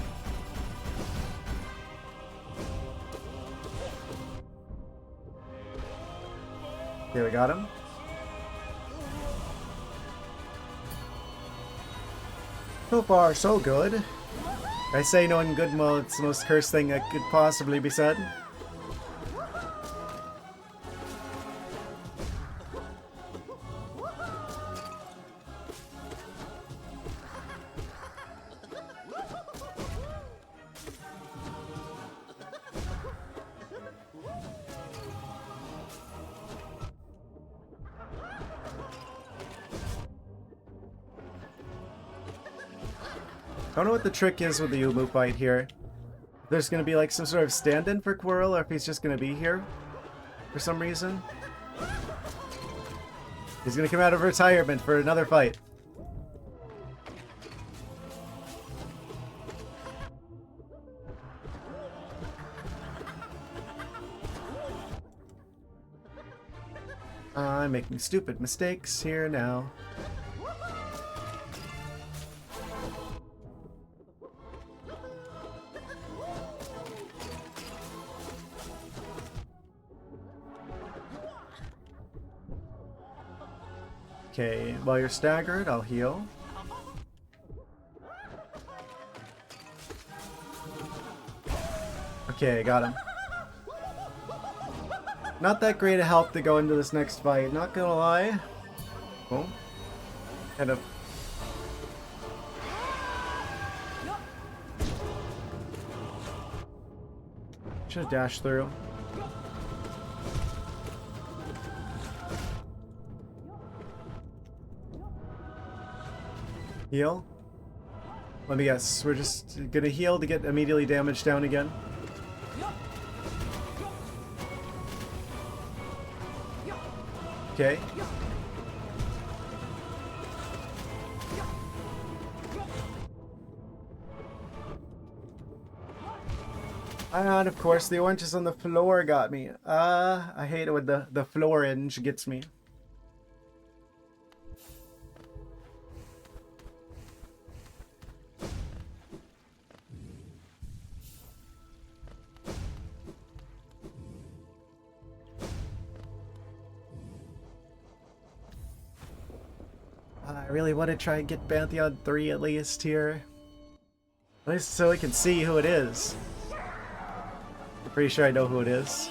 Okay, we got him. So far, so good. I say no in good mode, it's the most cursed thing that could possibly be said. I don't know what the trick is with the Umu fight here. If there's gonna be like some sort of stand-in for Quirrell, or if he's just gonna be here for some reason. He's gonna come out of retirement for another fight. I'm making stupid mistakes here now. Okay, while you're staggered, I'll heal. Okay, got him. Not that great a health to go into this next fight, not gonna lie. Oh. Kind of. Should have dashed through. Heal? Let me guess, we're just gonna heal to get immediately damaged down again. Okay. And of course the oranges on the floor got me. I hate it when the floor-inge gets me. I really want to try and get Pantheon 3 at least here. At least so we can see who it is. I'm pretty sure I know who it is.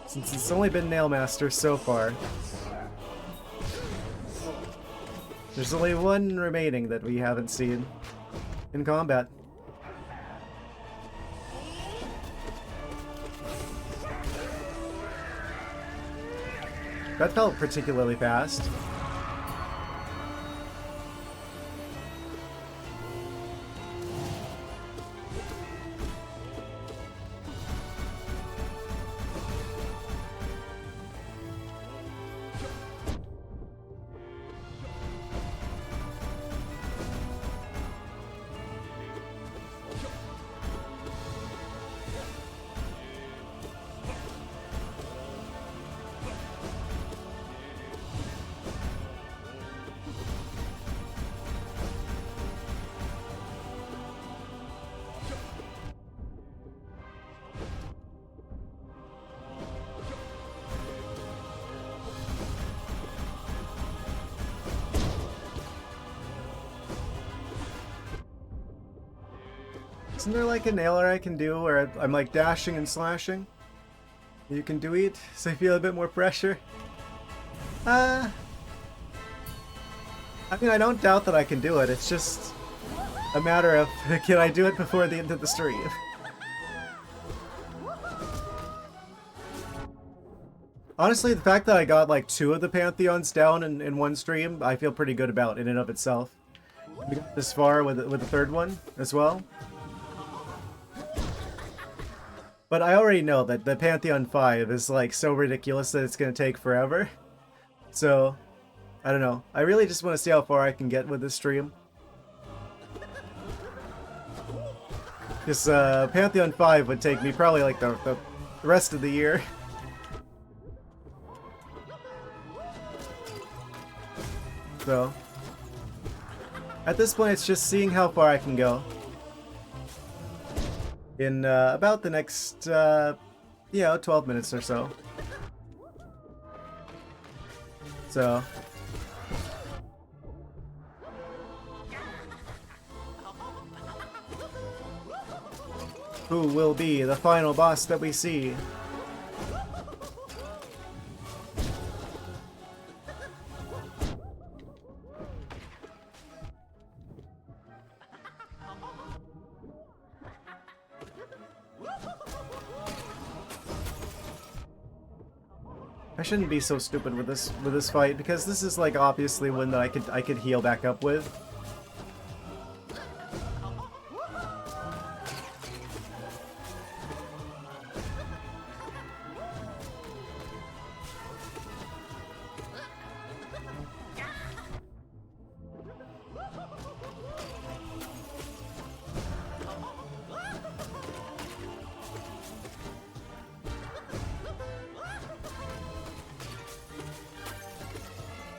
Since it's only been Nailmaster so far. There's only one remaining that we haven't seen in combat. That felt particularly fast. Isn't there like a nailer I can do where I'm like dashing and slashing? You can do it, so I feel a bit more pressure. I mean, I don't doubt that I can do it. It's just a matter of, can I do it before the end of the stream? Honestly, the fact that I got like 2 of the Pantheons down in one stream, I feel pretty good about in and of itself. We got this far with the 3rd one as well. But I already know that the Pantheon 5 is like so ridiculous that it's going to take forever. So, I don't know. I really just want to see how far I can get with this stream. Because Pantheon 5 would take me probably like the rest of the year. So, at this point, it's just seeing how far I can go. In about the next, 12 minutes or so. So. Who will be the final boss that we see? I shouldn't be so stupid with this fight, because this is like obviously one that I could heal back up with.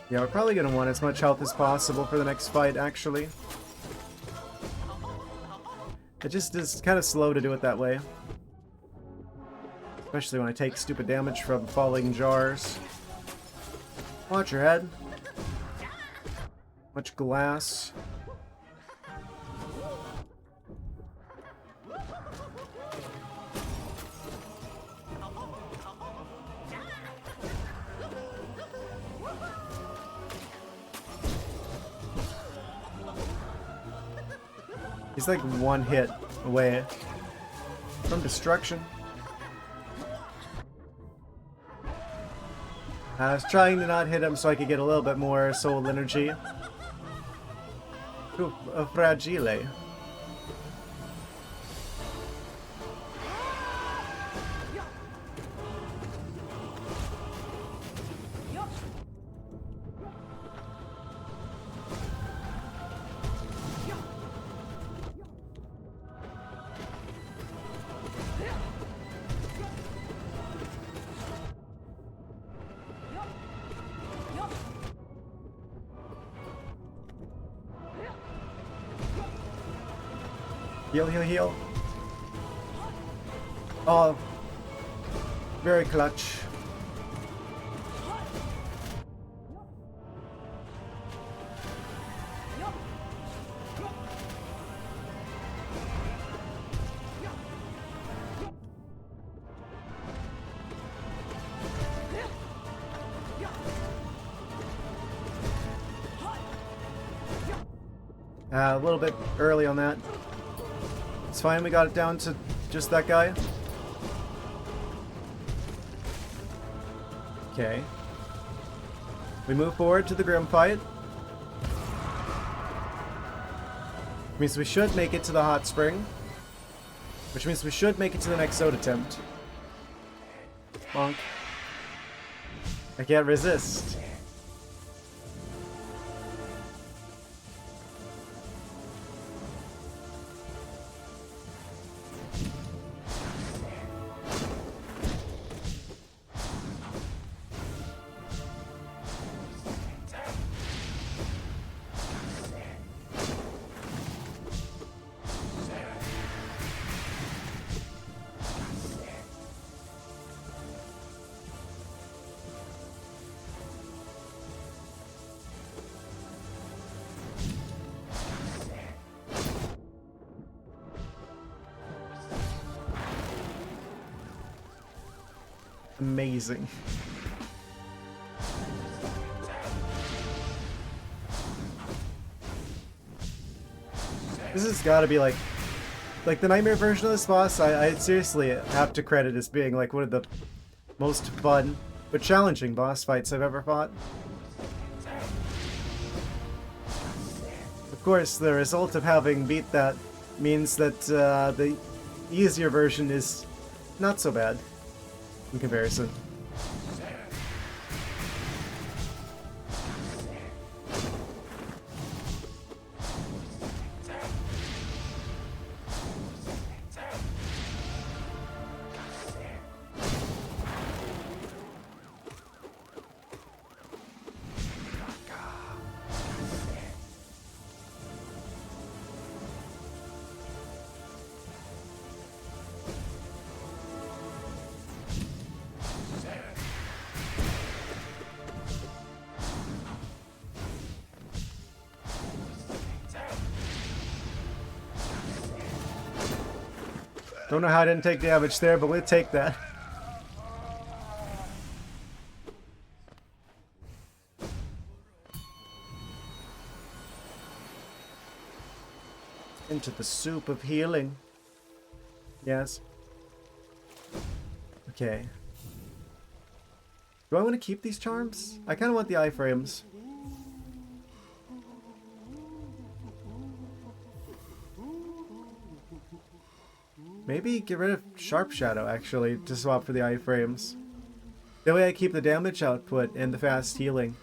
Yeah, we're probably going to want as much health as possible for the next fight, actually. It just is kind of slow to do it that way. Especially when I take stupid damage from falling jars. Watch your head. Much glass. He's like one hit away from destruction. I was trying to not hit him so I could get a little bit more soul energy. Ooh, a fragile. Heal, heal, heal. Oh, very clutch. A little bit early on that. It's fine, we got it down to just that guy. Okay. We move forward to the Grim fight. Means we should make it to the hot spring. Which means we should make it to the next soda attempt. Bonk. I can't resist. Amazing. This has got to be like the nightmare version of this boss. I seriously have to credit as being like one of the most fun but challenging boss fights I've ever fought. Of course, the result of having beat that means that the easier version is not so bad in comparison. Don't know how I didn't take damage there, but we'll take that. Into the soup of healing. Yes. Okay. Do I want to keep these charms? I kind of want the iframes. Maybe get rid of Sharp Shadow, actually, to swap for the iframes. That way I keep the damage output and the fast healing.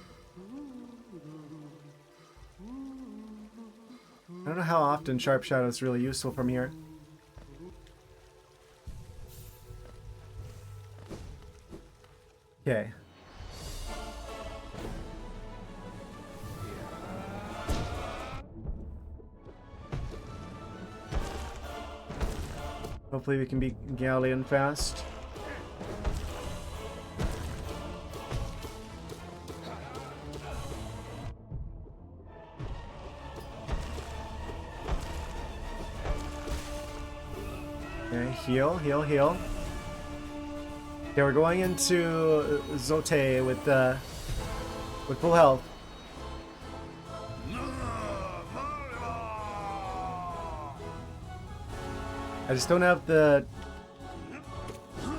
I don't know how often Sharp Shadow is really useful from here. Okay. Hopefully we can beat Galleon fast. Okay, heal, heal, heal. Okay, we're going into Zote with full health. I just don't have the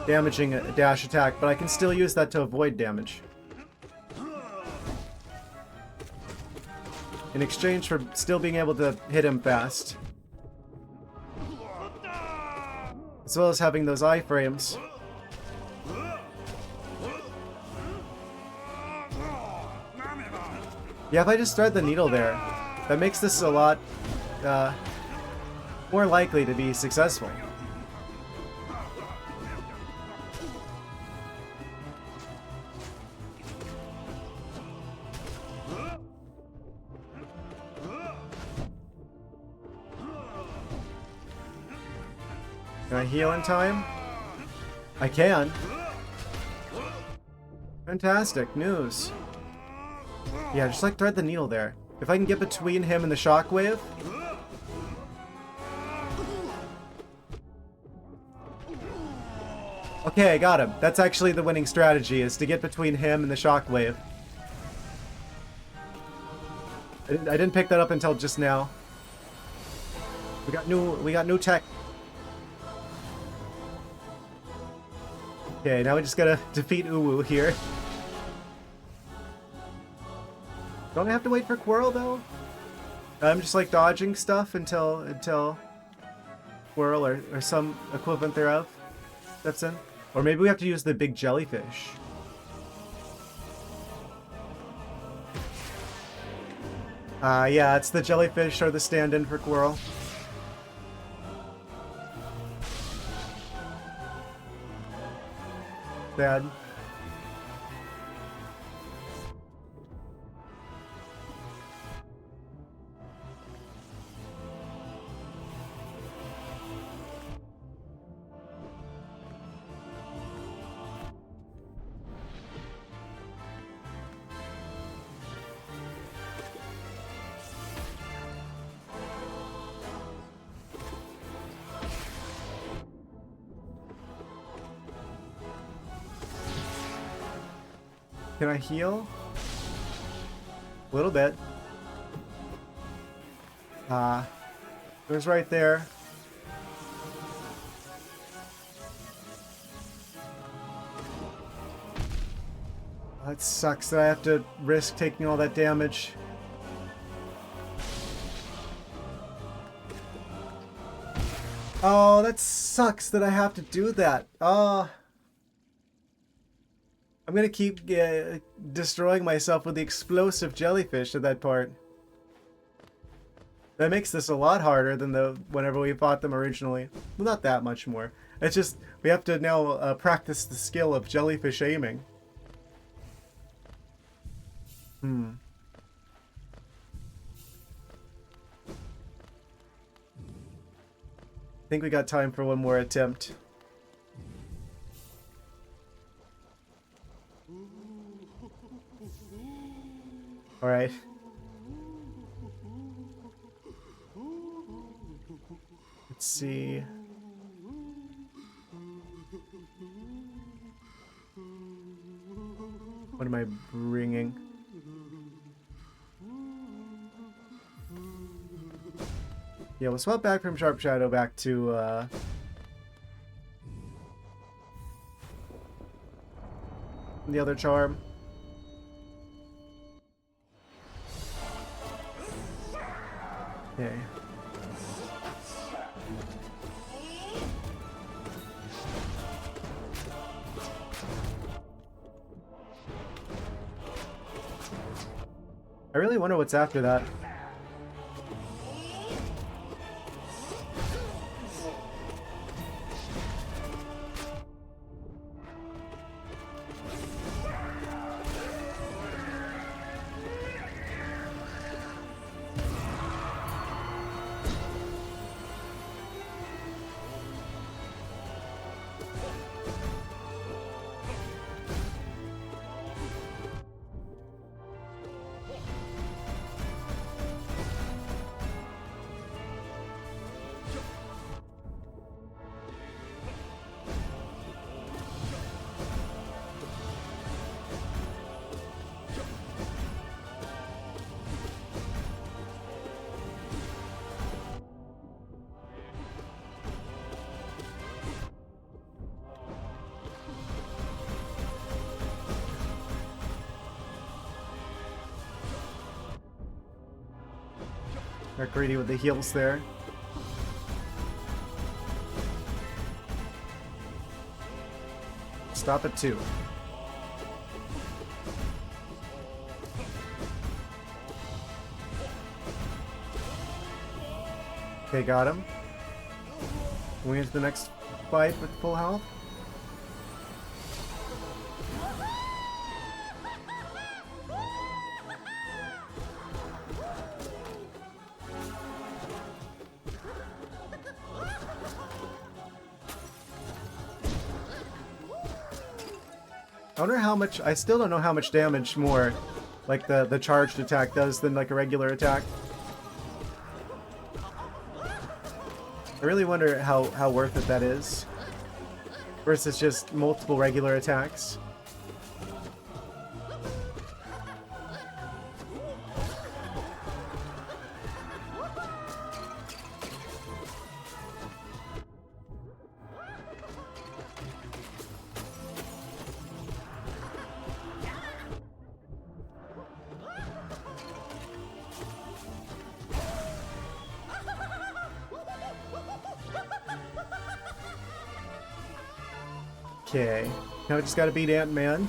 damaging dash attack, but I can still use that to avoid damage. In exchange for still being able to hit him fast. As well as having those iframes. Yeah, if I just thread the needle there, that makes this a lot more likely to be successful. Can I heal in time? I can. Fantastic news. Yeah, just like thread the needle there. If I can get between him and the shockwave. Okay, I got him. That's actually the winning strategy, is to get between him and the shockwave. I didn't pick that up until just now. We got new tech. Okay, now we just gotta defeat Uwu here. Don't I have to wait for Quirrell though? I'm just like dodging stuff until Quirrell or some equivalent thereof steps in. Or maybe we have to use the big jellyfish. Yeah, it's the jellyfish or the stand-in for Quirrell. Bad. Can I heal? A little bit. It was right there. Oh, it sucks that I have to risk taking all that damage. Oh, that sucks that I have to do that. I'm gonna keep destroying myself with the explosive jellyfish at that part. That makes this a lot harder than whenever we fought them originally. Well, not that much more. It's just we have to now practice the skill of jellyfish aiming. I think we got time for one more attempt. Alright. Let's see. What am I bringing? Yeah, we'll swap back from Sharp Shadow back to the other charm. Okay. I really wonder what's after that. Got greedy with the heals there. Stop at 2. Okay, got him. Going into the next fight with full health. I wonder how much, I still don't know how much damage more like the charged attack does than like a regular attack. I really wonder how worth it that is versus just multiple regular attacks. Okay, now we just gotta beat Ant-Man.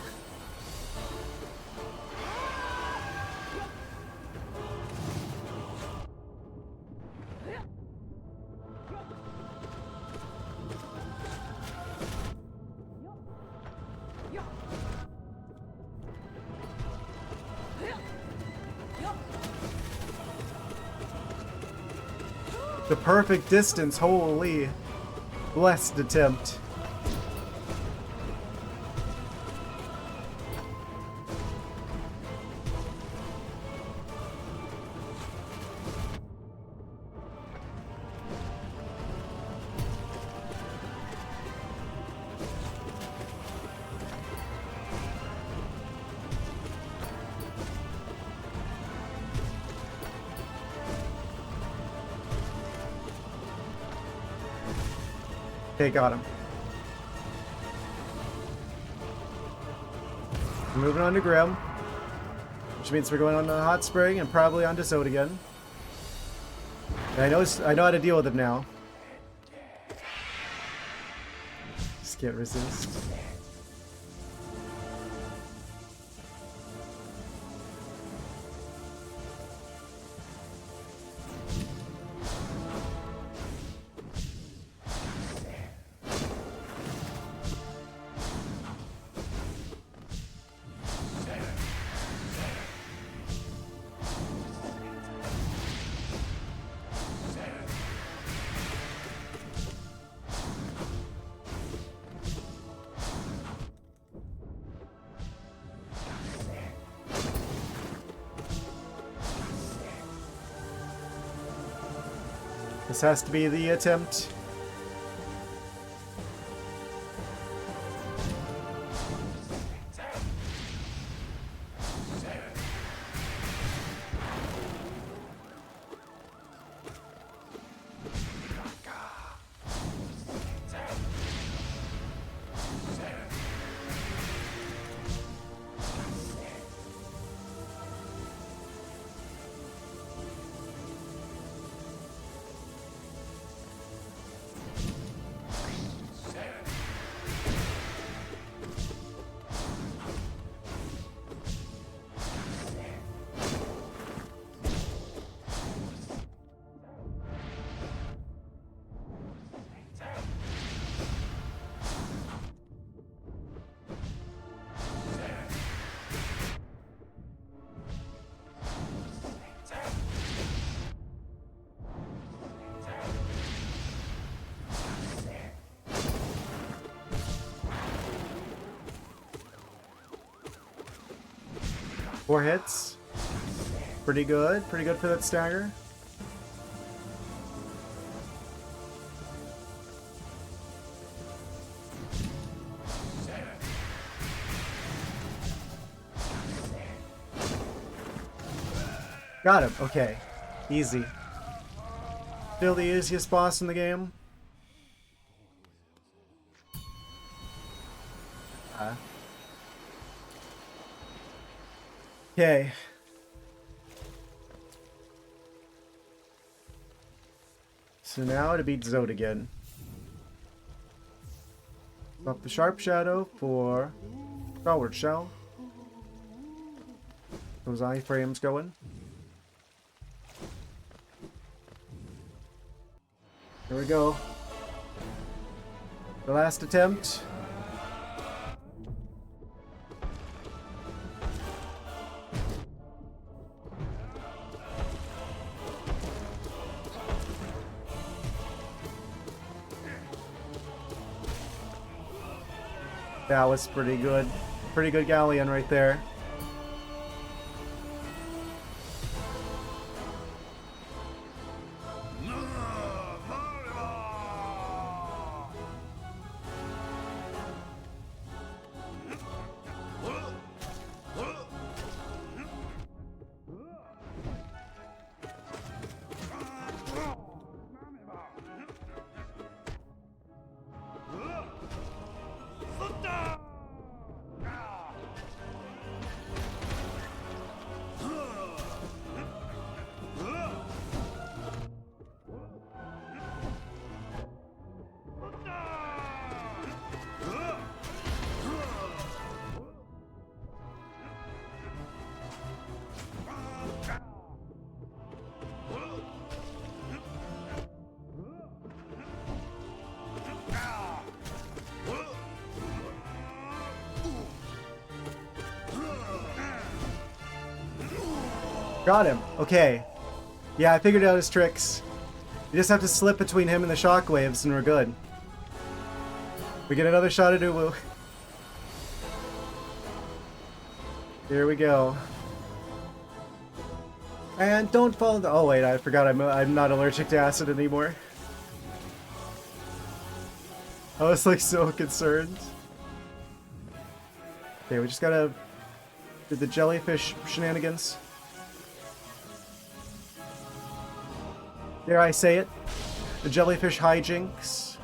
The perfect distance, holy. Blessed attempt. Okay, got him. We're moving on to Grim. Which means we're going on to Hot Spring and probably on to Zode again. And I know how to deal with him now. Just can't resist. This has to be the attempt. Four hits. Pretty good. Pretty good for that stagger. Got him. Okay. Easy. Still the easiest boss in the game. Okay. So now to beat Zode again. Up the Sharp Shadow for Stalwart Shell. Those iframes going. Here we go. The last attempt. That was pretty good. Pretty good galleon right there. Got him. Okay. Yeah, I figured out his tricks. You just have to slip between him and the shockwaves and we're good. We get another shot at Uwu. Here we go. And don't fall into... Oh wait, I forgot I'm not allergic to acid anymore. I was like so concerned. Okay, we just gotta do the jellyfish shenanigans. Dare I say it? The jellyfish hijinks.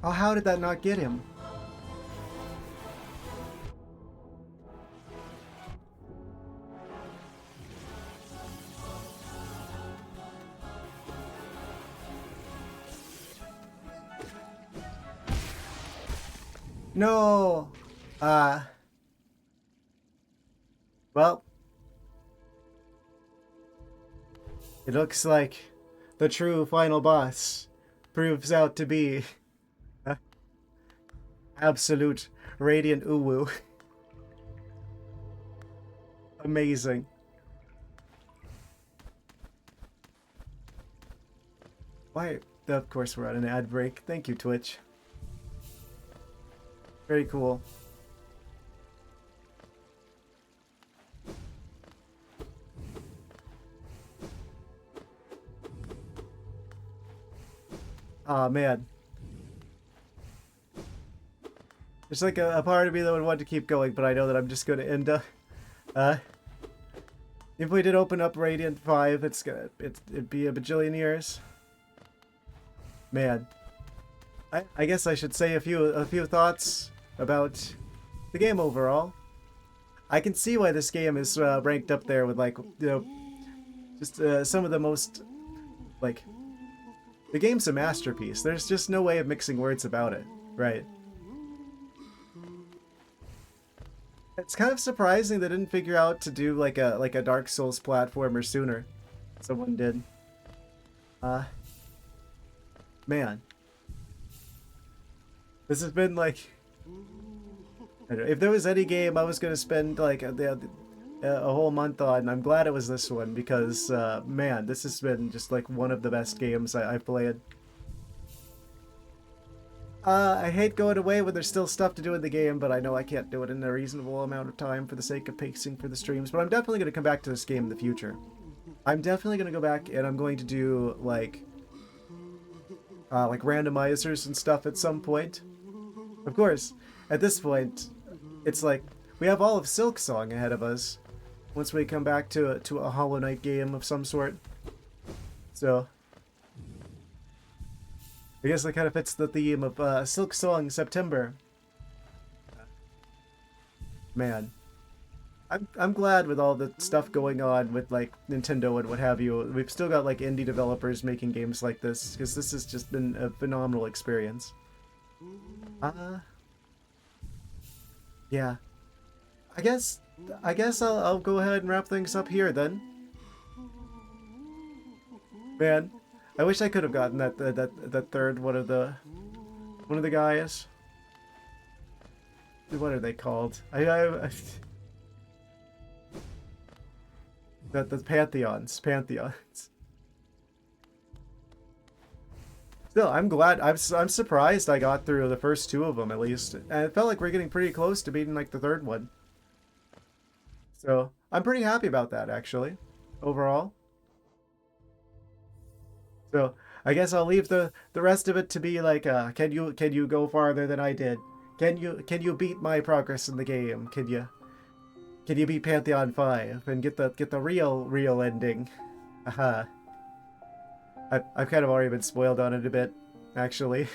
Oh, how did that not get him? No! Well, it looks like the true final boss proves out to be absolute radiant uwu. Amazing. Why? Of course we're on an ad break. Thank you, Twitch. Very cool. Aw, man. There's like a part of me that would want to keep going, but I know that I'm just going to end up... if we did open up Radiant 5, it'd be a bajillion years. Man. I guess I should say a few thoughts about the game overall. I can see why this game is ranked up there with, like, you know, just some of the most, like, the game's a masterpiece. There's just no way of mixing words about it, right? It's kind of surprising they didn't figure out to do like a Dark Souls platformer sooner. Someone did. Man. This has been like... I don't know, if there was any game I was going to spend like a whole month on, I'm glad it was this one because, man, this has been just like one of the best games I've played. I hate going away when there's still stuff to do in the game, but I know I can't do it in a reasonable amount of time for the sake of pacing for the streams, but I'm definitely going to come back to this game in the future. I'm definitely going to go back and I'm going to do like randomizers and stuff at some point. Of course, at this point, it's like we have all of Silksong ahead of us once we come back to a Hollow Knight game of some sort. So I guess that kind of fits the theme of Silksong September. Man, I'm glad with all the stuff going on with like Nintendo and what have you. We've still got like indie developers making games like this because this has just been a phenomenal experience. Yeah. I guess I'll go ahead and wrap things up here then. Man, I wish I could have gotten that third one of the guys. What are they called? The Pantheons. Still, I'm glad. I'm surprised I got through the first two of them at least, and it felt like we're getting pretty close to beating like the third one. So I'm pretty happy about that actually, overall. So I guess I'll leave the rest of it to be like, can you go farther than I did? Can you beat my progress in the game? Can you beat Pantheon 5 and get the real ending? Haha. I've kind of already been spoiled on it a bit, actually.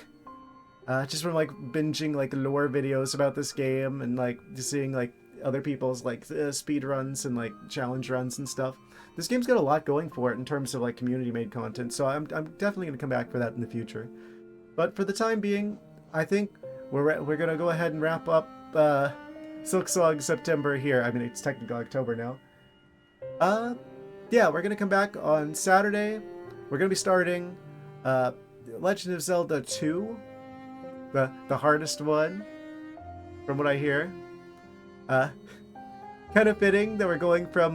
Just from like binging like lore videos about this game and like just seeing like other people's like speed runs and like challenge runs and stuff. This game's got a lot going for it in terms of like community made content, so I'm definitely gonna come back for that in the future. But for the time being, I think we're gonna go ahead and wrap up Silksong September here. I mean, it's technically October now. Yeah, we're gonna come back on Saturday. We're gonna be starting Legend of Zelda 2, the hardest one, from what I hear. Kind of fitting that we're going from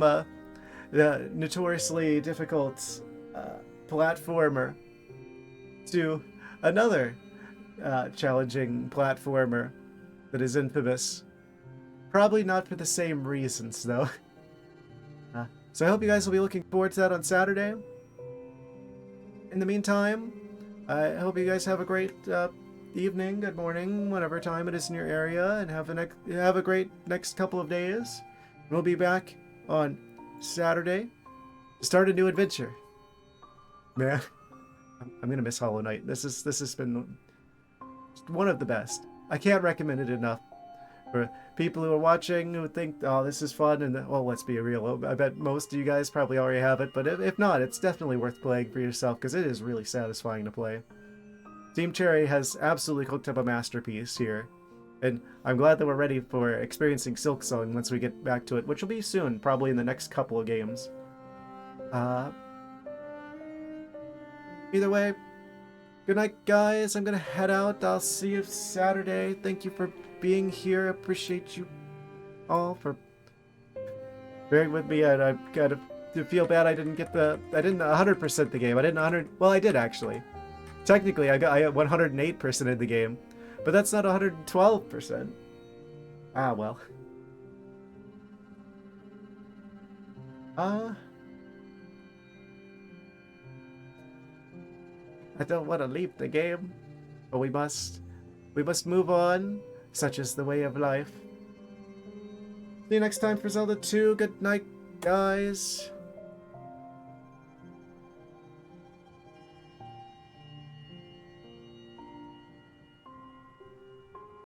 the notoriously difficult platformer to another challenging platformer that is infamous. Probably not for the same reasons, though. So I hope you guys will be looking forward to that on Saturday. In the meantime, I hope you guys have a great evening, good morning, whatever time it is in your area, and have a great next couple of days. We'll be back on Saturday to start a new adventure. Man, I'm gonna miss Hollow Knight. This has been one of the best. I can't recommend it enough. For people who are watching who think, oh, this is fun, and well, let's be real, I bet most of you guys probably already have it, but if not, it's definitely worth playing for yourself, because it is really satisfying to play. Team Cherry has absolutely cooked up a masterpiece here, and I'm glad that we're ready for experiencing Silksong once we get back to it, which will be soon, probably in the next couple of games. Either way, good night, guys. I'm gonna head out. I'll see you Saturday. Thank you for being here. Appreciate you all for bearing with me. I gotta feel bad I didn't 100% the game. I didn't 100. Well, I did actually. Technically, I 108% in the game, but that's not 112%. Ah, well. I don't want to leave the game, but we must move on. Such is the way of life. See you next time for Zelda 2. Good night, guys.